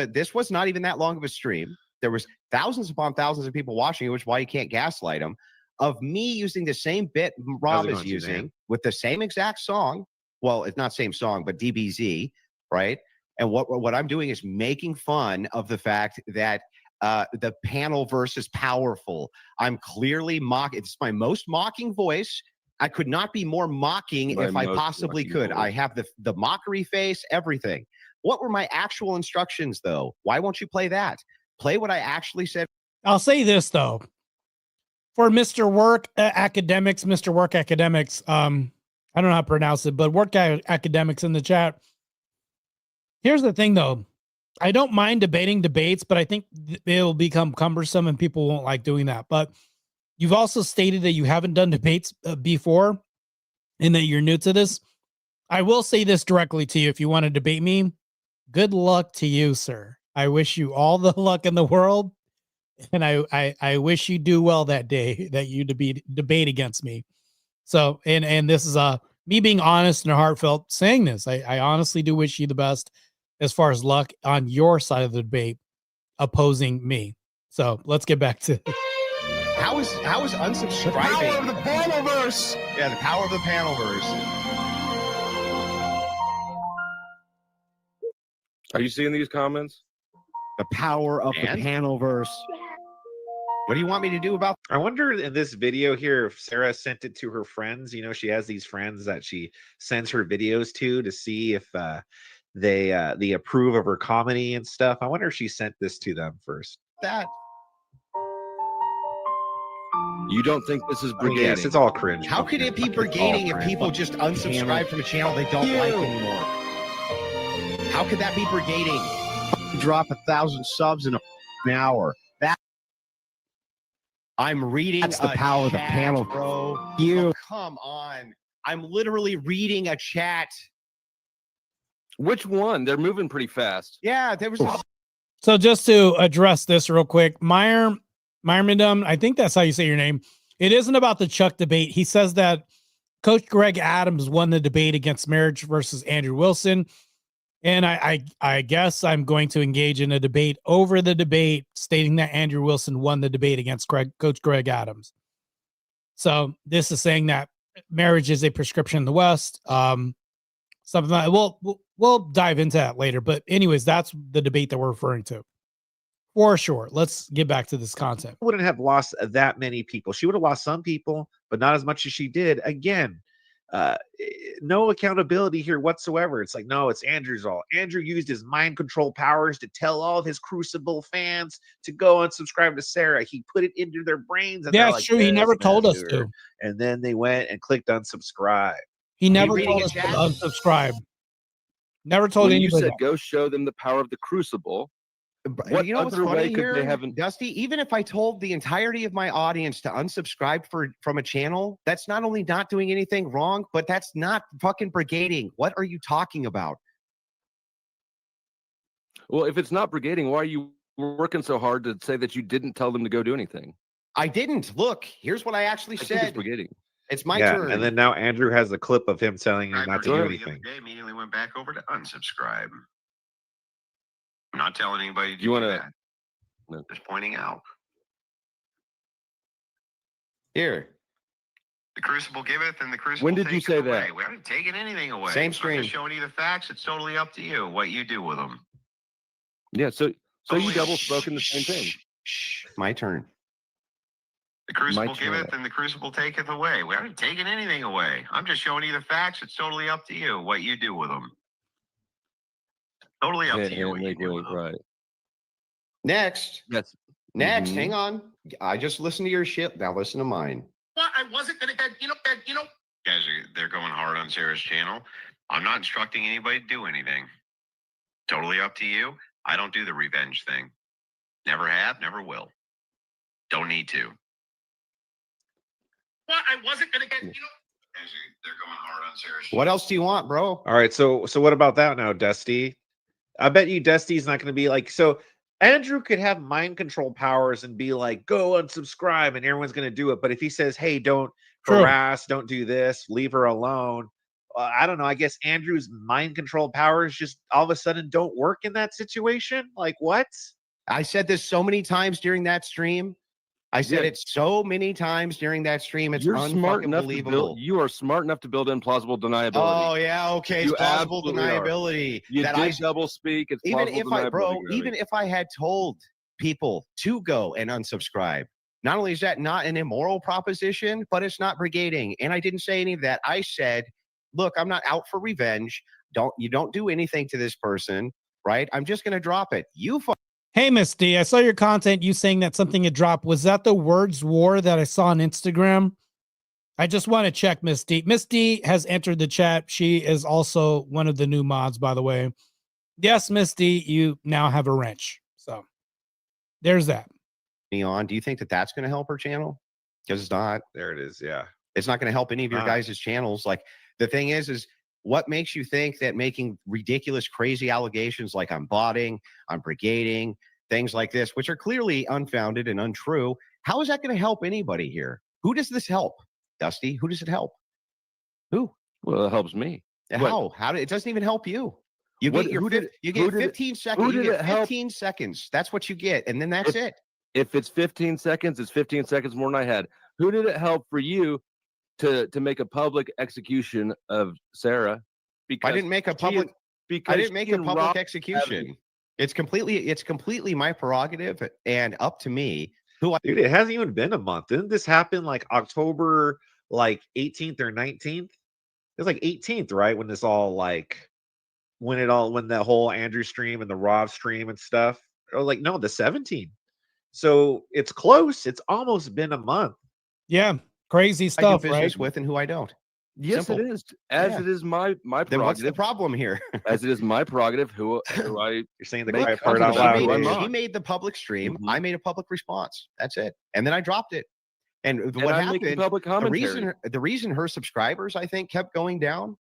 Speaker 2: not even that long of a stream. There was thousands upon thousands of people watching it, which is why you can't gaslight them. Of me using the same bit Rob is using with the same exact song. Well, it's not same song, but DBZ, right? And what I'm doing is making fun of the fact that the panel verse is powerful. I'm clearly mocking. It's my most mocking voice. I could not be more mocking if I possibly could. I have the mockery face, everything. What were my actual instructions, though? Why won't you play that? Play what I actually said.
Speaker 1: I'll say this, though. For Mr. Work Academics, Mr. Work Academics, I don't know how to pronounce it, but Work Academics in the chat. Here's the thing, though. I don't mind debating debates, but I think it'll become cumbersome and people won't like doing that. But you've also stated that you haven't done debates before and that you're new to this. I will say this directly to you. If you want to debate me, good luck to you, sir. I wish you all the luck in the world. And I wish you do well that day that you debate against me. So, and this is me being honest and heartfelt saying this. I honestly do wish you the best as far as luck on your side of the debate opposing me. So let's get back to
Speaker 2: How is unsubscribing?
Speaker 8: The power of the panelverse.
Speaker 2: Yeah, the power of the panelverse.
Speaker 9: Are you seeing these comments?
Speaker 2: The power of the panelverse. What do you want me to do about?
Speaker 10: I wonder in this video here if Sarah sent it to her friends. You know, she has these friends that she sends her videos to see if they approve of her comedy and stuff. I wonder if she sent this to them first.
Speaker 2: That
Speaker 9: you don't think this is brigading?
Speaker 10: Yes, it's all cringe.
Speaker 2: How could it be brigading if people just unsubscribe from a channel they don't like anymore? How could that be brigading? Drop 1,000 subs in an hour. That I'm reading. That's the power of the panel, bro. You come on. I'm literally reading a chat.
Speaker 9: Which one? They're moving pretty fast.
Speaker 2: Yeah, there was.
Speaker 1: So just to address this real quick, Myrmidum, I think that's how you say your name. It isn't about the Chuck debate. He says that Coach Greg Adams won the debate against Marriage versus Andrew Wilson. And I guess I'm going to engage in a debate over the debate, stating that Andrew Wilson won the debate against Coach Greg Adams. So this is saying that marriage is a prescription in the West. Something like we'll dive into that later. But anyways, that's the debate that we're referring to. For sure. Let's get back to this content.
Speaker 10: Wouldn't have lost that many people. She would have lost some people, but not as much as she did. Again, no accountability here whatsoever. It's like, no, it's Andrew's all. Andrew used his mind control powers to tell all of his Crucible fans to go unsubscribe to Sarah. He put it into their brains, and
Speaker 1: Yeah,
Speaker 10: they're
Speaker 1: it's
Speaker 10: like,
Speaker 1: true. He
Speaker 10: "Yes,
Speaker 1: never told us
Speaker 10: master."
Speaker 1: to.
Speaker 10: And then they went and clicked unsubscribe.
Speaker 1: He never
Speaker 2: reading
Speaker 1: told
Speaker 2: a
Speaker 1: us to
Speaker 2: chat?
Speaker 1: unsubscribe. Never told
Speaker 9: When you
Speaker 1: anybody
Speaker 9: said
Speaker 1: that.
Speaker 9: go show them the power of the Crucible, what
Speaker 2: You know what's
Speaker 9: other
Speaker 2: funny
Speaker 9: way could
Speaker 2: here,
Speaker 9: they haven't?
Speaker 2: Dusty? Even if I told the entirety of my audience to unsubscribe from a channel, that's not only not doing anything wrong, but that's not fucking brigading. What are you talking about?
Speaker 9: Well, if it's not brigading, why are you working so hard to say that you didn't tell them to go do anything?
Speaker 2: I didn't. Look, here's what I actually
Speaker 9: I think it's
Speaker 2: said.
Speaker 9: brigading.
Speaker 2: It's my
Speaker 10: Yeah,
Speaker 2: turn.
Speaker 10: and then now Andrew has a clip of him telling you not to do anything.
Speaker 11: They immediately went back over to unsubscribe. I'm not telling anybody to
Speaker 9: You
Speaker 11: do
Speaker 9: wanna-
Speaker 11: that.
Speaker 9: No.
Speaker 11: Just pointing out.
Speaker 2: Here,
Speaker 11: The Crucible giveth and the Crucible
Speaker 9: When did you
Speaker 11: taketh
Speaker 9: say
Speaker 11: away.
Speaker 9: that?
Speaker 11: We haven't taken anything away.
Speaker 2: Same
Speaker 11: I'm
Speaker 2: stream.
Speaker 11: just showing you the facts. It's totally up to you what you do with them.
Speaker 9: Yeah, so you
Speaker 11: Totally
Speaker 9: double
Speaker 11: up-
Speaker 9: spoken the same thing.
Speaker 2: shh, my turn.
Speaker 11: The Crucible
Speaker 9: channel.
Speaker 11: giveth and the Crucible taketh away. We haven't taken anything away. I'm just showing you the facts. It's totally up to you what you do with them. Totally up to you what you do with them.
Speaker 9: Right.
Speaker 2: Next,
Speaker 9: Yes.
Speaker 2: next,
Speaker 9: Mhm.
Speaker 2: hang on. I just listened to your shit. Now listen to mine.
Speaker 11: Well, I wasn't gonna get, guys they're going hard on Sarah's channel. I'm not instructing anybody to do anything. Totally up to you. I don't do the revenge thing. Never have, never will. Don't need to. Well, I wasn't gonna get, guys they're going hard on Sarah's channel.
Speaker 2: What else do you want, bro?
Speaker 10: All right, so what about that now, Dusty? I bet you Dusty's not going to be like, so Andrew could have mind control powers and be like, go unsubscribe, and everyone's going to do it. But if he says, hey, don't
Speaker 1: True.
Speaker 10: harass, don't do this, leave her alone, I don't know. I guess Andrew's mind control powers just all of a sudden don't work in that situation. Like, what?
Speaker 2: I said this so many times during that stream. I said
Speaker 9: Yeah.
Speaker 2: it so many times during that stream. It's
Speaker 9: You're smart enough to
Speaker 2: unfucking-believable.
Speaker 9: build. You are smart enough to build in plausible deniability.
Speaker 2: Oh yeah, okay. It's
Speaker 9: You
Speaker 2: plausible
Speaker 9: absolutely are.
Speaker 2: deniability.
Speaker 9: You
Speaker 2: that
Speaker 9: did double speak. It's
Speaker 2: even
Speaker 9: plausible
Speaker 2: if I,
Speaker 9: deniability,
Speaker 2: bro,
Speaker 9: Gravy.
Speaker 2: even if I had told people to go and unsubscribe, not only is that not an immoral proposition, but it's not brigading. And I didn't say any of that. I said, look, I'm not out for revenge. You don't do anything to this person, right? I'm just gonna drop it. You
Speaker 1: Hey, Miss D, I saw your content. You saying that something had dropped. Was that the words war that I saw on Instagram? I just want to check Miss D. Miss D has entered the chat. She is also one of the new mods, by the way. Yes, Miss D, you now have a wrench. So there's that.
Speaker 2: me on. Do you think that that's going to help her channel? Because it's not.
Speaker 10: There it is. Yeah.
Speaker 2: It's not going to help any of your
Speaker 10: Ah.
Speaker 2: guys' channels. Like the thing is what makes you think that making ridiculous, crazy allegations like I'm botting, I'm brigading, things like this, which are clearly unfounded and untrue, how is that going to help anybody here? Who does this help, Dusty? Who does it help? Who?
Speaker 9: Well, it helps me.
Speaker 2: How? It doesn't even help you. You
Speaker 9: What-
Speaker 2: get your
Speaker 9: who did-
Speaker 2: you
Speaker 9: who
Speaker 2: get
Speaker 9: did it-
Speaker 2: 15 seconds.
Speaker 9: who
Speaker 2: You
Speaker 9: did
Speaker 2: get
Speaker 9: it help?
Speaker 2: 15 seconds. That's what you get, and then that's it.
Speaker 9: If it's 15 seconds, it's 15 seconds more than I had. Who did it help for you to make a public execution of Sarah? Because
Speaker 2: I didn't make a
Speaker 9: she
Speaker 2: public.
Speaker 9: is- because
Speaker 2: I didn't
Speaker 9: she
Speaker 2: make a
Speaker 9: and
Speaker 2: public
Speaker 9: Rob
Speaker 2: execution. It's completely my prerogative and up to me.
Speaker 10: Dude, it hasn't even been a month. Didn't this happen like October like 18th or 19th? It was like 18th, right? When this all like when the whole Andrew stream and the Rob stream and stuff. Or like no, the 17th. So it's close. It's almost been a month.
Speaker 1: Yeah, crazy
Speaker 2: I
Speaker 1: stuff,
Speaker 2: do business
Speaker 1: right?
Speaker 2: with and who I don't.
Speaker 9: Yes,
Speaker 2: Simple.
Speaker 9: it is. As
Speaker 2: Yeah.
Speaker 9: it is my
Speaker 2: Then what's the
Speaker 9: prerogative.
Speaker 2: problem here?
Speaker 9: As it is my prerogative, who I
Speaker 10: You're saying the
Speaker 9: Make
Speaker 10: quiet part
Speaker 9: content
Speaker 10: out
Speaker 9: about
Speaker 10: loud.
Speaker 9: who I'm
Speaker 10: Dave.
Speaker 9: on.
Speaker 2: He made the public stream.
Speaker 9: Mhm.
Speaker 2: I made a public response. That's it. And then I dropped it. And
Speaker 9: and
Speaker 2: what
Speaker 9: I'm making
Speaker 2: happened?
Speaker 9: public commentary.
Speaker 2: The reason her subscribers, I think, kept going down.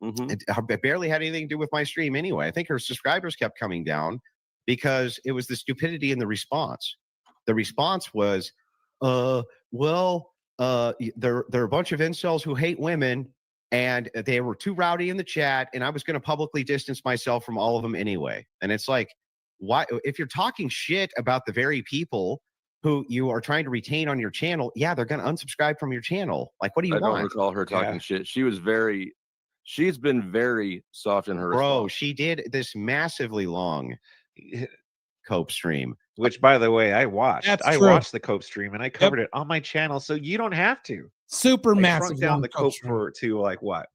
Speaker 9: Mhm.
Speaker 2: It barely had anything to do with my stream anyway. I think her subscribers kept coming down because it was the stupidity in the response. The response was, they're a bunch of incels who hate women, and they were too rowdy in the chat, and I was going to publicly distance myself from all of them anyway. And it's like, why? If you're talking shit about the very people who you are trying to retain on your channel, yeah, they're going to unsubscribe from your channel. Like, what do you
Speaker 9: I don't
Speaker 2: want?
Speaker 9: recall her talking
Speaker 10: Yeah.
Speaker 9: shit. She's been very soft in her
Speaker 2: Bro,
Speaker 9: response.
Speaker 2: she did this massively long Cope stream.
Speaker 10: which, by the way, I watched.
Speaker 1: That's
Speaker 10: I
Speaker 1: true.
Speaker 10: watched the cope stream and I covered it on my channel, so you don't have to.
Speaker 1: Super
Speaker 10: I
Speaker 1: massive.
Speaker 10: shrunk down
Speaker 1: long
Speaker 10: the
Speaker 1: cope
Speaker 10: cope
Speaker 1: stream.
Speaker 10: to like what,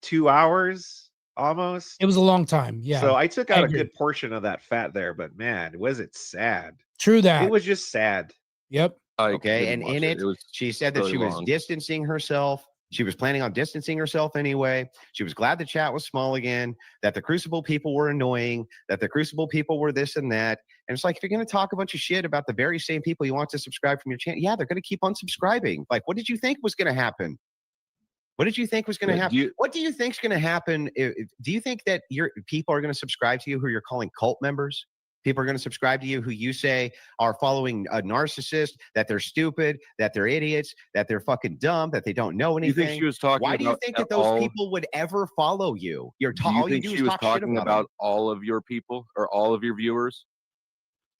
Speaker 10: 2 hours almost.
Speaker 1: It was a long time. Yeah.
Speaker 10: So I took out a
Speaker 1: agree.
Speaker 10: good portion of that fat there, but man, was it sad?
Speaker 1: True that.
Speaker 10: It was just sad.
Speaker 1: Yep.
Speaker 2: Okay, and in it, she said that
Speaker 9: really
Speaker 2: she was
Speaker 9: long.
Speaker 2: distancing herself. She was planning on distancing herself anyway. She was glad the chat was small again, that the Crucible people were annoying, that the Crucible people were this and that. And it's like, if you're going to talk a bunch of shit about the very same people you want to subscribe from your channel, yeah, they're going to keep unsubscribing. Like, what did you think was going to happen? What did you think was going to happen? What do you think's going to happen? Do you think that your people are going to subscribe to you who you're calling cult members? People are going to subscribe to you who you say are following a narcissist, that they're stupid, that they're idiots, that they're fucking dumb, that they don't know anything.
Speaker 9: You think she was talking
Speaker 2: Why do you
Speaker 9: about
Speaker 2: think that those people would ever follow you? You're
Speaker 9: Do you
Speaker 2: all you
Speaker 9: think
Speaker 2: do
Speaker 9: she
Speaker 2: is
Speaker 9: was
Speaker 2: talk shit
Speaker 9: talking
Speaker 2: about
Speaker 9: about
Speaker 2: them.
Speaker 9: all of your people or all of your viewers?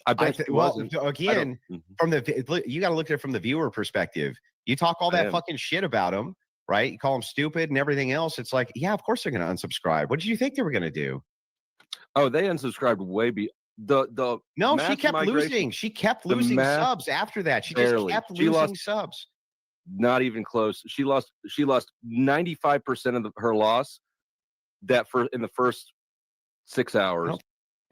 Speaker 9: I bet she wasn't.
Speaker 2: Again, from the you got to look at it from the viewer perspective. You talk all that fucking shit about them, right? You call them stupid and everything else. It's like, yeah, of course they're going to unsubscribe. What did you think they were going to do?
Speaker 9: Oh, they unsubscribed way
Speaker 2: No, she kept losing. She kept losing subs after that. She just kept losing subs.
Speaker 9: Not even close. She lost 95% of her loss in the first 6 hours.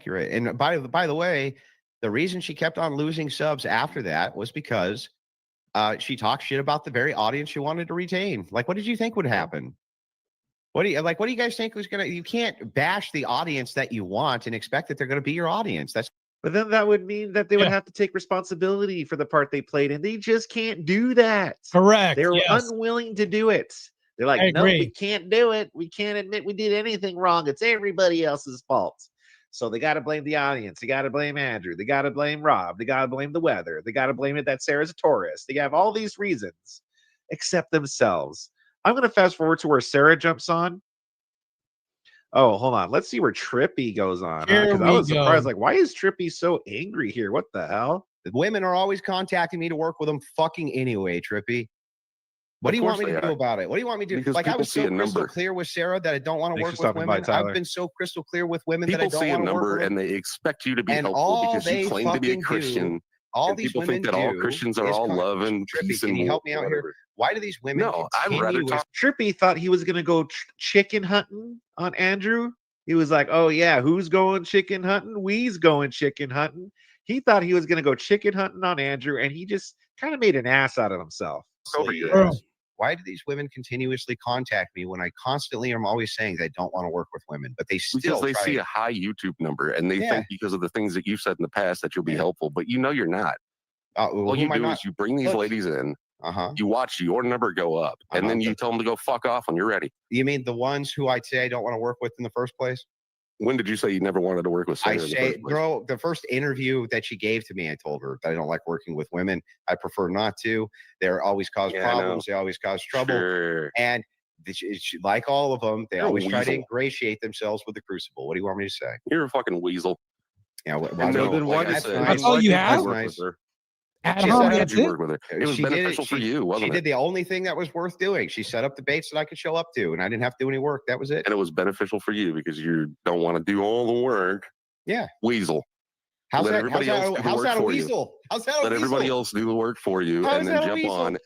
Speaker 2: You're right. And by the way, the reason she kept on losing subs after that was because she talked shit about the very audience she wanted to retain. Like, what did you think would happen? What do you guys think was gonna? You can't bash the audience that you want and expect that they're gonna be your audience.
Speaker 10: But then that would mean that they would have to take responsibility for the part they played, and they just can't do that.
Speaker 1: Correct.
Speaker 10: They're
Speaker 1: yes.
Speaker 10: unwilling to do it. They're like, no, we can't do it. We can't admit we did anything wrong. It's everybody else's fault. So they got to blame the audience. They got to blame Andrew. They got to blame Rob. They got to blame the weather. They got to blame it that Sarah's a tourist. They have all these reasons except themselves. I'm going to fast forward to where Sarah jumps on. Oh, hold on. Let's see where Trippy goes on. Because I was surprised. Like, why is Trippy so angry here? What the hell?
Speaker 2: The women are always contacting me to work with them fucking anyway, Trippy. What do you want me to do about it? What do you want me to do?
Speaker 9: Because
Speaker 2: like, I was so crystal
Speaker 9: number.
Speaker 2: clear with Sarah that I don't want to work with women.
Speaker 10: By,
Speaker 2: I've been so crystal clear with women
Speaker 9: people
Speaker 2: that I don't
Speaker 9: see a
Speaker 2: want to
Speaker 9: number
Speaker 2: work with
Speaker 9: and they expect you to be
Speaker 2: and
Speaker 9: helpful because you claim to be a Christian.
Speaker 2: All
Speaker 9: and
Speaker 2: these
Speaker 9: people
Speaker 2: women
Speaker 9: think that all Christians are all love and peace.
Speaker 2: Can
Speaker 9: and
Speaker 2: you help me out here? Why do these women?
Speaker 9: No, I'd rather talk.
Speaker 10: Trippy thought he was gonna go chicken hunting on Andrew. He was like, "Oh yeah, who's going chicken hunting? We's going chicken hunting." He thought he was gonna go chicken hunting on Andrew, and he just kind of made an ass out of himself.
Speaker 2: Over here. Why do these women continuously contact me when I constantly am always saying they don't want to work with women, but they still
Speaker 9: because they see a high YouTube number and they think because of the things that you've said in the past that you'll be helpful, but you know you're not. All you do is you bring these ladies in, you watch your number go up, and then you tell them to go fuck off when you're ready.
Speaker 2: You mean the ones who I say I don't want to work with in the first place?
Speaker 9: When did you say you never wanted to work with Sarah?
Speaker 2: I say, girl, the first interview that she gave to me, I told her that I don't like working with women. I prefer not to. They're always cause problems. They always cause trouble.
Speaker 9: Sure.
Speaker 2: And like all of them, they always try to ingratiate themselves with the Crucible. What do you want me to say?
Speaker 9: You're a fucking weasel.
Speaker 2: Yeah,
Speaker 1: that's all you have?
Speaker 2: Nice.
Speaker 1: At home, that's it?
Speaker 9: Work with her. It was beneficial for you, wasn't
Speaker 2: She
Speaker 9: it?
Speaker 2: did the only thing that was worth doing. She set up the baits that I could show up to, and I didn't have to do any work. That was it.
Speaker 9: And it was beneficial for you because you don't want to do all the work.
Speaker 2: Yeah.
Speaker 9: Weasel.
Speaker 2: How's that a weasel? How's that a weasel?
Speaker 9: Let everybody else do the work for you and then jump on.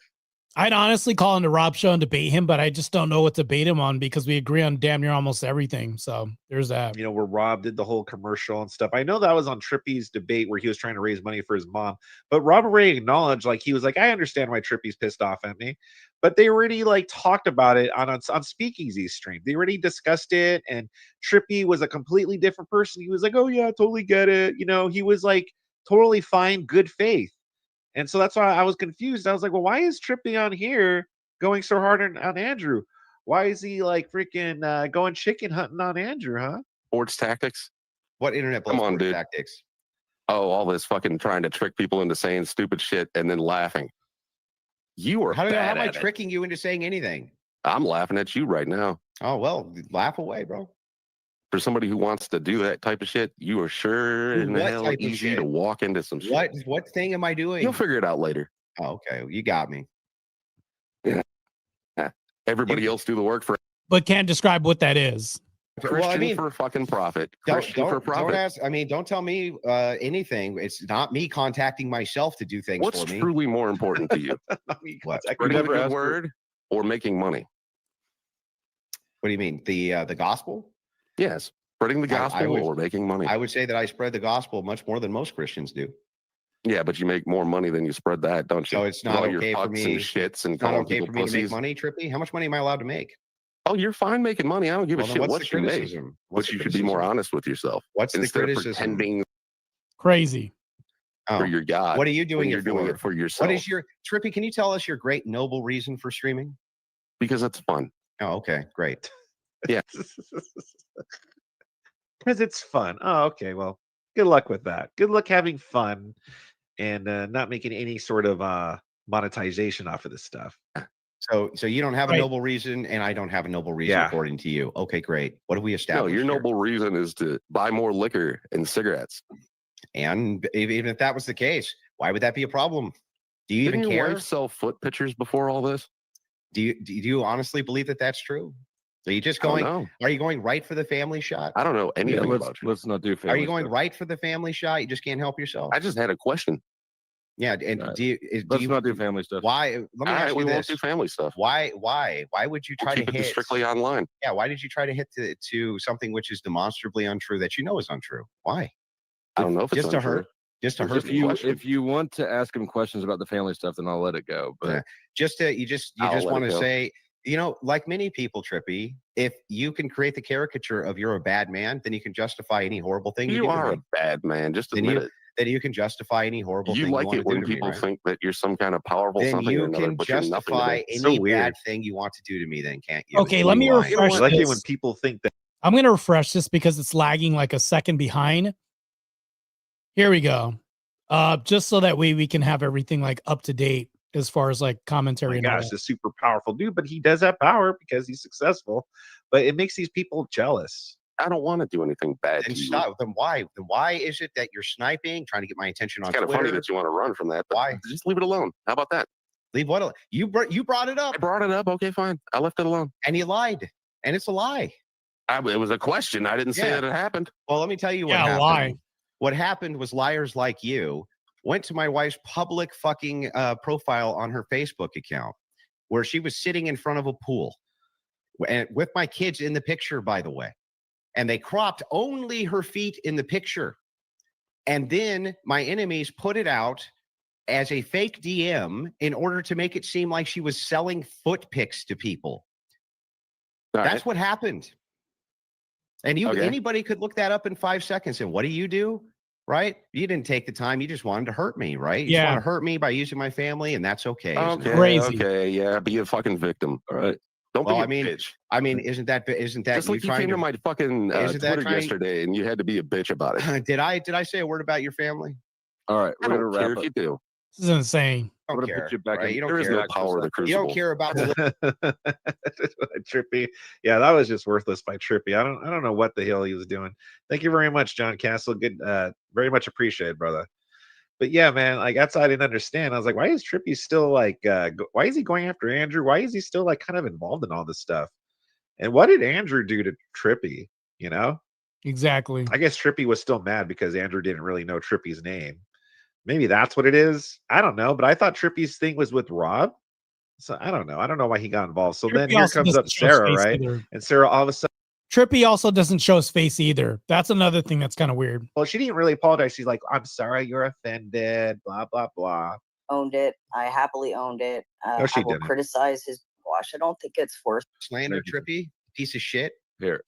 Speaker 1: I'd honestly call into Rob's show and debate him, but I just don't know what to debate him on because we agree on damn near almost everything. So there's that.
Speaker 10: You know, where Rob did the whole commercial and stuff. I know that was on Trippy's debate where he was trying to raise money for his mom, but Rob already acknowledged, like, he was like, I understand why Trippy's pissed off at me, but they already like talked about it on Speakeasy's stream. They already discussed it, and Trippy was a completely different person. He was like, oh yeah, I totally get it. You know, he was like totally fine, good faith. And so that's why I was confused. I was like, well, why is Trippy on here going so hard on Andrew? Why is he like freaking going chicken hunting on Andrew, huh?
Speaker 9: Sports tactics?
Speaker 2: What internet tactics?
Speaker 9: Oh, all this fucking trying to trick people into saying stupid shit and then laughing. You are
Speaker 2: how
Speaker 9: bad
Speaker 2: am I
Speaker 9: at
Speaker 2: tricking you into saying anything?
Speaker 9: I'm laughing at you right now.
Speaker 2: Oh, well, laugh away, bro.
Speaker 9: For somebody who wants to do that type of shit, you are sure in the hell easy to walk into some shit.
Speaker 2: What thing am I doing?
Speaker 9: You'll figure it out later.
Speaker 2: Oh, okay. You got me.
Speaker 9: Yeah. Everybody else do the work for.
Speaker 1: But can't describe what that is.
Speaker 9: Christian for fucking profit. Christian for profit.
Speaker 13: Don't ask. I mean, don't tell me anything. It's not me contacting myself to do things
Speaker 9: What's
Speaker 13: for me.
Speaker 9: truly more important to you?
Speaker 13: What?
Speaker 9: Spreading the good word or making money?
Speaker 13: What do you mean? The gospel?
Speaker 9: Yes, spreading the gospel or making money.
Speaker 13: I would say that I spread the gospel much more than most Christians do.
Speaker 9: Yeah, but you make more money than you spread that, don't you?
Speaker 13: So it's not okay for me.
Speaker 9: And shits and
Speaker 13: it's not
Speaker 9: calling
Speaker 13: okay
Speaker 9: people
Speaker 13: for me
Speaker 9: pussies.
Speaker 13: to make money, Trippy. How much money am I allowed to make?
Speaker 9: Oh, you're fine making money. I don't give a shit what you make. But you should be more honest with yourself.
Speaker 13: What's the criticism?
Speaker 9: Pretending
Speaker 1: crazy
Speaker 9: for your God.
Speaker 13: What are you doing?
Speaker 9: You're doing it for yourself.
Speaker 13: What is your Trippy? Can you tell us your great noble reason for streaming?
Speaker 9: Because it's fun.
Speaker 13: Oh, okay, great.
Speaker 9: Yeah.
Speaker 10: Because it's fun. Oh, okay. Well, good luck with that. Good luck having fun and not making any sort of monetization off of this stuff.
Speaker 13: So you don't have a noble reason, and I don't have a noble reason according to you. Okay, great. What have we established?
Speaker 9: No, your noble reason is to buy more liquor and cigarettes.
Speaker 13: And even if that was the case, why would that be a problem? Do you
Speaker 9: Didn't
Speaker 13: even
Speaker 9: your
Speaker 13: care?
Speaker 9: wife sell foot pictures before all this?
Speaker 13: Do you honestly believe that that's true? Are you just going? Are you going right for the family shot?
Speaker 9: I don't know anything about you.
Speaker 14: Let's not do family
Speaker 13: Are you going
Speaker 14: stuff.
Speaker 13: right for the family shot? You just can't help yourself.
Speaker 9: I just had a question.
Speaker 13: Yeah, and
Speaker 14: Let's not do family stuff.
Speaker 13: Why? Let me ask you
Speaker 9: we
Speaker 13: this:
Speaker 9: won't do family stuff.
Speaker 13: Why would you try
Speaker 9: keep
Speaker 13: to
Speaker 9: it
Speaker 13: hit
Speaker 9: strictly online?
Speaker 13: Yeah, why did you try to hit to something which is demonstrably untrue that you know is untrue? Why?
Speaker 9: I don't know if it's
Speaker 13: just to
Speaker 9: untrue.
Speaker 13: hurt. Just to hurt.
Speaker 14: If you want to ask him questions about the family stuff, then I'll let it go. But
Speaker 13: you just want to say, like many people, Trippy, if you can create the caricature of you're a bad man, then you can justify any horrible thing you do.
Speaker 9: You are a bad man. Just admit it.
Speaker 13: Then you can justify any horrible thing
Speaker 9: you like
Speaker 13: you
Speaker 9: it when people think that you're some kind of powerful
Speaker 13: then
Speaker 9: something or
Speaker 13: you
Speaker 9: another,
Speaker 13: can
Speaker 9: but you're nothing to
Speaker 13: justify
Speaker 9: me.
Speaker 13: any bad thing you want to do to me, then can't you?
Speaker 1: Okay, let me refresh
Speaker 10: I like it
Speaker 1: this.
Speaker 10: when people think that.
Speaker 1: I'm going to refresh this because it's lagging like a second behind. Here we go. Just so that way we can have everything like up to date as far as like commentary.
Speaker 10: Oh my gosh, a super powerful dude, but he does have power because he's successful. But it makes these people jealous.
Speaker 9: I don't want to do anything bad.
Speaker 13: Then stop. Then why? Then why is it that you're sniping, trying to get my attention on
Speaker 9: It's kind of
Speaker 13: Twitter?
Speaker 9: funny that you want to run from that. But
Speaker 13: Why?
Speaker 9: Just leave it alone. How about that?
Speaker 13: Leave what? You brought it up.
Speaker 9: I brought it up. Okay, fine. I left it alone.
Speaker 13: And you lied. And it's a lie.
Speaker 9: It was a question. I didn't say that it happened.
Speaker 13: Well, let me tell you what happened. Lie. What happened was liars like you went to my wife's public fucking profile on her Facebook account where she was sitting in front of a pool and with my kids in the picture, by the way. And they cropped only her feet in the picture. And then my enemies put it out as a fake DM in order to make it seem like she was selling foot pics to people. That's what happened. And anybody could look that up in 5 seconds. And what do? Right? You didn't take the time. You just wanted to hurt me, right? You just want to hurt me by using my family, and that's okay.
Speaker 9: Okay, yeah. Be a fucking victim. All right. Don't be a bitch.
Speaker 13: I mean, isn't that
Speaker 9: just like you came to my fucking Twitter yesterday and you had to be a bitch about it?
Speaker 13: Did I say a word about your family?
Speaker 14: All right,
Speaker 9: I don't care if you do.
Speaker 1: This is insane.
Speaker 13: I don't care.
Speaker 14: Right?
Speaker 13: You don't
Speaker 9: there is
Speaker 13: care.
Speaker 9: no power of the crucible.
Speaker 13: You don't care about the
Speaker 10: Trippy. Yeah, that was just worthless by Trippy. I don't know what the hell he was doing. Thank you very much, John Castle. Good, very much appreciated, brother. But yeah, man, like that's I didn't understand. I was like, why is Trippy still like why is he going after Andrew? Why is he still like kind of involved in all this stuff? And what did Andrew do to Trippy? You know?
Speaker 1: Exactly.
Speaker 10: I guess Trippy was still mad because Andrew didn't really know Trippy's name. Maybe that's what it is. I don't know, but I thought Trippy's thing was with Rob. So I don't know. I don't know why he got involved. So then here comes up Sarah, right? And Sarah all of a sudden.
Speaker 1: Trippy also doesn't show his face either. That's another thing that's kind of weird.
Speaker 10: Well, she didn't really apologize. She's like, I'm sorry you're offended, blah, blah, blah.
Speaker 15: Owned it. I happily owned it.
Speaker 10: No, she
Speaker 15: I will
Speaker 10: didn't.
Speaker 15: criticize his wash. I don't think it's worth
Speaker 13: slander, Trippy. Piece of shit.
Speaker 14: Here.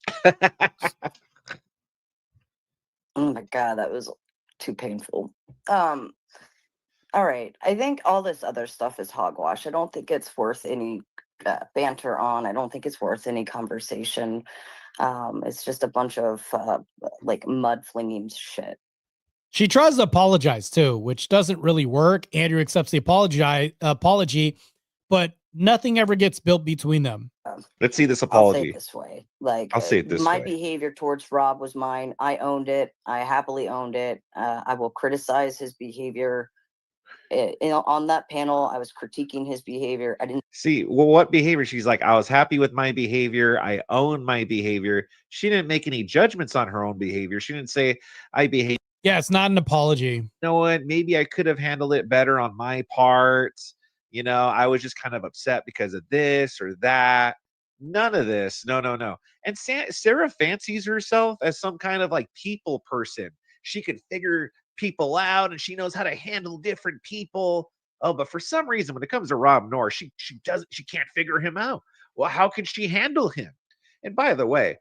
Speaker 15: Oh my God, that was too painful. All right. I think all this other stuff is hogwash. I don't think it's worth any banter on. I don't think it's worth any conversation. It's just a bunch of like mudflinging shit.
Speaker 1: She tries to apologize too, which doesn't really work. Andrew accepts the apology, but nothing ever gets built between them.
Speaker 10: Let's see this
Speaker 15: I'll
Speaker 10: apology.
Speaker 15: say it this way. Like,
Speaker 10: I'll say it this
Speaker 15: my
Speaker 10: way.
Speaker 15: behavior towards Rob was mine. I owned it. I happily owned it. I will criticize his behavior On that panel, I was critiquing his behavior. I didn't
Speaker 10: see what behavior. She's like, I was happy with my behavior. I own my behavior. She didn't make any judgments on her own behavior. She didn't say I behaved.
Speaker 1: Yeah, it's not an apology.
Speaker 10: You know what? Maybe I could have handled it better on my part. You know, I was just kind of upset because of this or that. None of this. No, no, no. And Sarah fancies herself as some kind of like people person. She can figure people out and she knows how to handle different people. Oh, but for some reason, when it comes to Rob Norris, she can't figure him out. Well, how could she handle him? And by the way,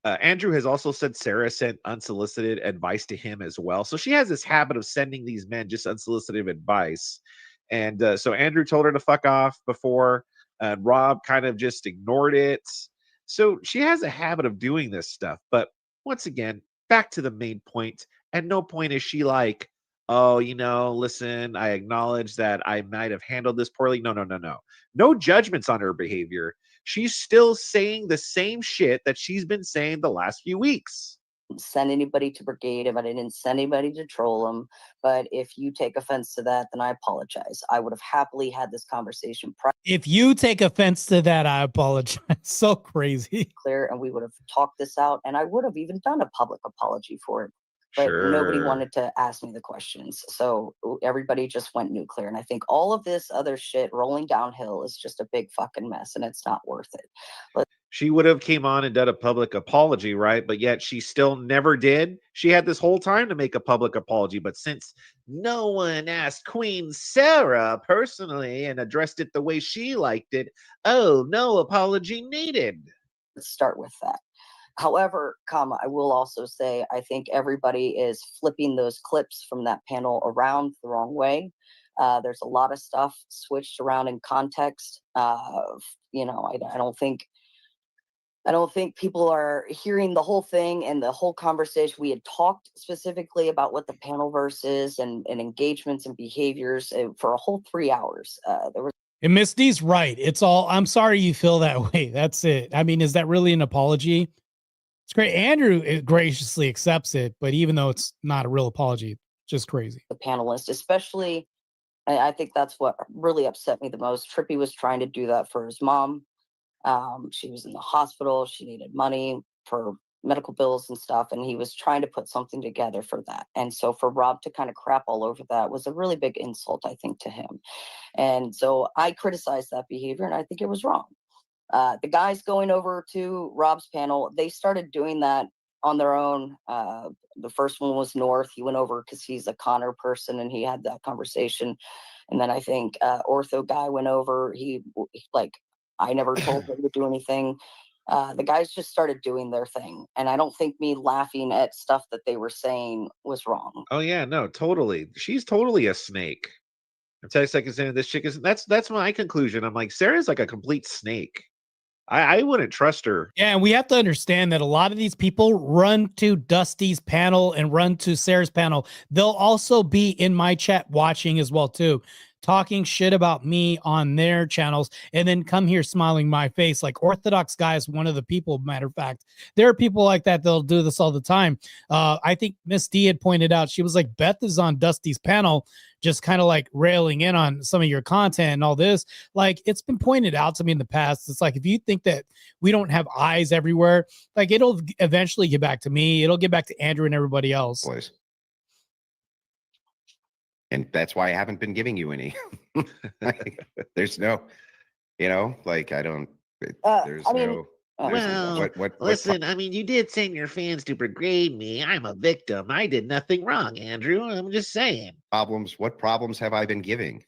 Speaker 10: Andrew has also said Sarah sent unsolicited advice to him as well. So she has this habit of sending these men just unsolicited advice. And so Andrew told her to fuck off before, and Rob kind of just ignored it. So she has a habit of doing this stuff. But once again, back to the main point. At no point is she like, oh, you know, listen, I acknowledge that I might have handled this poorly. No, no, no, no. No judgments on her behavior. She's still saying the same shit that she's been saying the last few weeks.
Speaker 15: Send anybody to brigade him. I didn't send anybody to troll him. But if you take offense to that, then I apologize. I would have happily had this conversation
Speaker 1: If you take offense to that, I apologize. So crazy.
Speaker 15: clear, and we would have talked this out, and I would have even done a public apology for it. But nobody wanted to ask me the questions. So everybody just went nuclear. And I think all of this other shit rolling downhill is just a big fucking mess, and it's not worth it. But
Speaker 10: she would have came on and done a public apology, right? But yet she still never did. She had this whole time to make a public apology. But since no one asked Queen Sarah personally and addressed it the way she liked it, oh, no apology needed.
Speaker 15: Let's start with that. However, I will also say, I think everybody is flipping those clips from that panel around the wrong way. There's a lot of stuff switched around in context. You know, I don't think people are hearing the whole thing and the whole conversation. We had talked specifically about what the panel verse is and engagements and behaviors for a whole 3 hours. There was.
Speaker 1: And Miss D's right. It's all, I'm sorry you feel that way. That's it. I mean, is that really an apology? It's great. Andrew graciously accepts it, but even though it's not a real apology, just crazy.
Speaker 15: The panelist, especially, I think that's what really upset me the most. Trippy was trying to do that for his mom. She was in the hospital. She needed money for medical bills and stuff, and he was trying to put something together for that. And so for Rob to kind of crap all over that was a really big insult, I think, to him. And so I criticized that behavior, and I think it was wrong. The guys going over to Rob's panel, they started doing that on their own. The first one was North. He went over because he's a Connor person, and he had that conversation. And then I think Ortho guy went over. He I never told him to do anything. The guys just started doing their thing. And I don't think me laughing at stuff that they were saying was wrong.
Speaker 10: Oh, yeah, no, totally. She's totally a snake. I'm 10 seconds into this chick is that's my conclusion. I'm like, Sarah's like a complete snake. I wouldn't trust her.
Speaker 1: Yeah, and we have to understand that a lot of these people run to Dusty's panel and run to Sarah's panel. They'll also be in my chat watching as well, too, talking shit about me on their channels, and then come here smiling my face. Like Orthodox guy is one of the people, matter of fact. There are people like that that'll do this all the time. I think Miss D had pointed out, she was like, Beth is on Dusty's panel, just kind of like railing in on some of your content and all this. Like, it's been pointed out to me in the past. It's like, if you think that we don't have eyes everywhere, like, it'll eventually get back to me. It'll get back to Andrew and everybody else.
Speaker 13: Boys. And that's why I haven't been giving you any. There's no, you know, like, I don't, there's no.
Speaker 10: Well, listen, I mean, you did send your fans to brigade me. I'm a victim. I did nothing wrong, Andrew. I'm just saying.
Speaker 13: What problems have I been giving?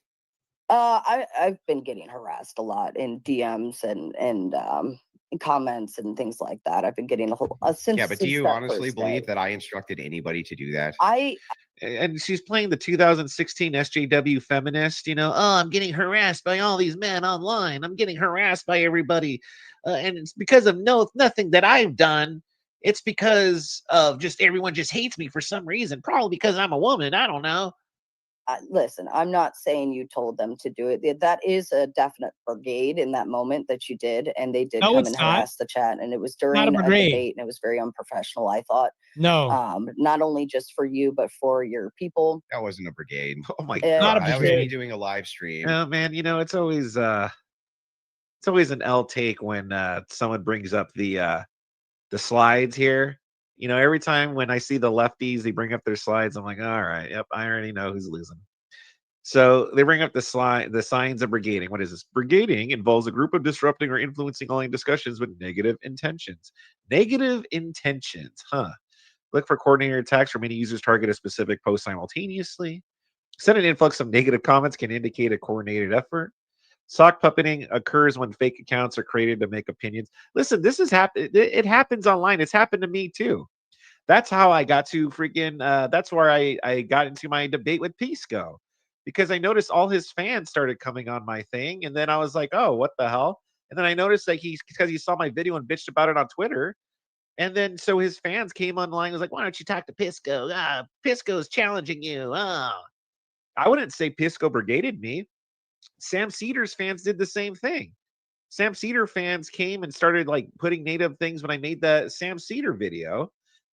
Speaker 15: I've been getting harassed a lot in DMs and comments and things like that. I've been getting a whole since.
Speaker 13: Yeah, but do you honestly believe that I instructed anybody to do that?
Speaker 10: And she's playing the 2016 SJW feminist, you know, oh, I'm getting harassed by all these men online. I'm getting harassed by everybody. And it's because of nothing that I've done. It's because of just everyone just hates me for some reason. Probably because I'm a woman. I don't know.
Speaker 15: listen, I'm not saying you told them to do it. That is a definite brigade in that moment that you did, and they did
Speaker 1: No,
Speaker 15: come
Speaker 1: it's
Speaker 15: and
Speaker 1: not.
Speaker 15: harass the chat, and it was
Speaker 1: Not a
Speaker 15: during a
Speaker 1: brigade.
Speaker 15: debate, and it was very unprofessional, I thought.
Speaker 1: No.
Speaker 15: Not only just for you, but for your people.
Speaker 11: That wasn't a brigade.
Speaker 10: Oh my
Speaker 1: Not a
Speaker 10: god.
Speaker 11: That was me
Speaker 1: brigade.
Speaker 11: doing a live stream.
Speaker 10: Oh man, it's always an L take when someone brings up the slides here. Every time when I see the lefties, they bring up their slides. I'm like, all right, yep, I already know who's losing. So they bring up the signs of brigading. What is this? Brigading involves a group of disrupting or influencing online discussions with negative intentions. Negative intentions, huh? Look for coordinated attacks where many users target a specific post simultaneously. Sudden influx of negative comments can indicate a coordinated effort. Sock puppeting occurs when fake accounts are created to make opinions. Listen, this is it happens online. It's happened to me too. That's how I got to freaking that's where I got into my debate with Pisco. Because I noticed all his fans started coming on my thing, and then I was like, oh, what the hell? And then I noticed that because he saw my video and bitched about it on Twitter. And then so his fans came online and was like, why don't you talk to Pisco? Pisco's challenging you. I wouldn't say Pisco brigaded me. Sam Cedar's fans did the same thing. Sam Cedar fans came and started like putting native things when I made the Sam Cedar video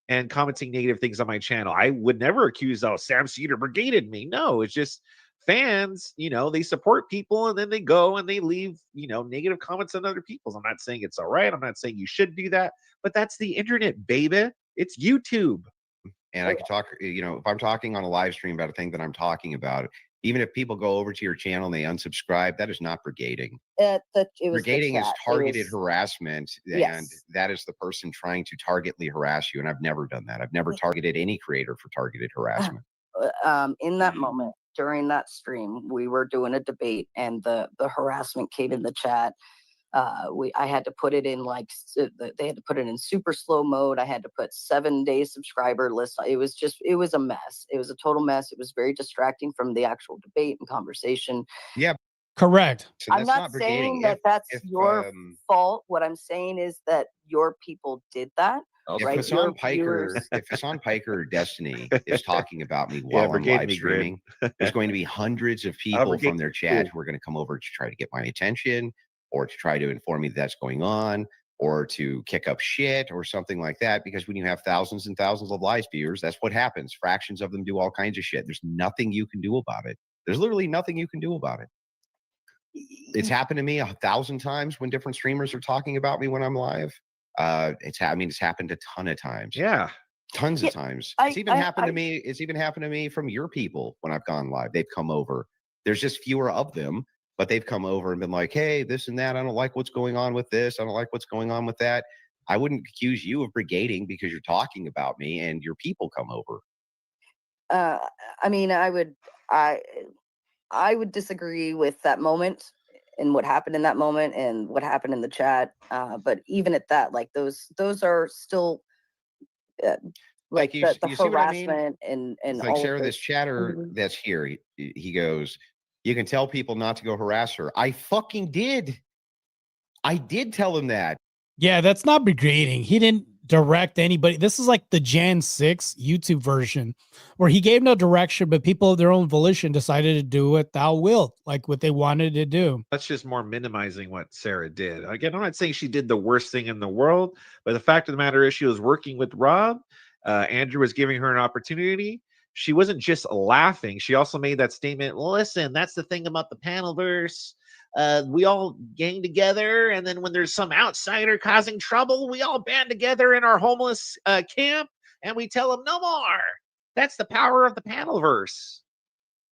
Speaker 10: and commenting negative things on my channel. I would never accuse, Sam Cedar brigaded me. No, it's just fans, they support people and then they go and they leave, negative comments on other people's. I'm not saying it's all right. I'm not saying you should do that, but that's the internet, baby. It's YouTube.
Speaker 11: And I could talk, if I'm talking on a live stream about a thing that I'm talking about, even if people go over to your channel and they unsubscribe, that is not brigading. Brigading is targeted harassment, and that is the person trying to targetedly harass you. And I've never done that. I've never targeted any creator for targeted harassment.
Speaker 15: In that moment, during that stream, we were doing a debate, and the harassment came in the chat. I had to put it in they had to put it in super slow mode. I had to put 7-day subscriber list. It was a mess. It was a total mess. It was very distracting from the actual debate and conversation.
Speaker 11: Yeah,
Speaker 1: correct.
Speaker 11: So
Speaker 15: I'm not saying that that's your fault. What I'm saying is that your people did that.
Speaker 11: If
Speaker 15: right?
Speaker 11: Hassan Piker or Destiny is talking about me while I'm live streaming, there's going to be hundreds of people from their chat who are going to come over to try to get my attention, or to try to inform me that's going on, or to kick up shit or something like that. Because when you have thousands and thousands of live viewers, that's what happens. Fractions of them do all kinds of shit. There's nothing you can do about it. There's literally nothing you can do about it. It's happened to me 1,000 times when different streamers are talking about me when I'm live. It's happened a ton of times.
Speaker 10: Yeah.
Speaker 11: Tons of times. It's even happened to me. It's even happened to me from your people when I've gone live. They've come over. There's just fewer of them, but they've come over and been like, hey, this and that. I don't like what's going on with this. I don't like what's going on with that. I wouldn't accuse you of brigading because you're talking about me and your people come over.
Speaker 15: I mean, I would disagree with that moment and what happened in that moment and what happened in the chat. But even at that, like those are still
Speaker 11: like you,
Speaker 15: the
Speaker 11: you see
Speaker 15: harassment
Speaker 11: what I mean?
Speaker 15: and
Speaker 11: like
Speaker 15: all
Speaker 11: Sarah,
Speaker 15: of
Speaker 11: this chatter
Speaker 15: Mhm.
Speaker 11: that's here, he goes, you can tell people not to go harass her. I fucking did. I did tell him that.
Speaker 1: Yeah, that's not brigading. He didn't direct anybody. This is like the Jan 6 YouTube version where he gave no direction, but people of their own volition decided to do what thou wilt, like what they wanted to do.
Speaker 10: That's just more minimizing what Sarah did. Again, I'm not saying she did the worst thing in the world, but the fact of the matter is she was working with Rob. Andrew was giving her an opportunity. She wasn't just laughing. She also made that statement, listen, that's the thing about the panelverse. We all gang together, and then when there's some outsider causing trouble, we all band together in our homeless camp, and we tell them no more. That's the power of the panelverse.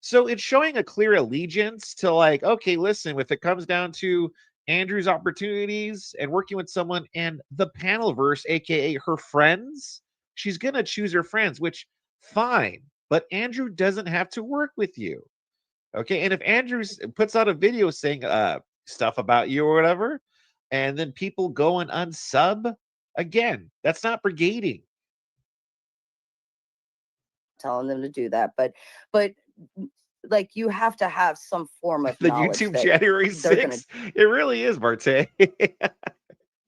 Speaker 10: So it's showing a clear allegiance to like, okay, listen, if it comes down to Andrew's opportunities and working with someone and the panelverse, aka her friends, she's gonna choose her friends, which fine, but Andrew doesn't have to work with you. Okay, and if Andrew puts out a video saying stuff about you or whatever, and then people go and unsub, again, that's not brigading.
Speaker 15: Telling them to do that, but like you have to have some form of
Speaker 10: The
Speaker 15: knowledge
Speaker 10: YouTube
Speaker 15: that
Speaker 10: January
Speaker 15: they're gonna
Speaker 10: 6th, it really is, Marte.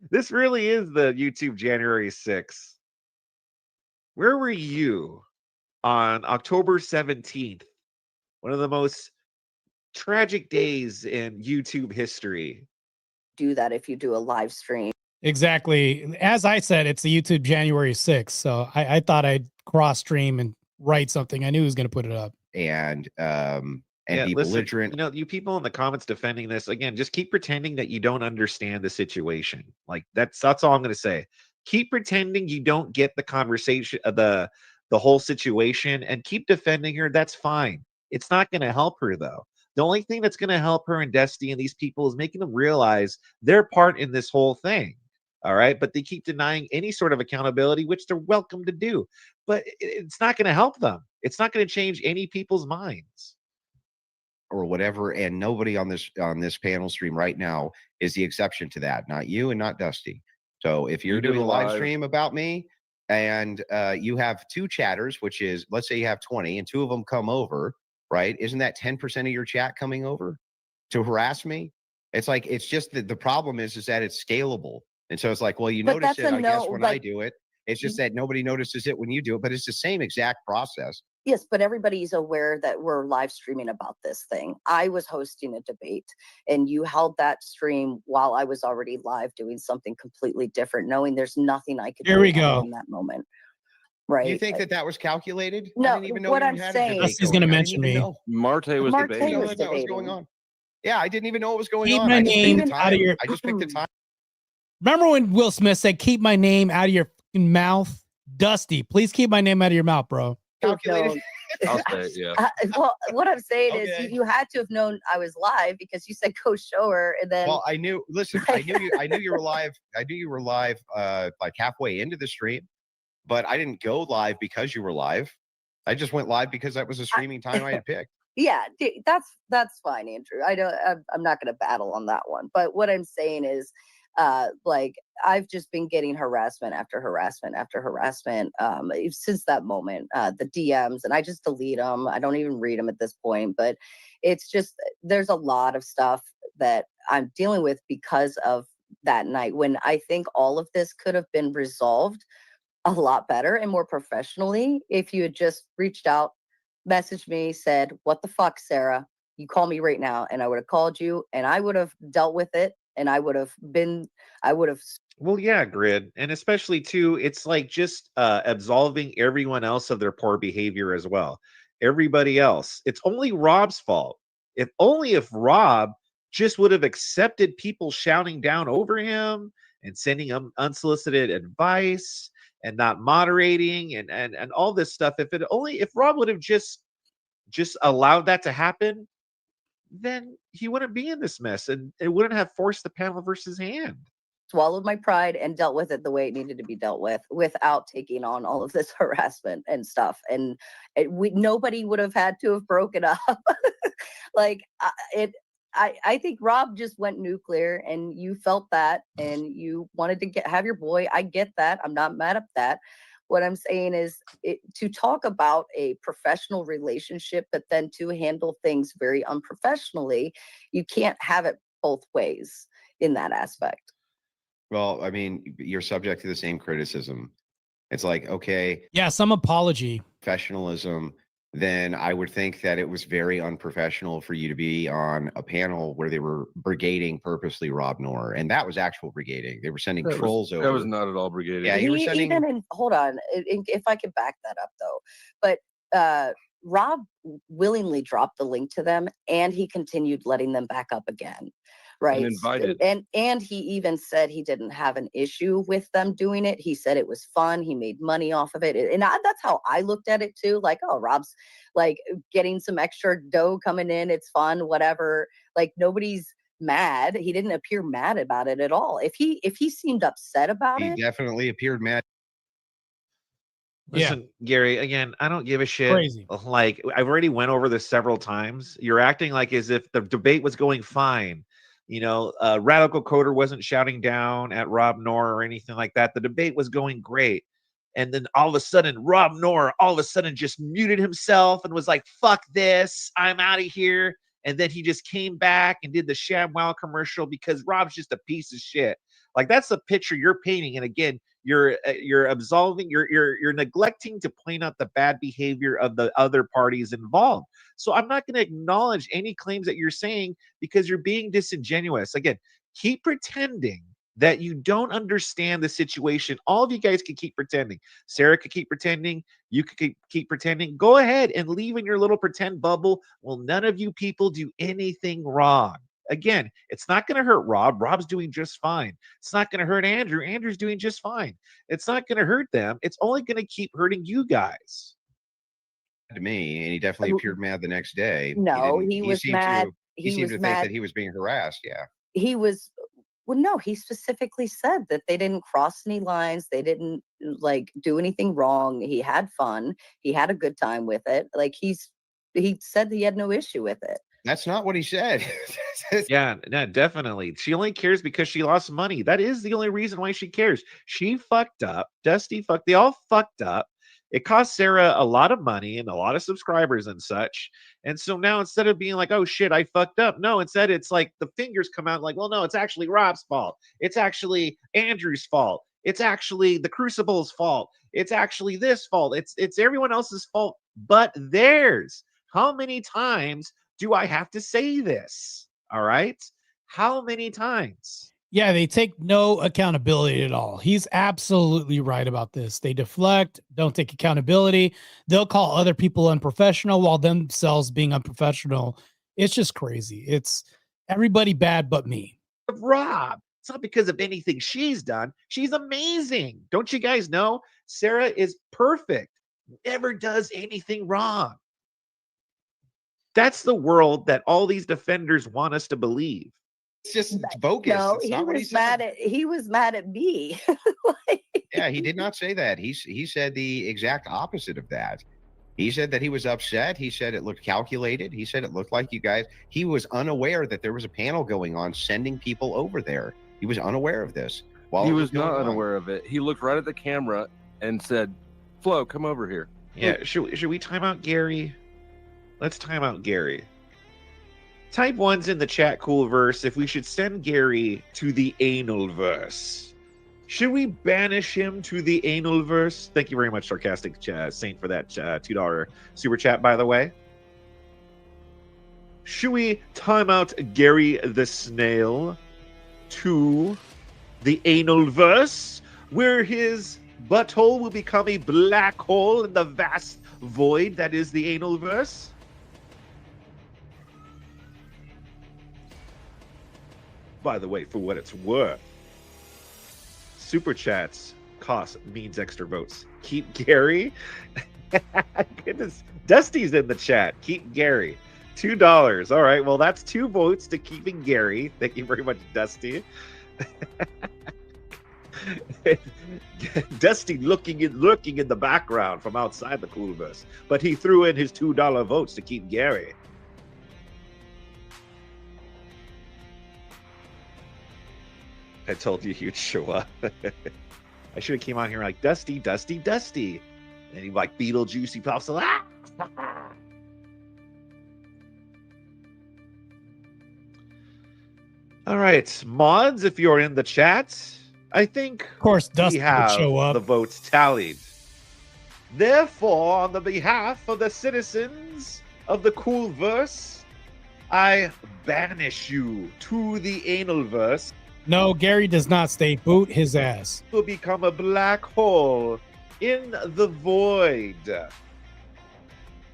Speaker 10: This really is the YouTube January 6th. Where were you on October 17th One of the most tragic days in YouTube history.
Speaker 15: Do that if you do a live stream.
Speaker 1: Exactly. As I said, it's the YouTube January 6th. So I thought I'd cross stream and write something. I knew he was going to put it up.
Speaker 13: And
Speaker 10: Yeah,
Speaker 13: be
Speaker 10: listen,
Speaker 13: belligerent.
Speaker 10: you know, you people in the comments defending this, again, just keep pretending that you don't understand the situation. Like that's all I'm going to say. Keep pretending you don't get the conversation, the whole situation, and keep defending her. That's fine. It's not going to help her though. The only thing that's going to help her and Dusty and these people is making them realize their part in this whole thing. All right, but they keep denying any sort of accountability, which they're welcome to do. But it's not going to help them. It's not going to change any people's minds.
Speaker 13: Or whatever, and nobody on this panel stream right now is the exception to that. Not you and not Dusty. So if you're doing a live stream about me and you have 2 chatters, which is, let's say you have 20 and 2 of them come over, right? Isn't that 10% of your chat coming over to harass me? It's like, it's just that the problem is that it's scalable. And so it's like, well, you
Speaker 15: But
Speaker 13: notice
Speaker 15: that's
Speaker 13: it, I guess, when I
Speaker 15: like-
Speaker 13: do it. It's just that nobody notices it when you do it, but it's the same exact process.
Speaker 15: Yes, but everybody's aware that we're live streaming about this thing. I was hosting a debate and you held that stream while I was already live doing something completely different, knowing there's nothing I could
Speaker 1: Here
Speaker 15: do
Speaker 1: we go.
Speaker 15: in that moment. Right.
Speaker 13: You think that was calculated?
Speaker 15: No,
Speaker 13: I didn't even know
Speaker 15: what
Speaker 13: you
Speaker 15: I'm
Speaker 13: had
Speaker 15: saying-
Speaker 13: a debate
Speaker 1: Dusty's going to
Speaker 13: going. I
Speaker 1: mention
Speaker 13: didn't even
Speaker 1: me.
Speaker 13: know.
Speaker 14: Marte was
Speaker 15: Marte
Speaker 14: debating.
Speaker 15: was
Speaker 13: that was going
Speaker 15: debating.
Speaker 13: on. Yeah, I didn't even know what was going
Speaker 1: Keep
Speaker 13: on.
Speaker 1: my
Speaker 13: I just picked
Speaker 1: name
Speaker 13: the
Speaker 1: out of
Speaker 13: time.
Speaker 1: your-
Speaker 13: I just picked the time.
Speaker 1: Remember when Will Smith said, keep my name out of your fucking mouth? Dusty, please keep my name out of your mouth, bro.
Speaker 13: Calculated.
Speaker 14: I'll say it, yeah.
Speaker 15: Well, what I'm saying is
Speaker 13: Okay.
Speaker 15: you had to have known I was live because you said go show her, and then
Speaker 13: Well, I knew. Listen, I knew you were live. I knew you were live, like halfway into the stream, but I didn't go live because you were live. I just went live because that was the streaming time I had picked.
Speaker 15: yeah, that's fine, Andrew. I'm not going to battle on that one. But what I'm saying is, like I've just been getting harassment after harassment after harassment since that moment. The DMs, and I just delete them. I don't even read them at this point. But it's just there's a lot of stuff that I'm dealing with because of that night, when I think all of this could have been resolved a lot better and more professionally if you had just reached out, messaged me, said, "What the fuck, Sarah? You call me right now," and I would have called you and I would have dealt with it, and I would have.
Speaker 10: Well, yeah, Grid. And especially too, it's like just absolving everyone else of their poor behavior as well. Everybody else. It's only Rob's fault. If Rob just would have accepted people shouting down over him and sending him unsolicited advice and not moderating and all this stuff. If Rob would have just allowed that to happen, then he wouldn't be in this mess and it wouldn't have forced the panel versus hand.
Speaker 15: Swallowed my pride and dealt with it the way it needed to be dealt with without taking on all of this harassment and stuff. And nobody would have had to have broken up. Like I think Rob just went nuclear, and you felt that, and you wanted to have your boy. I get that. I'm not mad at that. What I'm saying is to talk about a professional relationship, but then to handle things very unprofessionally, you can't have it both ways in that aspect.
Speaker 13: Well, I mean, you're subject to the same criticism. It's like, okay,
Speaker 1: Yeah, some apology.
Speaker 13: professionalism, then I would think that it was very unprofessional for you to be on a panel where they were brigading purposely Rob Noor, and that was actual brigading. They were sending trolls over.
Speaker 14: That was not at all brigading.
Speaker 13: Yeah, you were sending.
Speaker 15: Hold on, if I could back that up though, but Rob willingly dropped the link to them, and he continued letting them back up again. Right.
Speaker 14: And invited.
Speaker 15: And he even said he didn't have an issue with them doing it. He said it was fun. He made money off of it. And that's how I looked at it too. Like, oh, Rob's like getting some extra dough coming in. It's fun, whatever. Like nobody's mad. He didn't appear mad about it at all. If he seemed upset about
Speaker 13: He
Speaker 15: it,
Speaker 13: definitely appeared mad.
Speaker 10: Listen, Gary, again, I don't give a shit.
Speaker 1: Crazy.
Speaker 10: Like, I've already went over this several times. You're acting like as if the debate was going fine. You know, Radical Coder wasn't shouting down at Rob Noor or anything like that. The debate was going great. And then all of a sudden, Rob Noor just muted himself and was like, fuck this, I'm out of here. And then he just came back and did the ShamWow commercial because Rob's just a piece of shit. Like, that's the picture you're painting. And again, you're absolving, you're neglecting to point out the bad behavior of the other parties involved. So I'm not going to acknowledge any claims that you're saying because you're being disingenuous. Again, keep pretending that you don't understand the situation. All of you guys can keep pretending. Sarah could keep pretending. You could keep pretending. Go ahead and leave in your little pretend bubble. Well, none of you people do anything wrong. Again, it's not going to hurt Rob. Rob's doing just fine. It's not going to hurt Andrew. Andrew's doing just fine. It's not going to hurt them. It's only going to keep hurting you guys.
Speaker 13: To me, and he definitely appeared mad the next day.
Speaker 15: No, he was mad.
Speaker 13: He seemed to think that he was being harassed. Yeah.
Speaker 15: He was. Well, no, he specifically said that they didn't cross any lines. They didn't like do anything wrong. He had fun. He had a good time with it. Like he said that he had no issue with it.
Speaker 13: That's not what he said.
Speaker 10: Yeah, no, definitely. She only cares because she lost money. That is the only reason why she cares. She fucked up. Dusty fucked. They all fucked up. It cost Sarah a lot of money and a lot of subscribers and such. And so now instead of being like, oh shit, I fucked up. No, instead it's like the fingers come out like, well, no, it's actually Rob's fault. It's actually Andrew's fault. It's actually the Crucible's fault. It's actually this fault. It's everyone else's fault but theirs. How many times do I have to say this? All right. How many times?
Speaker 1: Yeah, they take no accountability at all. He's absolutely right about this. They deflect, don't take accountability. They'll call other people unprofessional while themselves being unprofessional. It's just crazy. It's everybody bad but me.
Speaker 10: Rob, it's not because of anything she's done. She's amazing. Don't you guys know? Sarah is perfect. Never does anything wrong. That's the world that all these defenders want us to believe.
Speaker 13: It's just bogus.
Speaker 15: No, he was mad at me.
Speaker 13: Yeah, he did not say that. He said the exact opposite of that. He said that he was upset. He said it looked calculated. He said it looked like you guys. He was unaware that there was a panel going on, sending people over there. He was unaware of this.
Speaker 14: He was not unaware of it. He looked right at the camera and said, "Flo, come over here."
Speaker 10: Yeah, should we time out Gary? Let's time out Gary. Type 1's in the chat, Coolverse, if we should send Gary to the analverse. Should we banish him to the analverse? Thank you very much, Sarcastic Saint, for that $2 super chat, by the way. Should we time out Gary the Snail to the analverse, where his butthole will become a black hole in the vast void that is the analverse? By the way, for what it's worth, super chats means extra votes. Keep Gary. Goodness, Dusty's in the chat. Keep Gary. $2. All right. Well, that's 2 votes to keeping Gary. Thank you very much, Dusty. Dusty lurking in the background from outside the Coolverse, but he threw in his $2 votes to keep Gary. I told you he'd show up. I should have came on here like Dusty, Dusty, Dusty. And he like Beetlejuice, he pops up. Ah! All right, mods, if you're in the chat, I think
Speaker 1: of course Dusty
Speaker 10: we have
Speaker 1: would show up.
Speaker 10: The votes tallied. Therefore, on the behalf of the citizens of the Coolverse, I banish you to the Analverse.
Speaker 1: No, Gary does not stay. Boot his ass.
Speaker 10: Will become a black hole in the void.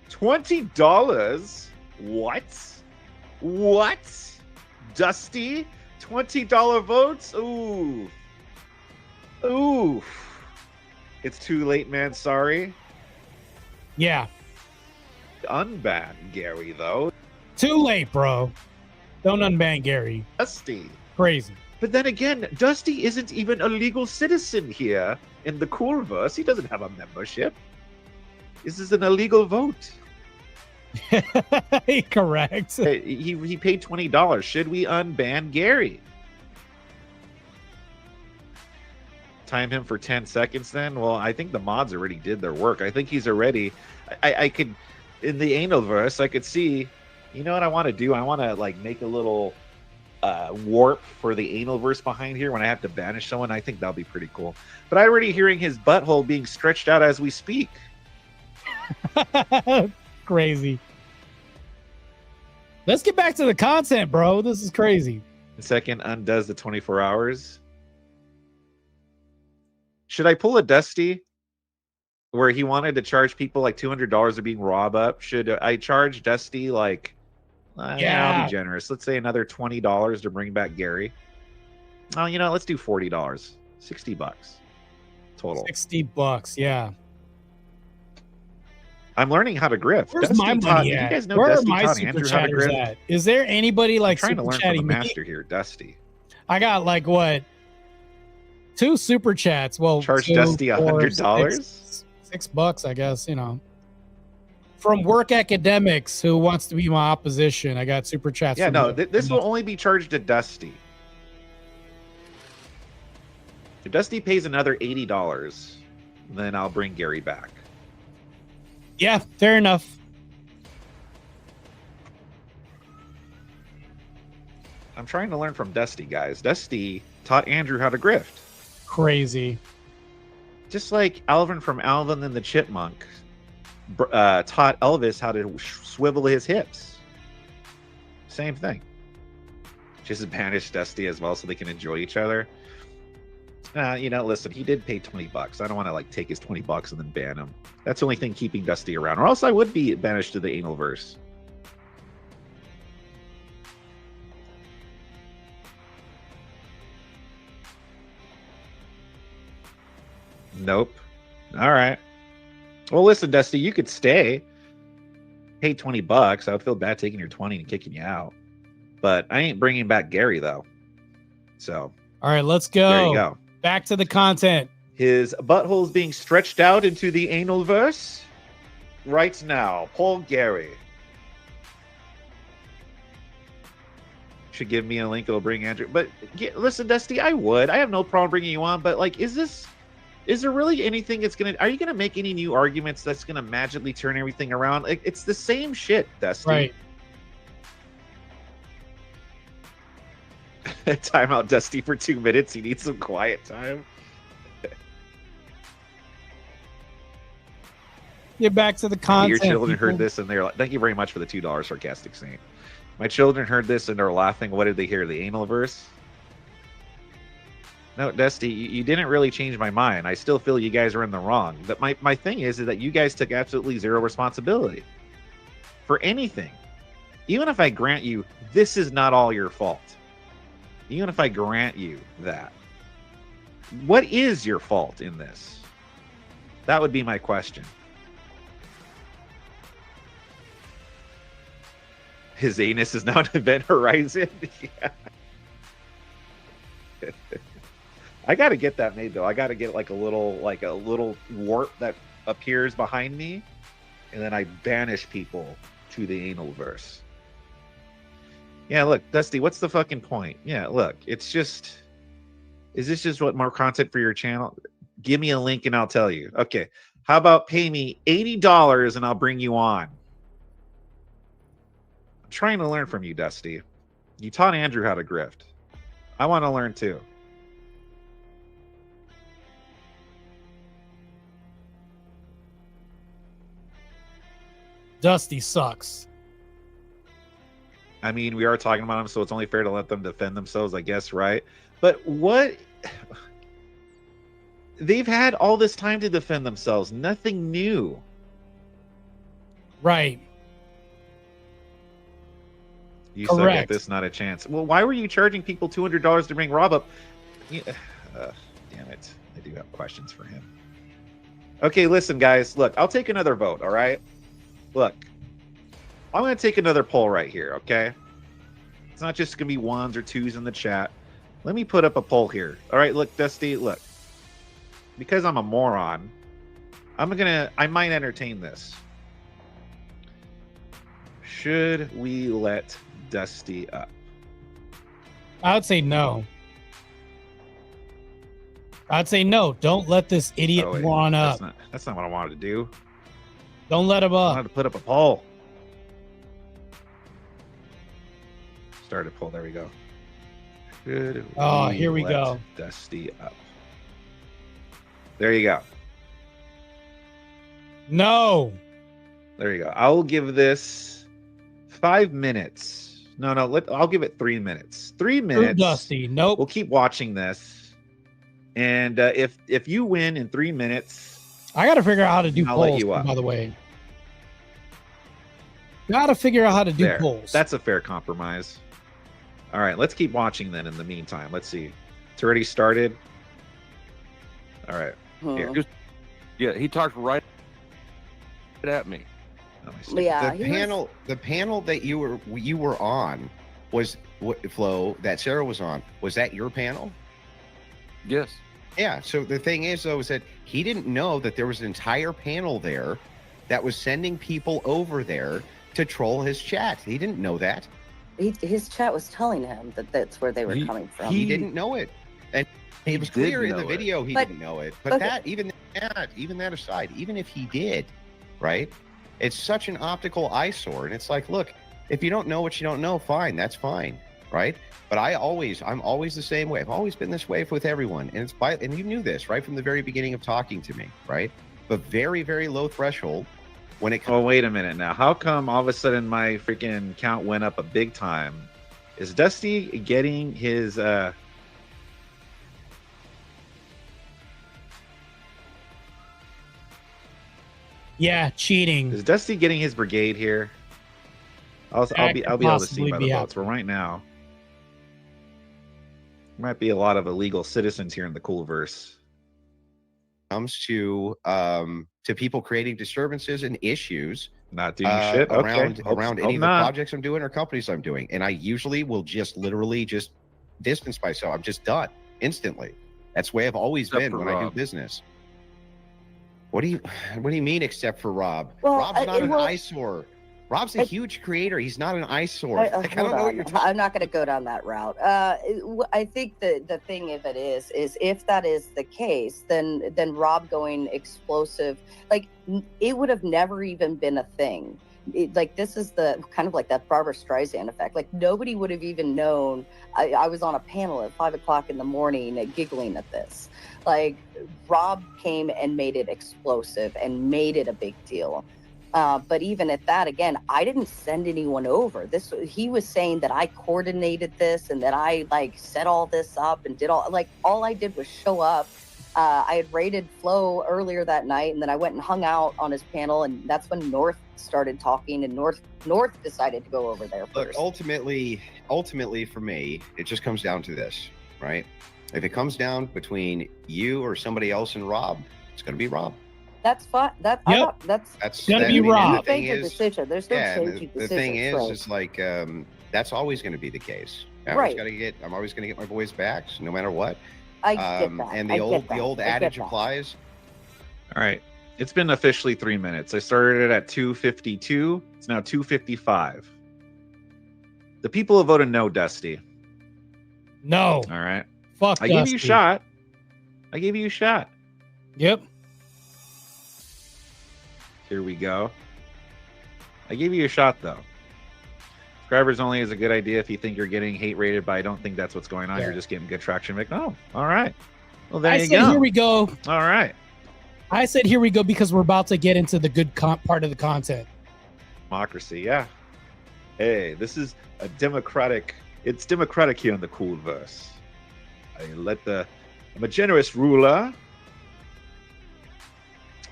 Speaker 10: $20? What? Dusty? $20 votes? Ooh. It's too late, man. Sorry.
Speaker 1: Yeah.
Speaker 10: Unban Gary, though.
Speaker 1: Too late, bro. Don't unban Gary.
Speaker 10: Dusty.
Speaker 1: Crazy.
Speaker 10: But then again, Dusty isn't even a legal citizen here in the Coolverse. He doesn't have a membership. This is an illegal vote.
Speaker 1: Correct.
Speaker 10: He paid $20. Should we unban Gary? Time him for 10 seconds then? Well, I think the mods already did their work. I think he's already... I could... In the Analverse, I could see... You know what I want to do? I want to like make a little warp for the analverse behind here when I have to banish someone. I think that'll be pretty cool. But I'm already hearing his butthole being stretched out as we speak.
Speaker 1: Crazy. Let's get back to the content, bro. This is crazy.
Speaker 10: The second undoes the 24 hours. Should I pull a Dusty where he wanted to charge people like $200 of being robbed up? Should I charge Dusty like, yeah, I'll be generous. Let's say another $20 to bring back Gary. Oh, you know, let's do $40. $60 total.
Speaker 1: $60, yeah.
Speaker 10: I'm learning how to grift.
Speaker 1: Where's
Speaker 10: Dusty
Speaker 1: my money
Speaker 10: taught,
Speaker 1: at?
Speaker 10: you guys know
Speaker 1: Where
Speaker 10: Dusty
Speaker 1: are my
Speaker 10: taught
Speaker 1: super
Speaker 10: Andrew how to
Speaker 1: chatters
Speaker 10: grift?
Speaker 1: at? Is there anybody like
Speaker 10: I'm trying to
Speaker 1: super
Speaker 10: learn from
Speaker 1: chatting
Speaker 10: the
Speaker 1: me?
Speaker 10: master here, Dusty.
Speaker 1: I got like what? 2 super chats. Well,
Speaker 10: Charge
Speaker 1: 2,
Speaker 10: Dusty
Speaker 1: 4,
Speaker 10: $100.
Speaker 1: $6, I guess, you know. From Work Academics, who wants to be my opposition. I got super chats.
Speaker 10: Yeah,
Speaker 1: from
Speaker 10: no,
Speaker 1: them.
Speaker 10: this will only be charged to Dusty. If Dusty pays another $80, then I'll bring Gary back.
Speaker 1: Yeah, fair enough.
Speaker 10: I'm trying to learn from Dusty, guys. Dusty taught Andrew how to grift.
Speaker 1: Crazy.
Speaker 10: Just like Alvin from Alvin and the Chipmunk taught Elvis how to swivel his hips. Same thing. Just banish Dusty as well so they can enjoy each other. You know, listen, he did pay $20. I don't want to like take his $20 and then ban him. That's the only thing keeping Dusty around, or else I would be banished to the analverse. Nope. All right. Well, listen, Dusty, you could stay. Pay $20. I would feel bad taking your 20 and kicking you out. But I ain't bringing back Gary though. So.
Speaker 1: All right, let's go.
Speaker 10: There you go.
Speaker 1: Back to the content.
Speaker 10: His butthole is being stretched out into the analverse right now. Paul Gary. Should give me a link. It'll bring Andrew. But listen, Dusty, I would. I have no problem bringing you on. But like, is there really anything that's gonna? Are you gonna make any new arguments that's gonna magically turn everything around? Like, it's the same shit, Dusty.
Speaker 1: Right.
Speaker 10: Time out, Dusty, for 2 minutes. He needs some quiet time.
Speaker 1: Get back to the content.
Speaker 10: Your children
Speaker 1: people.
Speaker 10: heard this and they're like, "Thank you very much for the $2, sarcastic saint." My children heard this and they're laughing. What did they hear? The analverse? No, Dusty, you didn't really change my mind. I still feel you guys are in the wrong. But my thing is that you guys took absolutely zero responsibility for anything. Even if I grant you, this is not all your fault. Even if I grant you that, what is your fault in this? That would be my question. His anus is now an event horizon. Yeah. I got to get that made though. I got to get like a little warp that appears behind me, and then I banish people to the analverse. Yeah, look, Dusty, what's the fucking point? Yeah, look, it's just, is this just what more content for your channel? Give me a link and I'll tell you. Okay, how about pay me $80 and I'll bring you on? I'm trying to learn from you, Dusty. You taught Andrew how to grift. I want to learn too.
Speaker 1: Dusty sucks.
Speaker 10: I mean, we are talking about them, so it's only fair to let them defend themselves, I guess, right? But what? They've had all this time to defend themselves. Nothing new.
Speaker 1: Right.
Speaker 10: You suck at this, not a chance. Well, why were you charging people $200 to bring Rob up? Yeah, damn it. I do have questions for him. Okay, listen, guys. Look, I'll take another vote, all right? Look. I'm going to take another poll right here, okay? It's not just going to be ones or twos in the chat. Let me put up a poll here. All right, look, Dusty, look. Because I'm a moron, I might entertain this. Should we let Dusty up?
Speaker 1: I would say no. I'd say no. Don't let this idiot moron up.
Speaker 10: That's not what I wanted to do.
Speaker 1: Don't let him up.
Speaker 10: I wanted to put up a poll. Started poll. There we go. Should
Speaker 1: Oh, here we
Speaker 10: let
Speaker 1: go.
Speaker 10: Dusty up. There you go.
Speaker 1: No.
Speaker 10: There you go. I'll give this 5 minutes. No, I'll give it 3 minutes. 3 minutes.
Speaker 1: Dusty. Nope.
Speaker 10: We'll keep watching this. And if you win in 3 minutes,
Speaker 1: I got to figure out how to do
Speaker 10: I'll let
Speaker 1: polls,
Speaker 10: you up.
Speaker 1: by the way. Got to figure out how to do
Speaker 10: there.
Speaker 1: polls.
Speaker 10: That's a fair compromise. All right, let's keep watching then in the meantime. Let's see. It's already started. All right. Here.
Speaker 14: Yeah, he talked right at me.
Speaker 15: Yeah,
Speaker 2: The panel that you were on was Flo, that Sarah was on. Was that your panel?
Speaker 14: Yes.
Speaker 2: Yeah. So the thing is, though, is that he didn't know that there was an entire panel there that was sending people over there to troll his chat. He didn't know that.
Speaker 15: His chat was telling him that that's where they were coming from.
Speaker 2: He didn't know it, and it was clear in the video he didn't know it. But
Speaker 15: okay.
Speaker 2: even that aside, even if he did, right? It's such an optical eyesore, and it's like, look, if you don't know what you don't know, fine, that's fine, right? But I'm always the same way. I've always been this way with everyone, and and you knew this right from the very beginning of talking to me, right? But very, very low threshold when it comes.
Speaker 10: Oh, wait a minute now. How come all of a sudden my freaking count went up a big time? Is Dusty getting his
Speaker 1: Yeah, cheating.
Speaker 10: Is Dusty getting his brigade here? I'll be able to see by the votes. But right now, there might be a lot of illegal citizens here in the Coolverse.
Speaker 2: Comes to people creating disturbances and issues,
Speaker 10: not doing shit
Speaker 2: around
Speaker 10: Hope
Speaker 2: any of the
Speaker 10: not.
Speaker 2: projects I'm doing or companies I'm doing, and I usually will just literally just distance myself. I'm just done instantly. That's the way I've always been when I do business. What do you mean except for Rob?
Speaker 15: Well,
Speaker 2: Rob's not an eyesore. Rob's a huge creator. He's not an eyesore. I don't know what you're talking.
Speaker 15: I'm not going to go down that route. I think the thing of it is if that is the case, then Rob going explosive, like it would have never even been a thing. Like this is the kind of like that Barbara Streisand effect. Like nobody would have even known. I was on a panel at 5 o'clock in the morning giggling at this. Like Rob came and made it explosive and made it a big deal. But even at that, again, I didn't send anyone over. He was saying that I coordinated this and that I like set all this up and did all I did was show up. I had raided Flo earlier that night, and then I went and hung out on his panel, and that's when North started talking, and North decided to go over there first.
Speaker 2: Look, ultimately for me, it just comes down to this, right? If it comes down between you or somebody else and Rob, it's going to be Rob.
Speaker 15: That's fine. That's
Speaker 1: going to be Rob.
Speaker 15: You made your decision. There's no changing
Speaker 2: the thing is like that's always going to be the case. I'm always going to get my boys back, no matter what.
Speaker 15: I get that.
Speaker 2: And the old adage applies.
Speaker 10: All right. It's been officially 3 minutes. I started it at 2:52. It's now 2:55. The people have voted no, Dusty.
Speaker 1: No.
Speaker 10: All right.
Speaker 1: Fuck
Speaker 10: I gave you a shot. I gave you a shot.
Speaker 1: Yep.
Speaker 10: Here we go. I gave you a shot, though. Subscribers only is a good idea if you think you're getting hate rated, but I don't think that's what's going on.
Speaker 1: Yeah.
Speaker 10: You're just getting good traction. Like, oh, all right. Well, there
Speaker 1: I
Speaker 10: you
Speaker 1: said,
Speaker 10: go.
Speaker 1: here we go.
Speaker 10: All right.
Speaker 1: I said, here we go, because we're about to get into the good part of the content.
Speaker 10: Democracy, yeah. Hey, this is a democratic. It's democratic here in the Coolverse. I'm a generous ruler.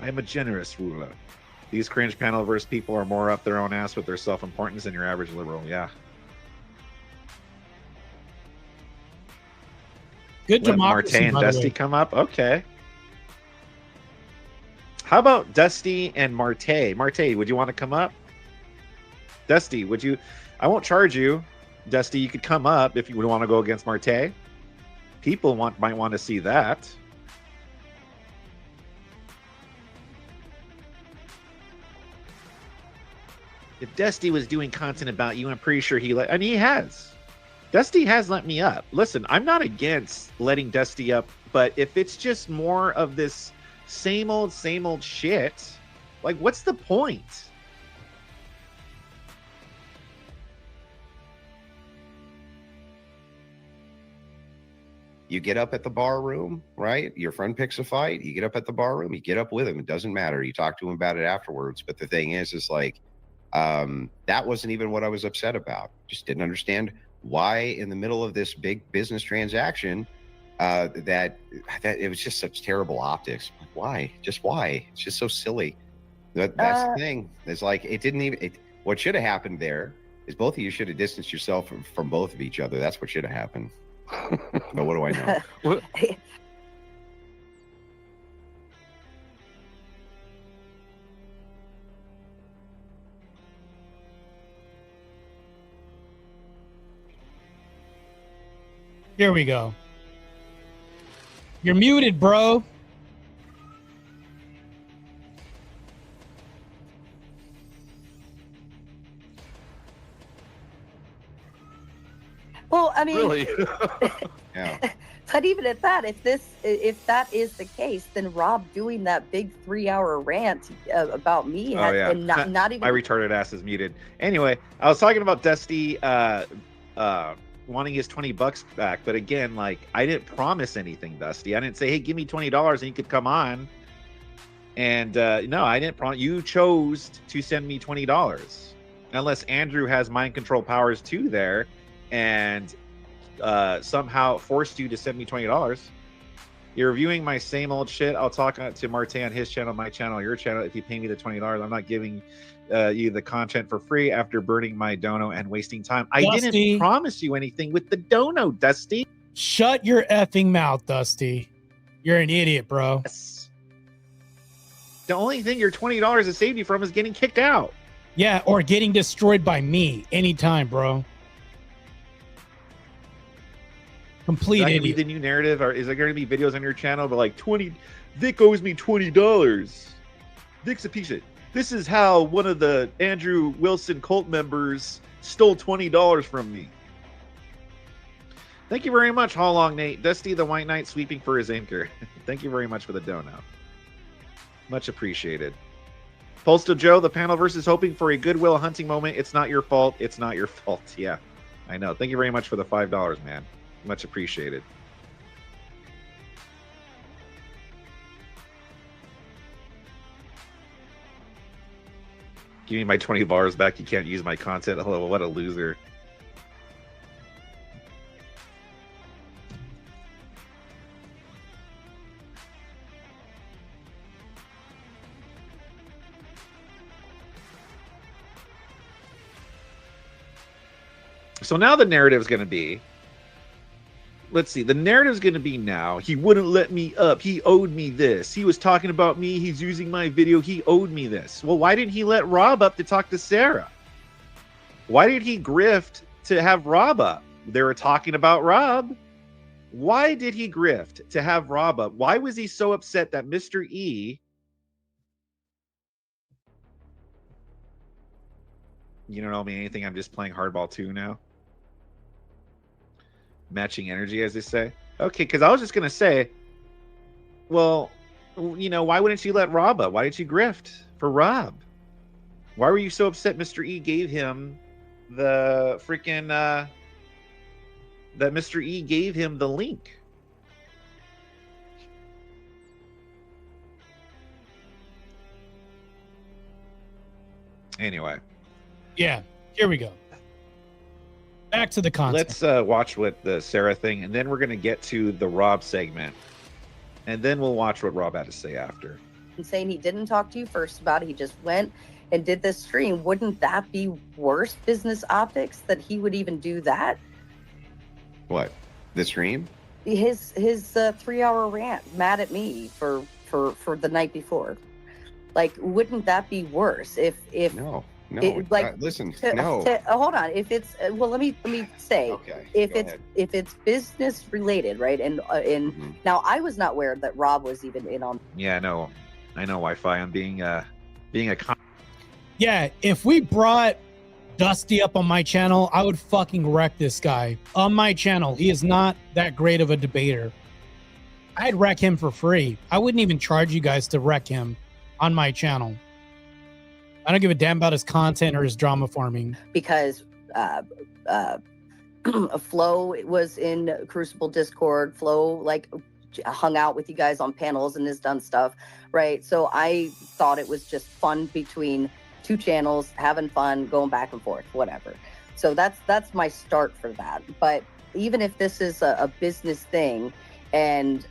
Speaker 10: I am a generous ruler. These cringe panelverse people are more up their own ass with their self-importance than your average liberal. Yeah.
Speaker 1: Good
Speaker 10: Let
Speaker 1: democracy,
Speaker 10: Marte and
Speaker 1: by the
Speaker 10: Dusty
Speaker 1: way.
Speaker 10: come up. Okay. How about Dusty and Marte? Marte, would you want to come up? Dusty, would you? I won't charge you. Dusty, you could come up if you would want to go against Marte. People might want to see that. If Dusty was doing content about you, I'm pretty sure and he has. Dusty has let me up. Listen, I'm not against letting Dusty up, but if it's just more of this same old shit, like, what's the point?
Speaker 13: You get up at the bar room, right? Your friend picks a fight. You get up at the bar room. You get up with him. It doesn't matter. You talk to him about it afterwards. But the thing is like, that wasn't even what I was upset about. Just didn't understand why in the middle of this big business transaction, that it was just such terrible optics. Like, why? Just why? It's just so silly. That's the thing. It's like, it didn't even, what should have happened there is both of you should have distanced yourself from both of each other. That's what should have happened. But what do I know?
Speaker 1: Here we go. You're muted, bro.
Speaker 15: Well, I mean,
Speaker 13: Really? Yeah.
Speaker 15: But even at that, if that is the case, then Rob doing that big 3-hour rant about me and not even
Speaker 10: my retarded ass is muted. Anyway, I was talking about Dusty wanting his $20 back, but again, like, I didn't promise anything, Dusty. I didn't say, hey, give me $20 and you could come on. And no, I didn't promise. You chose to send me $20, unless Andrew has mind control powers too there, and somehow forced you to send me $20. You're reviewing my same old shit. I'll talk to Marte on his channel, my channel, your channel. If you pay me the $20, I'm not giving you the content for free after burning my dono and wasting time. I didn't promise you anything with the dono, Dusty.
Speaker 1: Shut your effing mouth, Dusty. You're an idiot, bro.
Speaker 10: Yes. The only thing your $20 has saved you from is getting kicked out.
Speaker 1: Yeah, or getting destroyed by me anytime, bro. Complete
Speaker 10: Is that gonna
Speaker 1: idiot.
Speaker 10: be the new narrative, or is there going to be videos on your channel but like Vic owes me $20. Vic's a piece of shit. This is how one of the Andrew Wilson cult members stole $20 from me. Thank you very much, How Long Nate. Dusty the White Knight sweeping for his anchor. Thank you very much for the dono. Much appreciated. Postal Joe, the panel versus hoping for a Goodwill Hunting moment. It's not your fault. It's not your fault. Yeah, I know. Thank you very much for the $5, man. Much appreciated. Give me my 20 bars back. You can't use my content. Oh, what a loser. So now the narrative is going to be, let's see, the narrative is going to be now, he wouldn't let me up. He owed me this. He was talking about me. He's using my video. He owed me this. Well, why didn't he let Rob up to talk to Sarah? Why did he grift to have Rob up? They were talking about Rob. Why did he grift to have Rob up? Why was he so upset that Mr. E... You don't know me anything. I'm just playing Hardball 2 now. Matching energy, as they say. Okay, because I was just going to say, well, you know, why wouldn't you let Rob up? Why did you grift for Rob? Why were you so upset Mr. E gave him the freaking, that Mr. E gave him the link? Anyway.
Speaker 1: Yeah, here we go. Back to the content.
Speaker 10: Let's watch what the Sarah thing, and then we're going to get to the Rob segment. And then we'll watch what Rob had to say after.
Speaker 15: Saying he didn't talk to you first about it. He just went and did this stream. Wouldn't that be worse business optics that he would even do that?
Speaker 13: What? The stream?
Speaker 15: His 3-hour rant mad at me for the night before. Like, wouldn't that be worse if
Speaker 13: No, listen,
Speaker 15: hold on. If it's well, let me say,
Speaker 13: okay,
Speaker 15: if it's business related, right? And now I was not aware that Rob was even in on.
Speaker 10: Yeah, I know Wi-Fi. I'm being a
Speaker 1: Yeah, if we brought Dusty up on my channel, I would fucking wreck this guy on my channel. He is not that great of a debater. I'd wreck him for free. I wouldn't even charge you guys to wreck him on my channel. I don't give a damn about his content or his drama farming.
Speaker 15: Because Flo was in Crucible Discord. Flo like hung out with you guys on panels and has done stuff, right? So I thought it was just fun between two channels, having fun, going back and forth, whatever. So that's my start for that. But even if this is a business thing, and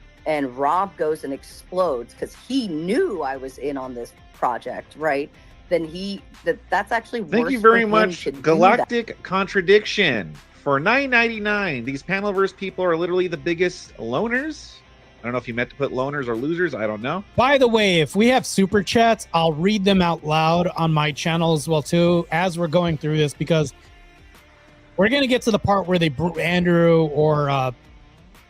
Speaker 15: Rob goes and explodes because he knew I was in on this project, right? Then that's actually
Speaker 10: Thank
Speaker 15: worse
Speaker 10: you very
Speaker 15: for him
Speaker 10: much,
Speaker 15: to do that.
Speaker 10: Galactic Contradiction. For $9.99, these Panelverse people are literally the biggest loners. I don't know if you meant to put loners or losers. I don't know.
Speaker 1: By the way, if we have super chats, I'll read them out loud on my channel as well too as we're going through this, because we're gonna get to the part where Andrew or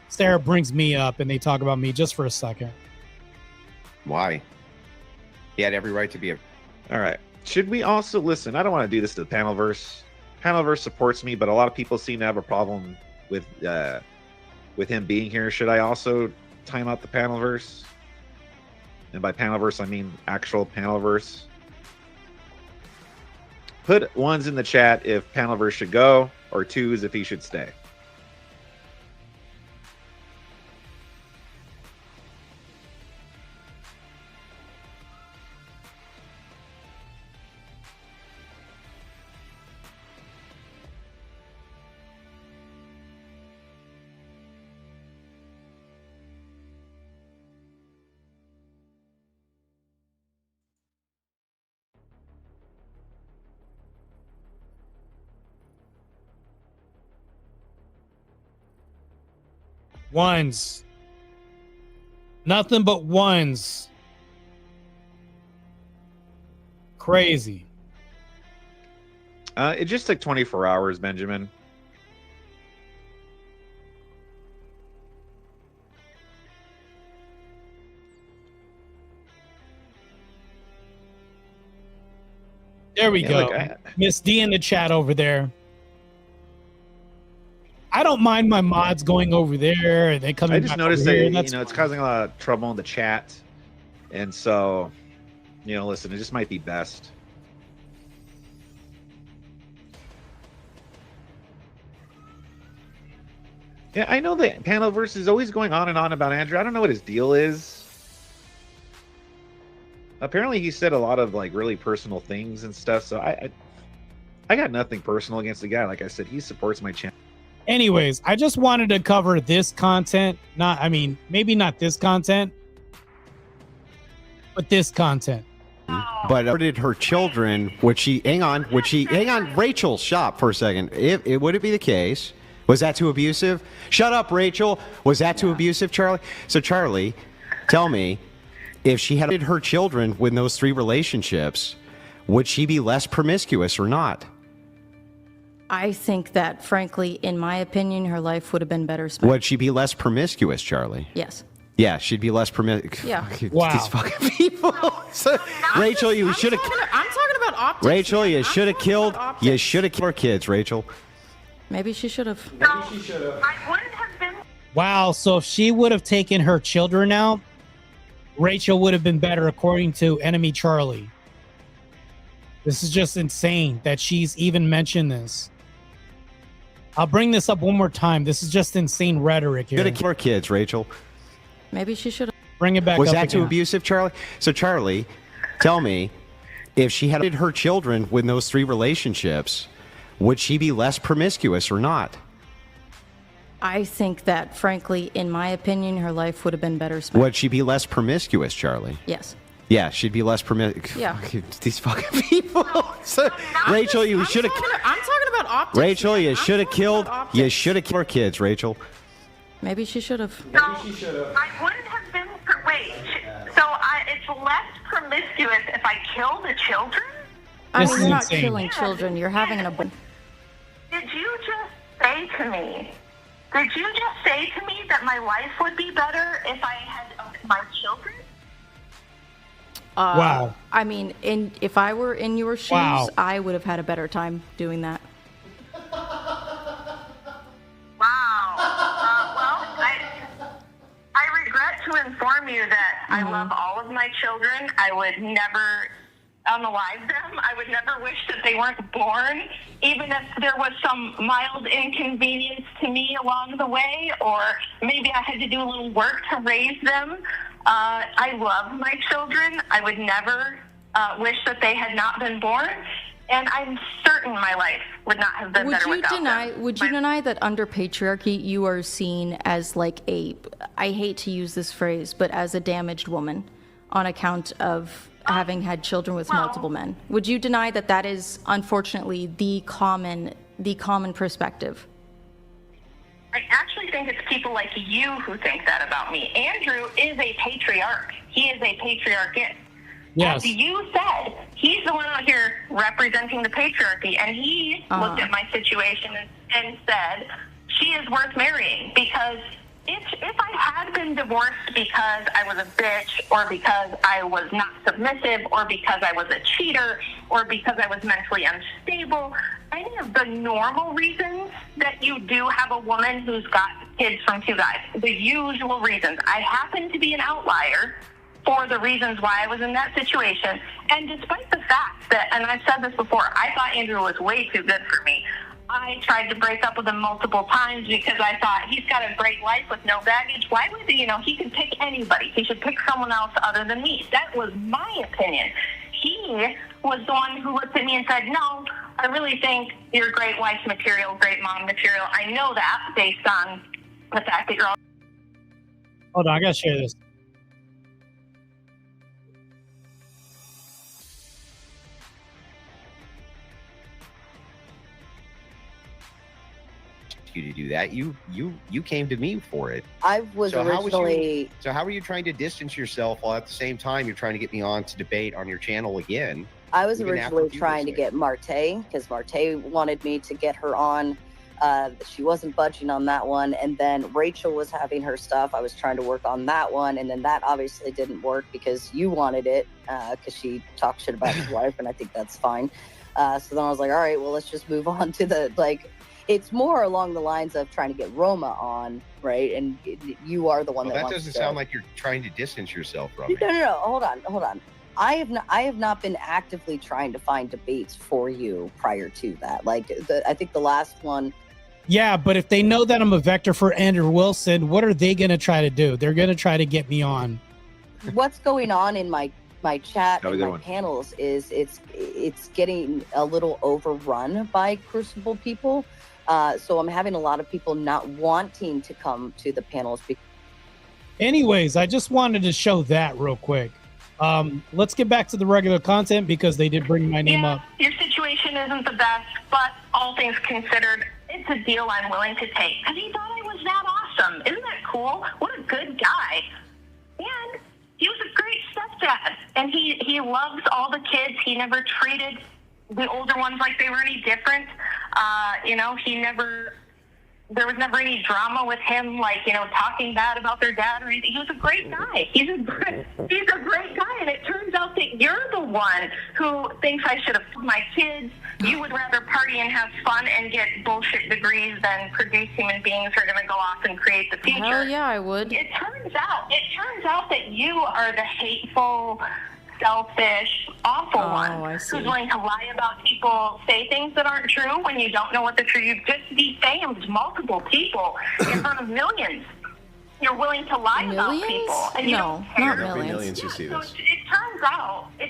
Speaker 1: Sarah brings me up and they talk about me just for a second.
Speaker 2: Why? He had every right to be a.
Speaker 10: All right. Should we also listen? I don't want to do this to the Panelverse. Panelverse supports me, but a lot of people seem to have a problem with him being here. Should I also time out the Panelverse? And by Panelverse, I mean actual Panelverse. Put ones in the chat if Panelverse should go, or twos if he should stay.
Speaker 1: Ones. Nothing but ones. Crazy.
Speaker 10: It just took 24 hours, Benjamin.
Speaker 1: There we
Speaker 10: Yeah,
Speaker 1: go.
Speaker 10: look,
Speaker 1: Miss D in the chat over there. I don't mind my mods going over there and they coming
Speaker 10: I just
Speaker 1: back
Speaker 10: noticed
Speaker 1: over
Speaker 10: that
Speaker 1: here.
Speaker 10: you
Speaker 1: That's
Speaker 10: know it's causing a lot of trouble in the chat, and so listen, it just might be best. Yeah, I know that Panelverse is always going on and on about Andrew. I don't know what his deal is. Apparently, he said a lot of like really personal things and stuff. So I got nothing personal against the guy. Like I said, he supports my channel.
Speaker 1: Anyways, I just wanted to cover this content. Maybe not this content, but this content.
Speaker 13: But did her children, hang on, Rachel, stop for a second. Would it be the case? Was that too abusive? Shut up, Rachel. Was that too abusive, Charlie? So, Charlie, tell me, if she had her children with those 3 relationships, would she be less promiscuous or not?
Speaker 5: I think that, frankly, in my opinion, her life would have been better spent.
Speaker 13: Would she be less promiscuous, Charlie?
Speaker 5: Yes.
Speaker 13: Yeah, she'd be less promiscuous.
Speaker 5: Yeah.
Speaker 1: Wow.
Speaker 13: These fucking people. Rachel, you should have.
Speaker 5: I'm talking about optics.
Speaker 13: Rachel, you should have killed. You should have killed our kids, Rachel.
Speaker 5: Maybe she should have.
Speaker 6: I wouldn't have been.
Speaker 1: Wow. So if she would have taken her children out, Rachel would have been better, according to Enemy Charlie. This is just insane that she's even mentioned this. I'll bring this up one more time. This is just insane rhetoric here.
Speaker 13: Should have killed our kids, Rachel.
Speaker 5: Maybe she should have.
Speaker 1: Bring it back
Speaker 13: Was
Speaker 1: up
Speaker 13: that
Speaker 1: again.
Speaker 13: too abusive, Charlie? So, Charlie, tell me, if she had her children with those 3 relationships, would she be less promiscuous or not?
Speaker 5: I think that, frankly, in my opinion, her life would have been better spent.
Speaker 13: Would she be less promiscuous, Charlie?
Speaker 5: Yes.
Speaker 13: Yeah, she'd be less promiscuous.
Speaker 5: Yeah.
Speaker 13: These fucking people. So, Rachel, you should have.
Speaker 5: I'm talking about optics.
Speaker 13: Rachel, you should have killed. You should have killed our kids, Rachel.
Speaker 5: Maybe she should have.
Speaker 6: I wouldn't have been. Wait. So it's less promiscuous if I kill the children?
Speaker 5: I
Speaker 1: This
Speaker 5: mean,
Speaker 1: is
Speaker 5: you're not
Speaker 1: insane.
Speaker 5: killing children. You're having an abortion.
Speaker 6: Did you just say to me? Did you just say to me that my life would be better if I had my children?
Speaker 1: Wow.
Speaker 5: I mean, if I were in your shoes,
Speaker 1: Wow.
Speaker 5: I would have had a better time doing that.
Speaker 6: Wow. I regret to inform you that I love all of my children. I would never unalive them. I would never wish that they weren't born, even if there was some mild inconvenience to me along the way, or maybe I had to do a little work to raise them. I love my children. I would never wish that they had not been born, and I'm certain my life would not have been better without them.
Speaker 5: Would you deny that under patriarchy you are seen as like I hate to use this phrase, but as a damaged woman on account of having had children with multiple men? Would you deny that that is unfortunately the common perspective?
Speaker 6: I actually think it's people like you who think that about me. Andrew is a patriarch. He is a patriarchist.
Speaker 1: Yes.
Speaker 6: As you said, he's the one out here representing the patriarchy, and he looked at my situation and said, she is worth marrying, because if I had been divorced because I was a bitch, or because I was not submissive, or because I was a cheater, or because I was mentally unstable, any of the normal reasons that you do have a woman who's got kids from two guys, the usual reasons. I happen to be an outlier for the reasons why I was in that situation. And despite the fact that, and I've said this before, I thought Andrew was way too good for me. I tried to break up with him multiple times because I thought he's got a great life with no baggage. Why would he, he can pick anybody. He should pick someone else other than me. That was my opinion. He was the one who looked at me and said, no, I really think you're great wife material, great mom material. I know that based on the fact that you're all...
Speaker 1: Hold on, I gotta share this.
Speaker 2: You to do that. You came to me for it.
Speaker 15: I was originally.
Speaker 2: How are you trying to distance yourself while at the same time you're trying to get me on to debate on your channel again?
Speaker 15: I was originally trying to get Marte, because Marte wanted me to get her on. She wasn't budging on that one, and then Rachel was having her stuff. I was trying to work on that one, and then that obviously didn't work because you wanted it, because she talked shit about his wife, and I think that's fine. So then I was like, all right, well, let's just move on to the it's more along the lines of trying to get Roma on, right? And you are the one that wants
Speaker 2: doesn't sound like you're trying to distance yourself from me.
Speaker 15: No. Hold on. I have not been actively trying to find debates for you prior to that. I think the last one.
Speaker 1: Yeah, but if they know that I'm a vector for Andrew Wilson, what are they going to try to do? They're going to try to get me on.
Speaker 15: What's going on in my chat and my panels is it's getting a little overrun by Crucible people. So I'm having a lot of people not wanting to come to the panels.
Speaker 1: Anyways, I just wanted to show that real quick. Let's get back to the regular content because they did bring my name up.
Speaker 6: Your situation isn't the best, but all things considered, it's a deal I'm willing to take. Because he thought I was that awesome. Isn't that cool? What a good guy. And he was a great stepdad. And he loves all the kids. He never treated the older ones like they were any different. There was never any drama with him, talking bad about their dad or anything. He was a great guy. He's a great guy. And it turns out that you're the one who thinks I should have my kids. You would rather party and have fun and get bullshit degrees than produce human beings who are going to go off and create the future.
Speaker 5: Hell yeah, I would.
Speaker 6: It turns out that you are the hateful, selfish, awful one who's willing to lie about people, say things that aren't true when you don't know what the truth. You've just defamed multiple people in front of millions. You're willing to lie about people, and you don't care.
Speaker 2: There'll be millions who see this.
Speaker 6: It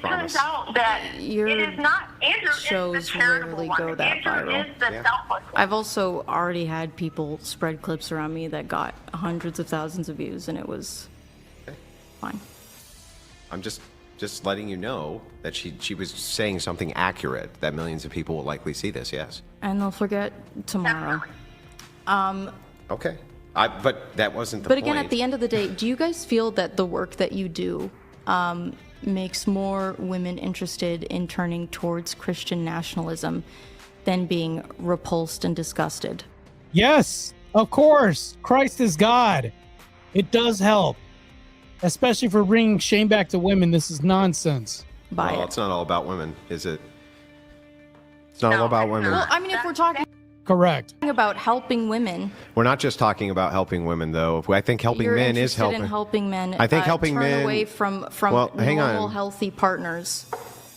Speaker 6: turns out that it is not Andrew.
Speaker 5: Shows
Speaker 6: is the charitable
Speaker 5: rarely
Speaker 6: one.
Speaker 5: go that
Speaker 6: Andrew
Speaker 5: viral.
Speaker 6: is the selfless one.
Speaker 5: I've also already had people spread clips around me that got hundreds of thousands of views, and it was fine.
Speaker 2: I'm just letting you know that she was saying something accurate, that millions of people will likely see this. Yes.
Speaker 5: And they'll forget tomorrow.
Speaker 2: Okay. But that wasn't the
Speaker 5: point. But
Speaker 2: point.
Speaker 5: again, at the end of the day, do you guys feel that the work that you do makes more women interested in turning towards Christian nationalism than being repulsed and disgusted?
Speaker 1: Yes, of course. Christ is God. It does help. Especially for bringing shame back to women. This is nonsense.
Speaker 2: It's not all about women, is it? It's not all about women.
Speaker 5: Well, I mean, if we're talking about helping women,
Speaker 2: we're not just talking about helping women, though. I think helping men is helping.
Speaker 5: In helping men.
Speaker 2: I think helping
Speaker 5: turn
Speaker 2: men
Speaker 5: away from
Speaker 2: hang
Speaker 5: normal,
Speaker 2: on.
Speaker 5: healthy partners.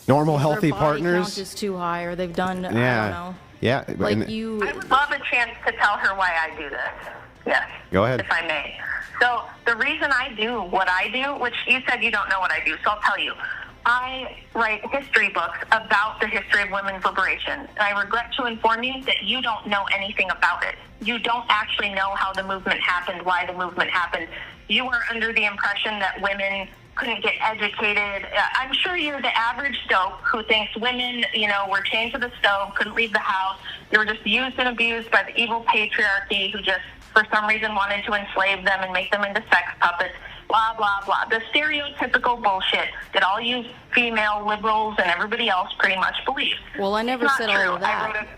Speaker 2: Normal,
Speaker 5: their
Speaker 2: healthy
Speaker 5: body
Speaker 2: partners.
Speaker 5: count is too high, or they've done, I
Speaker 2: Yeah.
Speaker 5: don't know.
Speaker 2: Yeah.
Speaker 5: Like
Speaker 2: and-
Speaker 5: you.
Speaker 6: I would love a chance to tell her why I do this. Yes.
Speaker 2: Go ahead.
Speaker 6: If I may. So the reason I do what I do, which you said you don't know what I do, so I'll tell you. I write history books about the history of women's liberation. And I regret to inform you that you don't know anything about it. You don't actually know how the movement happened, why the movement happened. You are under the impression that women couldn't get educated. I'm sure you're the average dope who thinks women, were chained to the stove, couldn't leave the house. They were just used and abused by the evil patriarchy who just, for some reason, wanted to enslave them and make them into sex puppets. Blah, blah, blah. The stereotypical bullshit that all you female liberals and everybody else pretty much believe.
Speaker 5: Well, I never said all of that.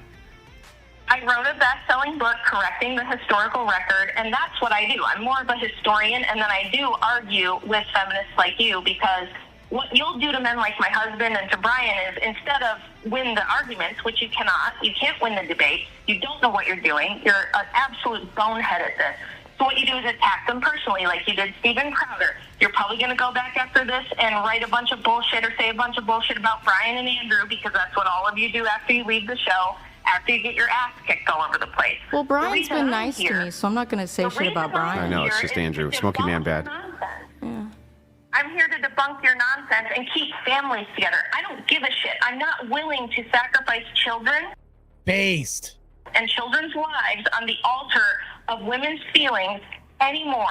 Speaker 6: I wrote a best-selling book correcting the historical record, and that's what I do. I'm more of a historian, and then I do argue with feminists like you, because what you'll do to men like my husband and to Brian is, instead of win the arguments, which you cannot, you can't win the debate, you don't know what you're doing, you're an absolute bonehead at this. So what you do is attack them personally, like you did Steven Crowder. You're probably going to go back after this and write a bunch of bullshit or say a bunch of bullshit about Brian and Andrew, because that's what all of you do after you leave the show, after you get your ass kicked all over the place.
Speaker 5: Well, Brian's been nice to me, so I'm not going to say shit about Brian.
Speaker 2: I know, it's just Andrew. Smoky Man bad.
Speaker 6: I'm here to debunk your nonsense and keep families together. I don't give a shit. I'm not willing to sacrifice children
Speaker 1: Based.
Speaker 6: and children's lives on the altar of women's feelings anymore.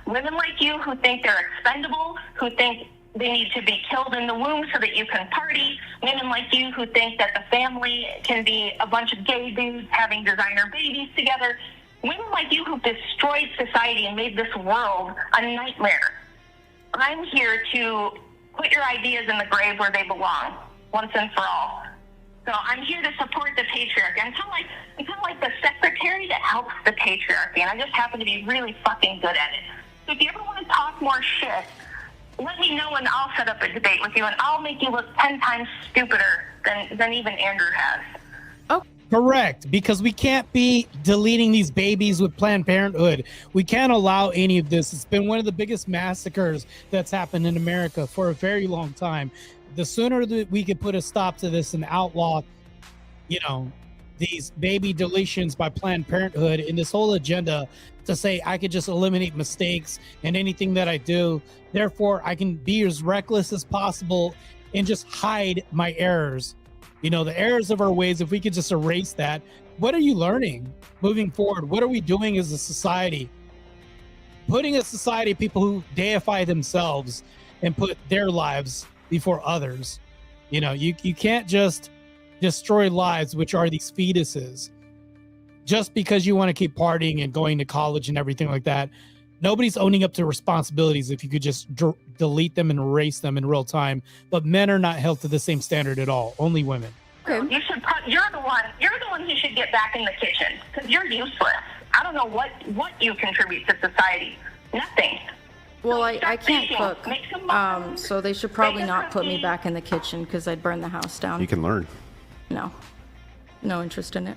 Speaker 6: Women like you who think they're expendable, who think they need to be killed in the womb so that you can party. Women like you who think that the family can be a bunch of gay dudes having designer babies together. Women like you who've destroyed society and made this world a nightmare. I'm here to put your ideas in the grave where they belong, once and for all. So I'm here to support the patriarchy. I'm kind of like the secretary that helps the patriarchy, and I just happen to be really fucking good at it. So if you ever want to talk more shit, let me know and I'll set up a debate with you, and I'll make you look 10 times stupider than even Andrew has.
Speaker 1: Correct, because we can't be deleting these babies with Planned Parenthood. We can't allow any of this. It's been one of the biggest massacres that's happened in America for a very long time. The sooner that we could put a stop to this and outlaw, these baby deletions by Planned Parenthood and this whole agenda to say I could just eliminate mistakes and anything that I do, therefore I can be as reckless as possible and just hide my errors. The errors of our ways, if we could just erase that. What are you learning moving forward? What are we doing as a society? Putting a society of people who deify themselves and put their lives before others. You can't just destroy lives, which are these fetuses, just because you want to keep partying and going to college and everything like that. Nobody's owning up to responsibilities if you could just delete them and erase them in real time. But men are not held to the same standard at all. Only women.
Speaker 6: You're the one who should get back in the kitchen, because you're useless. I don't know what you contribute to society. Nothing.
Speaker 5: Well, I can't cook, so they should probably not put me back in the kitchen because I'd burn the house down.
Speaker 2: You can learn.
Speaker 5: No interest in it.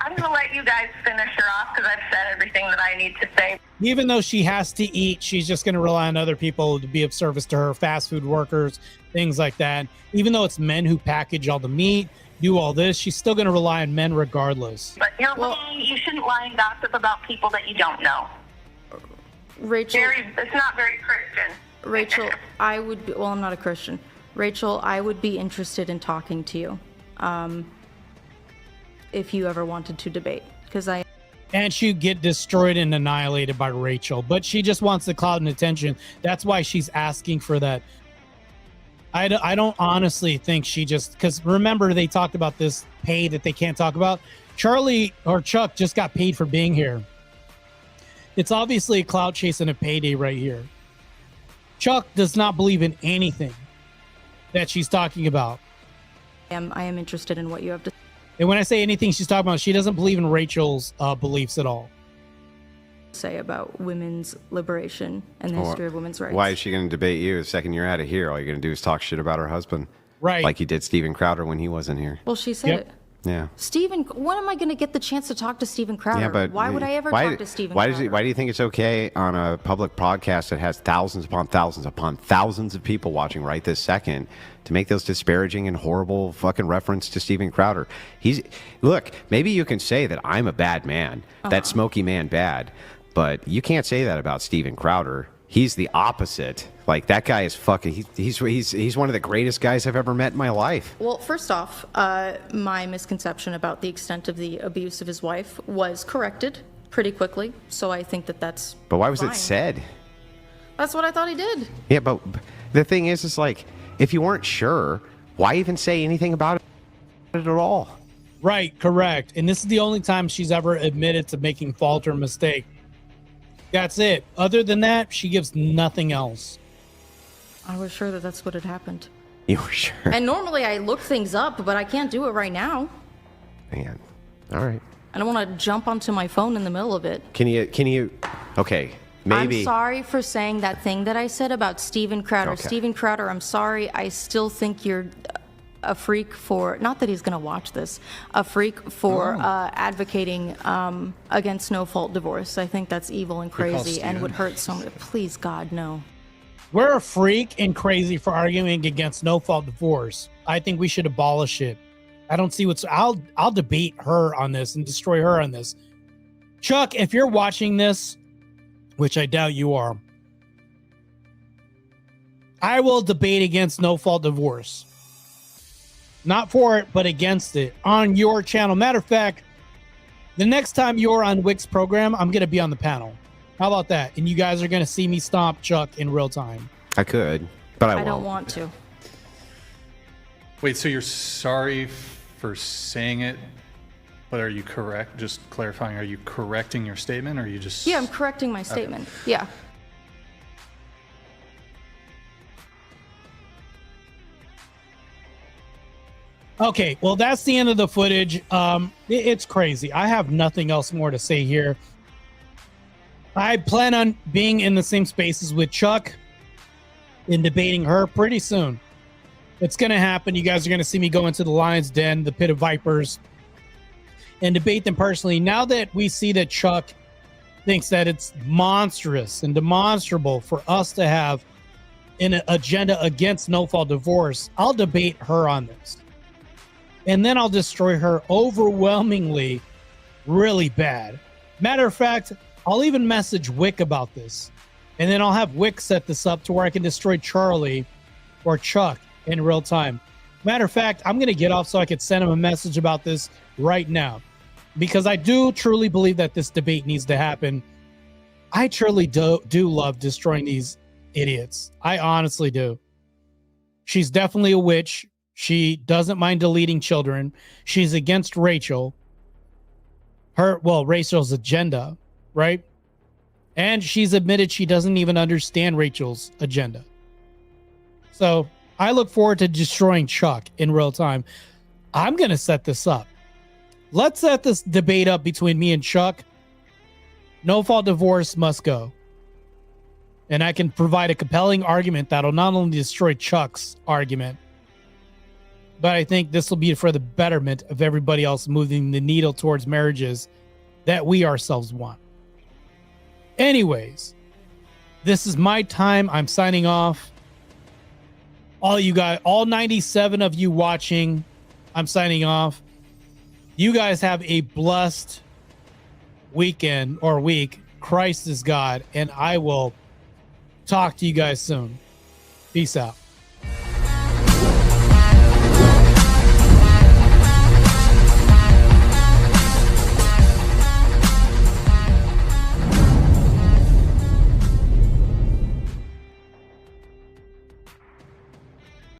Speaker 6: I'm going to let you guys finish her off because I've said everything that I need to say.
Speaker 1: Even though she has to eat, she's just going to rely on other people to be of service to her, fast food workers, things like that. Even though it's men who package all the meat, do all this, she's still going to rely on men regardless.
Speaker 6: But you're wrong. You shouldn't lie and gossip about people that you don't know.
Speaker 5: Rachel,
Speaker 6: it's not very Christian.
Speaker 5: Rachel, I'm not a Christian. Rachel, I would be interested in talking to you if you ever wanted to debate,
Speaker 1: and she'd get destroyed and annihilated by Rachel, but she just wants the clout and attention. That's why she's asking for that. I don't honestly think she just, because remember they talked about this pay that they can't talk about. Charlie or Chuck just got paid for being here. It's obviously a clout chase and a payday right here. Chuck does not believe in anything that she's talking about.
Speaker 5: I am interested in what you have to say.
Speaker 1: And when I say anything she's talking about, she doesn't believe in Rachel's beliefs at all.
Speaker 5: Say about women's liberation and the history of women's rights.
Speaker 2: Why is she going to debate you the second you're out of here? All you're going to do is talk shit about her husband.
Speaker 1: Right.
Speaker 2: Like you did Steven Crowder when he wasn't here.
Speaker 5: Well, she said it.
Speaker 2: Yeah.
Speaker 5: Steven, when am I going to get the chance to talk to Steven Crowder?
Speaker 2: Yeah, but
Speaker 5: why would I ever talk to Steven Crowder?
Speaker 2: Why do you think it's okay on a public podcast that has thousands upon thousands of people watching right this second to make those disparaging and horrible fucking reference to Steven Crowder? Look, maybe you can say that I'm a bad man, that smoky man bad, but you can't say that about Steven Crowder. He's the opposite. Like, that guy is fucking. He's one of the greatest guys I've ever met in my life.
Speaker 5: Well, first off, my misconception about the extent of the abuse of his wife was corrected pretty quickly. So I think that's.
Speaker 2: But why was
Speaker 5: fine.
Speaker 2: it said?
Speaker 5: That's what I thought he did.
Speaker 2: Yeah, but the thing is like, if you weren't sure, why even say anything about it at all?
Speaker 1: Right, correct. And this is the only time she's ever admitted to making fault or mistake. That's it. Other than that, she gives nothing else.
Speaker 5: I was sure that's what had happened.
Speaker 2: You were sure?
Speaker 5: And normally I look things up, but I can't do it right now.
Speaker 2: Man, all right.
Speaker 5: I don't want to jump onto my phone in the middle of it.
Speaker 2: Can you? Okay, maybe.
Speaker 5: I'm sorry for saying that thing that I said about Steven Crowder.
Speaker 2: Okay.
Speaker 5: Steven Crowder, I'm sorry. I still think you're a freak for, not that he's going to watch this, a freak for advocating against no-fault divorce. I think that's evil and crazy and would hurt so much. Please, God, no.
Speaker 1: We're a freak and crazy for arguing against no-fault divorce. I think we should abolish it. I don't see I'll debate her on this and destroy her on this. Chuck, if you're watching this, which I doubt you are, I will debate against no-fault divorce. Not for it, but against it on your channel. Matter of fact, the next time you're on Wick's program, I'm going to be on the panel. How about that? And you guys are going to see me stomp Chuck in real time.
Speaker 2: I could, but I won't.
Speaker 5: I don't want to.
Speaker 7: Wait, so you're sorry for saying it, but are you correct? Just clarifying, are you correcting your statement, or are you just...
Speaker 5: Yeah, I'm correcting my statement. Yeah.
Speaker 1: Okay, well, that's the end of the footage. It's crazy. I have nothing else more to say here. I plan on being in the same spaces with Chuck and debating her pretty soon. It's going to happen. You guys are going to see me go into the Lion's Den, the Pit of Vipers, and debate them personally. Now that we see that Chuck thinks that it's monstrous and demonstrable for us to have an agenda against no-fault divorce, I'll debate her on this. And then I'll destroy her overwhelmingly, really bad. Matter of fact, I'll even message Wick about this. And then I'll have Wick set this up to where I can destroy Charlie or Chuck in real time. Matter of fact, I'm going to get off so I could send him a message about this right now. Because I do truly believe that this debate needs to happen. I truly do love destroying these idiots. I honestly do. She's definitely a witch. She doesn't mind deleting children. She's against Rachel. Rachel's agenda, right? And she's admitted she doesn't even understand Rachel's agenda. So I look forward to destroying Chuck in real time. I'm going to set this up. Let's set this debate up between me and Chuck. No-fault divorce must go. And I can provide a compelling argument that'll not only destroy Chuck's argument, but I think this will be for the betterment of everybody else moving the needle towards marriages that we ourselves want. Anyways, this is my time. I'm signing off. All you guys, all 97 of you watching, I'm signing off. You guys have a blessed weekend or week. Christ is God, and I will talk to you guys soon. Peace out.